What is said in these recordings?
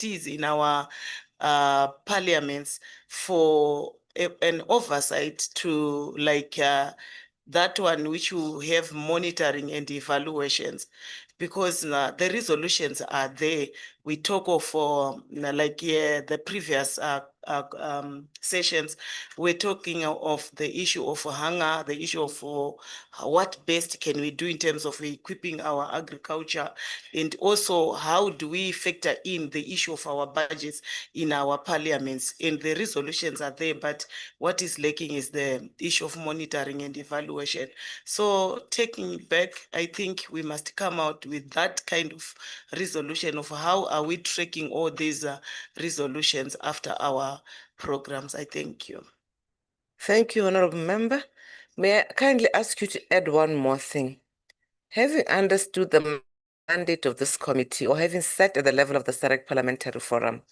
committees in our parliaments for an oversight to like that one which will have monitoring and evaluations, because the resolutions are there. We talk of the previous sessions, we're talking of the issue of hunger, the issue of what best can we do in terms of equipping our agriculture, and also how do we factor in the issue of our budgets in our parliaments. And the resolutions are there, but what is lacking is the issue of monitoring and evaluation. So taking it back, I think we must come out with that kind of resolution of how are we tracking all these resolutions after our programs. I thank you. Thank you, Honorable Member. May I kindly ask you to add one more thing? Having understood the mandate of this committee, or having sat at the level of the SADC Parliamentary Forum,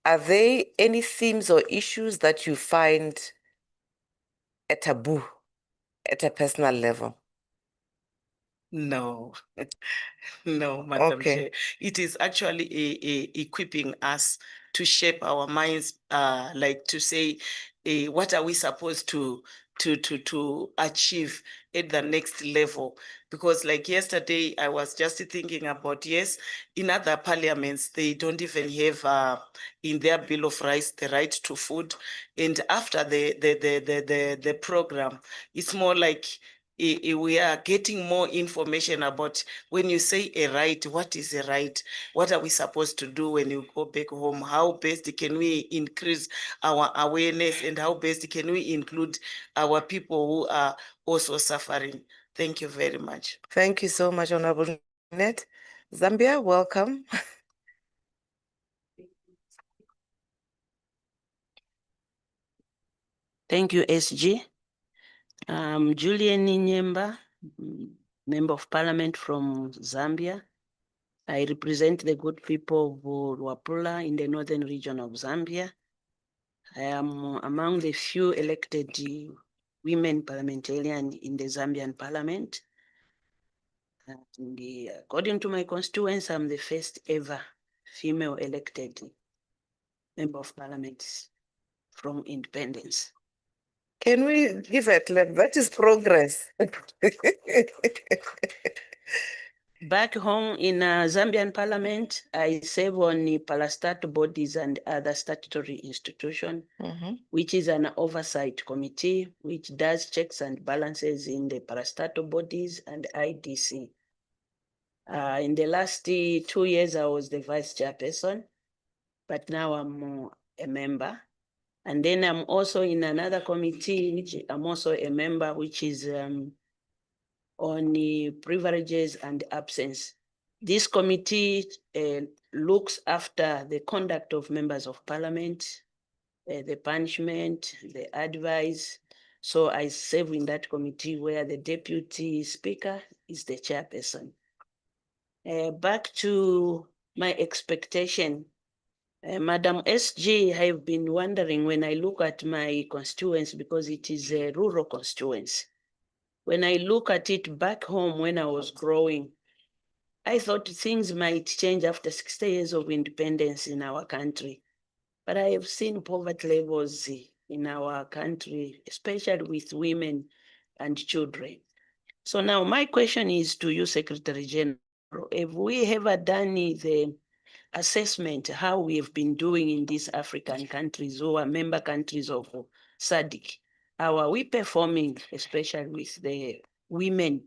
are there any themes or issues that you find a taboo at a personal level? No, no, Madam Okay. Chair. It is actually equipping us to shape our minds, like to say, what are we supposed to achieve at the next level? Because like yesterday, I was just thinking about, yes, in other parliaments, they don't even have in their Bill of Rights the right to food. And after the program, it's more like we are getting more information about when you say a right, what is a right? What are we supposed to do when you go back home? How best can we increase our awareness, and how best can we include our people who are also suffering? Thank you very much. Thank you so much, Honorable Net. Zambia, welcome. Thank you, SG. Julian Nyemba, Member of Parliament from Zambia. I represent the good people of Luapula in the northern region of Zambia. I am among the few elected women parliamentarians in the Zambian parliament. And according to my constituents, I'm the first ever female elected member of parliament from independence. Can we give it? That is progress. Back home in Zambian parliament, I serve on the parastatal bodies and other statutory institutions, which is an oversight committee which does checks and balances in the parastatal bodies and IDC. In the last 2 years, I was the vice chairperson, but now I'm a member. And then I'm also in another committee, which I'm also a member, which is on the privileges and absence. This committee looks after the conduct of members of parliament, the punishment, the advice. So I serve in that committee where the deputy speaker is the chairperson. Back to my expectation. Madam SG, I've been wondering when I look at my constituents, because it is a rural constituency. When I look at it back home when I was growing, I thought things might change after 60 years of independence in our country. But I have seen poverty levels in our country, especially with women and children. So now my question is to you, Secretary General, have we ever done the assessment how we have been doing in these African countries who are member countries of SADC? How are we performing, especially with the women?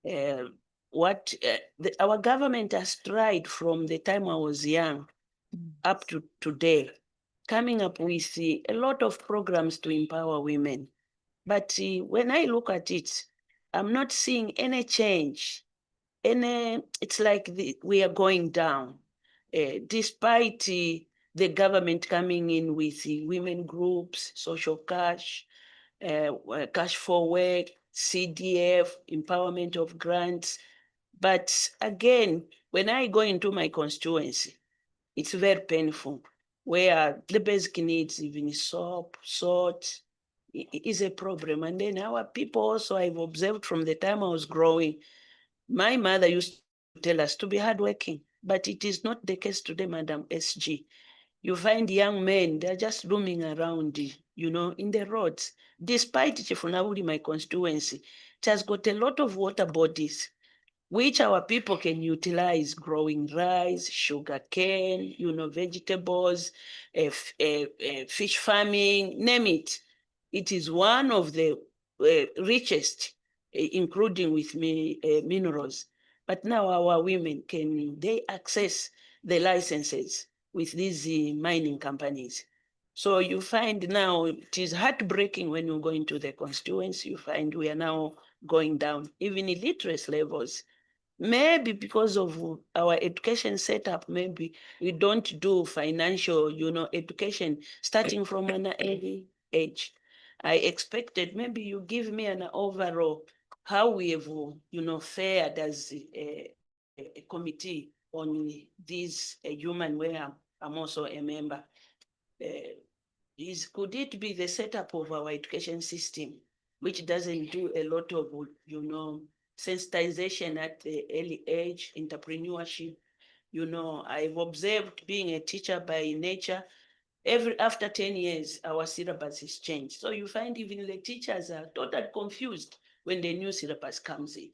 Our government has tried from the time I was young up to today, coming up with a lot of programs to empower women. But when I look at it, I'm not seeing any change. It's like we are going down, despite the government coming in with women groups, social cash, cash for work, CDF, empowerment of grants. But again, when I go into my constituency, it's very painful, where the basic needs, even soap, salt, is a problem. And then our people also, I've observed from the time I was growing, my mother used to tell us to be hardworking, but it is not the case today, Madam SG. You find young men, they're just roaming around, in the roads. Despite Chifunabuli, my constituency, it has got a lot of water bodies, which our people can utilize, growing rice, sugar cane, vegetables, fish farming, name it. It is one of the richest, including with minerals. But now our women, can they access the licenses with these mining companies? So you find now it is heartbreaking when you go into the constituency, you find we are now going down, even in literacy levels. Maybe because of our education setup, maybe we don't do financial, education starting from an early age. I expected maybe you give me an overall how we have, fared as a committee on this human where I'm also a member. Could it be the setup of our education system, which doesn't do a lot of, sensitization at the early age, entrepreneurship? I've observed, being a teacher by nature, after 10 years, our syllabus is changed. So you find even the teachers are totally confused when the new syllabus comes in.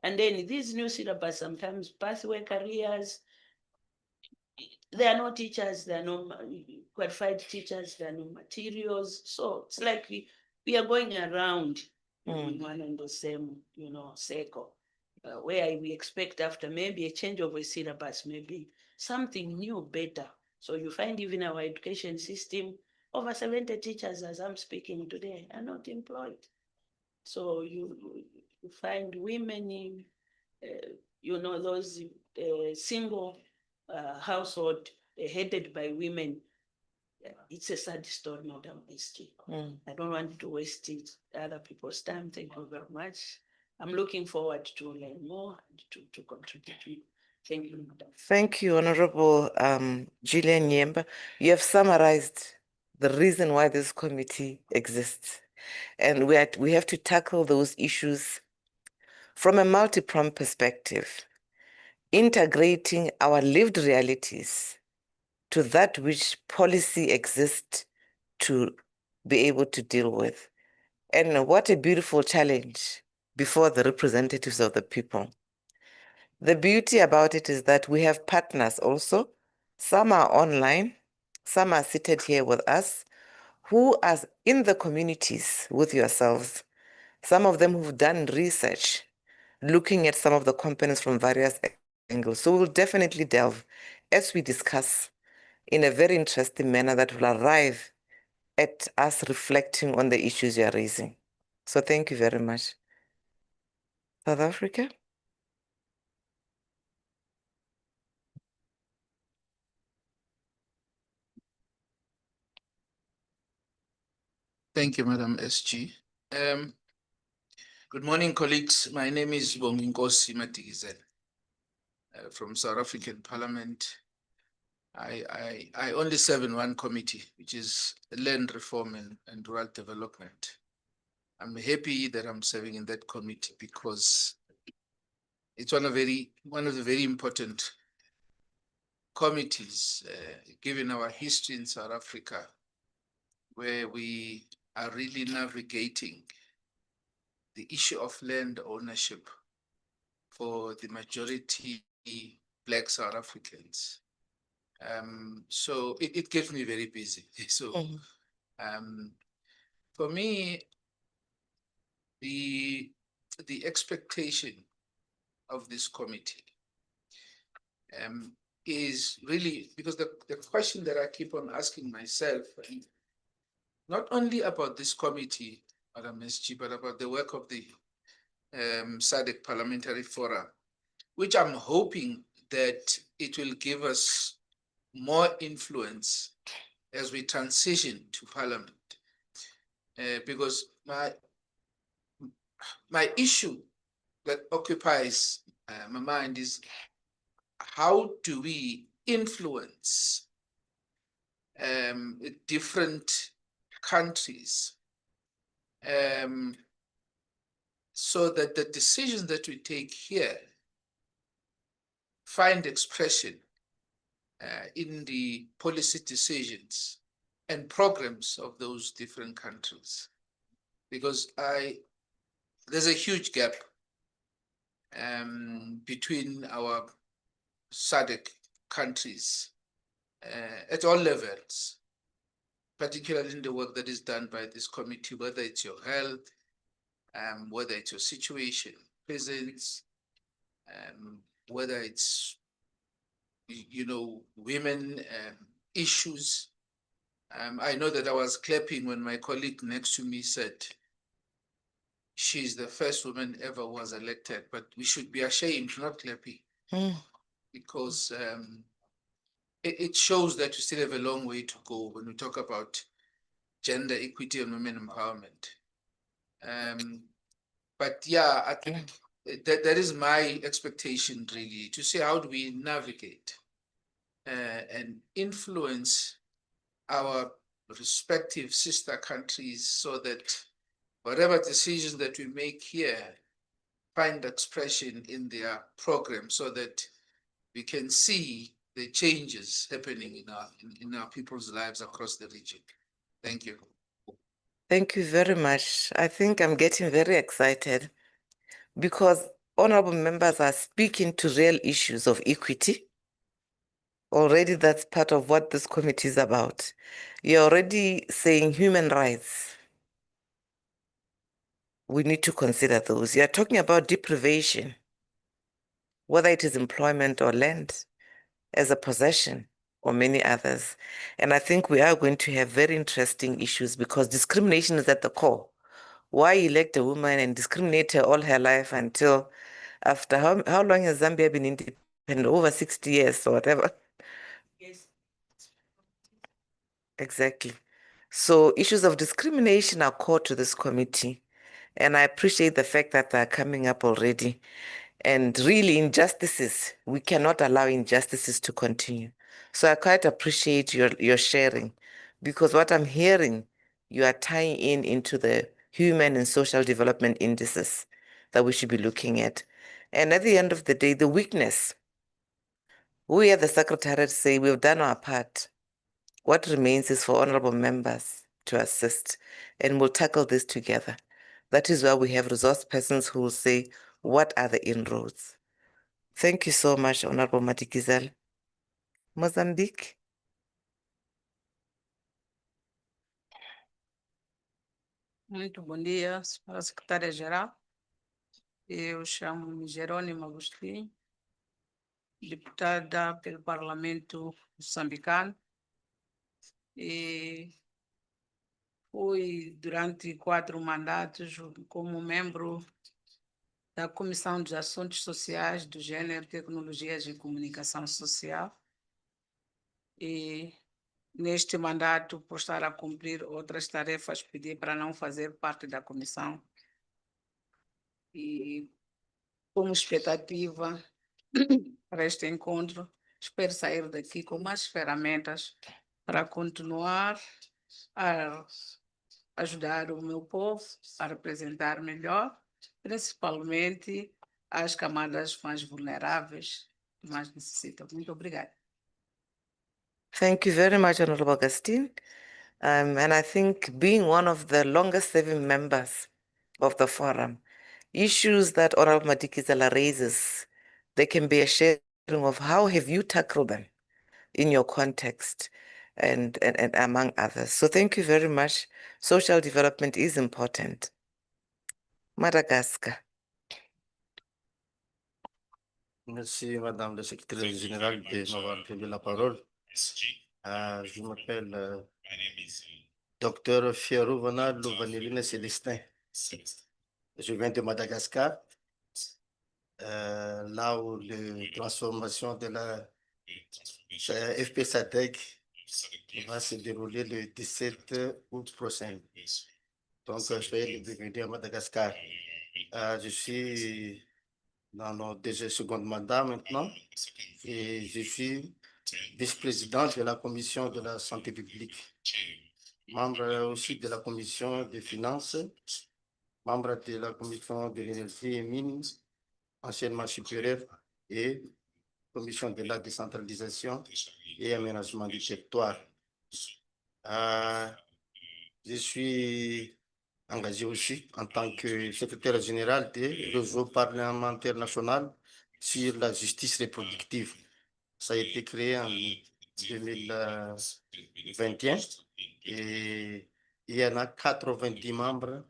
And then these new syllabus, sometimes pathway careers, there are no teachers, there are no qualified teachers, there are no materials. So it's like we are going around in one and the same, circle, where we expect after maybe a change of a syllabus, maybe something new, better. So you find even our education system, over 70 teachers as I'm speaking today are not employed. So you find women, those single household headed by women. It's a sad story, Madam SG. I don't want to waste other people's time. Thank you very much. I'm looking forward to learn more and to contribute. Thank you, Madam. Thank you, Honorable Gillian Yemba. You have summarized the reason why this committee exists. And we have to tackle those issues from a multi-pronged perspective, integrating our lived realities to that which policy exists to be able to deal with. And what a beautiful challenge before the representatives of the people. The beauty about it is that we have partners also. Some are online, some are seated here with us, who are in the communities with yourselves. Some of them who've done research, looking at some of the components from various angles. So we'll definitely delve as we discuss in a very interesting manner that will arrive at us reflecting on the issues you're raising. So thank you very much. South Africa? Thank you, Madam SG. Good morning, colleagues. My name is Bonginkosi Matigizel from South African Parliament. I only serve in one committee, which is Land Reform and Rural Development. I'm happy that I'm serving in that committee because it's one of the very important committees, given our history in South Africa, where we are really navigating the issue of land ownership for the majority Black South Africans. So it keeps me very busy. So for me, the expectation of this committee is really, because the question that I keep on asking myself, not only about this committee, Madam SG, but about the work of the SADC Parliamentary Forum, which I'm hoping that it will give us more influence as we transition to Parliament. Because my issue that occupies my mind is, how do we influence different countries so that the decisions that we take here find expression in the policy decisions and programs of those different countries. Because there's a huge gap between our SADC countries at all levels, particularly in the work that is done by this committee, whether it's your health, whether it's your situation, prisons, whether it's, you know, women issues. I know that I was clapping when my colleague next to me said she's the first woman ever was elected, but we should be ashamed, not clapping, because it shows that we still have a long way to go when we talk about gender equity and women empowerment. But yeah, I think that is my expectation really, to see how do we navigate and influence our respective sister countries so that whatever decisions that we make here find expression in their program, so that we can see the changes happening in our people's lives across the region. Thank you. Thank you very much. I think I'm getting very excited because honorable members are speaking to real issues of equity. Already that's part of what this committee is about. You're already saying human rights. We need to consider those. You're talking about deprivation, whether it is employment or land as a possession or many others. And I think we are going to have very interesting issues because discrimination is at the core. Why elect a woman and discriminate her all her life until after how long has Zambia been independent? Over 60 years or whatever. Yes. Exactly. So issues of discrimination are core to this committee. And I appreciate the fact that they're coming up already. And really, injustices, we cannot allow injustices to continue. So I quite appreciate your sharing, because what I'm hearing, you are tying into the human and social development indices that we should be looking at. And at the end of the day, the weakness, we at the Secretariat say we've done our part. What remains is for honorable members to assist, and we'll tackle this together. That is why we have resource persons who will say, what are the inroads? Thank you so much, Honorable Madikizela. Mozambique. Muito bom dia, senhora secretária-geral. Eu chamo-me Jerônimo Agostinho, deputada pelo Parlamento moçambicano, e fui durante 4 mandatos como membro da Comissão dos Assuntos Sociais, do Gênero, Tecnologias e Comunicação Social. E neste mandato, por estar a cumprir outras tarefas, pedi para não fazer parte da comissão. E como expectativa para este encontro, espero sair daqui com mais ferramentas para continuar a ajudar o meu povo a representar melhor, principalmente as camadas mais vulneráveis que mais necessitam. Muito obrigada. Thank you very much, Honorable Agustin. And I think being one of the longest serving members of the forum, issues that Honorable Madikizela raises, they can be a sharing of how have you tackled them in your context and among others. So thank you very much. Social development is important. Madagascar. Merci, Madame la Secrétaire Générale, de m'avoir donné la parole. Je m'appelle Dr Fierrouvana Louvanilina Célestin. Je viens de Madagascar, là où la transformation de la FP SADC va se dérouler le 17 août prochain. Donc, je vais devenir à Madagascar. Je suis dans mon deuxième second mandat maintenant et je suis vice-président de la commission de la santé publique, membre aussi de la commission des finances, membre de la commission de l'énergie et mines, anciennement supérieur, et commission de la décentralisation et aménagement du territoire. Je suis engagé aussi en tant que secrétaire général du réseau parlementaire national sur la justice reproductive. Ça a été créé en 2021 et il y en a 90 membres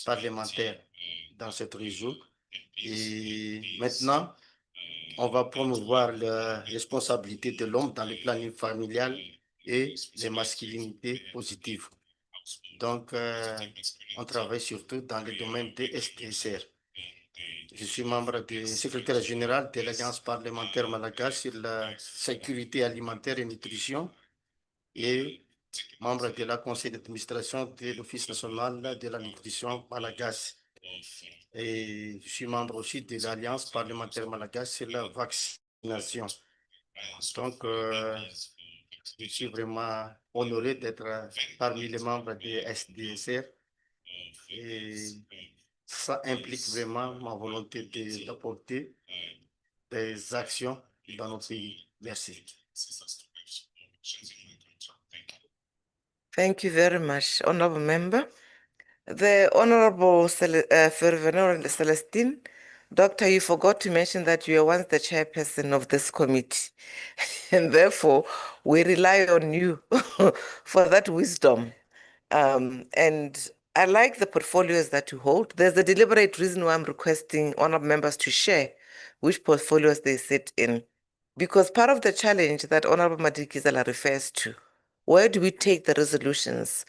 parlementaires dans ce réseau. Et maintenant, on va promouvoir la responsabilité de l'homme dans le planning familial et les masculinités positives. Donc, on travaille surtout dans le domaine des HSDSR. Je suis membre du secrétaire général de l'Alliance parlementaire malagasy sur la sécurité alimentaire et nutrition et membre de la conseil d'administration de l'Office national de la nutrition malagasy. Et je suis membre aussi de l'Alliance parlementaire malagasy sur la vaccination. Donc, je suis vraiment honoré d'être parmi les membres des SDSR et ça implique vraiment ma volonté d'apporter des actions dans notre pays. Merci. Thank you very much, Honorable Member. The Honorable Venerable Celestine, Doctor, you forgot to mention that you are once the chairperson of this committee, and therefore we rely on you for that wisdom. And I like the portfolios that you hold. There's a deliberate reason why I'm requesting honorable members to share which portfolios they sit in. Because part of the challenge that Honorable Madikizela refers to, where do we take the resolutions,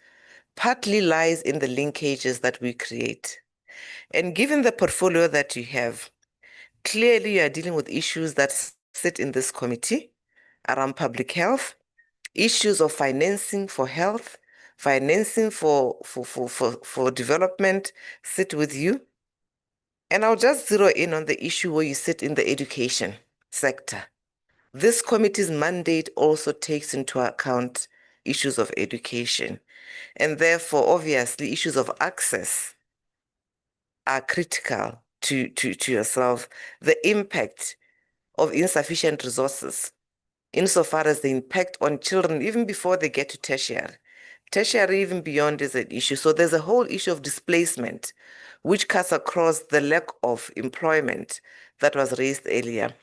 partly lies in the linkages that we create. And given the portfolio that you have, clearly you are dealing with issues that sit in this committee around public health, issues of financing for health, financing for development sit with you. And I'll just zero in on the issue where you sit in the education sector. This committee's mandate also takes into account issues of education. And therefore, obviously, issues of access are critical to yourself. The impact of insufficient resources, insofar as the impact on children, even before they get to tertiary. Tertiary, even beyond, is an issue. So there's a whole issue of displacement, which cuts across the lack of employment that was raised earlier.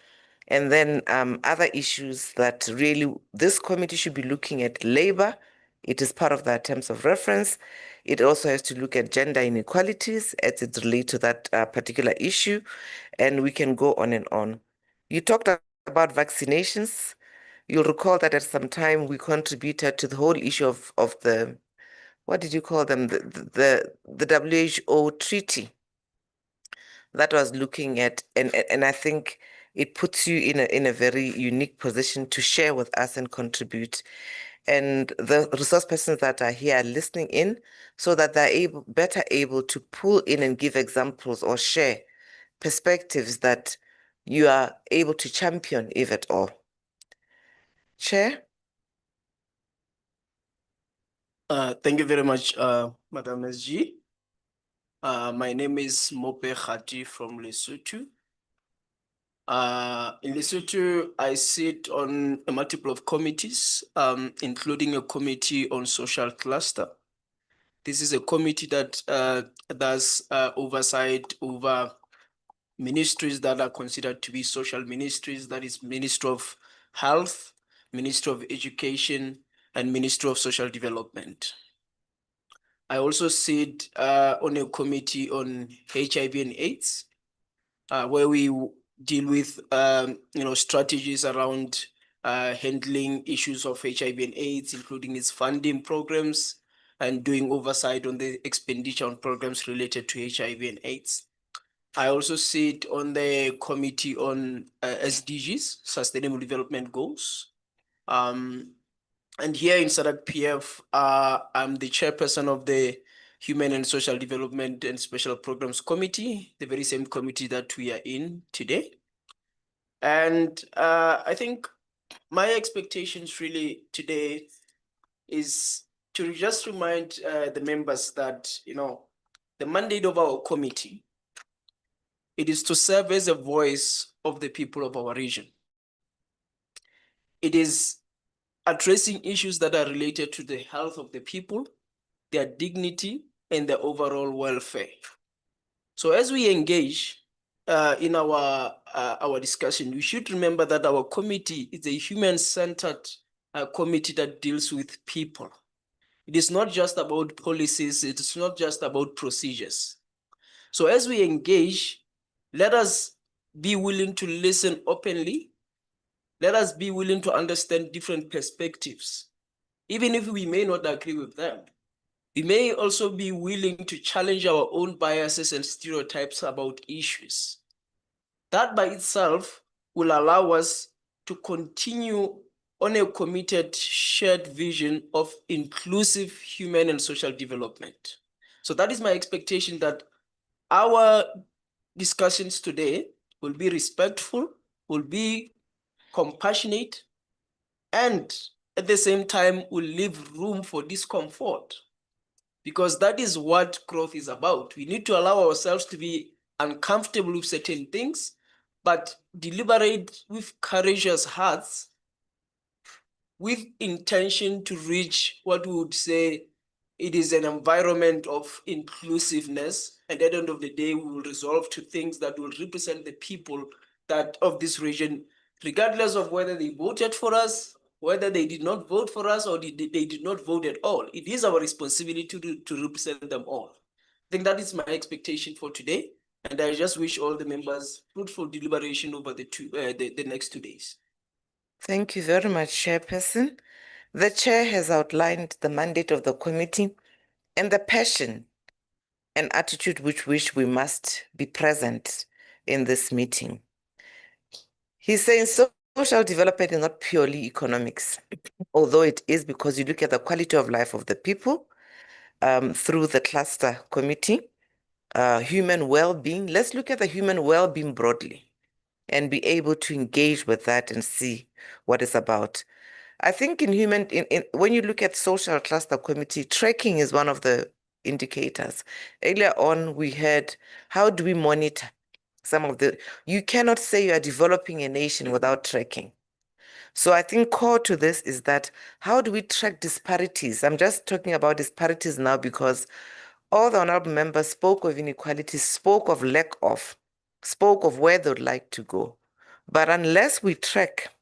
And then other issues that really this committee should be looking at: labor. It is part of the terms of reference. It also has to look at gender inequalities as it relates to that particular issue. And we can go on and on. You talked about vaccinations. You'll recall that at some time we contributed to the whole issue of the, what did you call them? The WHO treaty that was looking at, and I think it puts you in a very unique position to share with us and contribute. And the resource persons that are here are listening in so that they're better able to pull in and give examples or share perspectives that you are able to champion, if at all. Chair? Thank you very much, Madam SG. My name is Mope Khati from Lesotho. In Lesotho, I sit on a multiple of committees, including a committee on social cluster. This is a committee that does oversight over ministries that are considered to be social ministries, that is Ministry of Health, Ministry of Education, and Ministry of Social Development. I also sit on a committee on HIV and AIDS, where we deal with strategies around handling issues of HIV and AIDS, including its funding programs and doing oversight on the expenditure on programs related to HIV and AIDS. I also sit on the committee on SDGs, Sustainable Development Goals. And here in SADC PF, I'm the chairperson of the Human and Social Development and Special Programs Committee, the very same committee that we are in today. And I think my expectations really today is to just remind the members that, the mandate of our committee, it is to serve as a voice of the people of our region. It is addressing issues that are related to the health of the people, their dignity, and their overall welfare. So as we engage in our discussion, we should remember that our committee is a human-centered committee that deals with people. It is not just about policies, it is not just about procedures. So as we engage, let us be willing to listen openly. Let us be willing to understand different perspectives, even if we may not agree with them. We may also be willing to challenge our own biases and stereotypes about issues. That by itself will allow us to continue on a committed, shared vision of inclusive human and social development. So that is my expectation, that our discussions today will be respectful, will be compassionate, and at the same time will leave room for discomfort, because that is what growth is about. We need to allow ourselves to be uncomfortable with certain things, but deliberate with courageous hearts, with intention to reach what we would say it is an environment of inclusiveness. And at the end of the day, we will resolve to things that will represent the people that of this region, regardless of whether they voted for us, whether they did not vote for us, or they did not vote at all. It is our responsibility to represent them all. I think that is my expectation for today. And I just wish all the members fruitful deliberation over the next 2 days. Thank you very much, Chairperson. The Chair has outlined the mandate of the committee and the passion and attitude with which we must be present in this meeting. He's saying social development is not purely economics, although it is, because you look at the quality of life of the people through the cluster committee, human well-being. Let's look at the human well-being broadly and be able to engage with that and see what it's about. I think when you look at social cluster committee, tracking is one of the indicators. Earlier on, we had, how do we monitor some of you cannot say you are developing a nation without tracking. So I think core to this is that, how do we track disparities? I'm just talking about disparities now because all the honorable members spoke of inequality, spoke of lack of, spoke of where they would like to go. But unless we track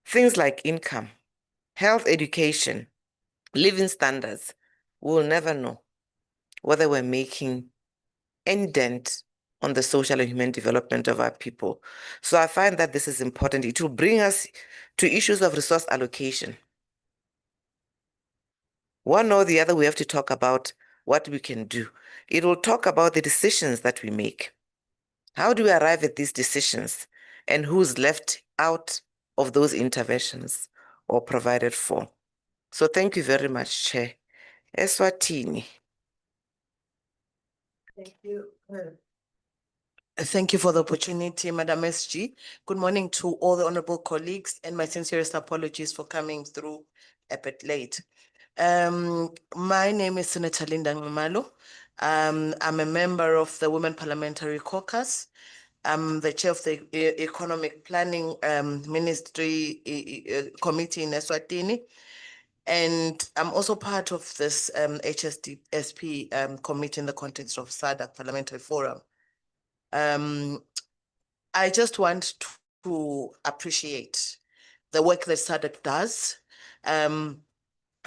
things like income, health, education, living standards, we'll never know whether we're making any dent on the social and human development of our people. So I find that this is important. It will bring us to issues of resource allocation. One or the other, we have to talk about what we can do. It will talk about the decisions that we make. How do we arrive at these decisions, and who's left out of those interventions or provided for? So thank you very much, Chair. Eswatini. Thank you. Thank you for the opportunity, Madam SG. Good morning to all the honorable colleagues, and my sincerest apologies for coming through a bit late. My name is Senator Linda Ngumalo. I'm a member of the Women Parliamentary Caucus. I'm the chair of the Economic Planning Ministry Committee in Eswatini. And I'm also part of this HSDSP committee in the context of SADC Parliamentary Forum. I just want to appreciate the work that SADC does.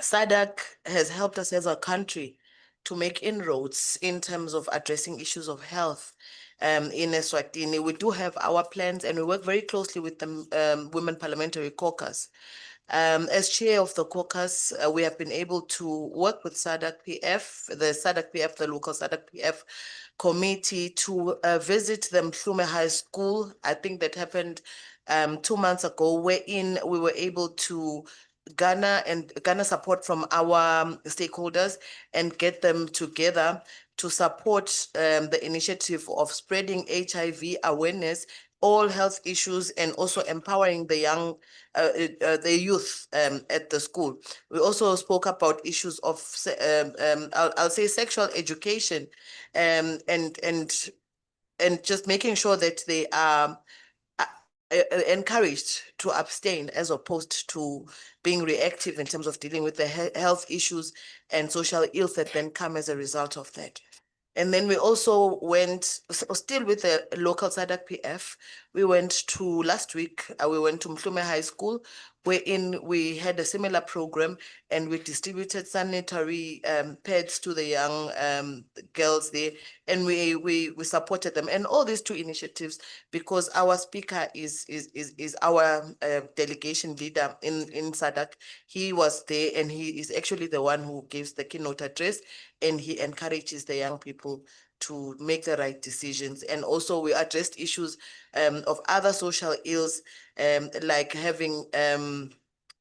SADC has helped us as a country to make inroads in terms of addressing issues of health in Eswatini. We do have our plans, and we work very closely with the Women Parliamentary Caucus. As chair of the caucus, we have been able to work with SADC PF, the local SADC PF committee, to visit the Mhlume High School. I think that happened 2 months ago, wherein we were able to garner support from our stakeholders and get them together to support the initiative of spreading HIV awareness, all health issues, and also empowering the youth at the school. We also spoke about issues of, I'll say, sexual education, and just making sure that they are encouraged to abstain as opposed to being reactive in terms of dealing with the health issues and social ills that then come as a result of that. And then we also went, still with the local SADC PF, we went to last week, we went to Mhlume High School, wherein we had a similar program and we distributed sanitary pads to the young girls there, and we supported them. And all these two initiatives, because our speaker is our delegation leader in SADC, he was there and he is actually the one who gives the keynote address, and he encourages the young people to make the right decisions. And also we addressed issues of other social ills, like having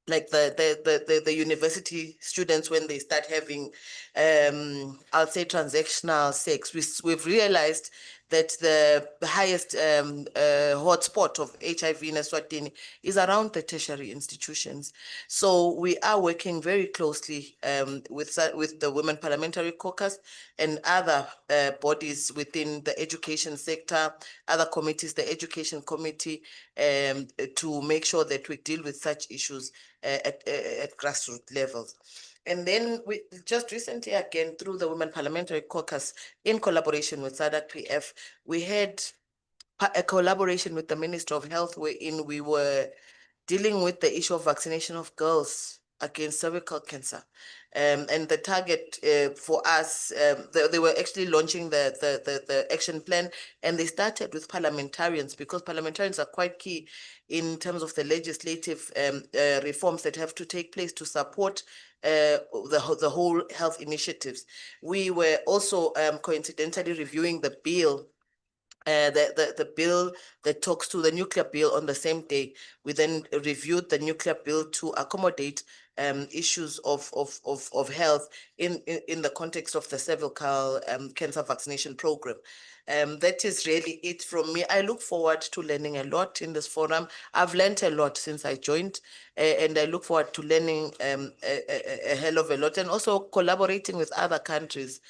like the university students when they start having I'll say transactional sex. We've realized that the highest hotspot of HIV in Eswatini is around the tertiary institutions. So we are working very closely with the Women Parliamentary Caucus and other bodies within the education sector, other committees, the Education Committee, to make sure that we deal with such issues at grassroots levels. And then we just recently, again, through the Women Parliamentary Caucus, in collaboration with SADC PF, we had a collaboration with the Minister of Health, wherein we were dealing with the issue of vaccination of girls against cervical cancer. And the target for us, they were actually launching the action plan, and they started with parliamentarians, because parliamentarians are quite key in terms of the legislative reforms that have to take place to support the whole health initiatives. We were also coincidentally reviewing the bill, the bill that talks to the nuclear bill on the same day. We then reviewed the nuclear bill to accommodate issues of health in the context of the cervical cancer vaccination program. That is really it from me. I look forward to learning a lot in this forum. I've learned a lot since I joined, and I look forward to learning a hell of a lot, and also collaborating with other countries,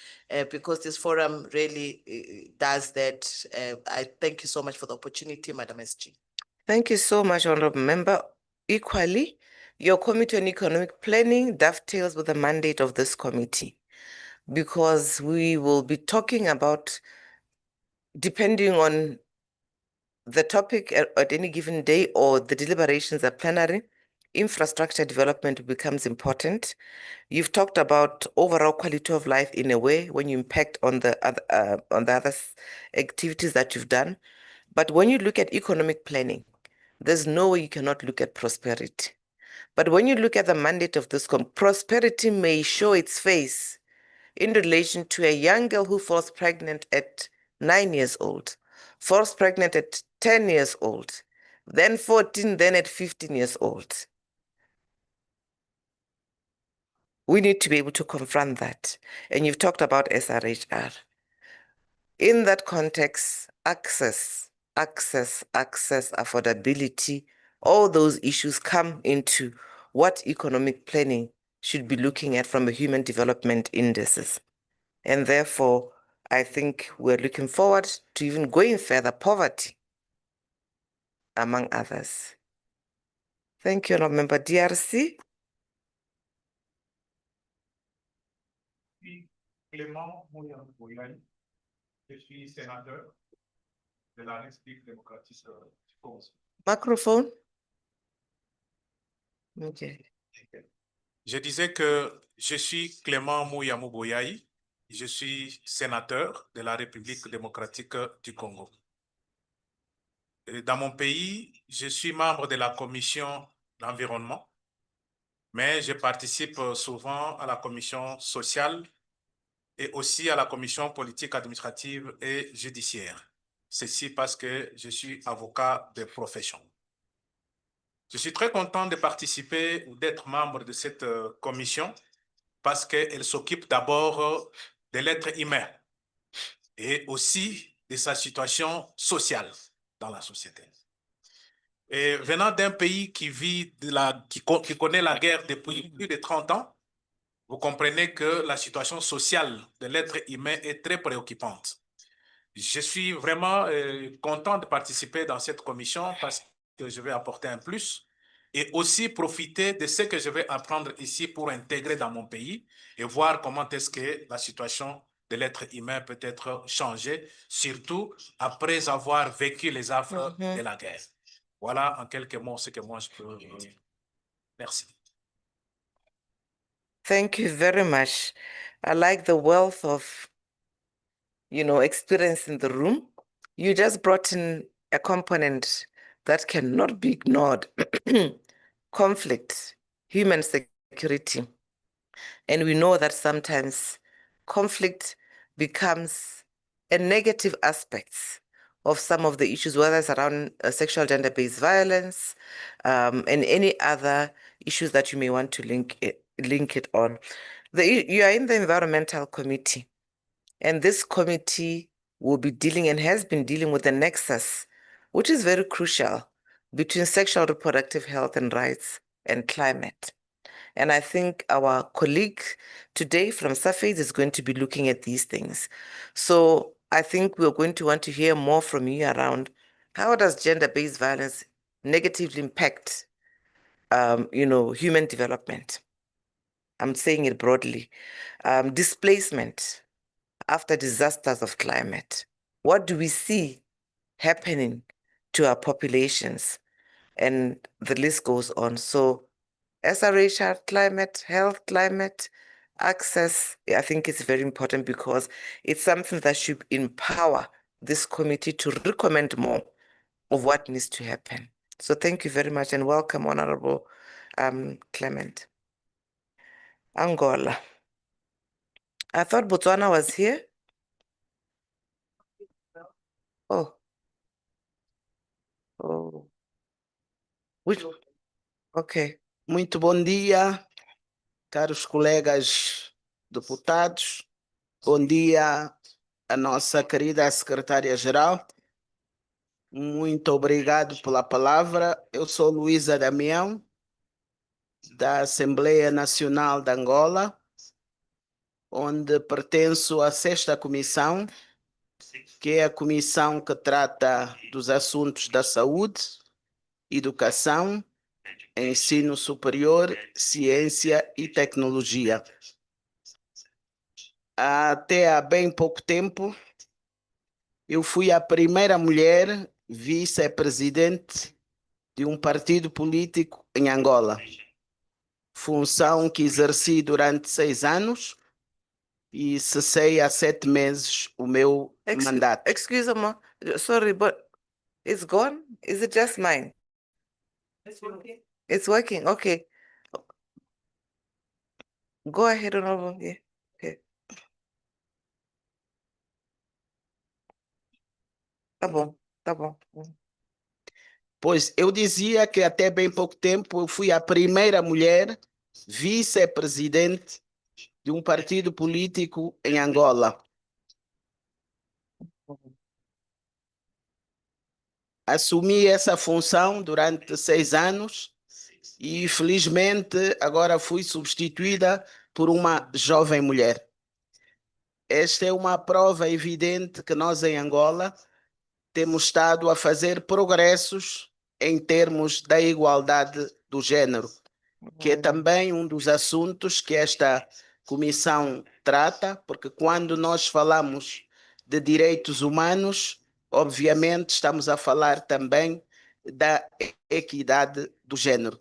because this forum really does that. I thank you so much for the opportunity, Madam SG. Thank you so much, Honorable Member. Equally, your Committee on Economic Planning dovetails with the mandate of this committee, because we will be talking about, depending on the topic at any given day or the deliberations are plenary, infrastructure development becomes important. You've talked about overall quality of life in a way when you impact on the other activities that you've done. But when you look at economic planning, there's no way you cannot look at prosperity. But when you look at the mandate of this prosperity may show its face in relation to a young girl who falls pregnant at 9 years old, falls pregnant at 10 years old, then 14, then at 15 years old. We need to be able to confront that. And you've talked about SRHR. In that context, access, affordability, all those issues come into what economic planning should be looking at from a human development indices. And therefore, I think we're looking forward to even going further, poverty, among others. Thank you, Honourable Member. DRC. Clément Mouyam-Boyani, je suis sénateur de la République démocratique du Congo. Microphone. Okay. Je disais que je suis Clément Mouyam-Boyani, je suis sénateur de la République démocratique du Congo. Dans mon pays, je suis membre de la commission d'environnement, mais je participe souvent à la commission sociale et aussi à la commission politique, administrative et judiciaire. Ceci parce que je suis avocat de profession. Je suis très content de participer ou d'être membre de cette commission parce qu'elle s'occupe d'abord de l'être humain et aussi de sa situation sociale dans la société. Et venant d'un pays qui vit qui connaît la guerre depuis plus de 30 ans, vous comprenez que la situation sociale de l'être humain est très préoccupante. Je suis vraiment content de participer dans cette commission parce que je vais apporter un plus et aussi profiter de ce que je vais apprendre ici pour intégrer dans mon pays et voir comment est-ce que la situation de l'être humain peut être changée, surtout après avoir vécu les affres de la guerre. Voilà en quelques mots ce que moi je peux dire. Merci. Thank you very much. I like the wealth of, experience in the room. You just brought in a component that cannot be ignored. Conflict, human security. And we know that sometimes conflict becomes a negative aspect of some of the issues, whether it's around sexual gender-based violence and any other issues that you may want to link it on. You are in the Environmental Committee, and this committee will be dealing and has been dealing with the nexus, which is very crucial, between sexual reproductive health and rights and climate. And I think our colleague today from Safed is going to be looking at these things. So I think we're going to want to hear more from you around how does gender-based violence negatively impact, human development? I'm saying it broadly. Displacement after disasters of climate. What do we see happening to our populations? And the list goes on. So SRHR, climate, health, climate, access, I think it's very important because it's something that should empower this committee to recommend more of what needs to happen. So thank you very much and welcome, Honorable Clement. Angola. I thought Botswana was here. Oh. Oh. Which? Okay. Muito bom dia, caros colegas deputados. Bom dia a nossa querida secretária-geral. Muito obrigado pela palavra. Eu sou Luísa Damião, da Assembleia Nacional de Angola, onde pertenço à 6ª Comissão, que é a comissão que trata dos assuntos da saúde, educação, ensino superior, ciência e tecnologia. Até há bem pouco tempo, eu fui a primeira mulher vice-presidente de um partido político em Angola, função que exerci durante 6 anos e cessei há 7 meses o meu mandato. Excuse me, sorry, but it's gone? Is it just mine? It's working. It's working, okay. Go ahead, Honorable. Yeah. Okay. Tá bom, tá bom. Pois eu dizia que até bem pouco tempo eu fui a primeira mulher vice-presidente de um partido político em Angola. Assumi essa função durante 6 anos e, felizmente, agora fui substituída por uma jovem mulher. Esta é uma prova evidente que nós, em Angola, temos estado a fazer progressos em termos da igualdade do género, que é também um dos assuntos que esta comissão trata, porque quando nós falamos de direitos humanos, obviamente estamos a falar também da equidade do género.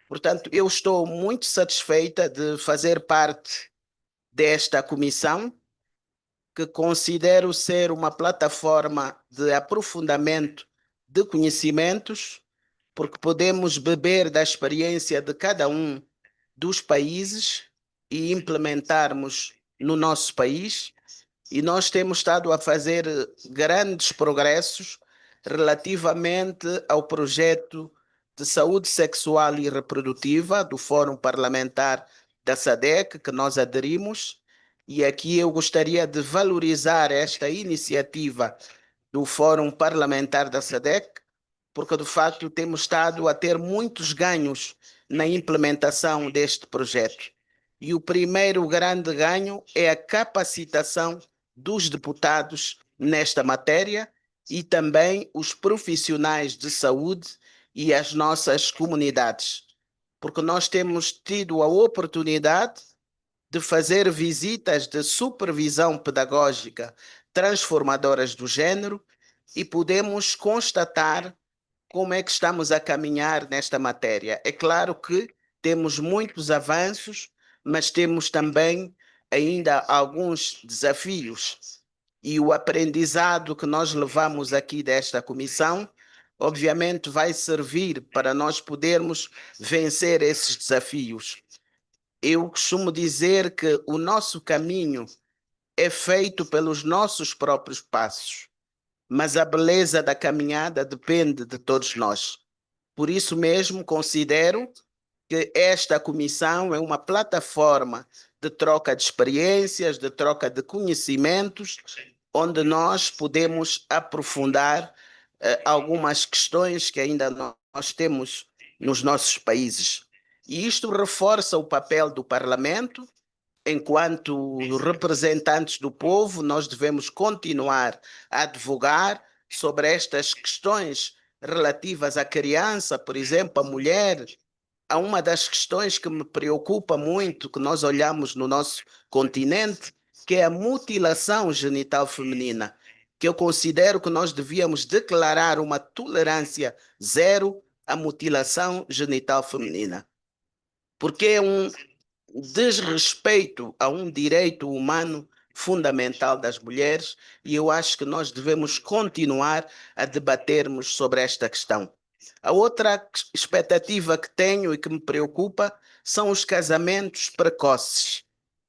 Portanto, eu estou muito satisfeita de fazer parte desta comissão, que considero ser uma plataforma de aprofundamento de conhecimentos, porque podemos beber da experiência de cada um dos países e implementarmos no nosso país. E nós temos estado a fazer grandes progressos relativamente ao projeto de saúde sexual e reprodutiva do Fórum Parlamentar da SADC, que nós aderimos. E aqui eu gostaria de valorizar esta iniciativa do Fórum Parlamentar da SADC, porque de facto temos estado a ter muitos ganhos na implementação deste projeto. E o primeiro grande ganho é a capacitação dos deputados nesta matéria e também os profissionais de saúde e as nossas comunidades, porque nós temos tido a oportunidade de fazer visitas de supervisão pedagógica transformadoras do género e podemos constatar como é que estamos a caminhar nesta matéria. É claro que temos muitos avanços, mas temos também ainda alguns desafios. E o aprendizado que nós levamos aqui desta comissão, obviamente, vai servir para nós podermos vencer esses desafios. Eu costumo dizer que o nosso caminho é feito pelos nossos próprios passos, mas a beleza da caminhada depende de todos nós. Por isso mesmo, considero que esta comissão é uma plataforma de troca de experiências, de troca de conhecimentos, onde nós podemos aprofundar algumas questões que ainda nós temos nos nossos países. E isto reforça o papel do Parlamento. Enquanto representantes do povo, nós devemos continuar a advogar sobre estas questões relativas à criança, por exemplo, à mulher. Há uma das questões que me preocupa muito, que nós olhamos no nosso continente, que é a mutilação genital feminina, que eu considero que nós devíamos declarar uma tolerância zero à mutilação genital feminina, porque é um desrespeito a um direito humano fundamental das mulheres, e eu acho que nós devemos continuar a debatermos sobre esta questão. A outra expectativa que tenho e que me preocupa são os casamentos precoces,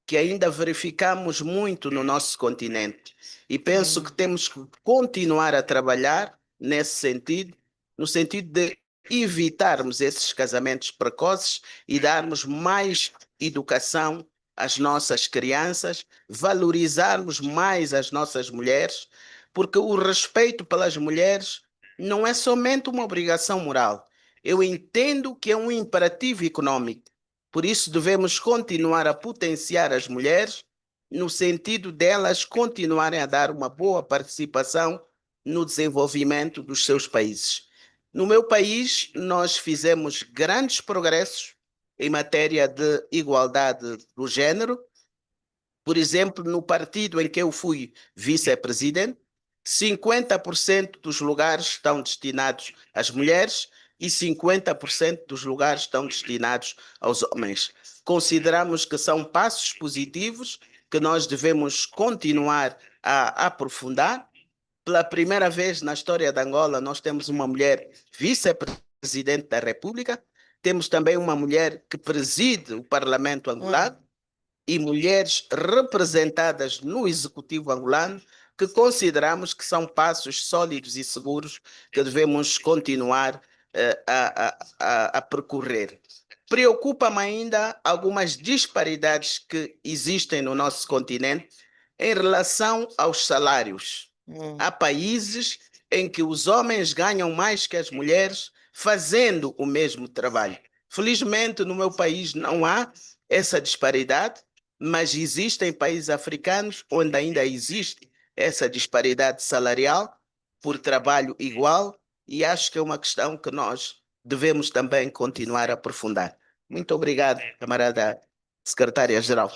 que ainda verificamos muito no nosso continente. E penso que temos que continuar a trabalhar nesse sentido, no sentido de evitarmos esses casamentos precoces e darmos mais educação às nossas crianças, valorizarmos mais as nossas mulheres, porque o respeito pelas mulheres não é somente uma obrigação moral. Eu entendo que é um imperativo econômico. Por isso, devemos continuar a potenciar as mulheres no sentido delas continuarem a dar uma boa participação no desenvolvimento dos seus países. No meu país, nós fizemos grandes progressos em matéria de igualdade do género. Por exemplo, no partido em que eu fui vice-presidente, 50% dos lugares estão destinados às mulheres e 50% dos lugares estão destinados aos homens. Consideramos que são passos positivos que nós devemos continuar a aprofundar. Pela primeira vez na história de Angola, nós temos uma mulher vice-presidente da República, temos também uma mulher que preside o Parlamento angolano e mulheres representadas no Executivo angolano, que consideramos que são passos sólidos e seguros que devemos continuar a percorrer. Preocupa-me ainda algumas disparidades que existem no nosso continente em relação aos salários. Há países em que os homens ganham mais que as mulheres fazendo o mesmo trabalho. Felizmente, no meu país não há essa disparidade, mas existem países africanos onde ainda existe essa disparidade salarial por trabalho igual, e acho que é uma questão que nós devemos também continuar a aprofundar. Muito obrigado, camarada secretária-geral.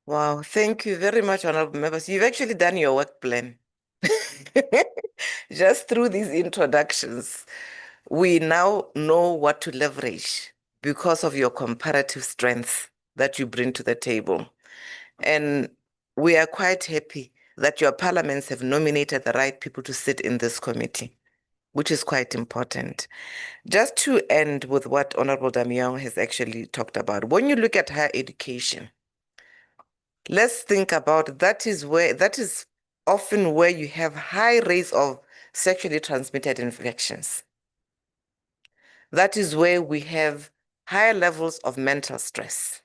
Wow, thank you very much, honorable members. You've actually done your work plan. Just through these introductions, we now know what to leverage because of your comparative strengths that you bring to the table. And we are quite happy that your parliaments have nominated the right people to sit in this committee, which is quite important. Just to end with what Honorable Damian has actually talked about, when you look at higher education, let's think about that is often where you have high rates of sexually transmitted infections. That is where we have higher levels of mental stress,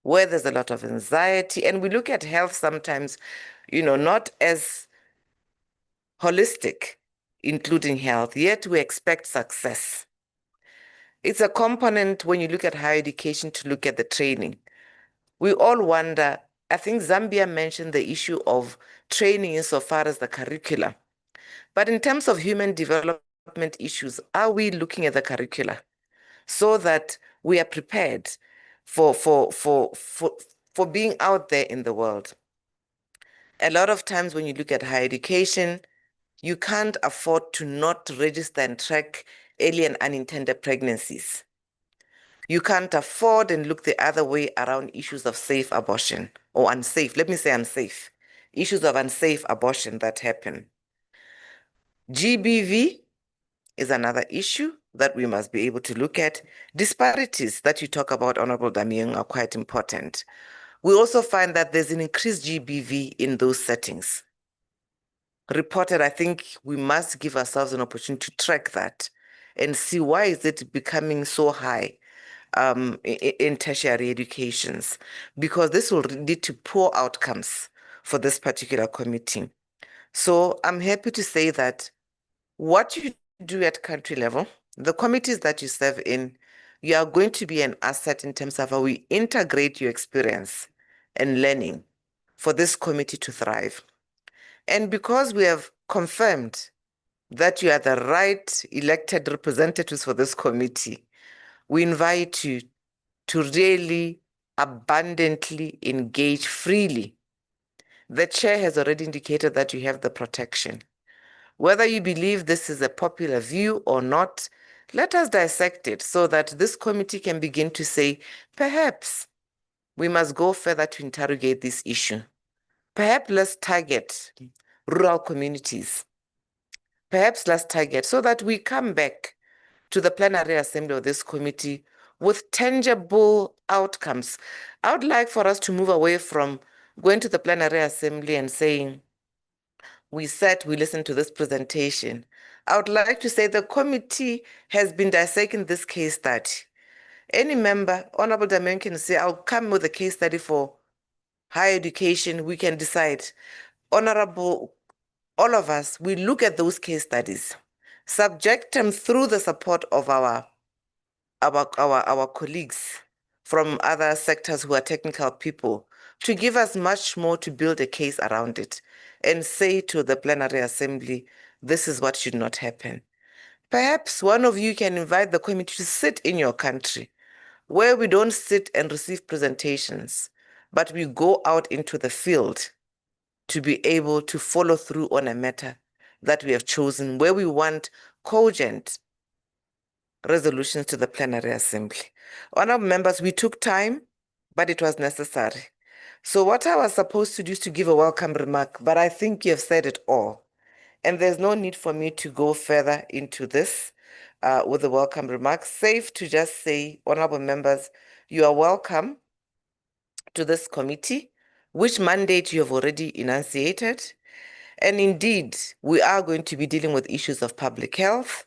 where there's a lot of anxiety. And we look at health sometimes, not as holistic, including health, yet we expect success. It's a component when you look at higher education to look at the training. We all wonder, I think Zambia mentioned the issue of training insofar as the curricula. But in terms of human development issues, are we looking at the curricula so that we are prepared for being out there in the world? A lot of times when you look at higher education, you can't afford to not register and track early and unintended pregnancies. You can't afford and look the other way around issues of safe abortion or unsafe, let me say unsafe, issues of unsafe abortion that happen. GBV is another issue that we must be able to look at. Disparities that you talk about, Honorable Damian, are quite important. We also find that there's an increased GBV in those settings. Reported, I think we must give ourselves an opportunity to track that and see why is it becoming so high in tertiary educations, because this will lead to poor outcomes for this particular committee. So I'm happy to say that what you do at country level, the committees that you serve in, you are going to be an asset in terms of how we integrate your experience and learning for this committee to thrive. And because we have confirmed that you are the right elected representatives for this committee, we invite you to really abundantly engage freely. The chair has already indicated that you have the protection. Whether you believe this is a popular view or not, let us dissect it so that this committee can begin to say, perhaps we must go further to interrogate this issue. Perhaps let's target rural communities. Perhaps let's target so that we come back to the plenary assembly of this committee with tangible outcomes. I would like for us to move away from going to the plenary assembly and saying, we listened to this presentation. I would like to say the committee has been dissecting this case study. Any member, Honorable Damian, can say, I'll come with a case study for higher education. We can decide. Honorable, all of us, we look at those case studies, subject them through the support of our colleagues from other sectors who are technical people to give us much more to build a case around it and say to the plenary assembly, this is what should not happen. Perhaps one of you can invite the committee to sit in your country where we don't sit and receive presentations, but we go out into the field to be able to follow through on a matter that we have chosen, where we want cogent resolutions to the plenary assembly. Honorable members, we took time, but it was necessary. So what I was supposed to do is to give a welcome remark, but I think you have said it all. And there's no need for me to go further into this with the welcome remarks. Safe to just say, honorable members, you are welcome to this committee, which mandate you have already enunciated. And indeed, we are going to be dealing with issues of public health.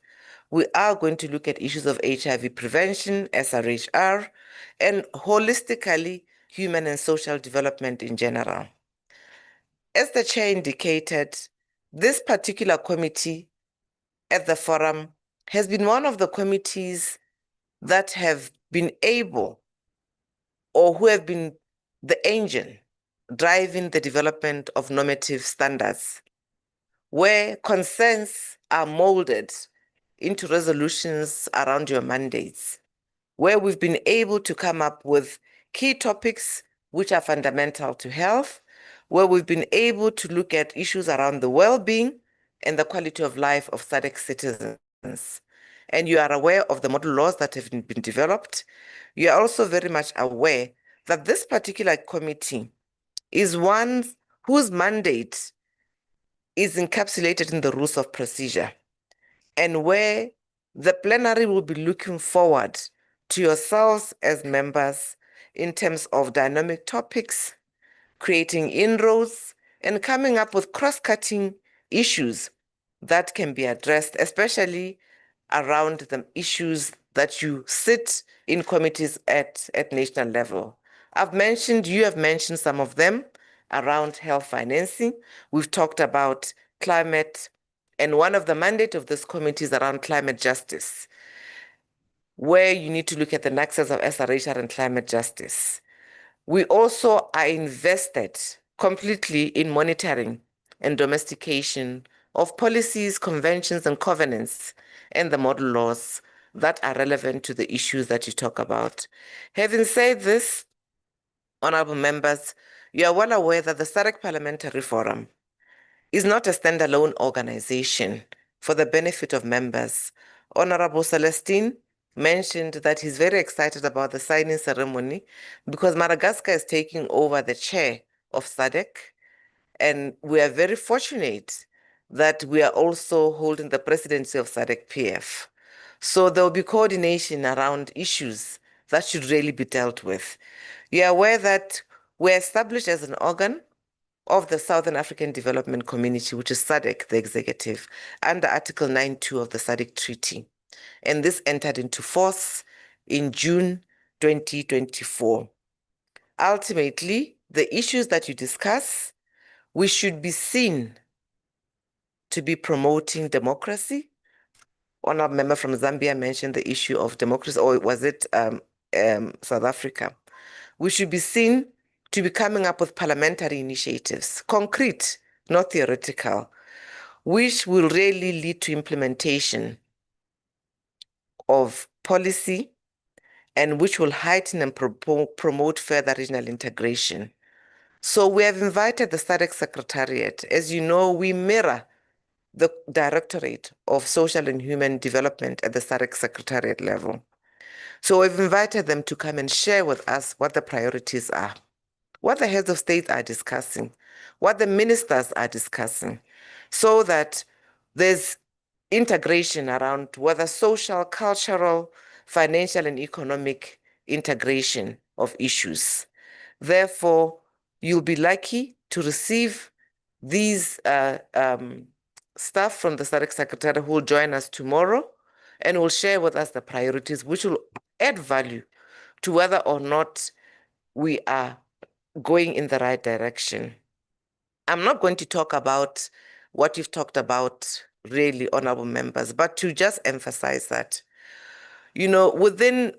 We are going to look at issues of HIV prevention, SRHR, and holistically, human and social development in general. As the chair indicated, this particular committee at the forum has been one of the committees that have been able or who have been the engine driving the development of normative standards, where concerns are molded into resolutions around your mandates, where we've been able to come up with key topics which are fundamental to health, where we've been able to look at issues around the well-being and the quality of life of SADC citizens. And you are aware of the model laws that have been developed. You are also very much aware that this particular committee is one whose mandate is encapsulated in the rules of procedure, and where the plenary will be looking forward to yourselves as members in terms of dynamic topics, creating inroads, and coming up with cross-cutting issues that can be addressed, especially around the issues that you sit in committees at national level. You have mentioned some of them around health financing. We've talked about climate, and one of the mandates of this committee is around climate justice, where you need to look at the nexus of SRHR and climate justice. We also are invested completely in monitoring and domestication of policies, conventions, and covenants, and the model laws that are relevant to the issues that you talk about. Having said this, honorable members, you are well aware that the SADC Parliamentary Forum is not a standalone organization for the benefit of members. Honorable Celestine mentioned that he's very excited about the signing ceremony because Madagascar is taking over the chair of SADC, and we are very fortunate that we are also holding the presidency of SADC PF. So there will be coordination around issues that should really be dealt with. You are aware that we're established as an organ of the Southern African Development Community, which is SADC, the executive, under Article 9.2 of the SADC Treaty. And this entered into force in June 2024. Ultimately, the issues that you discuss, we should be seen to be promoting democracy. Honorable member from Zambia mentioned the issue of democracy, or was it South Africa? We should be seen to be coming up with parliamentary initiatives, concrete, not theoretical, which will really lead to implementation of policy and which will heighten and promote further regional integration. So we have invited the SADC Secretariat. As you know, we mirror the Directorate of Social and Human Development at the SADC Secretariat level. So we've invited them to come and share with us what the priorities are, what the heads of state are discussing, what the ministers are discussing, so that there's integration around whether social, cultural, financial, and economic integration of issues. Therefore, you'll be lucky to receive these staff from the SADC Secretary who will join us tomorrow and will share with us the priorities, which will add value to whether or not we are going in the right direction. I'm not going to talk about what you've talked about, really, honorable members, but to just emphasize that, you know, within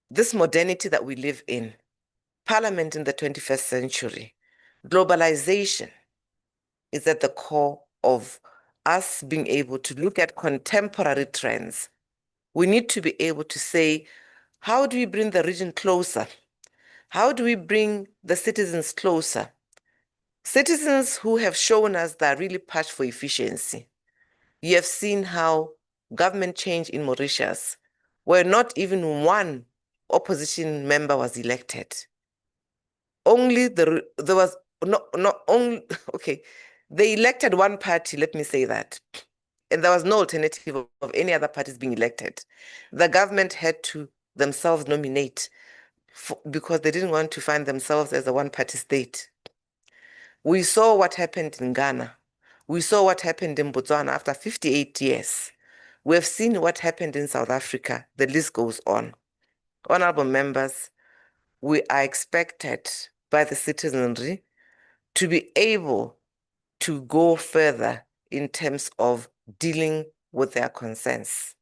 this modernity that we live in, Parliament in the 21st century, globalization is at the core of us being able to look at contemporary trends. We need to be able to say, how do we bring the region closer? How do we bring the citizens closer? Citizens who have shown us they're really parched for efficiency. You have seen how government change in Mauritius, where not even one opposition member was elected. Only there was not only, okay, they elected one party, let me say that, and there was no alternative of any other parties being elected. The government had to themselves nominate because they didn't want to find themselves as a one-party state. We saw what happened in Ghana. We saw what happened in Botswana after 58 years. We have seen what happened in South Africa. The list goes on. Honorable members, we are expected by the citizenry to be able to go further in terms of dealing with their concerns.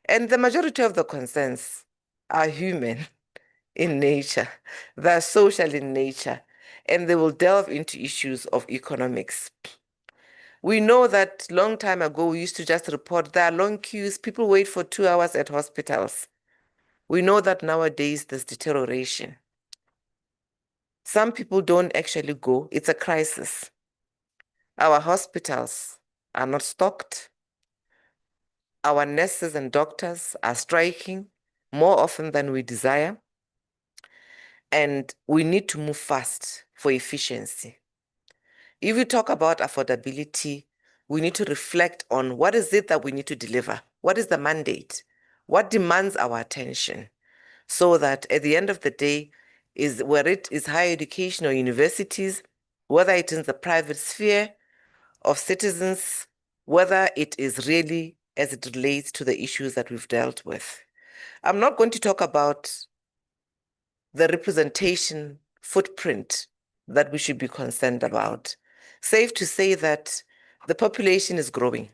And the majority of the concerns are human in nature, they're social in nature, and they will delve into issues of economics. We know that long time ago, we used to just report there are long queues, people wait for 2 hours at hospitals. We know that nowadays there's deterioration. Some people don't actually go, it's a crisis. Our hospitals are not stocked. Our nurses and doctors are striking more often than we desire. And we need to move fast for efficiency. If we talk about affordability, we need to reflect on what is it that we need to deliver? What is the mandate? What demands our attention? So that at the end of the day, is where it is higher education or universities, whether it is the private sphere of citizens, whether it is really as it relates to the issues that we've dealt with. I'm not going to talk about the representation footprint that we should be concerned about. Safe to say that the population is growing.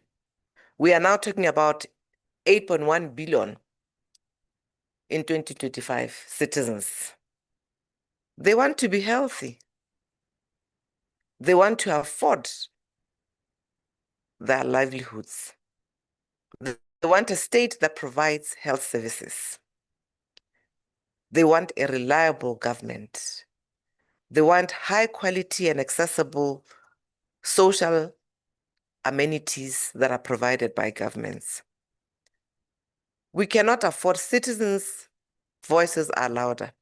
We are now talking about 8.1 billion in 2025 citizens. They want to be healthy. They want to afford their livelihoods. They want a state that provides health services. They want a reliable government. They want high quality and accessible social amenities that are provided by governments. We cannot afford citizens' voices are louder.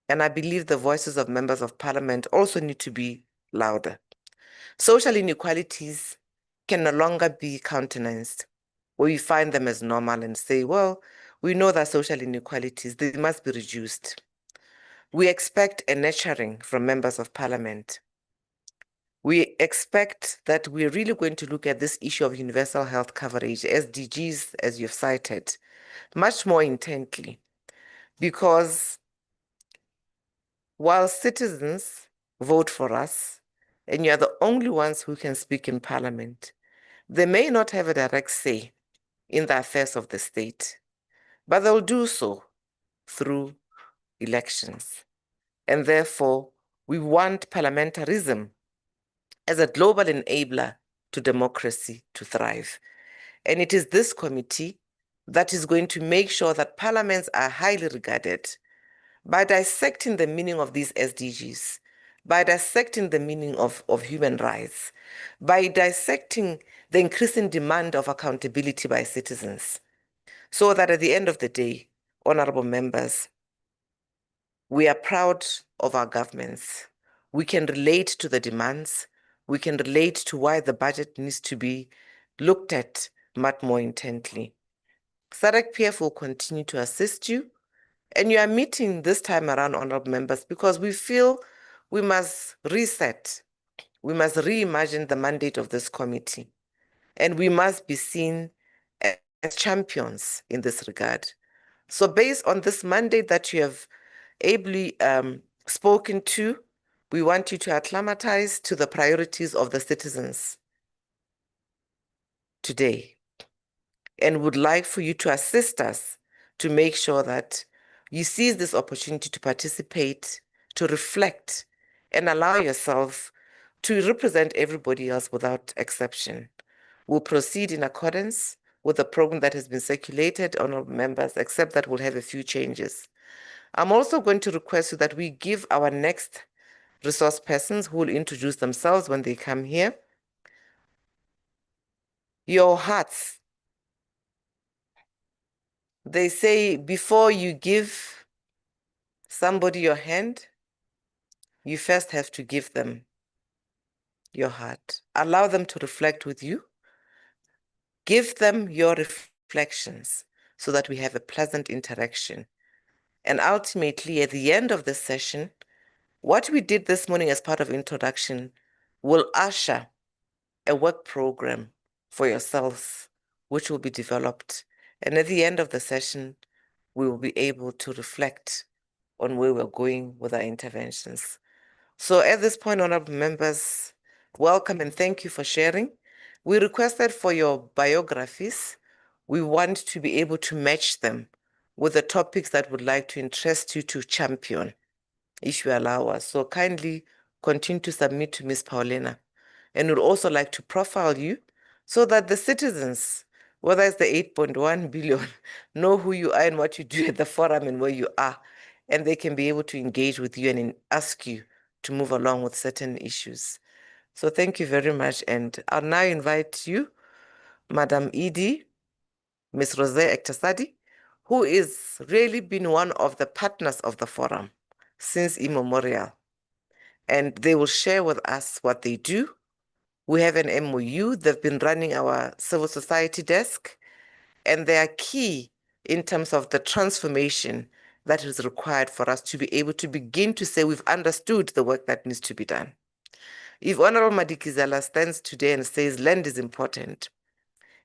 And I believe the voices of members of parliament also need to be louder. Social inequalities can no longer be countenanced, where we find them as normal and say, well, we know that social inequalities, they must be reduced. We expect a nurturing from members of parliament. We expect that we're really going to look at this issue of universal health coverage, SDGs, as you've cited, much more intently, because while citizens vote for us, and you're the only ones who can speak in parliament, they may not have a direct say in the affairs of the state, but they'll do so through elections. And therefore, we want parliamentarism as a global enabler to democracy to thrive. And it is this committee that is going to make sure that parliaments are highly regarded by dissecting the meaning of these SDGs, by dissecting the meaning of human rights, by dissecting the increasing demand of accountability by citizens, so that at the end of the day, honorable members, we are proud of our governments. We can relate to the demands. We can relate to why the budget needs to be looked at much more intently. SADC PF will continue to assist you. And you are meeting this time around, honorable members, because we feel we must reset. We must reimagine the mandate of this committee. And we must be seen as champions in this regard. So based on this mandate that you have ably spoken to, we want you to acclimatize to the priorities of the citizens today, and would like for you to assist us to make sure that you seize this opportunity to participate, to reflect, and allow yourself to represent everybody else without exception. We'll proceed in accordance with the program that has been circulated, honorable members, except that we'll have a few changes. I'm also going to request you that we give our next resource persons who will introduce themselves when they come here your hearts. They say before you give somebody your hand, you first have to give them your heart. Allow them to reflect with you. Give them your reflections so that we have a pleasant interaction. And ultimately, at the end of the session, what we did this morning as part of introduction will usher a work program for yourselves, which will be developed. And at the end of the session, we will be able to reflect on where we're going with our interventions. So at this point, honorable members, welcome and thank you for sharing. We requested for your biographies. We want to be able to match them with the topics that would like to interest you to champion, if you allow us. So kindly continue to submit to Ms. Paulina. And we'd also like to profile you so that the citizens, whether it's the 8.1 billion, know who you are and what you do at the forum and where you are, and they can be able to engage with you and ask you to move along with certain issues. So thank you very much. And I'll now invite you, Madam Edie, Ms. Rosé Ektasadi, who is really been one of the partners of the forum since immemorial. And they will share with us what they do. We have an MOU. They've been running our civil society desk, and they are key in terms of the transformation that is required for us to be able to begin to say we've understood the work that needs to be done. If Honorable Madikizela stands today and says land is important,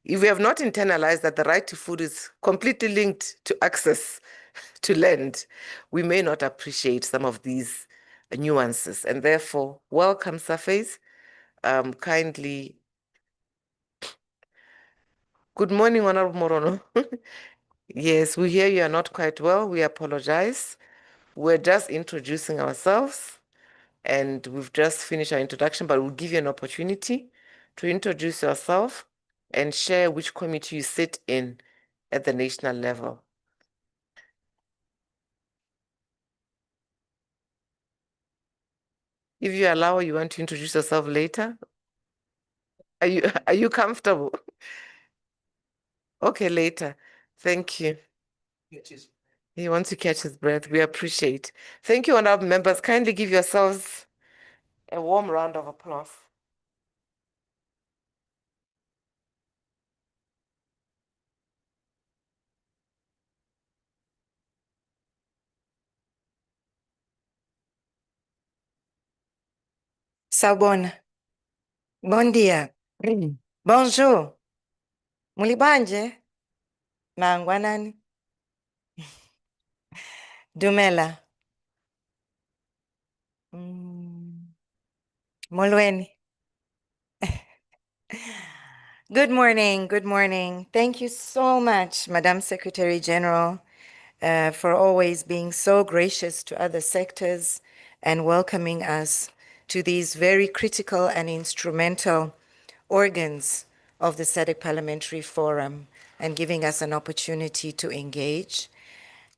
if we have not internalized that the right to food is completely linked to access to land, we may not appreciate some of these nuances. And therefore, welcome, Safez. Kindly. Good morning, Honorable Morono. Yes, we hear you are not quite well. We apologize. We're just introducing ourselves and we've just finished our introduction, but we'll give you an opportunity to introduce yourself and share which committee you sit in at the national level. If you allow, you want to introduce yourself later? Are you comfortable? Okay, later. Thank you. He wants to catch his breath. We appreciate. Thank you, honorable members. Kindly give yourselves a warm round of applause. Sawubona. Bon dia. Bonjour. Mulibanje? Mangwanani? Dumela. Molweni. Good morning. Good morning. Thank you so much, Madam Secretary General, for always being so gracious to other sectors and welcoming us to these very critical and instrumental organs of the SADC Parliamentary Forum and giving us an opportunity to engage.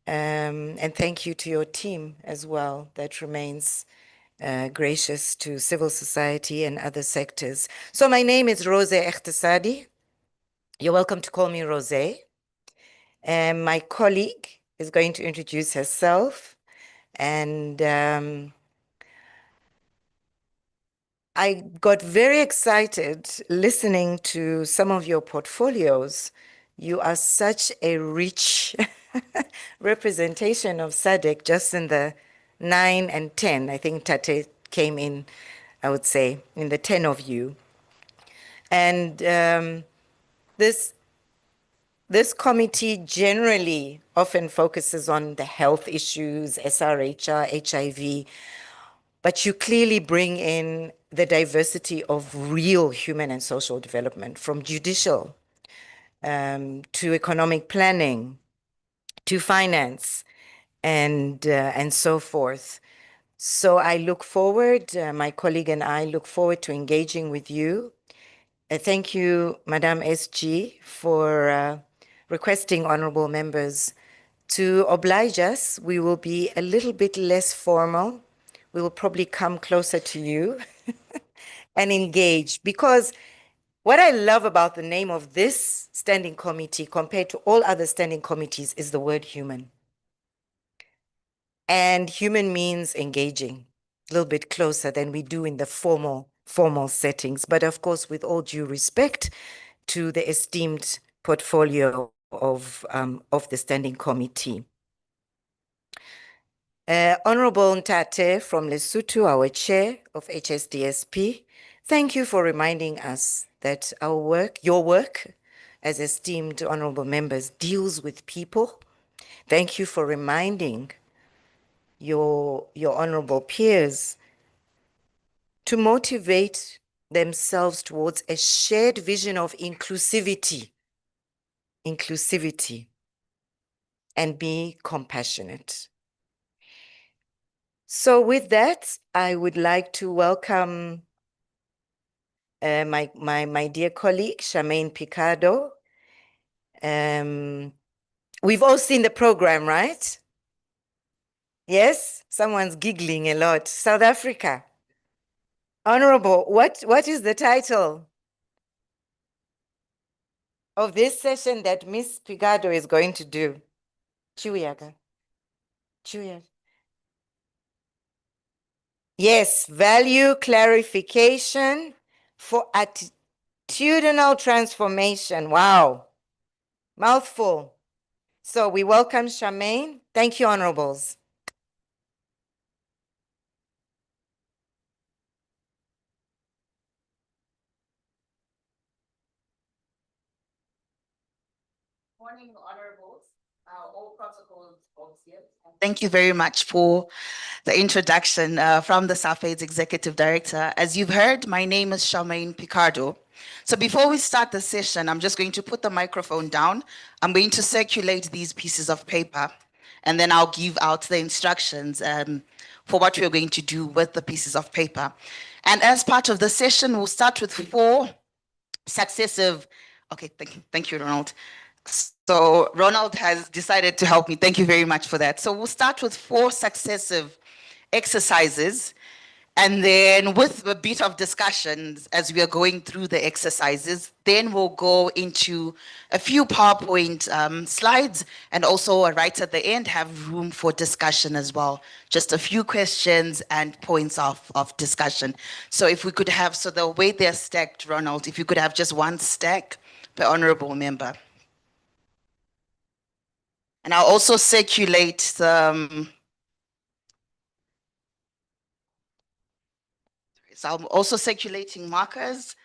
And thank you to your team as well that remains gracious to civil society and other sectors. So my name is Rose Echtesadi. You're welcome to call me Rose. And my colleague is going to introduce herself. And I got very excited listening to some of your portfolios. You are such a rich representation of SADC just in the 9 and 10. I think Tate came in, I would say, in the 10 of you. And this committee generally often focuses on the health issues, SRHR, HIV, but you clearly bring in the diversity of real human and social development, from judicial to economic planning to finance and so forth. So I look forward, my colleague and I look forward to engaging with you. Thank you, Madam SG, for requesting honorable members to oblige us. We will be a little bit less formal. We will probably come closer to you and engage, because what I love about the name of this standing committee compared to all other standing committees is the word human. And human means engaging a little bit closer than we do in the formal settings. But of course, with all due respect to the esteemed portfolio of the standing committee. Honorable Ntate from Lesotho, our chair of HSDSP, thank you for reminding us that our work, your work as esteemed honorable members, deals with people. Thank you for reminding your honorable peers to motivate themselves towards a shared vision of inclusivity, and be compassionate. So with that, I would like to welcome my dear colleague, Charmaine Picardo. We've all seen the program, right? Yes? Someone's giggling a lot. South Africa. Honorable, what is the title of this session that Miss Picardo is going to do? Chiwiyaga. Yes, value clarification for attitudinal transformation. Wow, mouthful. So we welcome Charmaine. Thank you, honorables. Morning, honorables. All protocols observed. Thank you very much for the introduction from the SAFED's Executive Director. As you've heard, my name is Charmaine Picardo. So before we start the session, I'm just going to put the microphone down. I'm going to circulate these pieces of paper, and then I'll give out the instructions for what we're going to do with the pieces of paper. And as part of the session, we'll start with 4 successive, okay, thank you, Ronald. So Ronald has decided to help me. Thank you very much for that. So we'll start with 4 successive exercises, and then with a bit of discussions as we are going through the exercises, then we'll go into a few PowerPoint slides, and also right at the end have room for discussion as well. Just a few questions and points of discussion. So if we could have, so the way they're stacked, Ronald, if you could have just 1 stack per honorable member. And I'll also circulate some. So I'm also circulating markers.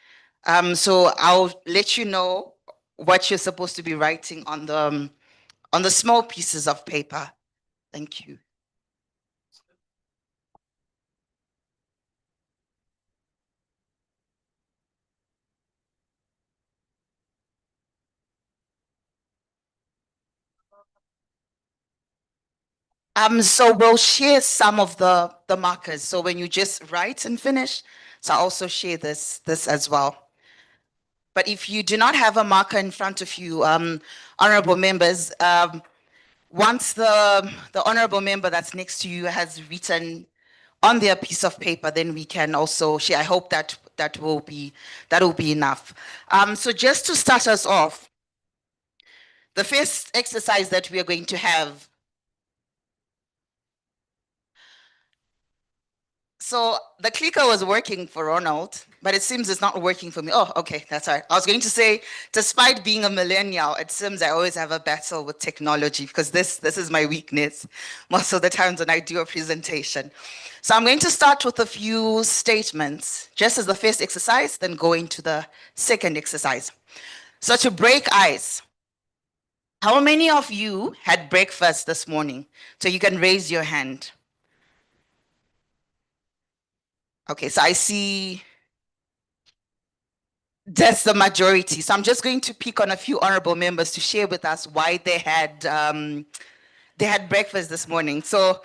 So I'll let you know what you're supposed to be writing on the small pieces of paper. Thank you. So we'll share some of the markers. So when you just write and finish, so I'll also share this as well. But if you do not have a marker in front of you, honorable members, once the honorable member that's next to you has written on their piece of paper, then we can also share. I hope that will be enough. So just to start us off, the first exercise that we are going to have. So the clicker was working for Ronald, but it seems it's not working for me. Oh, okay, that's all right. I was going to say, despite being a millennial, it seems I always have a battle with technology, because this is my weakness most of the times when I do a presentation. So I'm going to start with a few statements, just as the first exercise, then go into the second exercise. So to break ice, how many of you had breakfast this morning? So you can raise your hand. Okay, so I see that's the majority. So I'm just going to pick on a few honorable members to share with us why they had breakfast this morning. So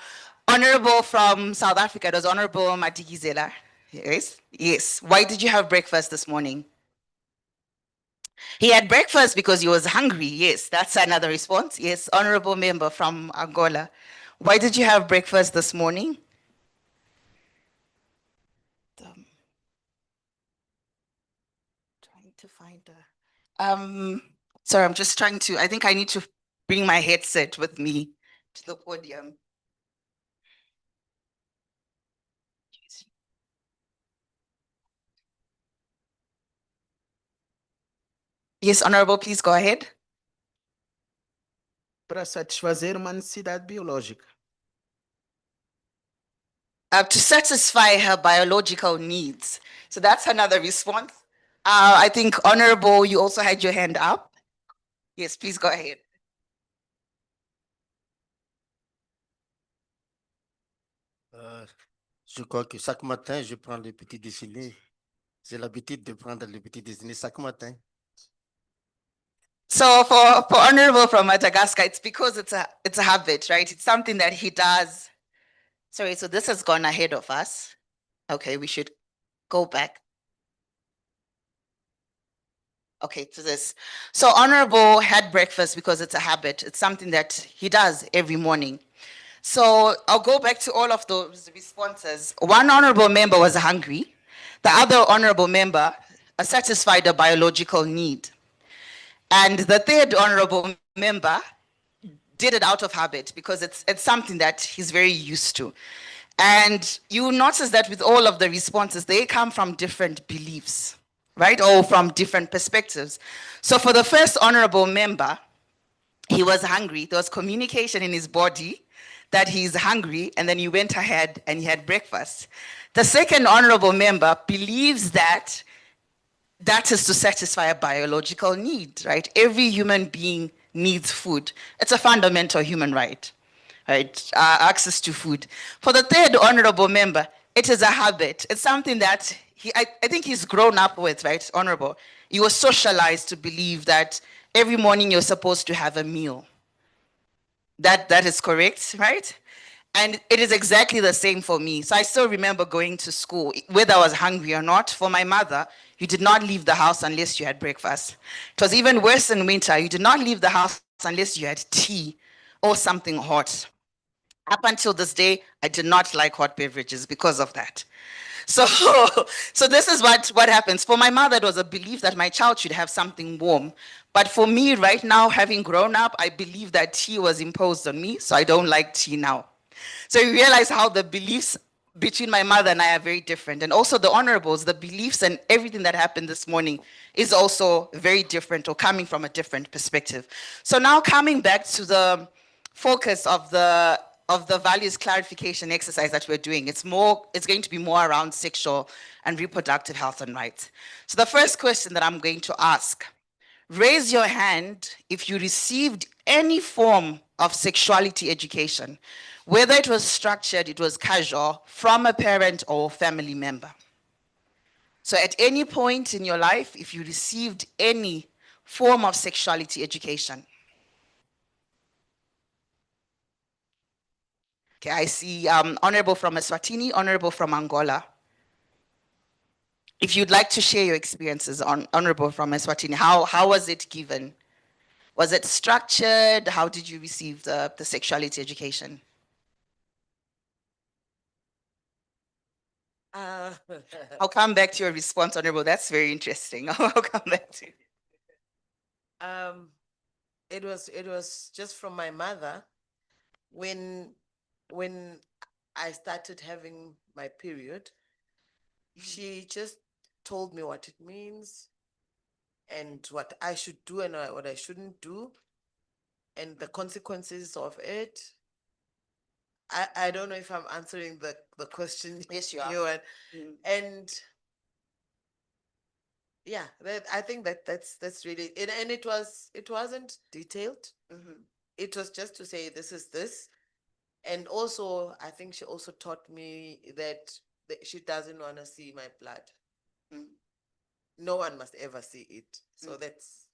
honorable from South Africa, it was Honorable Matikizela. Yes. Why did you have breakfast this morning? He had breakfast because he was hungry. Yes, that's another response. Yes, honorable member from Angola. Why did you have breakfast this morning? Trying to find a. Sorry, I'm just trying to. I think I need to bring my headset with me to the podium. Yes, honorable, please go ahead. Para satisfazer uma necessidade biológica. To satisfy her biological needs. So that's another response. I think, honorable, you also had your hand up. Yes, please go ahead. Je crois que chaque matin, je prends le petit déjeuner. J'ai l'habitude de prendre le petit déjeuner chaque matin. So for honorable from Madagascar, it's because it's a habit, right? It's something that he does. Sorry, so this has gone ahead of us. Okay, we should go back. Okay, to this. So honorable had breakfast because it's a habit. It's something that he does every morning. So I'll go back to all of those responses. One honorable member was hungry. The other honorable member satisfied a biological need. And the third honorable member did it out of habit because it's something that he's very used to. And you notice that with all of the responses, they come from different beliefs, right? Or from different perspectives. So for the first honorable member, he was hungry. There was communication in his body that he's hungry, and then he went ahead and he had breakfast. The second honorable member believes that is to satisfy a biological need, right? Every human being needs food. It's a fundamental human right, right? Access to food. For the third honorable member, it is a habit. It's something that I think he's grown up with, right? Honorable. He was socialized to believe that every morning you're supposed to have a meal. That is correct, right? And it is exactly the same for me. So I still remember going to school, whether I was hungry or not. For my mother, you did not leave the house unless you had breakfast. It was even worse in winter. You did not leave the house unless you had tea or something hot. Up until this day, I did not like hot beverages because of that. So, so this is what happens. For my mother, it was a belief that my child should have something warm. But for me, right now, having grown up, I believe that tea was imposed on me, so I don't like tea now. So you realize how the beliefs between my mother and I are very different. And also the honorables, the beliefs and everything that happened this morning is also very different or coming from a different perspective. So now coming back to the focus of the values clarification exercise that we're doing, it's going to be more around sexual and reproductive health and rights. So the first question that I'm going to ask, raise your hand if you received any form of sexuality education, whether it was structured, it was casual, from a parent or family member. So at any point in your life, if you received any form of sexuality education. Okay, I see Honorable from Eswatini, Honorable from Angola. If you'd like to share your experiences, Honorable from Eswatini, how was it given? Was it structured? How did you receive the sexuality education? I'll come back to your response, Honorable. That's very interesting. I'll come back to you. It was just from my mother when I started having my period. She just told me what it means and what I should do and what I shouldn't do and the consequences of it. I don't know if I'm answering the question. Yes, you are. And yeah, I think that's really it. And it wasn't detailed. It was just to say this is this. And also, I think she also taught me that she doesn't want to see my blood. No one must ever see it. So that's.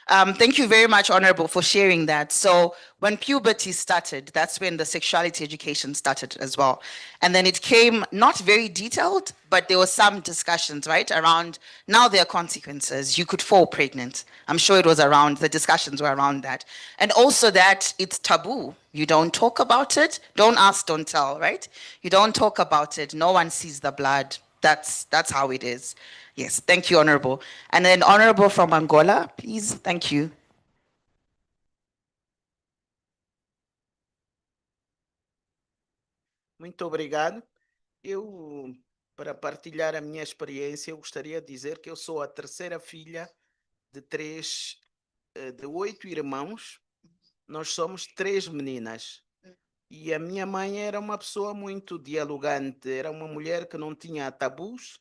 Thank you very much, Honorable, for sharing that. So when puberty started, that's when the sexuality education started as well. And then it came not very detailed, but there were some discussions, right, around now there are consequences. You could fall pregnant. I'm sure it was around, the discussions were around that. And also that it's taboo. You don't talk about it. Don't ask, don't tell, right? You don't talk about it. No one sees the blood. That's how it is. Yes, thank you, Honorable. And then Honorable from Angola, please, thank you. Muito obrigado. Eu, para partilhar a minha experiência, eu gostaria de dizer que eu sou a terceira filha de de 8 irmãos. Nós somos 3 meninas. E a minha mãe era uma pessoa muito dialogante, era uma mulher que não tinha tabus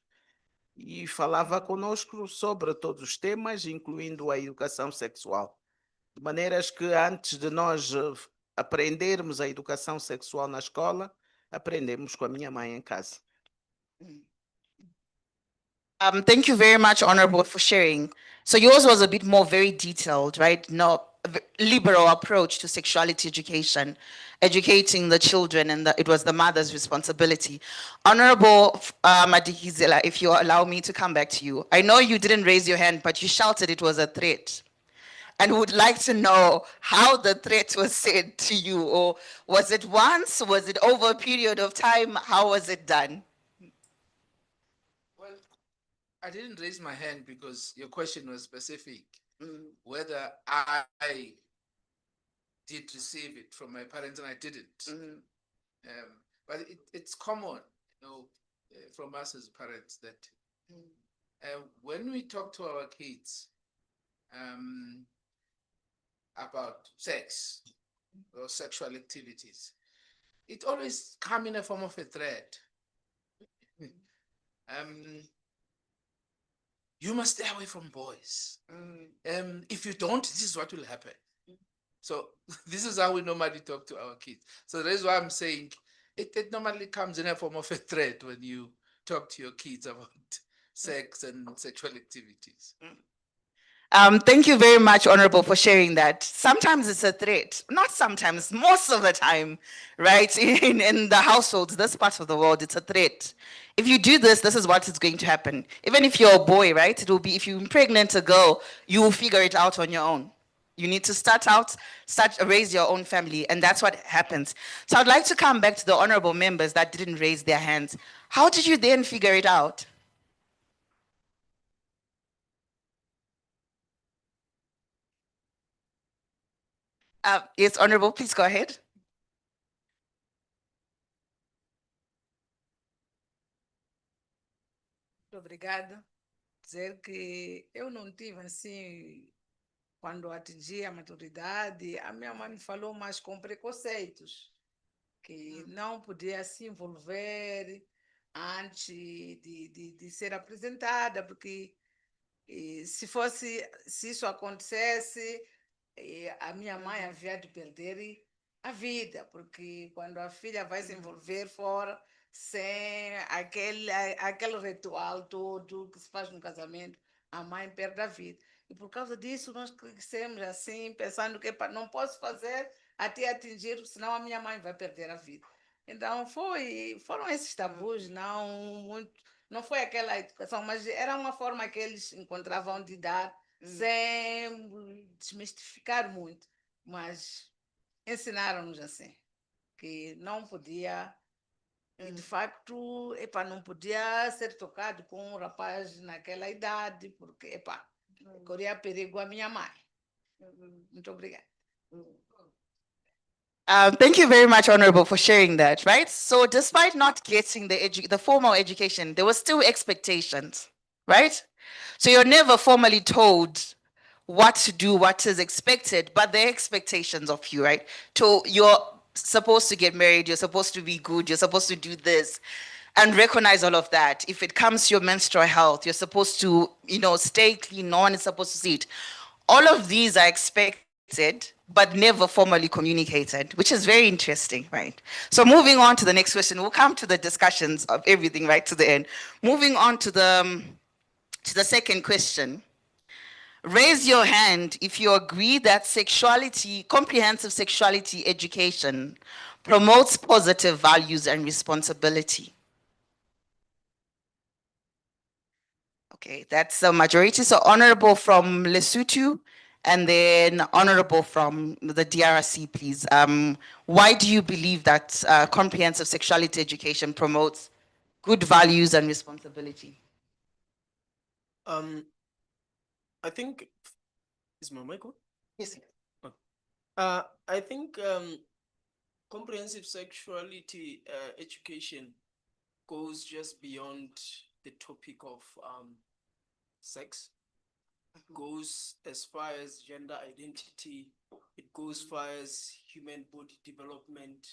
e falava conosco sobre todos os temas, incluindo a educação sexual. De maneiras que antes de nós aprendermos a educação sexual na escola, aprendemos com a minha mãe em casa. Thank you very much, Honorable, for sharing. So yours was a bit more very detailed, right? No, liberal approach to sexuality education, educating the children, and it was the mother's responsibility. Honorable Madikizela, if you allow me to come back to you. I know you didn't raise your hand, but you shouted it was a threat. And would like to know how the threat was said to you, or was it once? Was it over a period of time? How was it done? Well, I didn't raise my hand because your question was specific, whether I did receive it from my parents and I didn't. But it's common, from us as parents that when we talk to our kids about sex or sexual activities, it always comes in a form of a threat. You must stay away from boys. If you don't, this is what will happen. So this is how we normally talk to our kids. So that's why I'm saying it normally comes in a form of a threat when you talk to your kids about sex and sexual activities. Thank you very much, Honorable, for sharing that. Sometimes it's a threat, not sometimes, most of the time, right? In the households, this part of the world, it's a threat. If you do this, this is what is going to happen. Even if you're a boy, right? It will be, if you impregnate a girl, you will figure it out on your own. You need to raise your own family, and that's what happens. So I'd like to come back to the honorable members that didn't raise their hands. How did you then figure it out? Yes, honorable, please go ahead. Muito obrigada. Dizer que eu não tive assim, quando atingi a maturidade, a minha mãe me falou mais com preconceitos, que não podia se envolver antes de ser apresentada, porque se isso acontecesse, a minha mãe havia de perder a vida, porque quando a filha vai se envolver fora, sem aquele ritual todo que se faz no casamento, a mãe perde a vida. E por causa disso, nós crescemos assim, pensando que não posso fazer até atingir, senão a minha mãe vai perder a vida. Então, foram esses tabus, não foi aquela educação, mas era uma forma que eles encontravam de dar, sem desmistificar muito, mas ensinaram-nos assim, que não podia, e de facto, não podia ser tocado com um rapaz naquela idade, porque, corria perigo a minha mãe. Muito obrigada. Thank you very much, Honorable, for sharing that, right? So despite not getting the formal education, there were still expectations, right? So you're never formally told what to do, what is expected, but there are expectations of you, right? So you're supposed to get married, you're supposed to be good, you're supposed to do this, and recognize all of that. If it comes to your menstrual health, you're supposed to, stay clean, no one is supposed to see it. All of these are expected, but never formally communicated, which is very interesting, right? So moving on to the next question, we'll come to the discussions of everything right to the end. Moving on to the second question. Raise your hand if you agree that comprehensive sexuality education promotes positive values and responsibility. Okay, that's the majority. So honorable from Lesotho, and then honorable from the DRC, please. Why do you believe that comprehensive sexuality education promotes good values and responsibility? I think, is my mic on? Yes. I think comprehensive sexuality education goes just beyond the topic of sex. It goes as far as gender identity. It goes as far as human body development,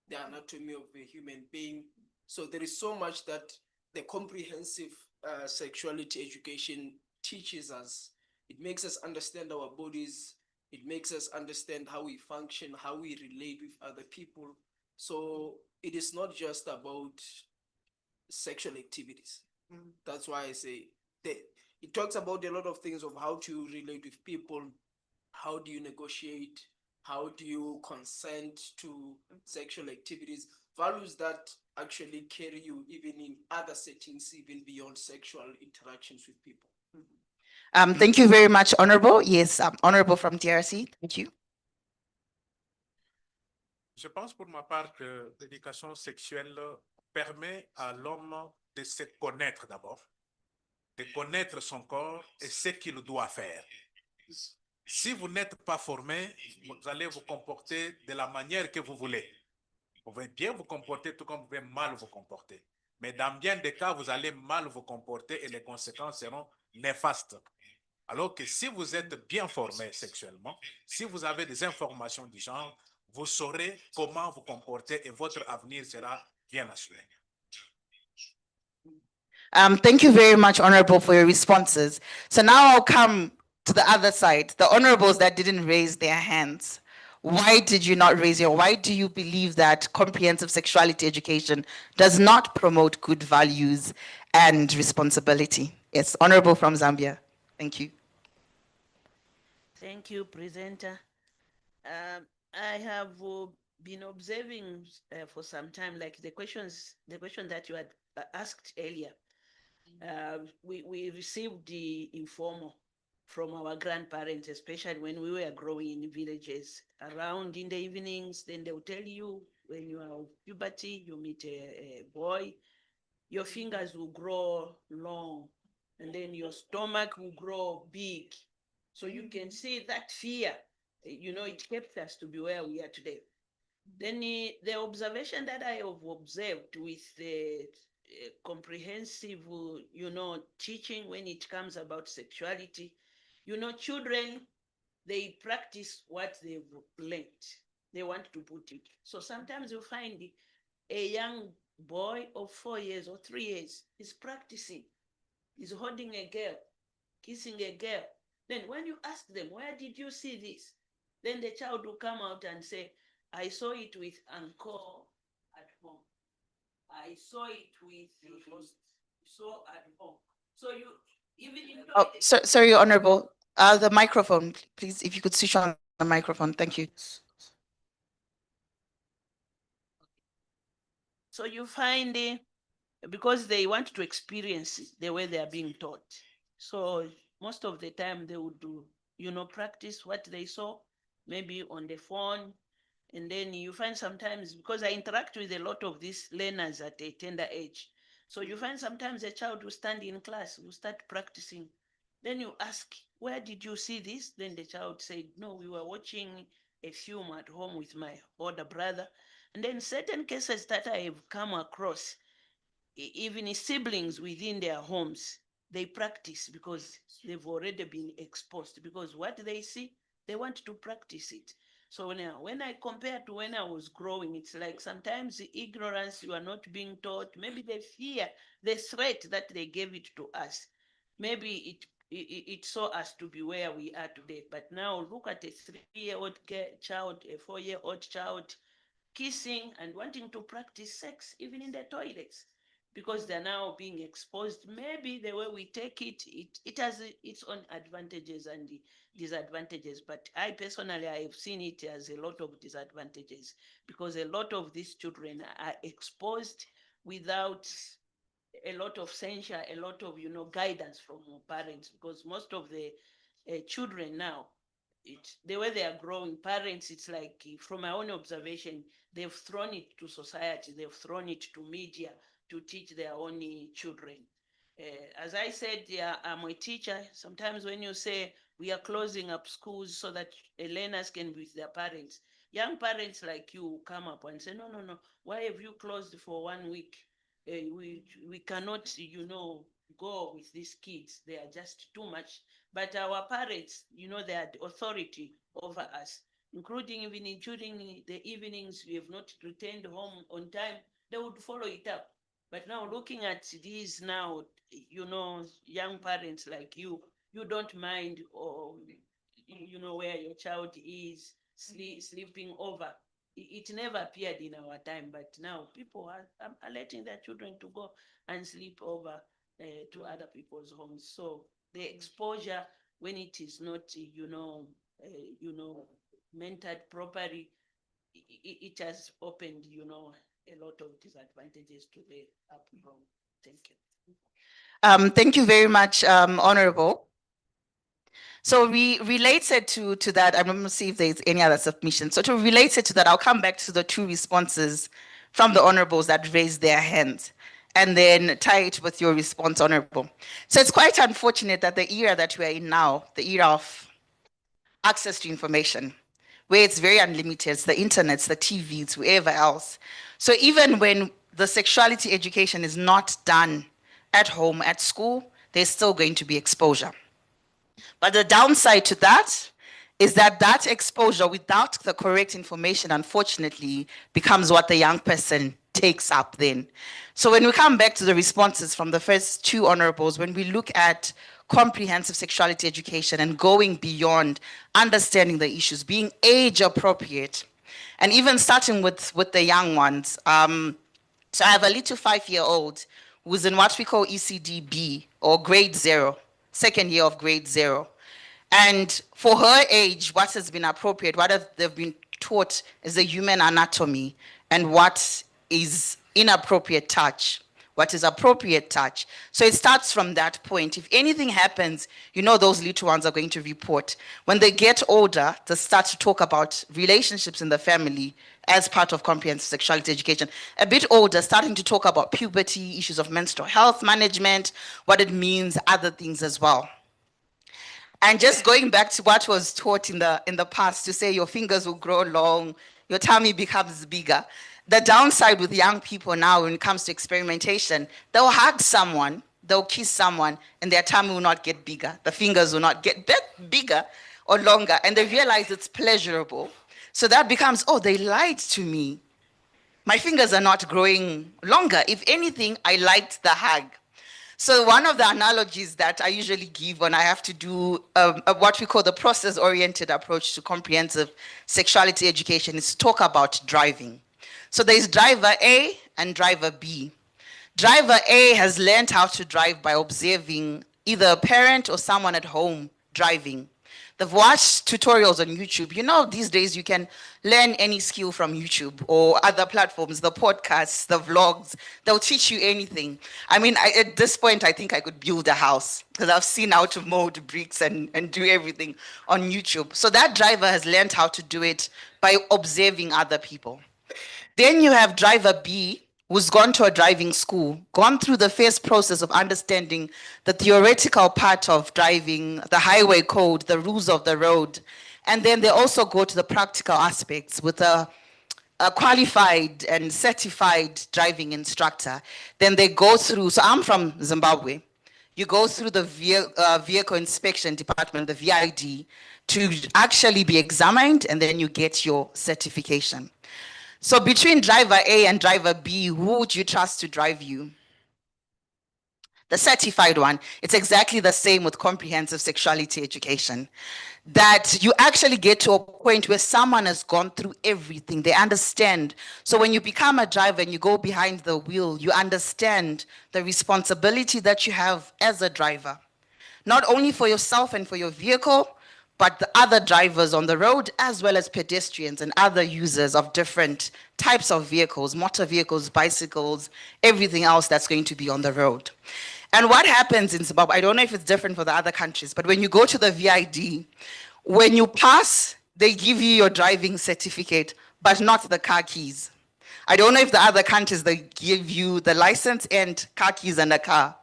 the anatomy of a human being. So there is so much that the comprehensive sexuality education teaches us. It makes us understand our bodies. It makes us understand how we function, how we relate with other people. So it is not just about sexual activities. That's why I say that it talks about a lot of things of how to relate with people, how do you negotiate, how do you consent to sexual activities, values that actually carry you even in other settings, even beyond sexual interactions with people. Thank you very much, Honorable. Yes, Honorable from DRC. Thank you. Je pense pour ma part que l'éducation sexuelle permet à l'homme de se connaître d'abord, de connaître son corps et ce qu'il doit faire. Si vous n'êtes pas formé, vous allez vous comporter de la manière que vous voulez. Vous pouvez bien vous comporter tout comme vous pouvez mal vous comporter. Mais dans bien des cas, vous allez mal vous comporter et les conséquences seront néfastes. Alors que si vous êtes bien formé sexuellement, si vous avez des informations du genre, vous saurez comment vous comporter et votre avenir sera bien assuré. Thank you very much, Honorable, for your responses. So now I'll come to the other side, the honorables that didn't raise their hands. Why did you not raise your? Why do you believe that comprehensive sexuality education does not promote good values and responsibility? Yes, Honorable from Zambia. Thank you. Thank you, presenter. I have been observing for some time, like the question that you had asked earlier. We received the informal from our grandparents, especially when we were growing in villages around in the evenings. Then they'll tell you when you are of puberty, you meet a boy, your fingers will grow long and then your stomach will grow big. So you can see that fear, it kept us to be where we are today. Then the observation that I have observed with the comprehensive, teaching when it comes about sexuality, children, they practice what they've learned. They want to put it. So sometimes you find a young boy of 4 years or 3 years is practicing, is holding a girl, kissing a girl. Then when you ask them, where did you see this? Then the child will come out and say, I saw it with uncle at home. I saw it with saw at home. So you even in Oh, sorry, Honorable. The microphone, please, if you could switch on the microphone. Thank you. So you find because they want to experience the way they are being taught. So most of the time they would do, practice what they saw, maybe on the phone. And then you find sometimes, because I interact with a lot of these learners at a tender age. So you find sometimes a child will stand in class, will start practicing. Then you ask, where did you see this? Then the child said, no, we were watching a film at home with my older brother. And then certain cases that I have come across, even siblings within their homes, they practice because they've already been exposed, because what they see, they want to practice it. So now, when I compare to when I was growing, it's like sometimes the ignorance, you are not being taught, maybe the fear, the threat that they gave it to us, maybe it saw us to be where we are today. But now look at a 3-year-old child, a 4-year-old child, kissing and wanting to practice sex even in the toilets, because they're now being exposed. Maybe the way we take it has its own advantages and disadvantages, but I personally, I have seen it as a lot of disadvantages, because a lot of these children are exposed without a lot of censure, a lot of guidance from parents, because most of the children now, the way they are growing, parents, it's like, from my own observation, they've thrown it to society, they've thrown it to media to teach their own children. As I said, yeah, I'm a teacher. Sometimes when you say we are closing up schools so that learners can be with their parents, young parents like you come up and say, no, no, no, why have you closed for 1 week? We cannot, go with these kids. They are just too much. But our parents, they are the authority over us, including even during the evenings, we have not returned home on time, they would follow it up. But now looking at these now, young parents like you don't mind, or where your child is sleeping over. It never appeared in our time, but now people are letting their children to go and sleep over to other people's homes. So the exposure, when it is not, mentored properly, it has opened, a lot of disadvantages to the upbringing. Thank you. Thank you very much, Honorable. So related to that, I'm going to see if there's any other submission. So to relate it to that, I'll come back to the two responses from the honorables that raised their hands, and then tie it with your response, Honorable. So it's quite unfortunate that the era that we're in now, the era of access to information, where it's very unlimited, it's the internet, it's the TV, it's wherever else. So even when the sexuality education is not done at home, at school, there's still going to be exposure. But the downside to that is that that exposure without the correct information, unfortunately, becomes what the young person takes up then. So when we come back to the responses from the first two honorables, when we look at comprehensive sexuality education and going beyond understanding the issues, being age appropriate, and even starting with the young ones. So I have a little 5-year-old who's in what we call ECDB, or grade 0, second year of grade 0. And for her age, what has been appropriate, what have they've been taught is the human anatomy and what is inappropriate touch, what is appropriate touch. So it starts from that point. If anything happens, you know those little ones are going to report. When they get older, they start to talk about relationships in the family as part of comprehensive sexuality education. A bit older, starting to talk about puberty, issues of menstrual health management, what it means, other things as well. And just going back to what was taught in the past, to say your fingers will grow long, your tummy becomes bigger. The downside with young people now when it comes to experimentation, they'll hug someone, they'll kiss someone, and their tummy will not get bigger. The fingers will not get bigger or longer, and they realize it's pleasurable. So that becomes, oh, they lied to me. My fingers are not growing longer. If anything, I liked the hug. So one of the analogies that I usually give when I have to do what we call the process-oriented approach to comprehensive sexuality education is to talk about driving. So there's driver A and driver B. Driver A has learned how to drive by observing either a parent or someone at home driving. They've watched tutorials on YouTube. You know, these days you can learn any skill from YouTube or other platforms, the podcasts, the vlogs, they'll teach you anything. I mean, at this point, I think I could build a house because I've seen how to mold bricks and do everything on YouTube. So that driver has learned how to do it by observing other people. Then you have driver B, who's gone to a driving school, gone through the first process of understanding the theoretical part of driving, the highway code, the rules of the road. And then they also go to the practical aspects with a qualified and certified driving instructor. Then they go through, so I'm from Zimbabwe. You go through the vehicle inspection department, the VID, to actually be examined, and then you get your certification. So between driver A and driver B, who would you trust to drive you? The certified one. It's exactly the same with comprehensive sexuality education. That you actually get to a point where someone has gone through everything. They understand. So when you become a driver and you go behind the wheel, you understand the responsibility that you have as a driver. Not only for yourself and for your vehicle, but the other drivers on the road, as well as pedestrians and other users of different types of vehicles, motor vehicles, bicycles, everything else that's going to be on the road. And what happens in Zimbabwe, I don't know if it's different for the other countries, but when you go to the VID, when you pass, they give you your driving certificate, but not the car keys. I don't know if the other countries, they give you the license and car keys and a car.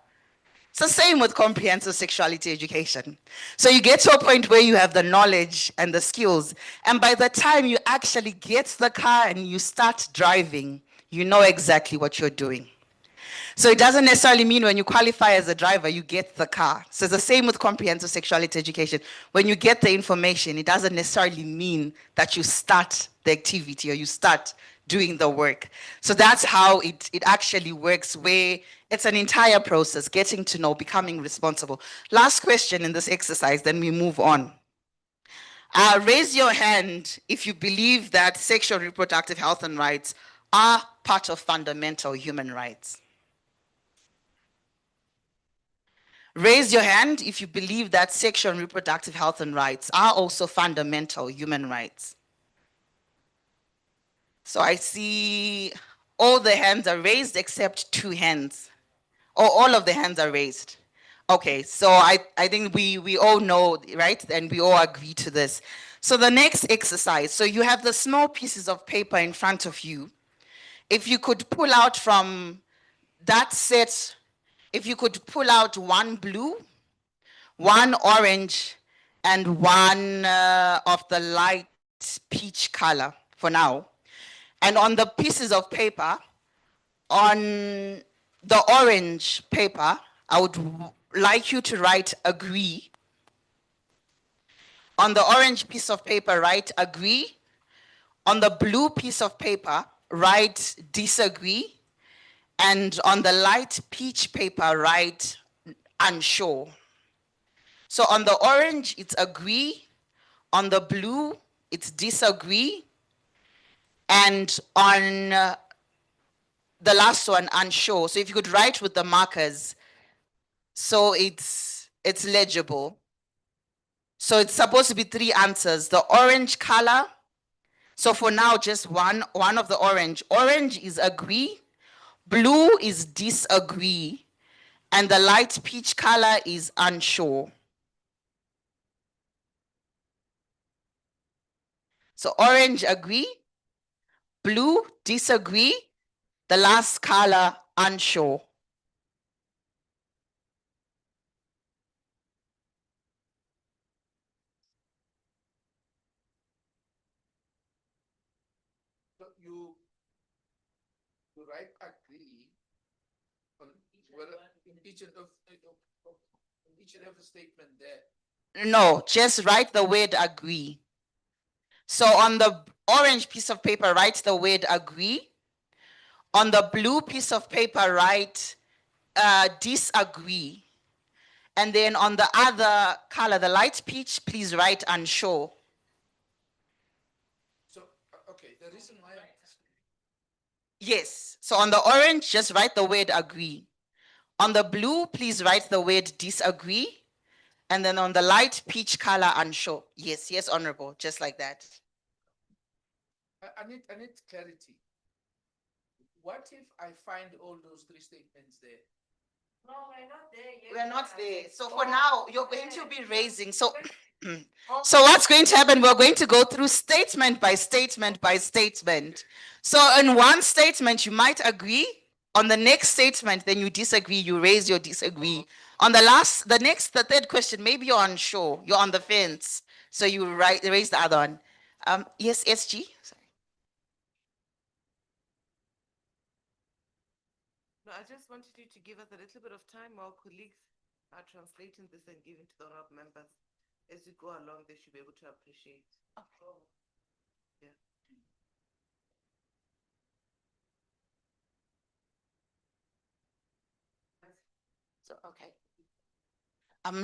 It's the same with comprehensive sexuality education. So you get to a point where you have the knowledge and the skills, and by the time you actually get the car and you start driving, you know exactly what you're doing. So it doesn't necessarily mean when you qualify as a driver, you get the car. So it's the same with comprehensive sexuality education. When you get the information, it doesn't necessarily mean that you start the activity or you start doing the work. So that's how it actually works, where it's an entire process, getting to know, becoming responsible. Last question in this exercise, then we move on. Raise your hand if you believe that sexual and reproductive health and rights are part of fundamental human rights. Raise your hand if you believe that sexual and reproductive health and rights are also fundamental human rights. So I see all the hands are raised except 2 hands. Or all of the hands are raised. Okay, so I think we all know, right? And we all agree to this. So the next exercise, so you have the small pieces of paper in front of you. If you could pull out from that set, if you could pull out 1 blue, 1 orange, and 1 of the light peach color for now. And on the pieces of paper, on the orange paper, I would like you to write agree. On the orange piece of paper, write agree. On the blue piece of paper, write disagree. And on the light peach paper, write unsure. So on the orange, it's agree. On the blue, it's disagree. And on the last one, unsure. So if you could write with the markers, so it's legible. So it's supposed to be three answers. The orange color. So for now, just one of the orange. Orange is agree, blue is disagree, and the light peach color is unsure. So orange agree, blue disagree, the last color unsure. So you write agree on each and every statement there. No, just write the word agree. So on the orange piece of paper, write the word agree. On the blue piece of paper, write disagree. And then on the other color, the light peach, please write unsure. So, okay, the reason why I'm asking. Yes. So on the orange, just write the word agree. On the blue, please write the word disagree. And then on the light peach color, unsure. Yes, yes, honorable, just like that. I need clarity. What if I find all those three statements there? No, we're not there yet. We're not there. So for now, you're going to be raising. So, so what's going to happen? We're going to go through statement by statement by statement. So in one statement, you might agree. On the next statement, then you disagree. You raise your disagree. On the third question, maybe you're unsure. You're on the fence. So you raise the other one. Yes, SG. Sorry. No, I just wanted you to give us a little bit of time while colleagues are translating this and giving to the honorable members. As you go along, they should be able to appreciate. Yeah. So, okay.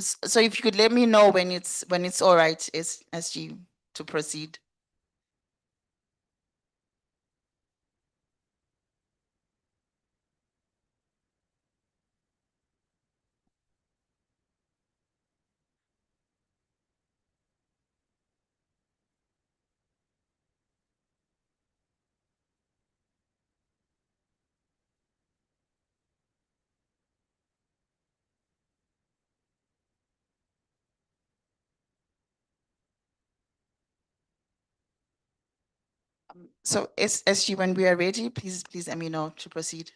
So if you could let me know when it's all right, SG, to proceed. So SG, when we are ready, please let me know to proceed.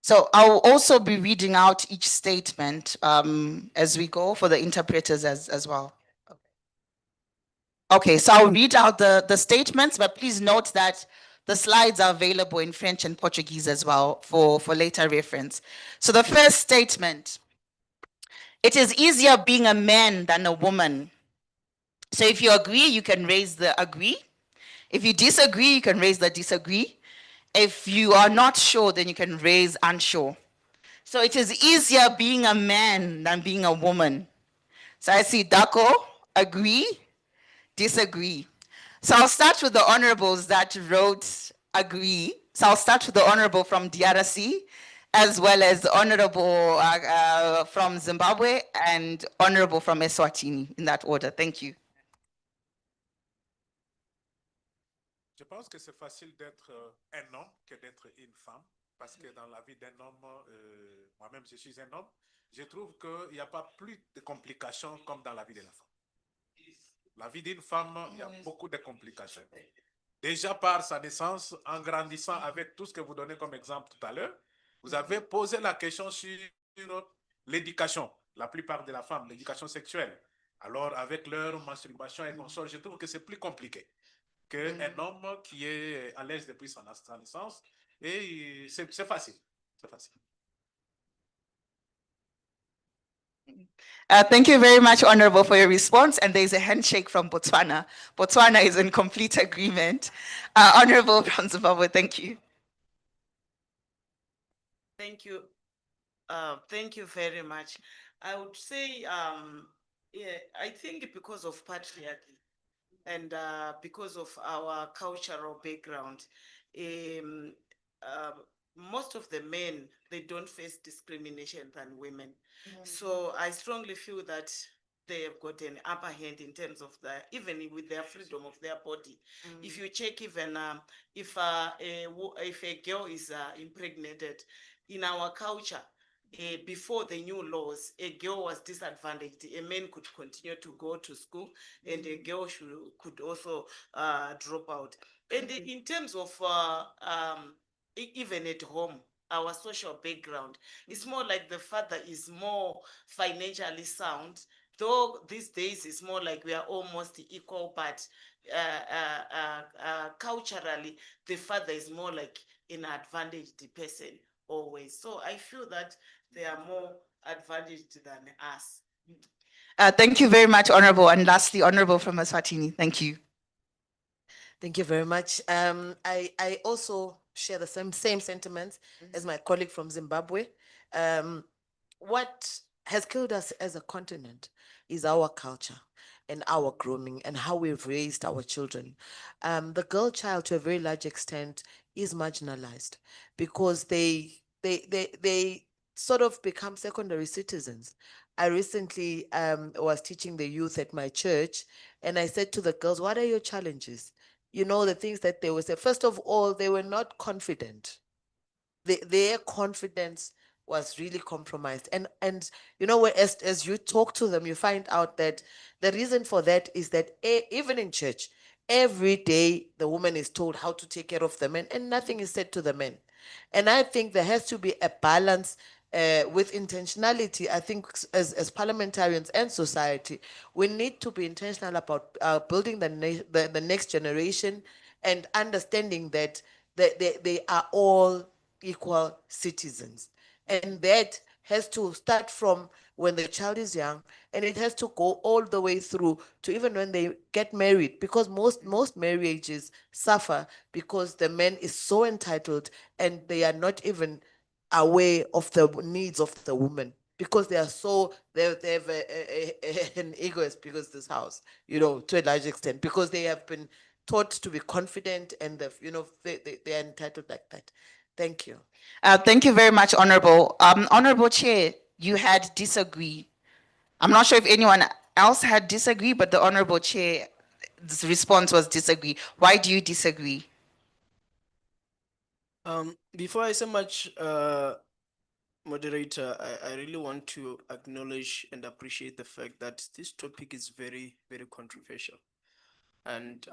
So I'll also be reading out each statement as we go for the interpreters as well. Okay, so I'll read out the statements, but please note that the slides are available in French and Portuguese as well for later reference. So the first statement, it is easier being a man than a woman. So if you agree, you can raise the agree. If you disagree, you can raise the disagree. If you are not sure, then you can raise unsure. So it is easier being a man than being a woman. So I see Dako, agree, disagree. So I'll start with the honorables that wrote agree. So I'll start with the honorable from DRC, as well as the honorable from Zimbabwe and honorable from Eswatini, in that order. Thank you. Je pense que c'est facile d'être un homme que d'être une femme, parce que dans la vie d'un homme, moi-même je suis un homme, je trouve qu'il n'y a pas plus de complications comme dans la vie de la femme. La vie d'une femme, il y a beaucoup de complications. Déjà par sa naissance, en grandissant avec tout ce que vous donnez comme exemple tout à l'heure, vous avez posé la question sur l'éducation, la plupart de la femme, l'éducation sexuelle. Alors avec leur masturbation et consorts, je trouve que c'est plus compliqué qu'un homme qui est à l'aise depuis sa naissance. Et c'est facile. C'est facile. Thank you very much, Honorable, for your response. And there's a handshake from Botswana. Botswana is in complete agreement. Honorable from Zimbabwe, thank you. Thank you. Thank you very much. I would say, yeah, I think because of patriarchy and because of our cultural background, most of the men, they don't face discrimination than women. So I strongly feel that they have got an upper hand in terms of even with their freedom of their body. If you check even if a girl is impregnated, in our culture, before the new laws, a girl was disadvantaged. A man could continue to go to school, and a girl could also drop out. And in terms of even at home, our social background, it's more like the father is more financially sound, though these days it's more like we are almost equal, but culturally, the father is more like an advantaged person always. So I feel that they are more advantaged than us. Thank you very much, Honorable. And lastly, Honorable from Eswatini. Thank you. Thank you very much. I also share the same sentiments as my colleague from Zimbabwe. What has killed us as a continent is our culture and our grooming and how we've raised our children. The girl child, to a very large extent, is marginalized because they sort of become secondary citizens. I recently was teaching the youth at my church, and I said to the girls, "What are your challenges?" You know, the things that they would say. First of all, they were not confident. Their confidence was really compromised. And you know, as you talk to them, you find out that the reason for that is that even in church, every day the woman is told how to take care of the men, and nothing is said to the men. And I think there has to be a balance with intentionality. I think as parliamentarians and society, we need to be intentional about building the next generation and understanding that they are all equal citizens. And that has to start from when the child is young, and it has to go all the way through to even when they get married, because most marriages suffer because the man is so entitled and they are not even aware of the needs of the woman, because they have an egoist, because this house, you know, to a large extent, because they have been taught to be confident, and they are entitled like that. Thank you. Thank you very much, Honorable. Honorable Chair, you had disagree. I'm not sure if anyone else had disagree, but the Honorable Chair's response was disagree. Why do you disagree? Before I say much, moderator, I really want to acknowledge and appreciate the fact that this topic is very, very controversial. And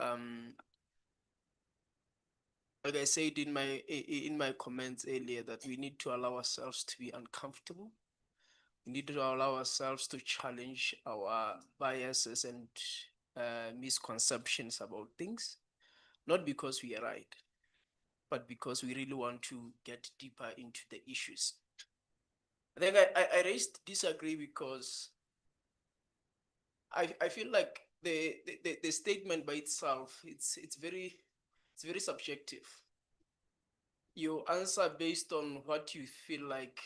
like I said in my comments earlier, that we need to allow ourselves to be uncomfortable. We need to allow ourselves to challenge our biases and misconceptions about things, not because we are right, but because we really want to get deeper into the issues. I think I raised disagree because I feel like the statement by itself, it's very subjective. You answer based on what you feel like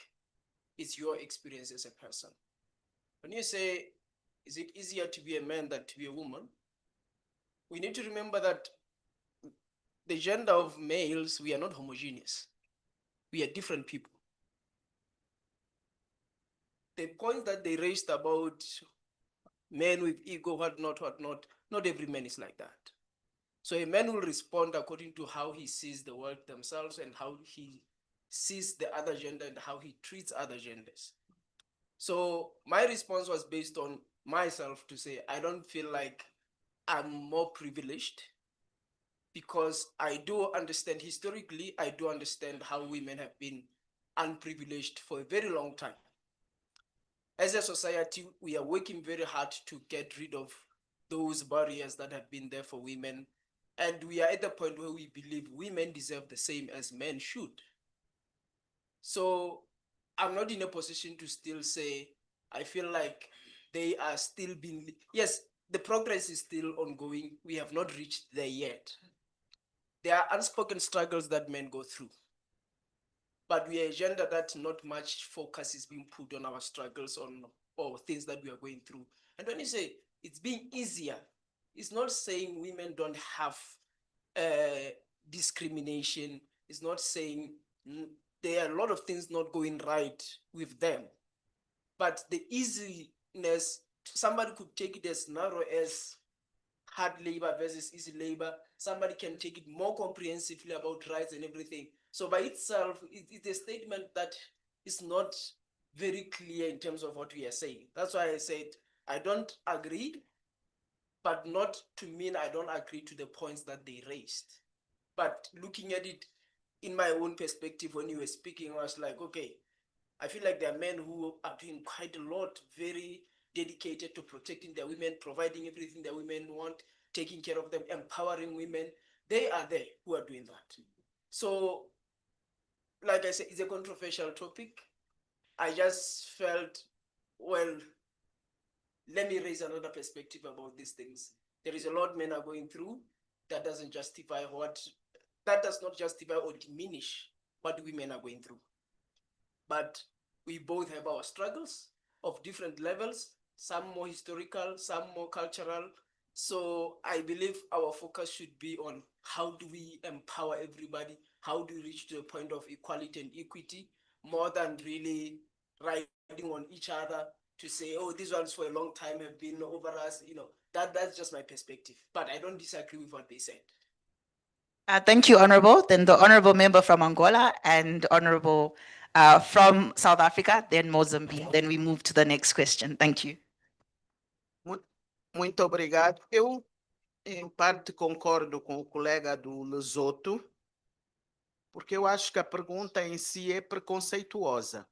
is your experience as a person. When you say, is it easier to be a man than to be a woman? We need to remember that the gender of males, we are not homogeneous. We are different people. The point that they raised about men with ego, whatnot, not every man is like that. So a man will respond according to how he sees the world themselves and how he sees the other gender and how he treats other genders. So my response was based on myself to say, I don't feel like I'm more privileged, because I do understand historically, I do understand how women have been unprivileged for a very long time. As a society, we are working very hard to get rid of those barriers that have been there for women. And we are at the point where we believe women deserve the same as men should. So I'm not in a position to still say, I feel like they are still being, yes, the progress is still ongoing. We have not reached there yet. There are unspoken struggles that men go through. But we are a gender that not much focus is being put on our struggles or things that we are going through. And when you say it's being easier, it's not saying women don't have discrimination. It's not saying there are a lot of things not going right with them. But the easiness, somebody could take it as narrow as hard labor versus easy labor. Somebody can take it more comprehensively about rights and everything. So by itself, it's a statement that is not very clear in terms of what we are saying. That's why I said I don't agree, but not to mean I don't agree to the points that they raised. But looking at it in my own perspective, when you were speaking, I was like, okay, I feel like there are men who are doing quite a lot, very dedicated to protecting their women, providing everything that women want, taking care of them, empowering women. They are there who are doing that. So, like I said, it's a controversial topic. I just felt, well, let me raise another perspective about these things. There is a lot men are going through that doesn't justify that does not justify or diminish what women are going through. But we both have our struggles of different levels, some more historical, some more cultural. So I believe our focus should be on how do we empower everybody? How do we reach to a point of equality and equity, more than really riding on each other to say, oh, these ones for a long time have been over us. That's just my perspective. But I don't disagree with what they said. Thank you, Honorable. Then the Honorable Member from Angola and Honorable from South Africa, then Mozambique. Then we move to the next question. Thank you. Muito obrigado. Eu, em parte, concordo com o colega do Lesoto, porque eu acho que a pergunta em si é preconceituosa.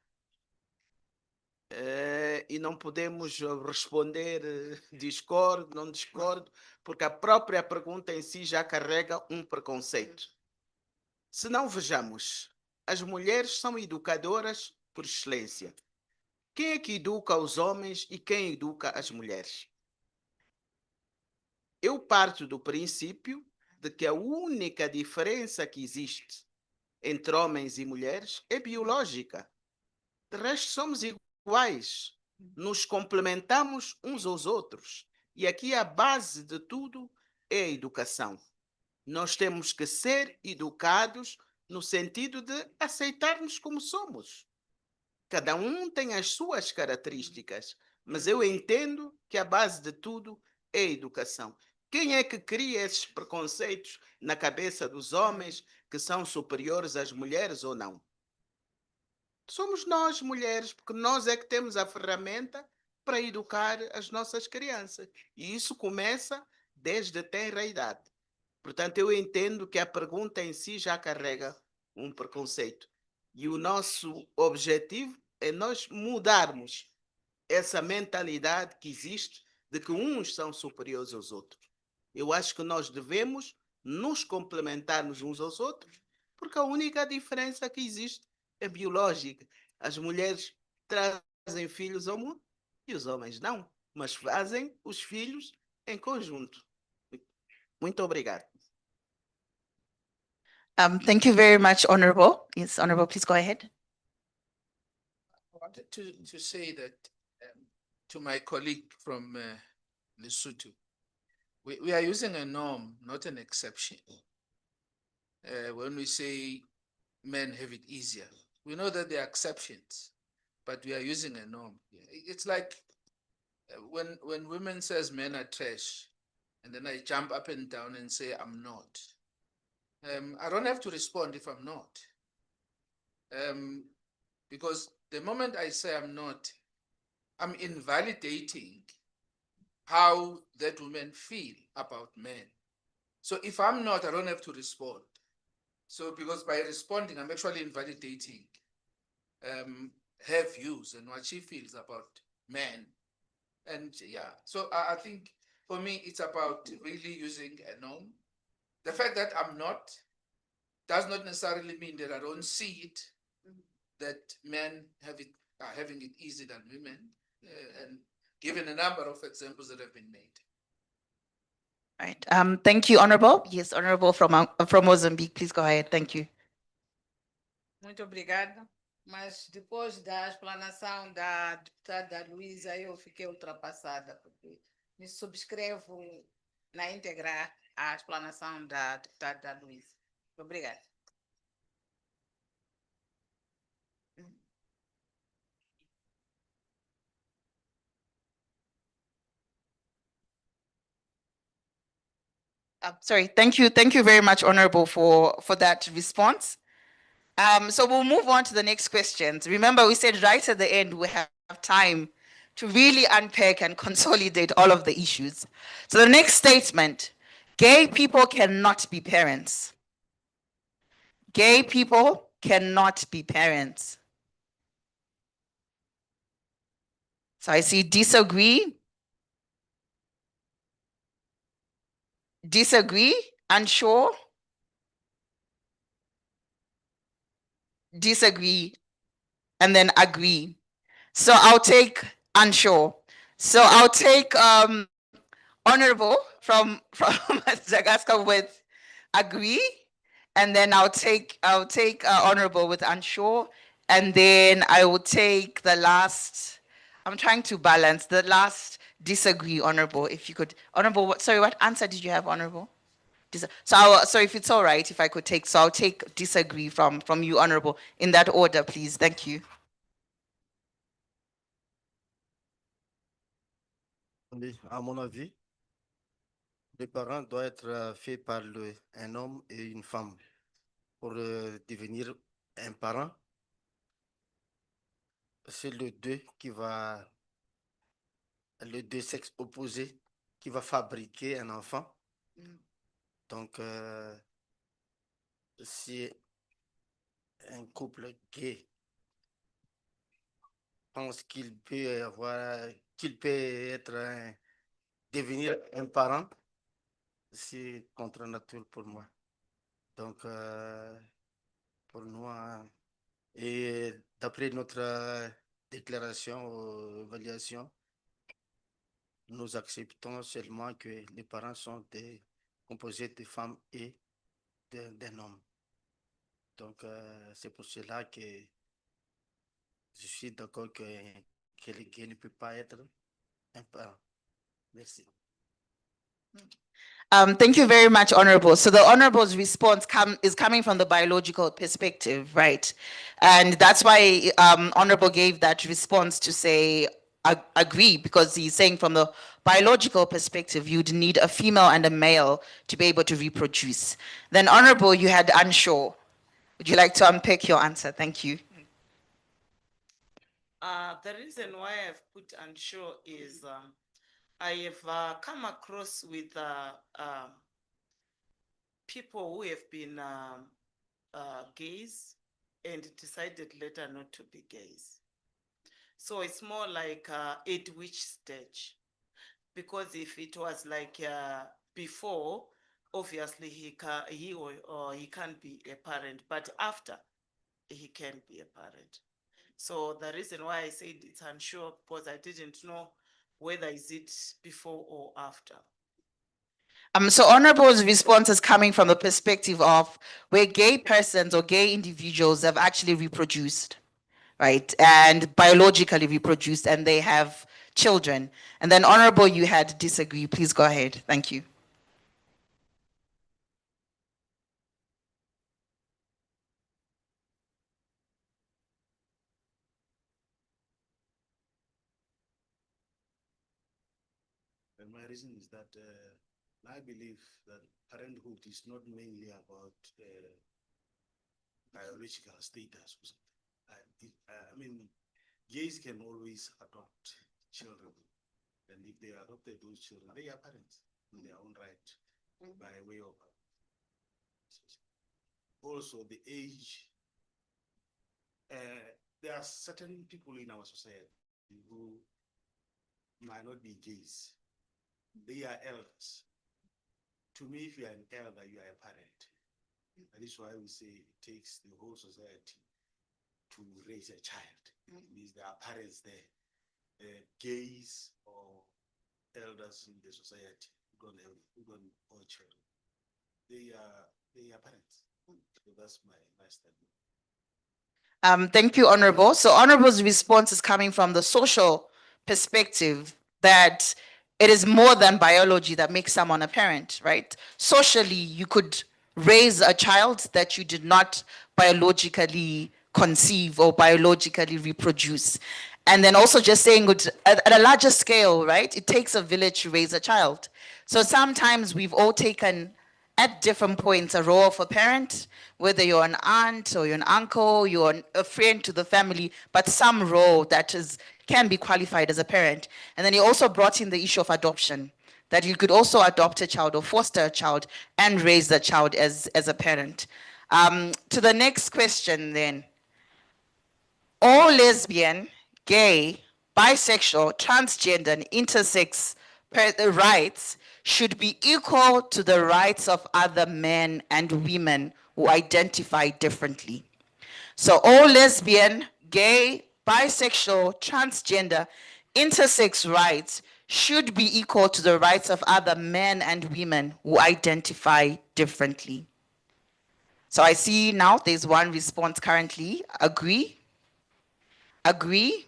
E não podemos responder discordo, não discordo, porque a própria pergunta em si já carrega um preconceito. Se não vejamos, as mulheres são educadoras por excelência. Quem é que educa os homens e quem educa as mulheres? Eu parto do princípio de que a única diferença que existe entre homens e mulheres é biológica. De resto, somos iguais. Nos complementamos uns aos outros. E aqui a base de tudo é a educação. Nós temos que ser educados no sentido de aceitarmos como somos. Cada um tem as suas características, mas eu entendo que a base de tudo é a educação. Quem é que cria esses preconceitos na cabeça dos homens que são superiores às mulheres ou não? Somos nós, mulheres, porque nós é que temos a ferramenta para educar as nossas crianças. E isso começa desde a tenra idade. Portanto, eu entendo que a pergunta em si já carrega um preconceito. E o nosso objetivo é nós mudarmos essa mentalidade que existe de que uns são superiores aos outros. Eu acho que nós devemos nos complementarmos uns aos outros, porque a única diferença que existe é biológica. As mulheres trazem filhos ao mundo e os homens não, mas fazem os filhos em conjunto. Muito obrigado. Thank you very much, Honorable. Yes, Honorable, please go ahead. I wanted to say that to my colleague from Lesotho, we are using a norm, not an exception. When we say men have it easier, we know that there are exceptions, but we are using a norm. It's like when women says men are trash, and then I jump up and down and say I'm not. I don't have to respond if I'm not. Because the moment I say I'm not, I'm invalidating how that women feel about men. So if I'm not, I don't have to respond. So because by responding, I'm actually invalidating her views and what she feels about men. And yeah, so I think for me, it's about really using a norm. The fact that I'm not does not necessarily mean that I don't see it, that men are having it easier than women, and given a number of examples that have been made. Right. Thank you, Honorable. Yes, Honorable from Mozambique, please go ahead. Thank you. Muito obrigada. Mas depois da explanação da deputada Luísa, eu fiquei ultrapassada, porque me subscrevo na íntegra a explanação da deputada Luísa. Obrigada. Sorry, thank you very much, Honorable, for that response. So we'll move on to the next questions. Remember, we said right at the end, we have time to really unpack and consolidate all of the issues. So the next statement, gay people cannot be parents. Gay people cannot be parents. So I see disagree, unsure, disagree, and then agree. So I'll take unsure. So I'll take honorable from Zagaska with agree, and then I'll take honorable with unsure, and then I will take the last. I'm trying to balance the last disagree, honorable. If you could, honorable. Sorry, what answer did you have, honorable? So if it's all right, if I could take, so I'll take disagree from you, honorable, in that order, please. Thank you. Oui, à mon avis, les parents doivent être faits par un homme et une femme. Pour devenir un parent, c'est le deux sexes opposés qui va fabriquer un enfant. Donc, si un couple gay pense qu'il peut devenir un parent, c'est contre nature pour moi. Donc, pour nous, et d'après notre déclaration ou évaluation, nous acceptons seulement que les parents sont composés de femmes et d'un homme. Donc, c'est pour cela que je suis d'accord que le gay ne peut pas être un parent. Merci. Thank you very much, Honorable. So the Honorable's response is coming from the biological perspective, right? And that's why Honorable gave that response to say, agree, because he's saying from the biological perspective, you'd need a female and a male to be able to reproduce. Then Honorable, you had unsure. Would you like to unpack your answer? Thank you. The reason why I've put unsure is I have come across with people who have been gays and decided later not to be gays. So it's more like at which stage? Because if it was like before, obviously he can't be a parent, but after he can be a parent. So the reason why I said it's unsure, because I didn't know whether is it before or after. So Honorable's response is coming from the perspective of where gay persons or gay individuals have actually reproduced, right? And biologically reproduced, and they have children. And then Honorable, you had disagree. Please go ahead. Thank you. And my reason is that I believe that parenthood is not mainly about biological status. I mean, gays can always adopt children. And if they adopted those children, they are parents in their own right by way of. Also, the age. There are certain people in our society who might not be gays. They are elders. To me, if you are an elder, you are a parent. That is why we say it takes the whole society to raise a child. It means there are parents there, gays or elders in the society who don't have children. They are parents. So that's my statement. Thank you, Honorable. So Honorable's response is coming from the social perspective that it is more than biology that makes someone a parent, right? Socially, you could raise a child that you did not biologically conceive or biologically reproduce. And then also just saying at a larger scale, right? It takes a village to raise a child. So sometimes we've all taken at different points a role of a parent, whether you're an aunt or you're an uncle, you're a friend to the family, but some role that can be qualified as a parent. And then he also brought in the issue of adoption, that you could also adopt a child or foster a child and raise the child as a parent. To the next question then. All lesbian, gay, bisexual, transgender, and intersex rights should be equal to the rights of other men and women who identify differently. So all lesbian, gay, bisexual, transgender, intersex rights should be equal to the rights of other men and women who identify differently. So I see now there's one response currently. Agree? Agree?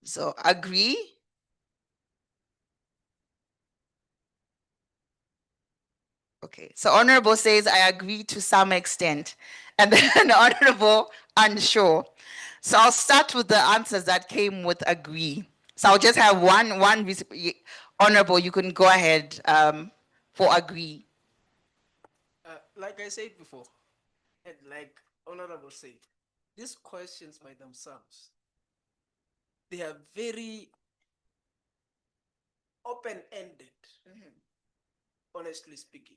So agree? Okay, so Honorable says, I agree to some extent. And then Honorable, unsure. So I'll start with the answers that came with agree. So I'll just have one Honorable, you can go ahead for agree. Like I said before, and like Honorable said, these questions by themselves, they are very open-ended, honestly speaking,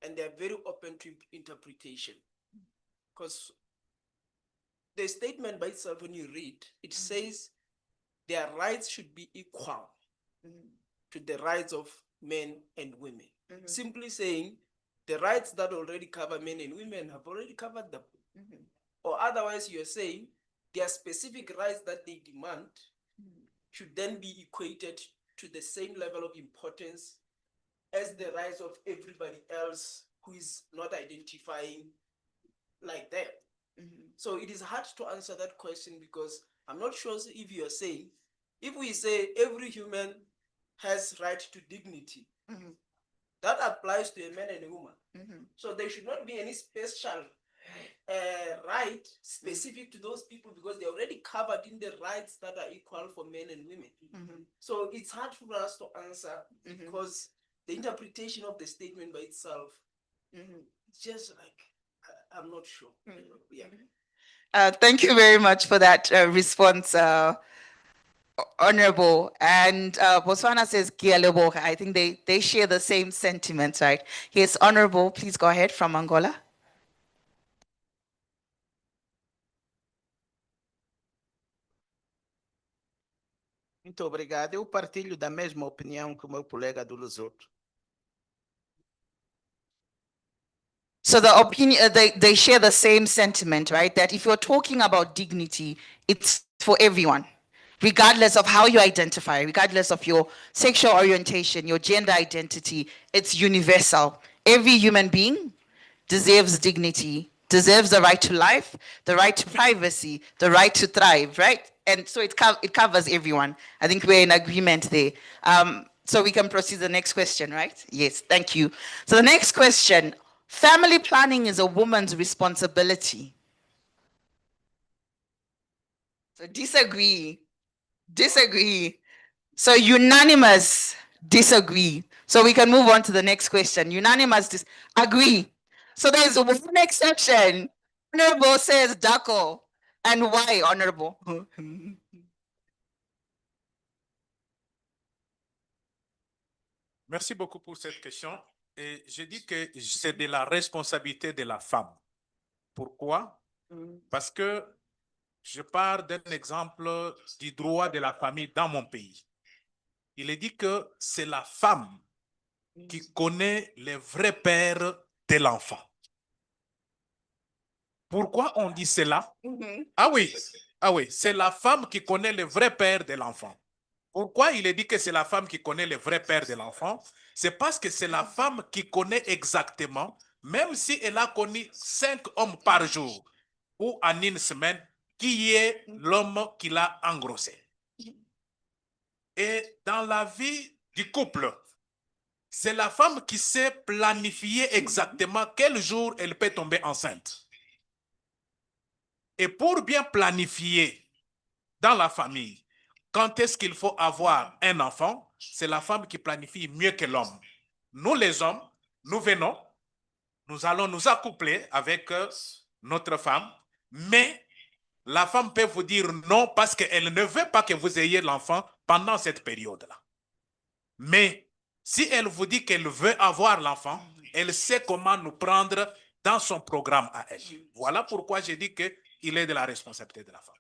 and they are very open to interpretation. Because the statement by itself, when you read, it says their rights should be equal to the rights of men and women. Simply saying the rights that already cover men and women have already covered them. Or otherwise, you're saying their specific rights that they demand should then be equated to the same level of importance as the rights of everybody else who is not identifying like them. So it is hard to answer that question because I'm not sure if you're saying, if we say every human has right to dignity, that applies to a man and a woman. So there should not be any special right specific to those people because they're already covered in the rights that are equal for men and women. So it's hard for us to answer because the interpretation of the statement by itself, it's just like, I'm not sure. Yeah. Thank you very much for that response, Honorable. And Botswana says, "Kialeboga." I think they share the same sentiments, right? Yes, Honorable, please go ahead from Angola. Muito obrigado. Eu partilho da mesma opinião que o meu colega do Lesotho. So the opinion, they share the same sentiment, right? That if you're talking about dignity, it's for everyone, regardless of how you identify, regardless of your sexual orientation, your gender identity, it's universal. Every human being deserves dignity, deserves the right to life, the right to privacy, the right to thrive, right? And so it covers everyone. I think we're in agreement there. So we can proceed to the next question, right? Yes, thank you. So the next question, family planning is a woman's responsibility. So disagree, disagree. So unanimous disagree. So we can move on to the next question. Unanimous agree. So there's one exception. Honorable says Dako. And why, Honorable? Merci beaucoup pour cette question. Et je dis que c'est de la responsabilité de la femme. Pourquoi? Parce que je pars d'un exemple du droit de la famille dans mon pays. Il est dit que c'est la femme qui connaît le vrai père de l'enfant. Pourquoi on dit cela? Ah oui, c'est la femme qui connaît le vrai père de l'enfant. Pourquoi il est dit que c'est la femme qui connaît le vrai père de l'enfant? C'est parce que c'est la femme qui connaît exactement, même si elle a connu 5 hommes par jour ou en une semaine, qui est l'homme qui l'a engrossé. Et dans la vie du couple, c'est la femme qui sait planifier exactement quel jour elle peut tomber enceinte. Et pour bien planifier dans la famille, quand est-ce qu'il faut avoir un enfant, c'est la femme qui planifie mieux que l'homme. Nous, les hommes, nous venons, nous allons nous accoupler avec notre femme, mais la femme peut vous dire non parce qu'elle ne veut pas que vous ayez l'enfant pendant cette période-là. Mais si elle vous dit qu'elle veut avoir l'enfant, elle sait comment nous prendre dans son programme à elle. Voilà pourquoi j'ai dit qu'il est de la responsabilité de la femme.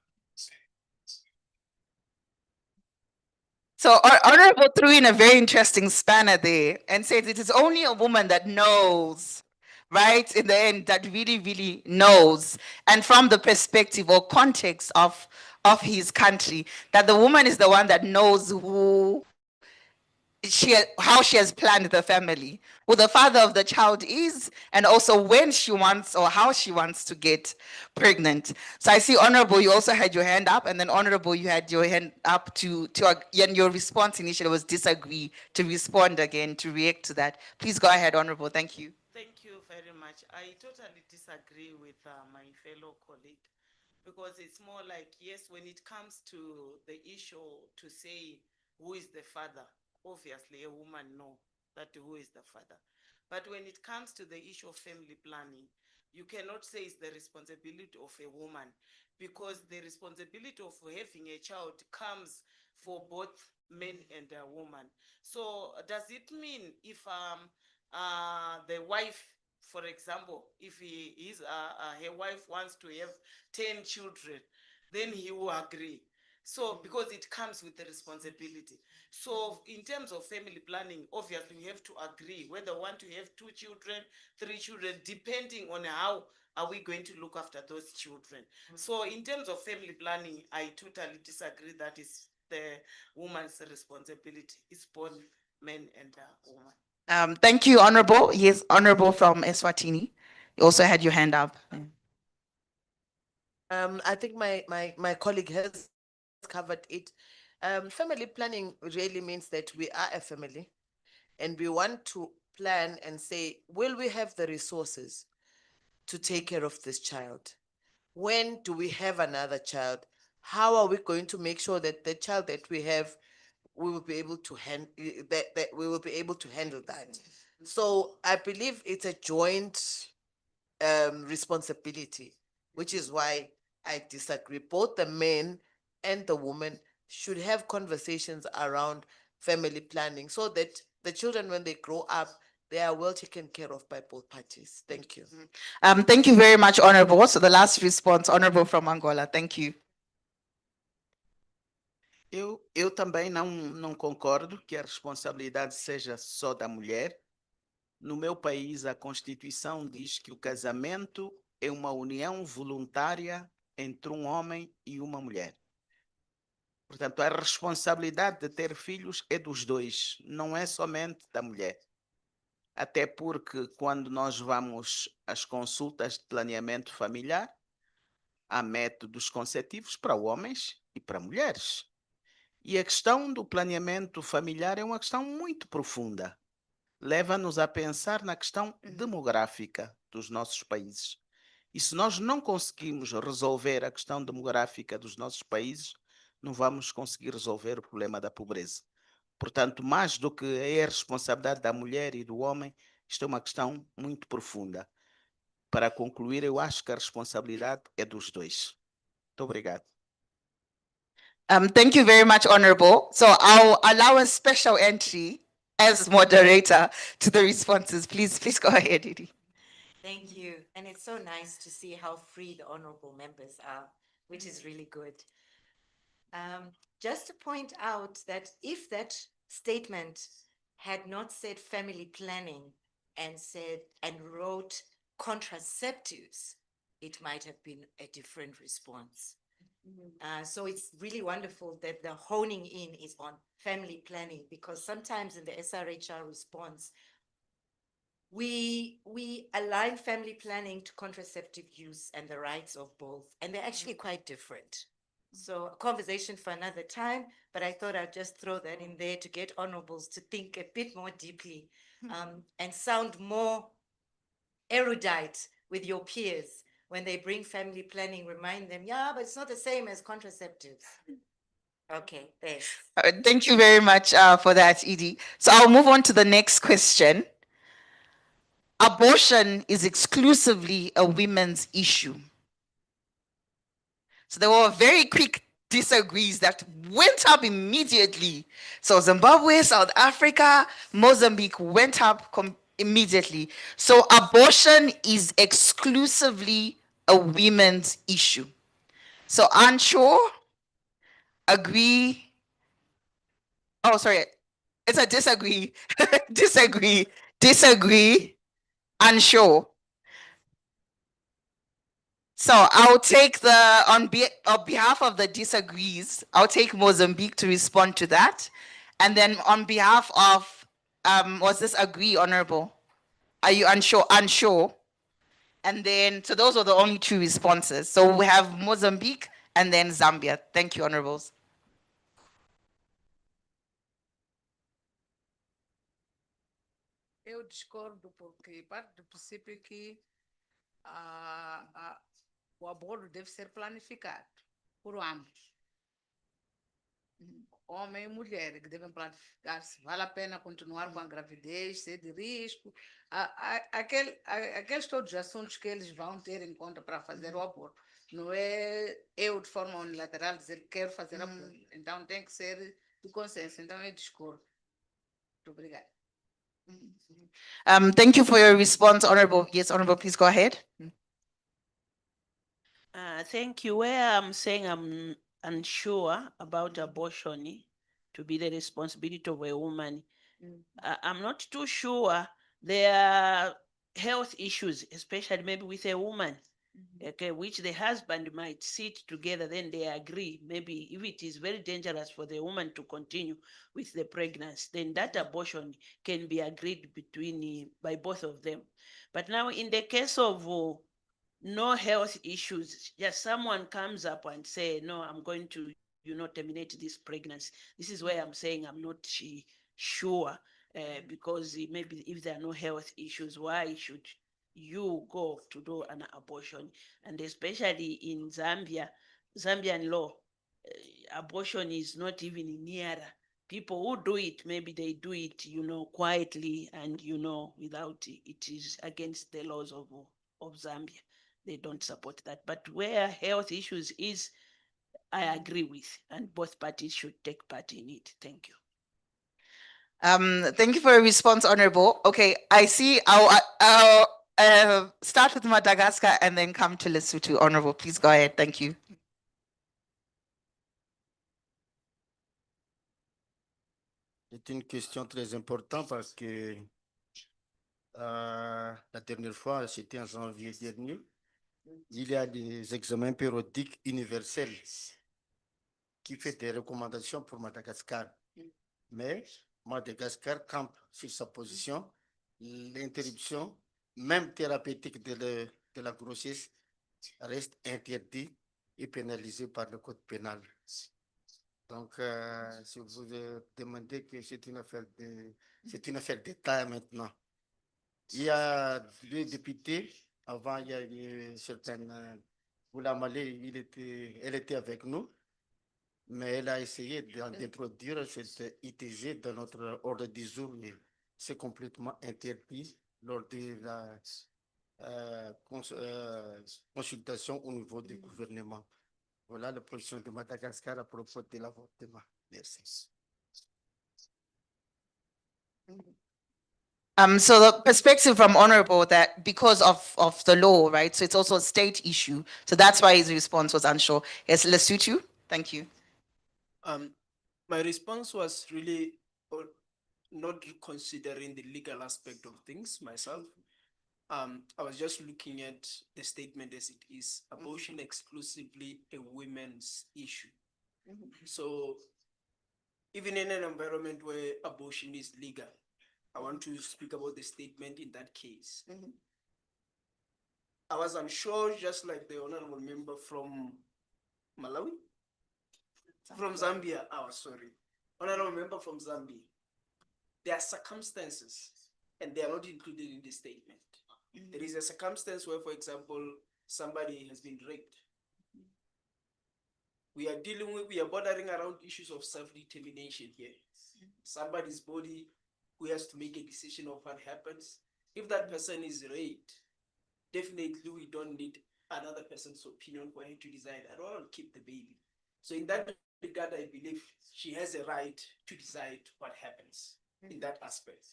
So Honorable threw in a very interesting spanner there and said it is only a woman that knows, right? In the end, that really, really knows. And from the perspective or context of his country, that the woman is the one that knows how she has planned the family, who the father of the child is, and also when she wants or how she wants to get pregnant. So I see Honorable, you also had your hand up, and then Honorable, you had your hand up and your response initially was disagree, to respond again, to react to that. Please go ahead, Honorable, thank you. Thank you very much. I totally disagree with my fellow colleague because it's more like, yes, when it comes to the issue to say who is the father, obviously a woman know that who is the father. But when it comes to the issue of family planning, you cannot say it's the responsibility of a woman because the responsibility of having a child comes for both men and a woman. So does it mean if the wife, for example, if her wife wants to have 10 children, then he will agree. So because it comes with the responsibility. So in terms of family planning, obviously we have to agree whether we want to have 2 children, 3 children, depending on how are we going to look after those children. So in terms of family planning, I totally disagree that is the woman's responsibility. It's both men and women. Thank you, Honorable. Yes, Honorable from Eswatini. You also had your hand up. I think my colleague has covered it. Family planning really means that we are a family and we want to plan and say, will we have the resources to take care of this child? When do we have another child? How are we going to make sure that the child that we have, we will be able to that we will be able to handle that? So I believe it's a joint responsibility, which is why I disagree. Both the men and the women should have conversations around family planning so that the children, when they grow up, they are well taken care of by both parties. Thank you. Thank you very much, Honorable. So the last response, Honorable from Angola. Thank you. Eu também não concordo que a responsabilidade seja só da mulher. No meu país, a Constituição diz que o casamento é uma união voluntária entre um homem e uma mulher. Portanto, a responsabilidade de ter filhos é dos dois, não é somente da mulher. Até porque quando nós vamos às consultas de planeamento familiar, há métodos concetivos para homens e para mulheres. E a questão do planeamento familiar é uma questão muito profunda. Leva-nos a pensar na questão demográfica dos nossos países. E se nós não conseguimos resolver a questão demográfica dos nossos países, não vamos conseguir resolver o problema da pobreza. Portanto, mais do que é a responsabilidade da mulher e do homem, isto é uma questão muito profunda. Para concluir, eu acho que a responsabilidade é dos dois. Muito obrigado. Thank you very much, Honorable. So I'll allow a special entry as moderator to the responses. Please go ahead, Edie. Thank you. And it's so nice to see how free the honorable members are, which is really good. Just to point out that if that statement had not said family planning and wrote contraceptives, it might have been a different response. So it's really wonderful that the honing in is on family planning, because sometimes in the SRHR response, we align family planning to contraceptive use and the rights of both, and they're actually quite different. So a conversation for another time, but I thought I'd just throw that in there to get honorables to think a bit more deeply and sound more erudite with your peers when they bring family planning, remind them, yeah, but it's not the same as contraceptives. Okay, thanks. Thank you very much for that, Edie. So I'll move on to the next question. Abortion is exclusively a women's issue. So there were very quick disagrees that went up immediately. So Zimbabwe, South Africa, Mozambique went up immediately. So abortion is exclusively a women's issue. So Ansho, agree. Oh, sorry. It's a disagree. Disagree, unsure. So I'll take on behalf of the disagrees, I'll take Mozambique to respond to that. And then on behalf of, was this agree, Honorable? Are you unsure? Unsure. And then, so those are the only two responses. So we have Mozambique and then Zambia. Thank you, Honorables. Eu discordo porque parte do princípio que o aborto deve ser planificado por ambos. Homem e mulher que devem planificar se vale a pena continuar com a gravidez, se é de risco, aqueles todos os assuntos que eles vão ter em conta para fazer o aborto. Não é eu, de forma unilateral, dizer que quero fazer aborto. Então, tem que ser do consenso. Então, eu discordo. Muito obrigada. Thank you for your response, Honorable. Yes, Honorable, please go ahead. Thank you. Where I'm saying I'm unsure about abortion to be the responsibility of a woman, I'm not too sure. There are health issues, especially maybe with a woman, okay, which the husband might sit together, then they agree. Maybe if it is very dangerous for the woman to continue with the pregnancy, then that abortion can be agreed between by both of them. But now in the case of no health issues, just someone comes up and say, no, I'm going to, terminate this pregnancy. This is where I'm saying I'm not sure, because maybe if there are no health issues, why should you go to do an abortion? And especially in Zambian law, abortion is not even nearer. People who do it, maybe they do it, quietly and, without it is against the laws of Zambia. They don't support that. But where health issues is, I agree with, and both parties should take part in it. Thank you. Thank you for your response, Honorable. Okay, I see. I'll start with Madagascar and then come to Lesotho. Honorable, please go ahead. Thank you. C'est une question très importante parce que la dernière fois, c'était en janvier dernier, il y a des examens périodiques universels qui font des recommandations pour Madagascar. Mais Madagascar campe sur sa position. L'interruption, même thérapeutique de la grossesse, reste interdite et pénalisée par le code pénal. Donc, si vous demandez que c'est une affaire d'État maintenant. Il y a deux députés. Avant, il y a eu certaines. Boulamale, elle était avec nous, mais elle a essayé d'introduire cette ITG dans notre ordre du jour. C'est complètement interdit lors de la consultation au niveau du gouvernement. Voilà la position de Madagascar à propos de l'avortement. Merci. So the perspective from Honorable that because of the law, right? So it's also a state issue. So that's why his response was unsure. Yes, Lesotho, thank you. My response was really not considering the legal aspect of things myself. I was just looking at the statement as it is, abortion exclusively a women's issue. So even in an environment where abortion is legal, I want to speak about the statement in that case. I was unsure, just like the honorable member from Malawi, from Zambia. Oh, sorry. Honorable member from Zambia. There are circumstances, and they are not included in the statement. There is a circumstance where, for example, somebody has been raped. We are bordering around issues of self-determination here. Somebody's body who has to make a decision of what happens. If that person is raped, definitely we don't need another person's opinion for him to decide, I don't want to keep the baby. So in that regard, I believe she has a right to decide what happens in that aspect.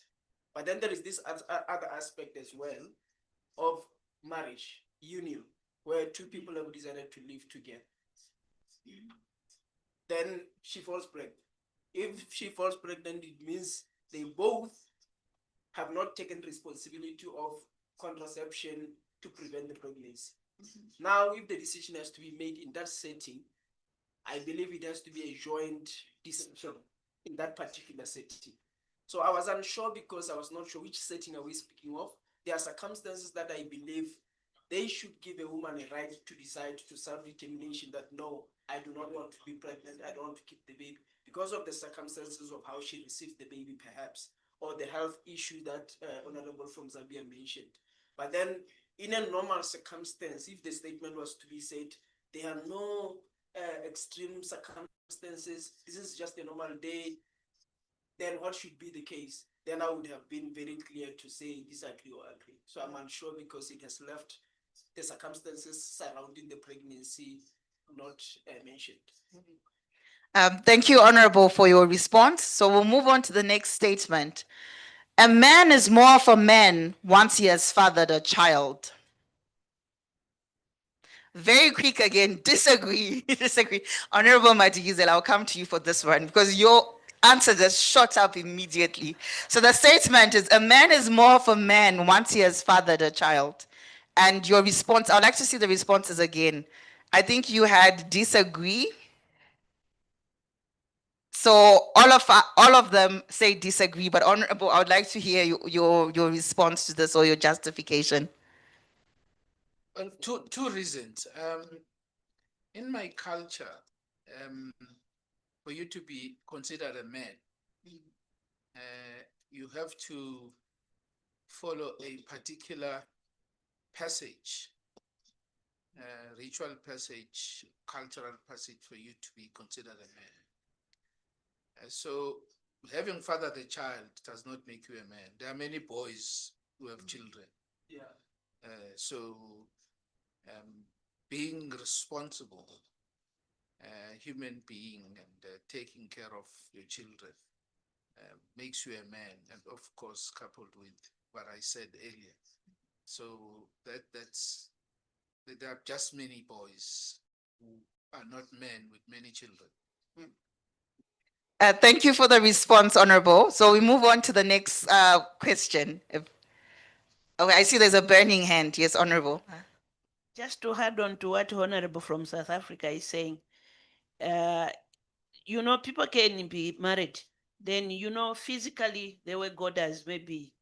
But then there is this other aspect as well of marriage, union, where two people have decided to live together. Then she falls pregnant. If she falls pregnant, it means they both have not taken responsibility of contraception to prevent the pregnancy. Now, if the decision has to be made in that setting, I believe it has to be a joint decision in that particular setting. So I was unsure because I was not sure which setting are we speaking of. There are circumstances that I believe they should give a woman a right to decide to self-determination that no, I do not want to be pregnant, I don't want to keep the baby, because of the circumstances of how she received the baby perhaps, or the health issue that Honorable from Zambia mentioned. But then in a normal circumstance, if the statement was to be said, there are no extreme circumstances, this is just a normal day, then what should be the case? Then I would have been very clear to say disagree or agree. So I'm unsure because it has left the circumstances surrounding the pregnancy not mentioned. Thank you, Honorable, for your response. So we'll move on to the next statement. A man is more of a man once he has fathered a child. Very quick again, disagree, disagree. Honorable Madikizela, I'll come to you for this one because your answer just shot up immediately. So the statement is, a man is more of a man once he has fathered a child. And your response, I'd like to see the responses again. I think you had disagree. So all of them say disagree, but Honorable, I would like to hear your response to this or your justification. Well, two reasons. In my culture, for you to be considered a man, you have to follow a particular passage, ritual passage, cultural passage for you to be considered a man. So having fathered a child does not make you a man. There are many boys who have children. Yeah. So being responsible human being and taking care of your children makes you a man, and of course coupled with what I said earlier. So there are just many boys who are not men with many children. Thank you for the response, Honorable. So we move on to the next question. Okay, I see there's a burning hand. Yes, Honorable. Just to add on to what Honorable from South Africa is saying, people can be married. Then, physically, they were God as maybe,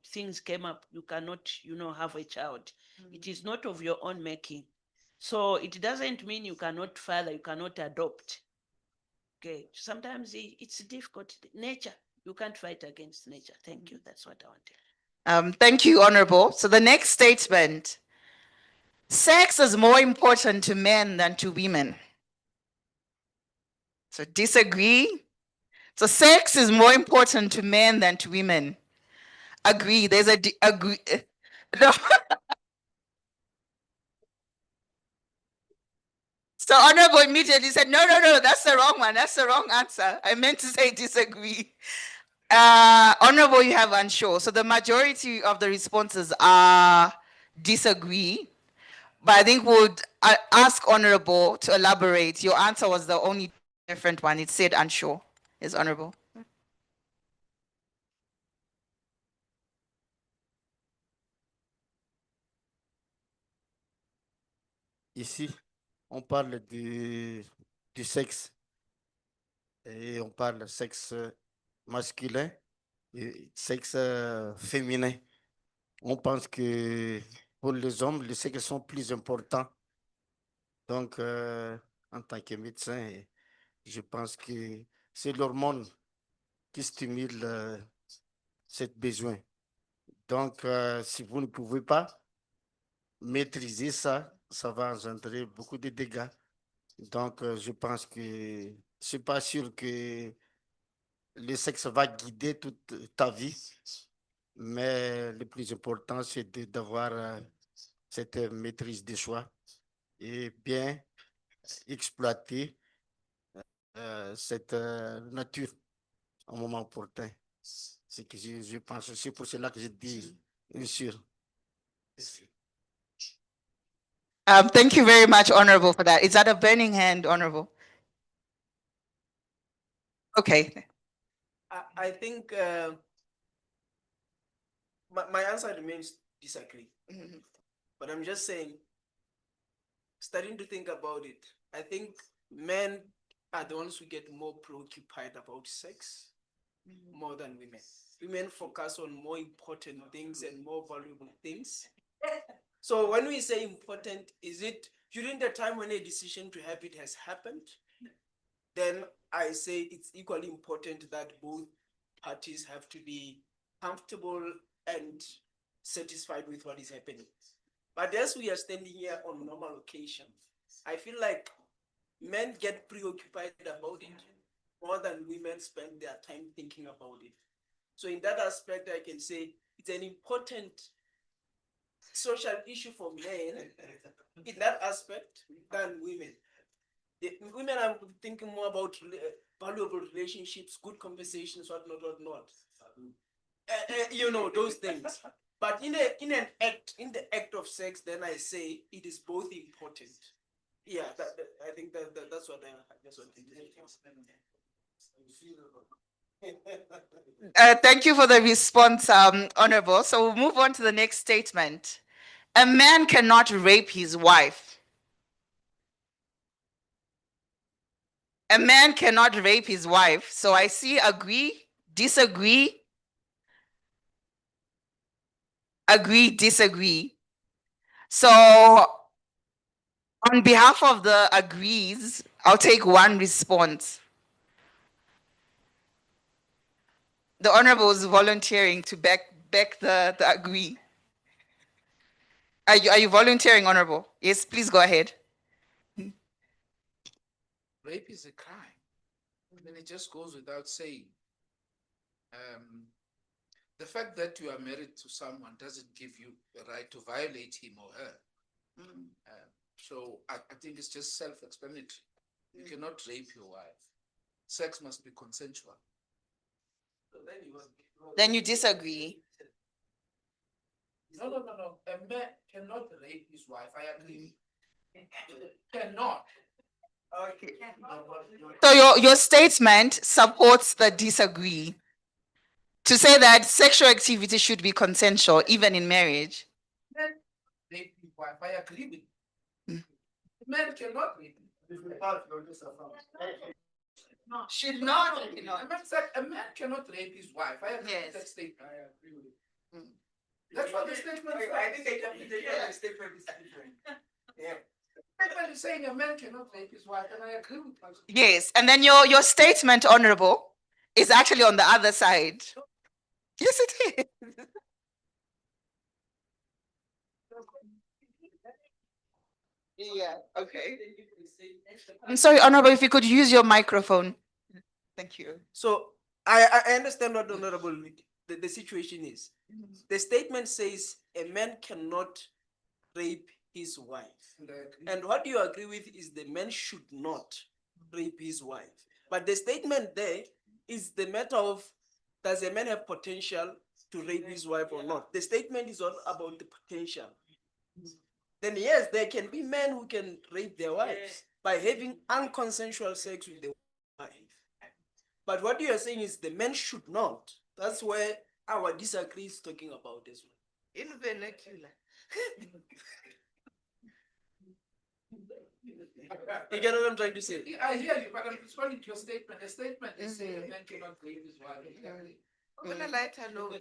things came up. You cannot, have a child. It is not of your own making. So it doesn't mean you cannot father, you cannot adopt. Okay, sometimes it's difficult. Nature, you can't fight against nature. Thank you. That's what I wanted. Thank you, Honorable. So the next statement, sex is more important to men than to women. So disagree. So sex is more important to men than to women. Agree. There's agree. No. So Honorable immediately said, no, that's the wrong one. That's the wrong answer. I meant to say disagree. Honorable, you have unsure. So the majority of the responses are disagree. But I think we'll ask Honorable to elaborate. Your answer was the only different one. It said unsure. Is Honorable. Ici, on parle du sexe et on parle sexe masculin et sexe féminin. On pense que pour les hommes, les sexes sont plus importants. Donc, en tant que médecin, je pense que c'est l'hormone qui stimule ce besoin. Donc, si vous ne pouvez pas, maîtriser ça, ça va engendrer beaucoup de dégâts. Donc, je pense que je ne suis pas sûr que le sexe va guider toute ta vie, mais le plus important, c'est d'avoir cette maîtrise des choix et bien exploiter cette nature au moment opportun. C'est que je pense, c'est pour cela que je dis, bien sûr. Thank you very much, Honorable, for that. Is that a burning hand, Honorable? Okay. I think my answer remains disagree. But I'm just saying, starting to think about it, I think men are the ones who get more preoccupied about sex more than women. Women focus on more important things and more valuable things. So when we say important, is it during the time when a decision to have it has happened? Then I say it's equally important that both parties have to be comfortable and satisfied with what is happening. But as we are standing here on normal occasion, I feel like men get preoccupied about it more than women spend their time thinking about it. So in that aspect, I can say it's an important social issue for men in that aspect than women. Women are thinking more about valuable relationships, good conversations, whatnot. You know, those things. But in the act of sex, then I say it is both important. Yeah, I think that's what I just want to say. Thank you for the response, Honorable. So we'll move on to the next statement. A man cannot rape his wife. A man cannot rape his wife. So I see agree, disagree, agree, disagree. So on behalf of the agrees, I'll take one response. The Honorable is volunteering to back the agree. Are you volunteering, Honorable? Yes, please go ahead. Rape is a crime. I mean, it just goes without saying. The fact that you are married to someone doesn't give you the right to violate him or her. So I think it's just self-explanatory. You cannot rape your wife. Sex must be consensual. Then you disagree. No. A man cannot rape his wife. I agree. Cannot. Okay. So your statement supports the disagree. To say that sexual activity should be consensual, even in marriage. Rape his wife. I agree with you. Men cannot rape. No, should not. A man cannot rape his wife. I agree with that statement. I agree with it. That's what the statement is. I think the statement is different. Yeah. The statement is saying a man cannot rape his wife, and I agree with that. Yes, and then your statement, Honorable, is actually on the other side. Yes, it is. Yeah, okay. I'm sorry, Honorable, if you could use your microphone. Thank you. So I understand what Honorable the situation is. The statement says a man cannot rape his wife. And what you agree with is the man should not rape his wife. But the statement there is the matter of, does a man have potential to rape his wife or not? The statement is all about the potential. Then yes, there can be men who can rape their wives by having unconsensual sex with the wife. But what you are saying is the men should not. That's where our disagree is talking about as well. In vernacular. You get what I'm trying to say? I hear you, but I'm responding to your statement. The statement is saying a man cannot rape his wife.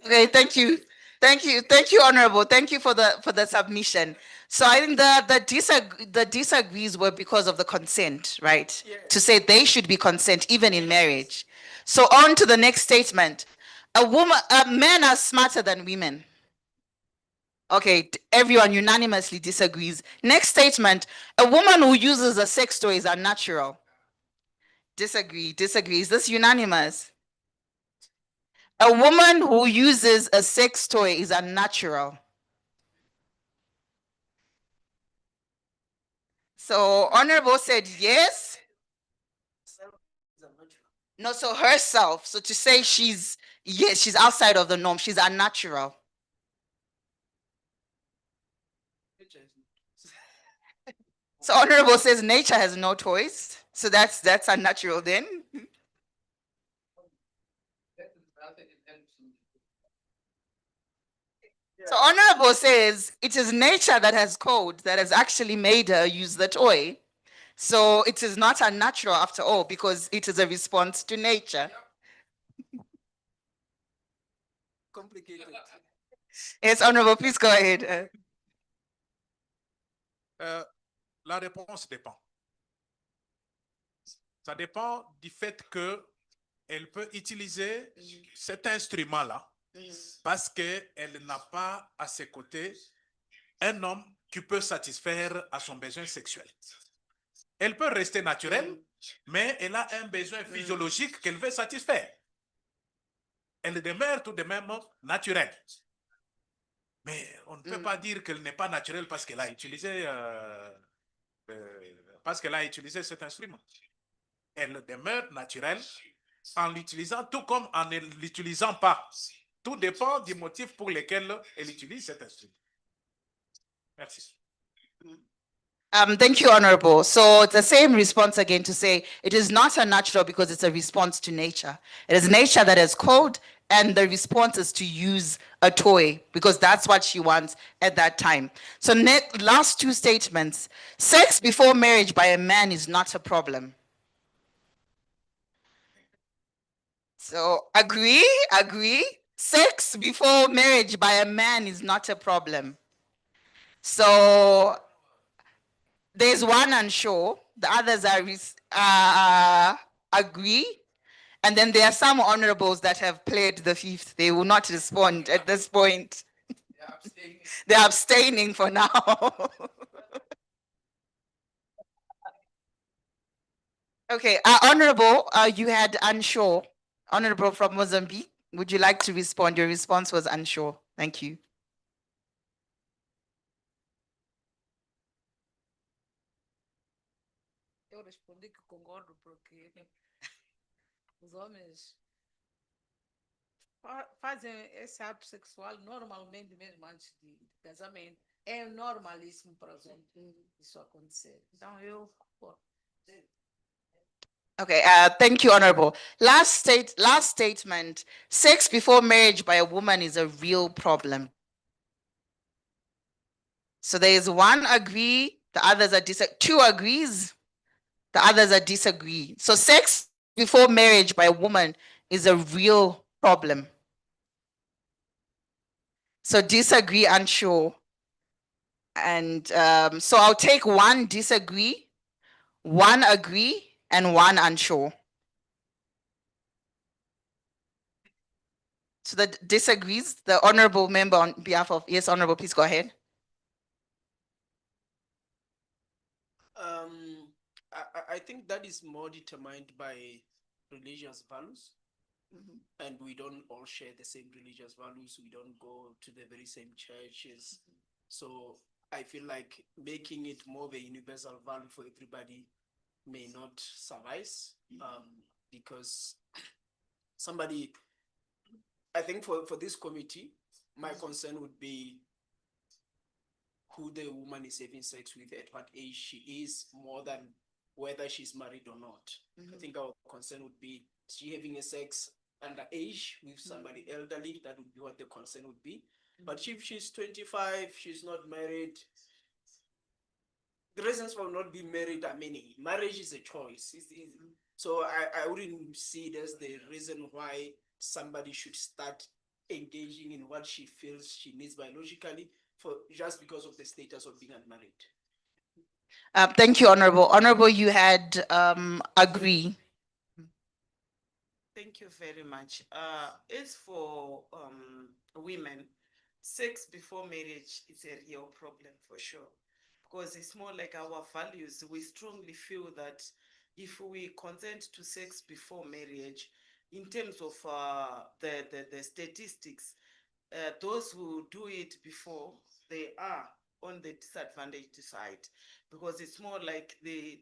Okay, thank you. Thank you, Honorable. Thank you for the submission. So I think the disagrees were because of the consent, right? Yeah. To say they should be consent even in marriage. So on to the next statement. Men are smarter than women. Okay, everyone unanimously disagrees. Next statement, a woman who uses a sex toy is unnatural. Disagree, disagree. Is this unanimous? A woman who uses a sex toy is unnatural. So Honorable said yes. No, so herself. So to say she's, yes, she's outside of the norm. She's unnatural. So Honorable says nature has no toys. So that's unnatural then. So Honorable says it is nature that has code that has actually made her use the toy. So it is not unnatural after all because it is a response to nature. Complicated. Yes, Honorable, please go ahead. La réponse dépend. Ça dépend du fait qu'elle peut utiliser cet instrument-là parce qu'elle n'a pas à ses côtés un homme qui peut satisfaire à son besoin sexuel. Elle peut rester naturelle, mais elle a un besoin physiologique qu'elle veut satisfaire. Elle demeure tout de même naturelle. Mais on ne peut pas dire qu'elle n'est pas naturelle parce qu'elle a utilisé cet instrument. Elle demeure naturelle en l'utilisant, tout comme en ne l'utilisant pas. Tout dépend du motif pour lequel elle utilise cet instrument. Merci. Thank you, Honorable. So it's the same response again to say it is not unnatural because it's a response to nature. It is nature that has code, and the response is to use a toy because that's what she wants at that time. So last two statements. Sex before marriage by a man is not a problem. So agree. Sex before marriage by a man is not a problem. So there's one unsure, the others are agree, and then there are some honorables that have played the fifth. They will not respond at this point. They're abstaining for now. Okay, honorable, you had unsure. Honorable from Mozambique, would you like to respond? Your response was unsure. Thank you. Eu respondi que concordo porque os homens fazem esse ato sexual normalmente mesmo antes de casamento. É normalíssimo para os homens isso acontecer. Então eu concordo. Okay, thank you, Honorable. Last statement, sex before marriage by a woman is a real problem. So there is one agree, the others are two agrees, the others are disagree. So sex before marriage by a woman is a real problem. So disagree, unsure. And so I'll take one disagree, one agree, and one unsure. So the disagrees, the honorable member on behalf of, yes, honorable, please go ahead. I think that is more determined by religious values. And we don't all share the same religious values. We don't go to the very same churches. So I feel like making it more of a universal value for everybody may not suffice because somebody, I think for this committee, my concern would be who the woman is having sex with, at what age she is, more than whether she's married or not. I think our concern would be she having a sex under age with somebody elderly, that would be what the concern would be. But if she's 25, she's not married, the reasons for not being married are many. Marriage is a choice. So I wouldn't see it as the reason why somebody should start engaging in what she feels she needs biologically just because of the status of being unmarried. Thank you, Honorable. Honorable, you had agree. Thank you very much. As for women, sex before marriage is a real problem for sure, because it's more like our values. We strongly feel that if we consent to sex before marriage, in terms of the statistics, those who do it before, they are on the disadvantaged side, because it's more like the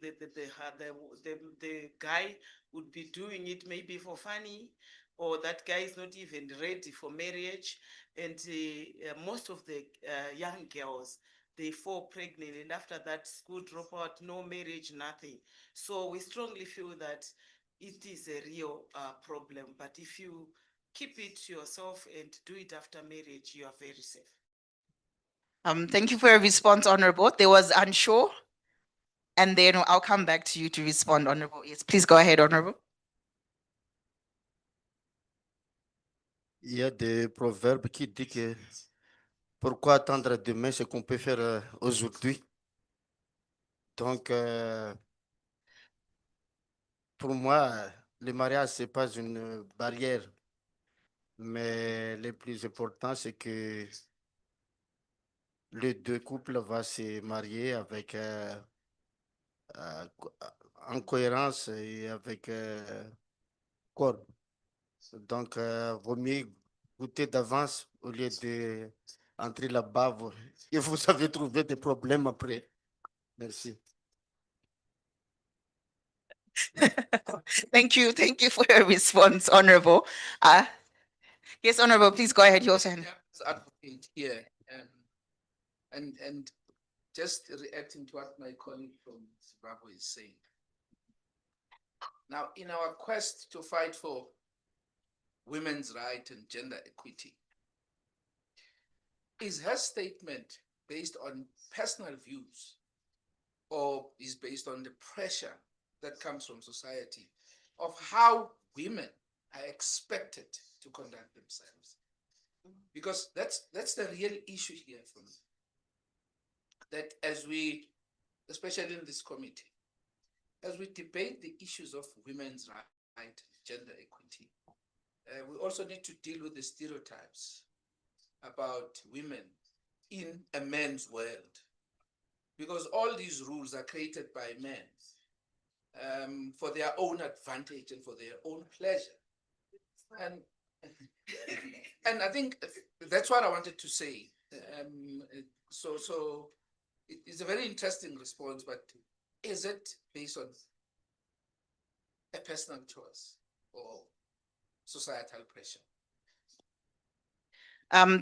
guy would be doing it maybe for funny, or that guy is not even ready for marriage, and most of the young girls, they fall pregnant, and after that, school dropout, no marriage, nothing. So we strongly feel that it is a real problem, but if you keep it to yourself and do it after marriage, you are very safe. Thank you for your response, Honorable. There was unsure, and then I'll come back to you to respond, Honorable. Yes, please go ahead, Honorable. Il y a des proverbes qui disent que pourquoi attendre demain ce qu'on peut faire aujourd'hui. Donc, pour moi, le mariage, ce n'est pas une barrière, mais le plus important, c'est que les deux couples vont se marier avec, en cohérence et avec corps. Donc, vaut mieux goûter d'avance au lieu d'entrer là-bas et vous avez trouvé des problèmes après. Merci. Thank you for your response, Honorable. Yes, Honorable, please go ahead, your turn. Advocate here, and just reacting to what my colleague from Zimbabwe is saying. Now, in our quest to fight for women's rights and gender equity, is her statement based on personal views, or is based on the pressure that comes from society of how women are expected to conduct themselves? Because that's the real issue here for me. That as we, especially in this committee, as we debate the issues of women's rights and gender equity, we also need to deal with the stereotypes about women in a man's world. Because all these rules are created by men for their own advantage and for their own pleasure. And I think that's what I wanted to say. So it's a very interesting response, but is it based on a personal choice or societal pressure?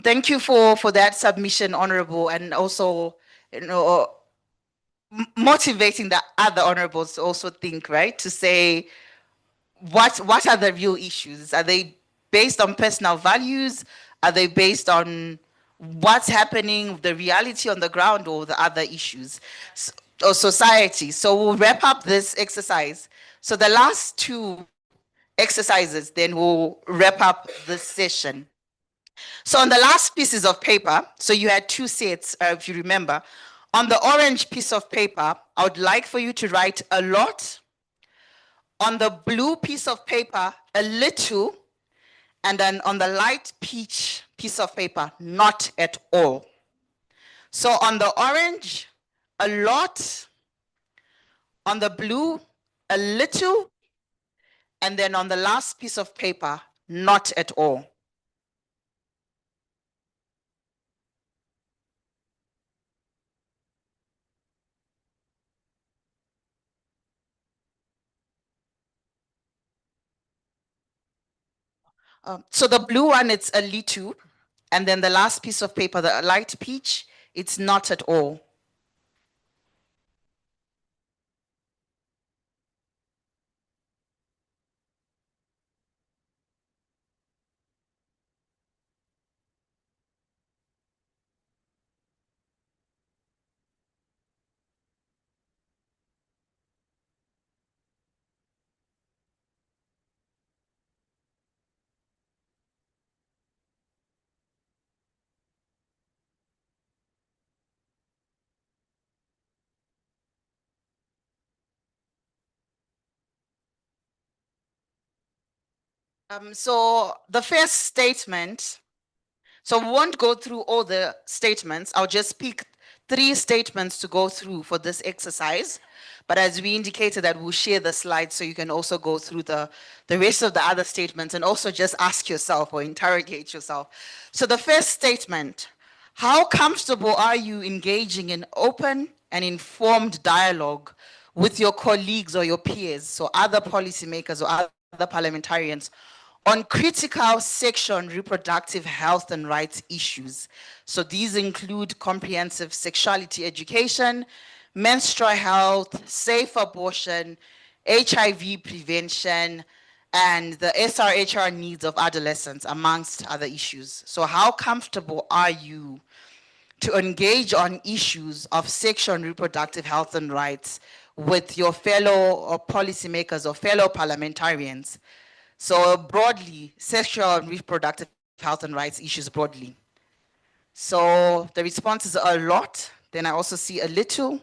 Thank you for that submission, Honorable, and also, motivating the other honorables to also think, right? To say, what are the real issues? Are they based on personal values? Are they based on what's happening, the reality on the ground, or the other issues or society? So we'll wrap up this exercise. So the last two exercises, then we'll wrap up this session. So on the last pieces of paper, so you had two sets, if you remember. On the orange piece of paper, I would like for you to write a lot. On the blue piece of paper, a little. And then on the light peach piece of paper, not at all. So on the orange, a lot. On the blue, a little. And then on the last piece of paper, not at all. So the blue one, it's a little. And then the last piece of paper, the light peach, it's not at all. So the first statement, So we won't go through all the statements. I'll just pick 3 statements to go through for this exercise. But as we indicated that we'll share the slides so you can also go through the rest of the other statements and also just ask yourself or interrogate yourself. So the first statement, how comfortable are you engaging in open and informed dialogue with your colleagues or your peers, so other policymakers or other parliamentarians, on critical sexual and reproductive health and rights issues? So these include comprehensive sexuality education, menstrual health, safe abortion, HIV prevention, and the SRHR needs of adolescents, amongst other issues. So how comfortable are you to engage on issues of sexual and reproductive health and rights with your fellow or policymakers or fellow parliamentarians? So broadly, sexual and reproductive health and rights issues broadly. So the responses are a lot. Then I also see a little.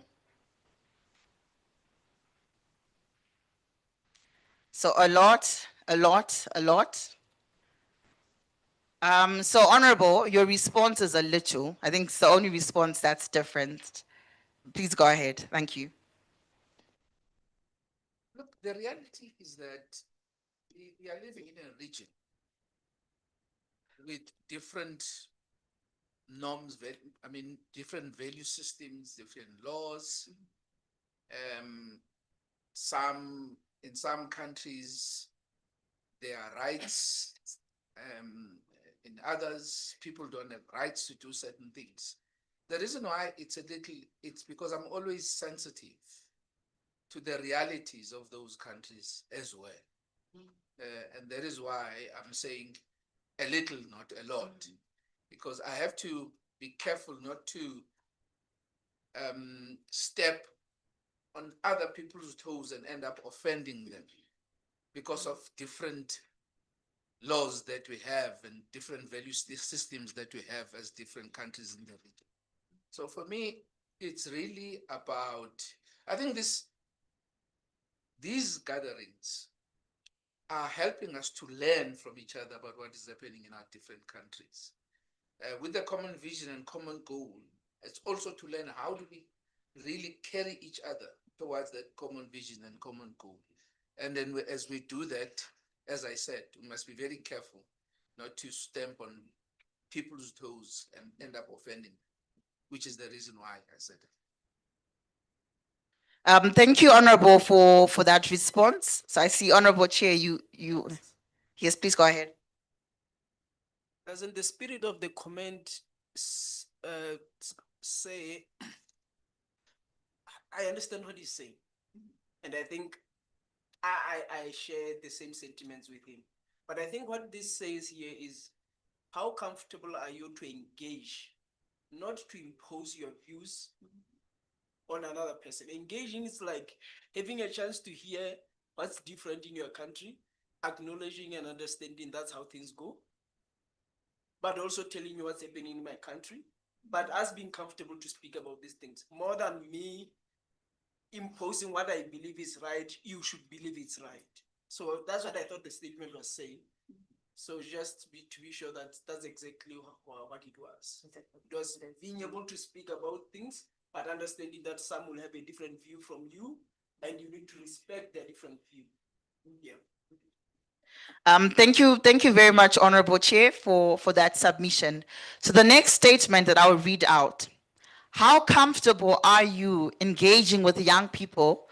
So a lot, a lot, a lot. So Honorable, your response is a little. I think it's the only response that's different. Please go ahead. Thank you. Look, the reality is that we are living in a region with different norms, different value systems, different laws. In some countries, there are rights. In others, people don't have rights to do certain things. The reason why it's because I'm always sensitive to the realities of those countries as well. And that is why I'm saying a little, not a lot, because I have to be careful not to step on other people's toes and end up offending them because of different laws that we have and different value systems that we have as different countries in the region. So for me, it's really about, I think these gatherings are helping us to learn from each other about what is happening in our different countries. With a common vision and common goal, it's also to learn how do we really carry each other towards that common vision and common goal. And then as we do that, as I said, we must be very careful not to stamp on people's toes and end up offending, which is the reason why I said it. Thank you, Honorable, for that response. So I see, Honorable Chair, yes, please go ahead. As in the spirit of the comment, say, I understand what he's saying. And I think I share the same sentiments with him. But I think what this says here is, how comfortable are you to engage, not to impose your views on another person? Engaging is like having a chance to hear what's different in your country, acknowledging and understanding that's how things go, but also telling me what's happening in my country, but us being comfortable to speak about these things, more than me imposing what I believe is right, you should believe it's right. So that's what I thought the statement was saying. So just to be sure that that's exactly what it was. It was being able to speak about things, but understanding that some will have a different view from you, and you need to respect their different view. Yeah. Thank you very much, Honorable Chair, for that submission. So the next statement that I will read out: how comfortable are you engaging with young people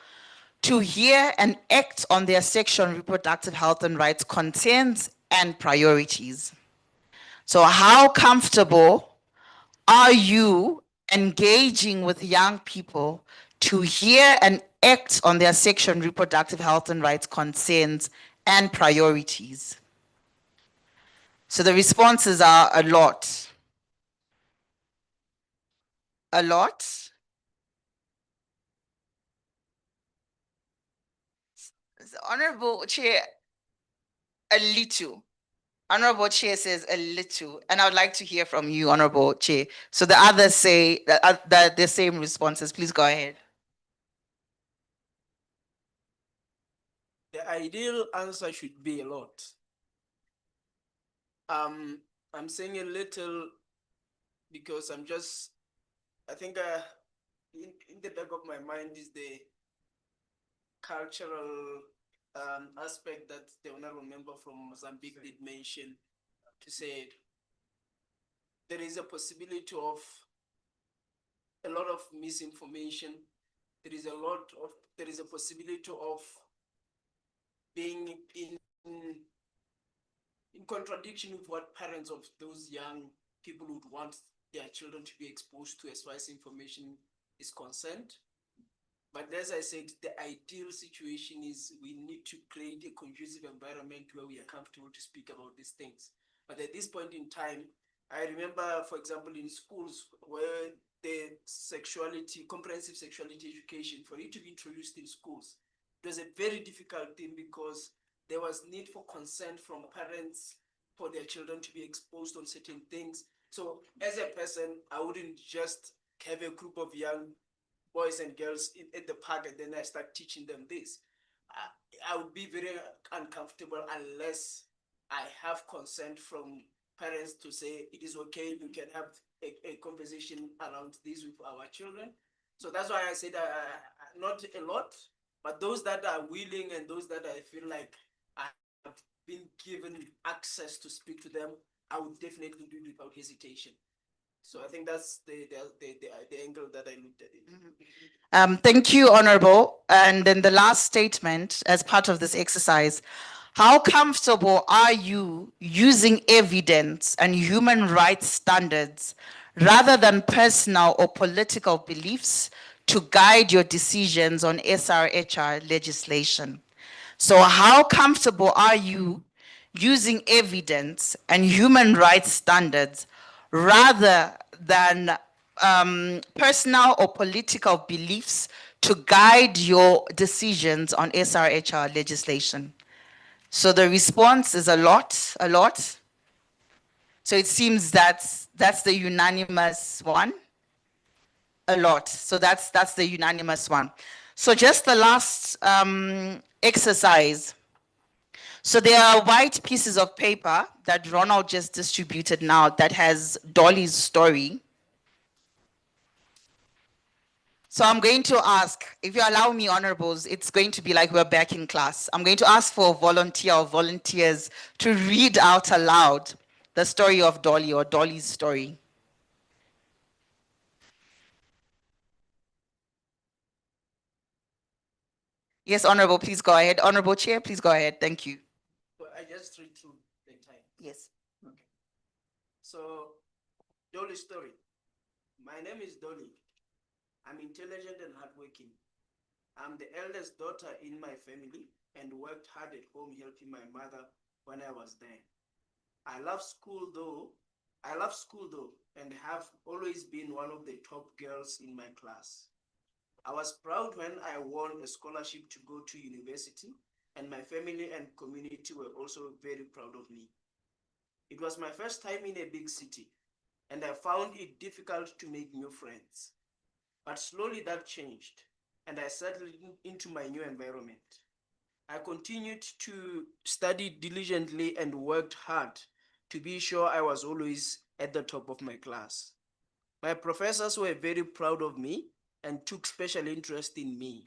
to hear and act on their sexual and reproductive health and rights concerns and priorities? So how comfortable are you engaging with young people to hear and act on their sexual and reproductive health and rights concerns and priorities? So the responses are a lot. A lot. Honorable Chair, a little. Honorable Chair says a little, and I would like to hear from you, Honorable Chair. So the others say the same responses. Please go ahead. The ideal answer should be a lot. I'm saying a little because I think in the back of my mind is the cultural aspect that the honorable member from Mozambique did mention, to say there is a possibility of a lot of misinformation. There is a possibility of being in contradiction with what parents of those young people would want their children to be exposed to as far as information is concerned. But as I said, the ideal situation is we need to create a conducive environment where we are comfortable to speak about these things. But at this point in time, I remember, for example, in schools where the comprehensive sexuality education, for it to be introduced in schools, it was a very difficult thing because there was need for consent from parents for their children to be exposed on certain things. So as a person, I wouldn't just have a group of young boys and girls in the park and then I start teaching them this. I would be very uncomfortable unless I have consent from parents to say it is okay, we can have a conversation around this with our children. So that's why I said not a lot, but those that are willing and those that I feel like I have been given access to speak to them, I would definitely do it without hesitation. So I think that's the angle that I looked at it. Thank you, Honorable. And then the last statement as part of this exercise, how comfortable are you using evidence and human rights standards rather than personal or political beliefs to guide your decisions on SRHR legislation? So how comfortable are you using evidence and human rights standards rather than personal or political beliefs to guide your decisions on SRHR legislation? So the response is a lot, a lot. So it seems that's the unanimous one. A lot. So that's the unanimous one. So just the last exercise. So there are white pieces of paper that Ronald just distributed now that has Dolly's story. So I'm going to ask, if you allow me, honorables, it's going to be like we're back in class. I'm going to ask for a volunteer or volunteers to read out aloud the story of Dolly or Dolly's story. Yes, Honorable, please go ahead. Honorable Chair, please go ahead. Thank you. Well, I just read through the time. Yes. Okay. So, Dolly's story. My name is Dolly. I'm intelligent and hardworking. I'm the eldest daughter in my family and worked hard at home helping my mother when I was there. I love school though, and have always been one of the top girls in my class. I was proud when I won a scholarship to go to university, and my family and community were also very proud of me. It was my first time in a big city, and I found it difficult to make new friends. But slowly that changed, and I settled into my new environment. I continued to study diligently and worked hard to be sure I was always at the top of my class. My professors were very proud of me and took special interest in me.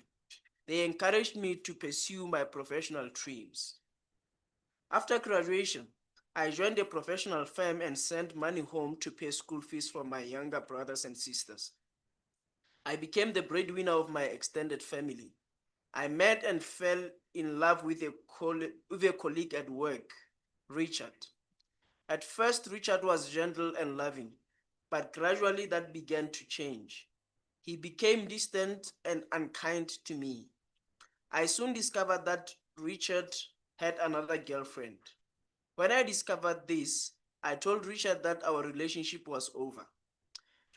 They encouraged me to pursue my professional dreams. After graduation, I joined a professional firm and sent money home to pay school fees for my younger brothers and sisters. I became the breadwinner of my extended family. I met and fell in love with a colleague at work, Richard. At first, Richard was gentle and loving, but gradually that began to change. He became distant and unkind to me. I soon discovered that Richard had another girlfriend. When I discovered this, I told Richard that our relationship was over.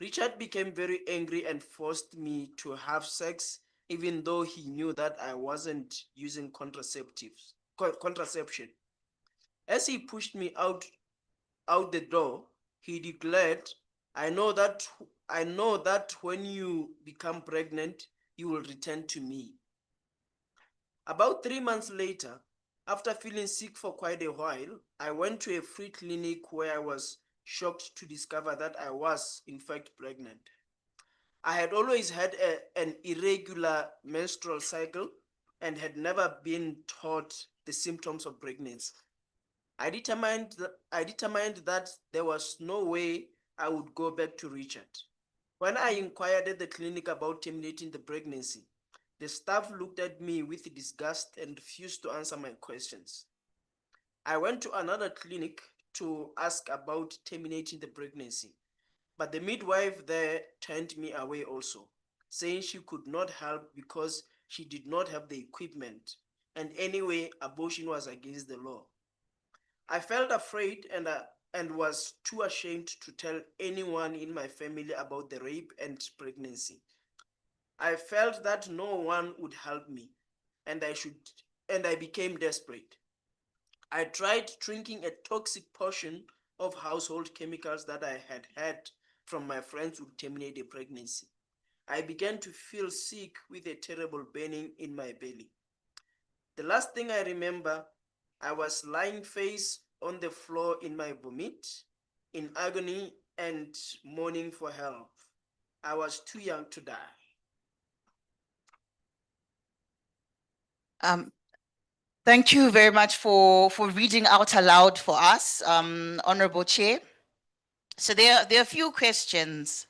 Richard became very angry and forced me to have sex, even though he knew that I wasn't using contraception. As he pushed me out the door, he declared, I know that when you become pregnant, you will return to me. About 3 months later, After feeling sick for quite a while, I went to a free clinic where I was shocked to discover that I was, in fact, pregnant. I had always had an irregular menstrual cycle and had never been taught the symptoms of pregnancy. I determined that there was no way I would go back to Richard. When I inquired at the clinic about terminating the pregnancy, the staff looked at me with disgust and refused to answer my questions. I went to another clinic to ask about terminating the pregnancy, but the midwife there turned me away also, saying she could not help because she did not have the equipment, and anyway, abortion was against the law. I felt afraid and was too ashamed to tell anyone in my family about the rape and pregnancy. I felt that no one would help me, and I became desperate. I tried drinking a toxic portion of household chemicals that I had heard from my friends would terminate a pregnancy. I began to feel sick with a terrible burning in my belly. The last thing I remember, I was lying face on the floor in my vomit, in agony and mourning for help. I was too young to die. Thank you very much for reading out aloud for us, Honorable Chair. So there are a few questions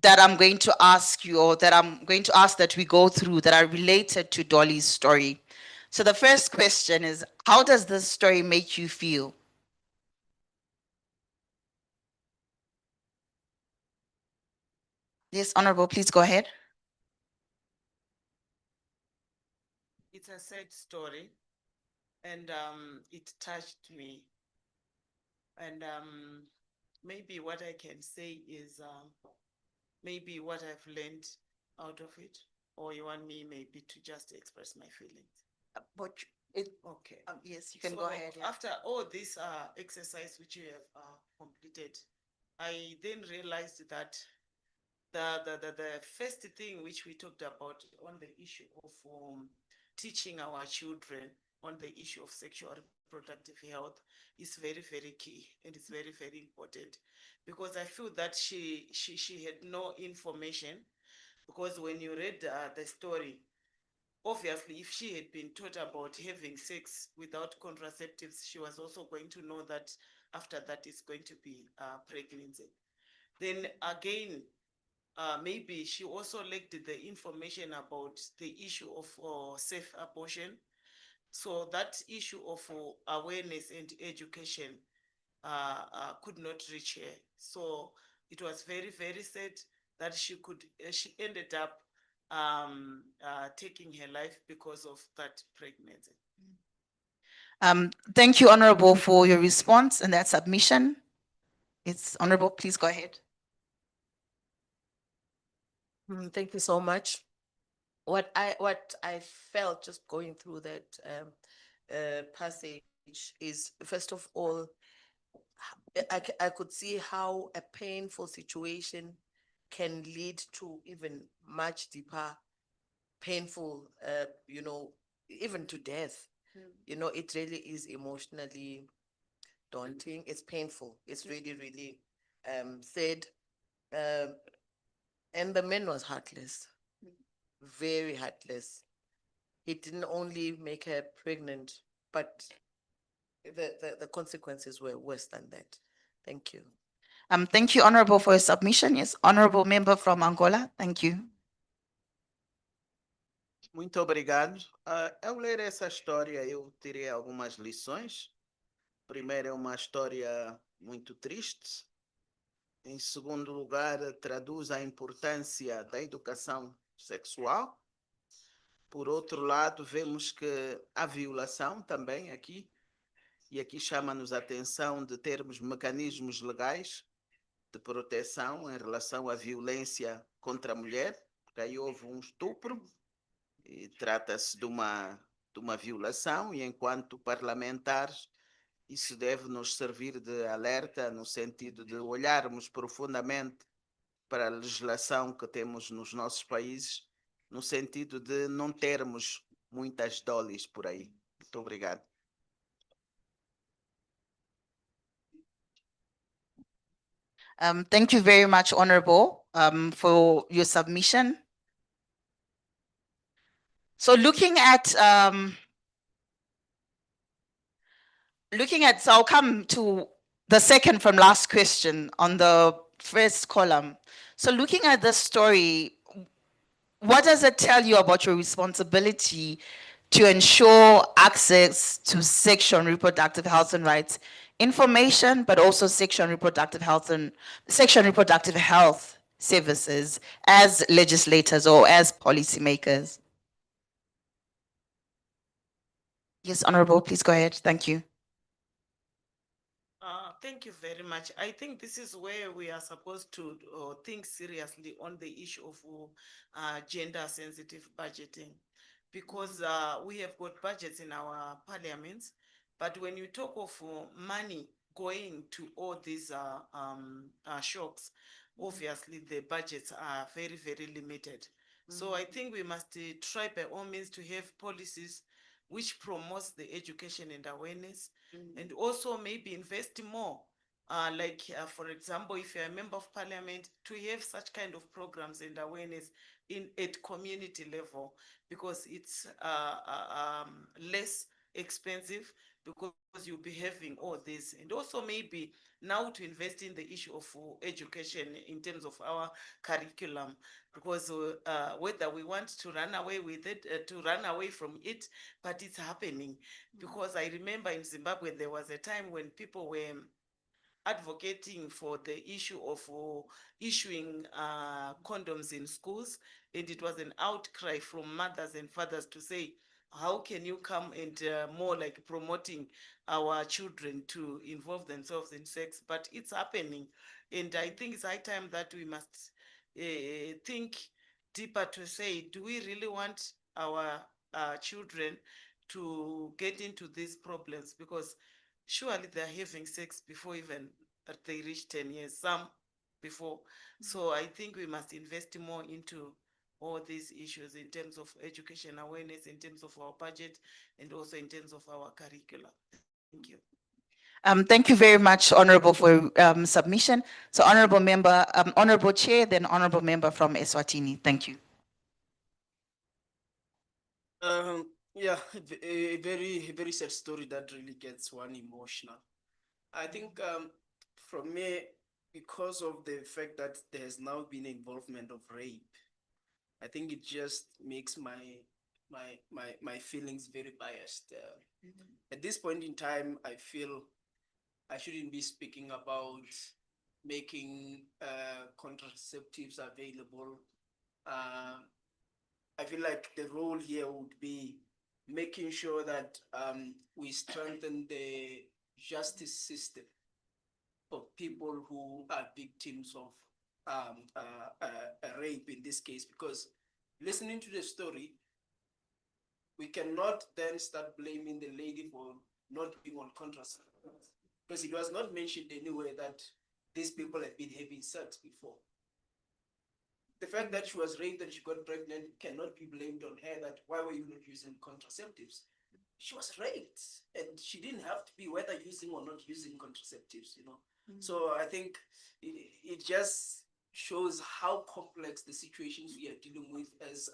that I'm going to ask you, or that I'm going to ask that we go through, that are related to Dolly's story. So the first question is, how does this story make you feel? Yes, Honorable, please go ahead. It's a sad story, and it touched me. And maybe what I can say is maybe what I've learned out of it, or you want me maybe to just express my feelings. But Okay. yes, you can So go ahead. Yeah. after all this exercise which you have completed, I then realized that the first thing which we talked about on the issue of teaching our children on the issue of sexual reproductive health is very, very key, and it's very, very important, because I feel that she had no information, because when you read the story, obviously, if she had been taught about having sex without contraceptives, she was also going to know that after that it's going to be pregnancy. Then again, maybe she also lacked the information about the issue of safe abortion. So that issue of awareness and education could not reach her. So it was very, very sad that she ended up taking her life because of that pregnancy. Thank you, Honorable, for your response and that submission. It's Honorable, please go ahead. Thank you so much. What I felt just going through that passage is, first of all, I could see how a painful situation can lead to even much deeper, painful, even to death. It really is emotionally daunting. It's painful. It's really, really sad. And the man was heartless, very heartless. He didn't only make her pregnant, but the consequences were worse than that. Thank you. Thank you, Honorable, for your submission. Yes, Honorable Member from Angola, thank you. Muito obrigado. Ao ler essa história, eu tirei algumas lições. Primeiro, é uma história muito triste. Em segundo lugar, traduz a importância da educação sexual. Por outro lado, vemos que há violação também aqui. E aqui chama-nos a atenção de termos mecanismos legais de proteção em relação à violência contra a mulher, porque aí houve um estupro e trata-se de uma violação, e enquanto parlamentares isso deve nos servir de alerta no sentido de olharmos profundamente para a legislação que temos nos nossos países, no sentido de não termos muitas dolis por aí. Muito Muito obrigado. Thank you very much, Honorable, for your submission. So looking at, so I'll come to the second from last question on the first column. So looking at this story, what does it tell you about your responsibility to ensure access to sexual and reproductive health and rights information, but also sexual and reproductive health services as legislators or as policymakers? Yes, Honorable, please go ahead. Thank you. Thank you very much. I think this is where we are supposed to think seriously on the issue of gender-sensitive budgeting, because we have got budgets in our parliaments, but when you talk of money going to all these shops, obviously the budgets are very, very limited. So I think we must try by all means to have policies which promotes the education and awareness, and also maybe invest more. For example, if you're a member of parliament, to have such kind of programs and awareness at community level, because it's less expensive, because you'll be having all this. And also maybe now to invest in the issue of education in terms of our curriculum, because whether we want to run away with it, to run away from it, but it's happening. Because I remember in Zimbabwe, there was a time when people were advocating for the issue of issuing condoms in schools, and it was an outcry from mothers and fathers to say, how can you come and more like promoting our children to involve themselves in sex? But it's happening, and I think it's high time that we must think deeper to say, do we really want our children to get into these problems? Because surely they're having sex before even they reach 10 years, some before. So I think we must invest more into all these issues in terms of education awareness, in terms of our budget, and also in terms of our curricula. Thank you. Thank you very much, Honorable, for submission. So Honorable Member, Honorable Chair, then Honorable Member from Eswatini. Thank you. Yeah, a very sad story that really gets one emotional. I think from me, because of the fact that there has now been involvement of rape, I think it just makes my feelings very biased. At this point in time, I feel I shouldn't be speaking about making contraceptives available. I feel like the role here would be making sure that we strengthen the justice system for people who are victims of rape in this case, because listening to the story, we cannot then start blaming the lady for not being on contraceptives, because it was not mentioned anywhere that these people have been having sex before. The fact that she was raped and she got pregnant cannot be blamed on her, that why were you not using contraceptives? She was raped and she didn't have to be whether using or not using contraceptives, you know. So I think it just shows how complex the situations we are dealing with as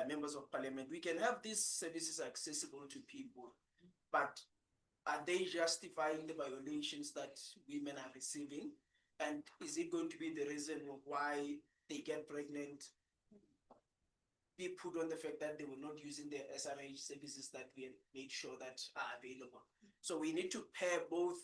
members of parliament. We can have these services accessible to people, but are they justifying the violations that women are receiving? And is it going to be the reason why they get pregnant? Be put on the fact that they were not using the SRH services that we made sure that are available. So we need to pair both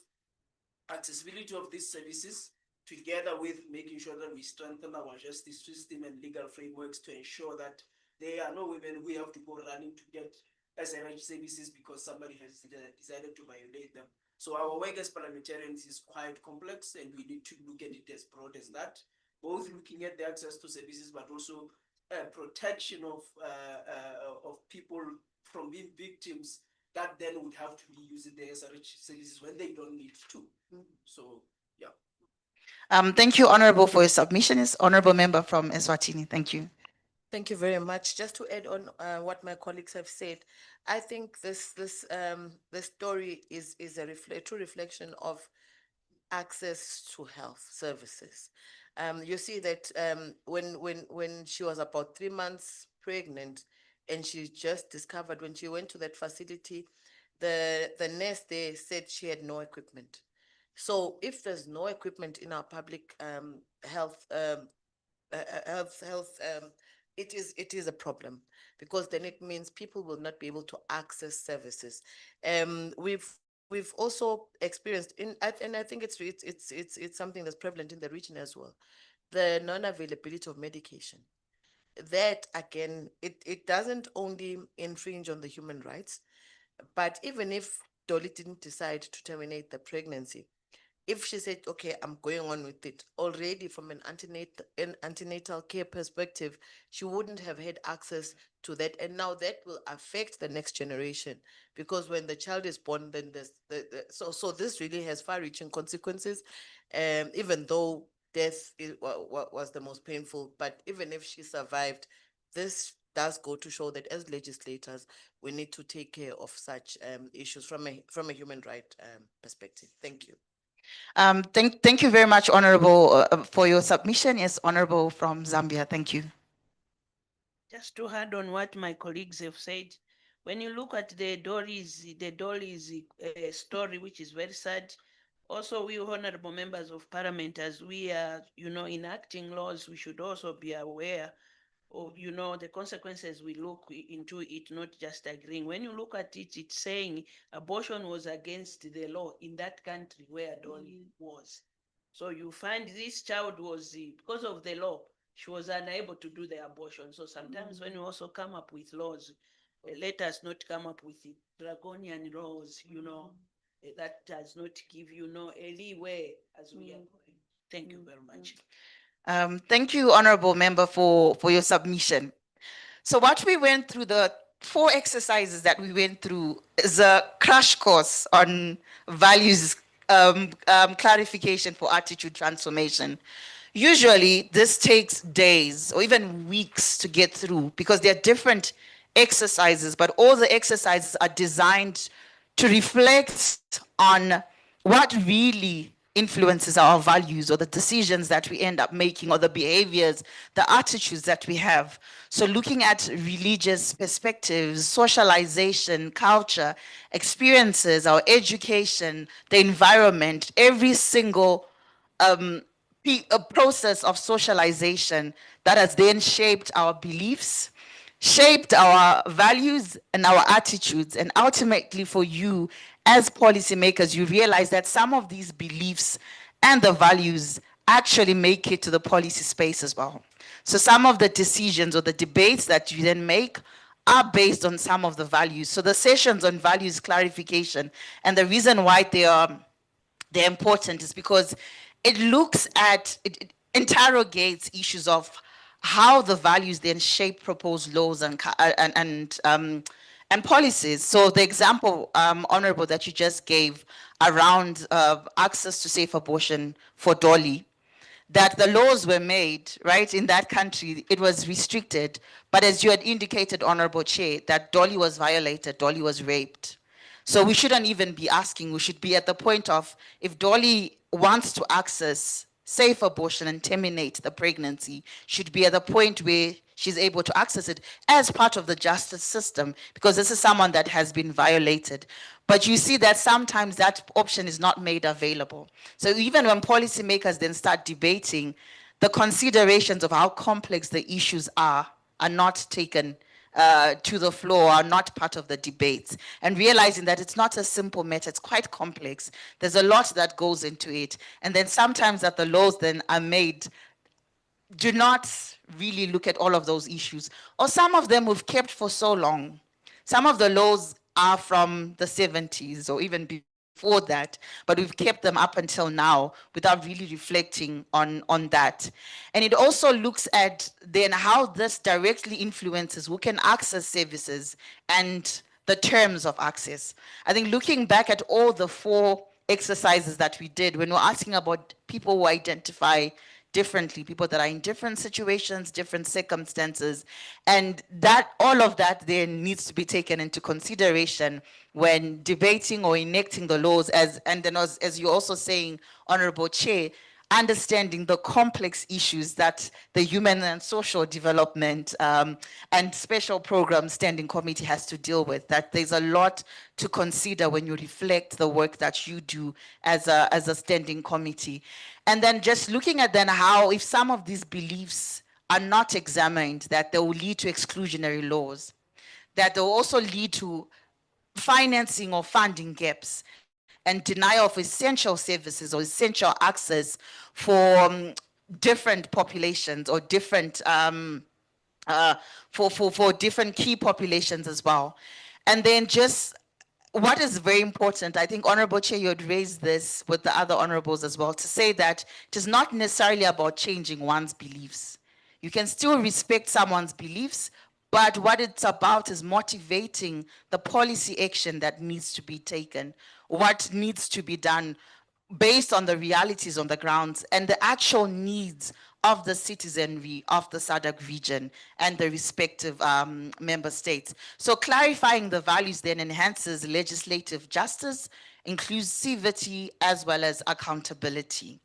accessibility of these services together with making sure that we strengthen our justice system and legal frameworks to ensure that there are no women who have to go running to get SRH services because somebody has decided to violate them. So our work as parliamentarians is quite complex, and we need to look at it as broad as that, both looking at the access to services, but also protection of people from being victims that then would have to be using the SRH services when they don't need to. So, yeah. Thank you, Honorable, for your submission. Is Honorable Member from Eswatini. Thank you. Thank you very much. Just to add on what my colleagues have said, I think this story is a true reflection of access to health services. You see that when she was about 3 months pregnant, and she just discovered when she went to that facility, the nurse there said she had no equipment. So if there's no equipment in our public health health it is a problem, because then it means people will not be able to access services. We've also experienced and I think it's something that's prevalent in the region as well, the non-availability of medication. That again, it doesn't only infringe on the human rights, but even if Dolly didn't decide to terminate the pregnancy, if she said, okay, I'm going on with it, already from an antenatal care perspective, she wouldn't have had access to that. And now that will affect the next generation, because when the child is born, then there's so this really has far-reaching consequences. Even though death was the most painful, but even if she survived, this does go to show that as legislators, we need to take care of such issues from a human right perspective. Thank you. Thank you very much, Honorable, for your submission. Yes, Honorable from Zambia. Thank you. Just to add on what my colleagues have said, when you look at the Dolly's story, which is very sad, also we honorable members of parliament, as we are, enacting laws, we should also be aware of, the consequences we look into it, not just agreeing. When you look at it, it's saying abortion was against the law in that country where Dolly was. So you find this child was, because of the law, she was unable to do the abortion. So sometimes when you also come up with laws, let us not come up with the draconian laws, that does not give you a leeway as we are going. Thank you very much. Thank you, Honorable Member, for your submission. So what we went through, the 4 exercises that we went through, is a crash course on values clarification for attitude transformation. Usually this takes days or even weeks to get through, because there are different exercises, but all the exercises are designed to reflect on what really influences our values or the decisions that we end up making or the behaviors, the attitudes that we have. So looking at religious perspectives, socialization, culture, experiences, our education, the environment, every single a process of socialization that has then shaped our beliefs, shaped our values and our attitudes. And ultimately for you as policymakers, you realize that some of these beliefs and the values actually make it to the policy space as well. So some of the decisions or the debates that you then make are based on some of the values. So the sessions on values clarification, and the reason why they're important is because it looks at, it interrogates issues of how the values then shape proposed laws and policies. So the example, Honorable, that you just gave around access to safe abortion for Dolly, that the laws were made, right, in that country, it was restricted. But as you had indicated, Honorable Chair, that Dolly was violated, Dolly was raped. So we shouldn't even be asking, we should be at the point of, if Dolly wants to access safe abortion and terminate the pregnancy, should be at the point where she's able to access it as part of the justice system, because this is someone that has been violated. But you see that sometimes that option is not made available. So even when policymakers then start debating, the considerations of how complex the issues are not taken to the floor, are not part of the debates, and realizing that it's not a simple matter, it's quite complex. There's a lot that goes into it. And then sometimes that the laws then are made do not really look at all of those issues. Or some of them we've kept for so long. Some of the laws are from the 70s or even before that, but we've kept them up until now without really reflecting on that. And it also looks at then how this directly influences who can access services and the terms of access. I think looking back at all the 4 exercises that we did when we're asking about people who identify differently, people that are in different situations, different circumstances, and that all of that then needs to be taken into consideration when debating or enacting the laws. And then as you're also saying, Honorable Chair, understanding the complex issues that the Human and Social Development and Special Program Standing Committee has to deal with, that there's a lot to consider when you reflect the work that you do as a standing committee. And then just looking at then how, if some of these beliefs are not examined, that they will lead to exclusionary laws, that they will also lead to financing or funding gaps and denial of essential services or essential access for different populations or different for different key populations as well. And then just what is very important, I think Honorable Chair, you had raised this with the other honorables as well, to say that it is not necessarily about changing one's beliefs. You can still respect someone's beliefs, but what it's about is motivating the policy action that needs to be taken, what needs to be done based on the realities on the ground and the actual needs of the citizenry of the SADC region and the respective member states. So clarifying the values then enhances legislative justice, inclusivity, as well as accountability.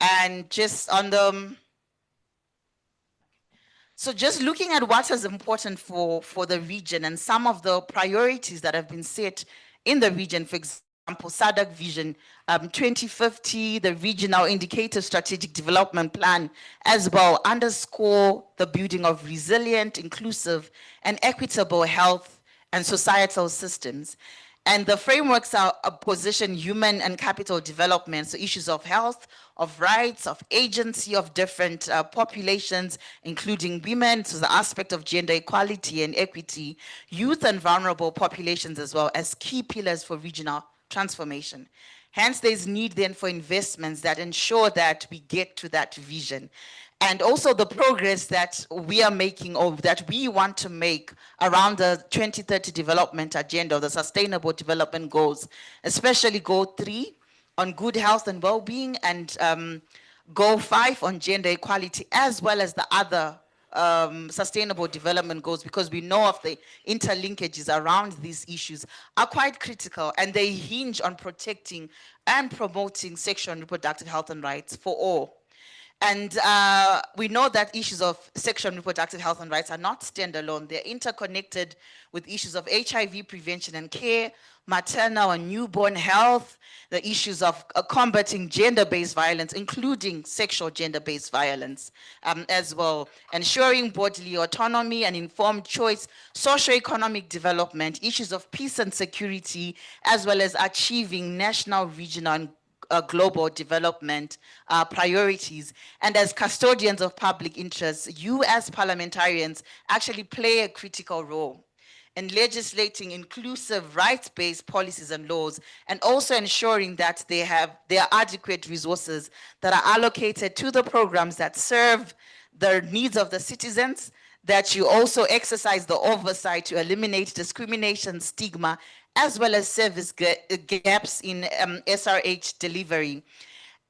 And just on the, so just looking at what is important for the region and some of the priorities that have been set in the region, for example, SADC Vision 2050, the Regional Indicator Strategic Development Plan as well, underscore the building of resilient, inclusive, and equitable health and societal systems. And the frameworks are position human and capital development, so issues of health, of rights, of agency of different populations, including women, so the aspect of gender equality and equity, youth and vulnerable populations as well as key pillars for regional transformation. Hence, there's need then for investments that ensure that we get to that vision. And also the progress that we are making or that we want to make around the 2030 development agenda, the sustainable development goals, especially goal 3 on good health and well-being and goal 5 on gender equality, as well as the other sustainable development goals, because we know of the interlinkages around these issues, are quite critical, and they hinge on protecting and promoting sexual and reproductive health and rights for all. And we know that issues of sexual and reproductive health and rights are not standalone. They're interconnected with issues of HIV prevention and care, maternal and newborn health, the issues of combating gender-based violence, including sexual gender-based violence as well, ensuring bodily autonomy and informed choice, socioeconomic development, issues of peace and security, as well as achieving national, regional, and global development priorities. And as custodians of public interest, you as parliamentarians actually play a critical role in legislating inclusive rights-based policies and laws, and also ensuring that there are adequate resources that are allocated to the programs that serve the needs of the citizens, that you also exercise the oversight to eliminate discrimination, stigma, as well as service gaps in SRH delivery.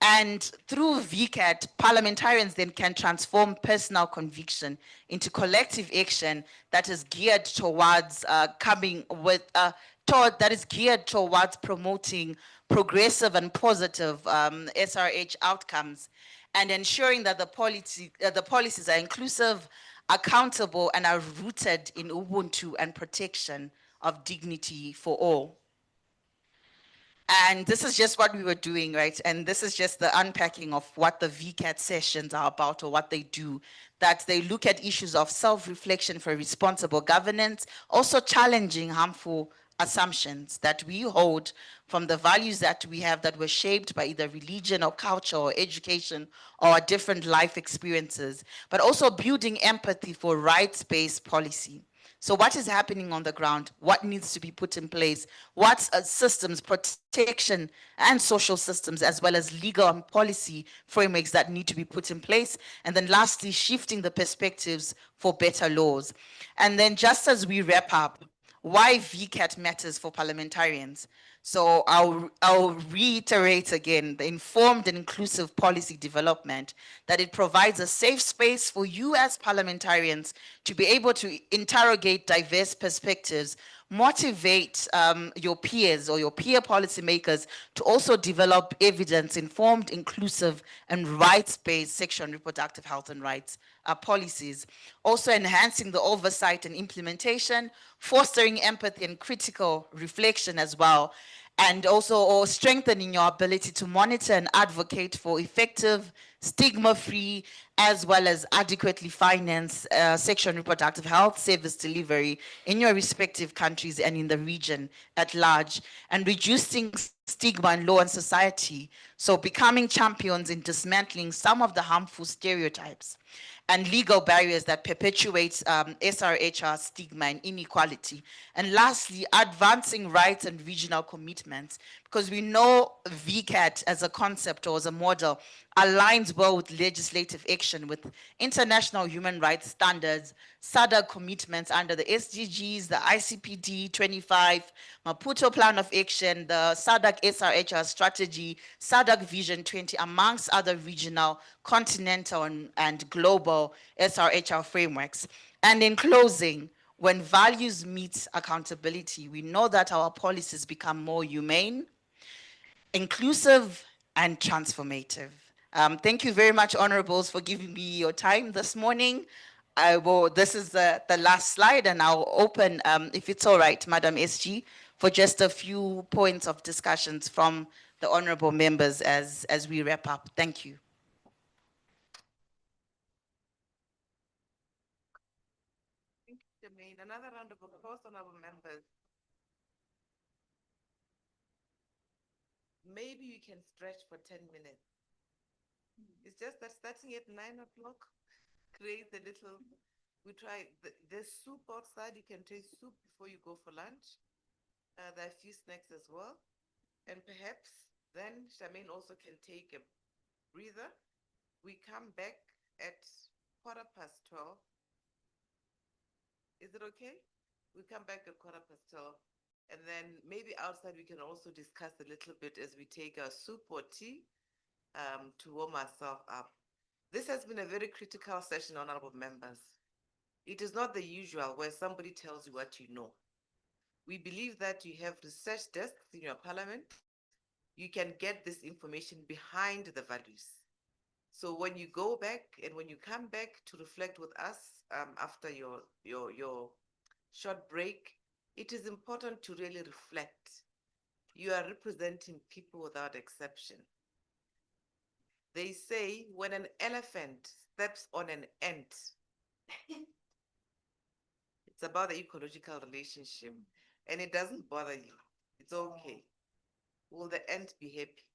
And through VCAT, parliamentarians then can transform personal conviction into collective action that is geared towards that is geared towards promoting progressive and positive SRH outcomes, and ensuring that the policies are inclusive, accountable, and are rooted in Ubuntu and protection of dignity for all. And this is just what we were doing, right? And this is just the unpacking of what the VCAT sessions are about, or what they do, that they look at issues of self-reflection for responsible governance, also challenging harmful assumptions that we hold from the values that we have that were shaped by either religion or culture or education or different life experiences, but also building empathy for rights-based policy. So what is happening on the ground? What needs to be put in place? What systems, protection and social systems, as well as legal and policy frameworks that need to be put in place? And then lastly, shifting the perspectives for better laws. And then just as we wrap up, why VCAT matters for parliamentarians. So I'll reiterate again the informed and inclusive policy development, that it provides a safe space for you as parliamentarians to be able to interrogate diverse perspectives, motivate your peers or your peer policymakers to also develop evidence-informed, inclusive, and rights-based sexual and reproductive health and rights policies. Also enhancing the oversight and implementation, fostering empathy and critical reflection as well, and also strengthening your ability to monitor and advocate for effective, stigma-free, as well as adequately financed sexual and reproductive health service delivery in your respective countries and in the region at large, and reducing stigma in law and society, so becoming champions in dismantling some of the harmful stereotypes and legal barriers that perpetuate SRHR stigma and inequality. And lastly, advancing rights and regional commitments, because we know VCAT as a concept or as a model aligns well with legislative action, with international human rights standards, SADC commitments under the SDGs, the ICPD 25, Maputo Plan of Action, the SADC SRHR strategy, SADC Vision 20, amongst other regional, continental, and global SRHR frameworks. And in closing, when values meet accountability, we know that our policies become more humane, inclusive, and transformative. Thank you very much, honorables, for giving me your time this morning. This is the last slide, and I'll open, if it's all right, Madam SG, for just a few points of discussions from the honorable members as we wrap up. Thank you. Thank you, Jermaine. Another round of applause, honorable members. Maybe you can stretch for 10 minutes. It's just that starting at 9 o'clock, create a little, we try, there's soup outside, you can taste soup before you go for lunch. There are a few snacks as well. And perhaps then Charmaine also can take a breather. We come back at 12:15. Is it okay? We come back at 12:15. And then maybe outside we can also discuss a little bit as we take our soup or tea to warm ourselves up. This has been a very critical session, honorable members. It is not the usual where somebody tells you what you know. We believe that you have research desks in your parliament. You can get this information behind the values. So when you go back and when you come back to reflect with us after your short break, it is important to really reflect. You are representing people without exception. They say when an elephant steps on an ant, it's about the ecological relationship and it doesn't bother you. It's okay. Will the ant be happy?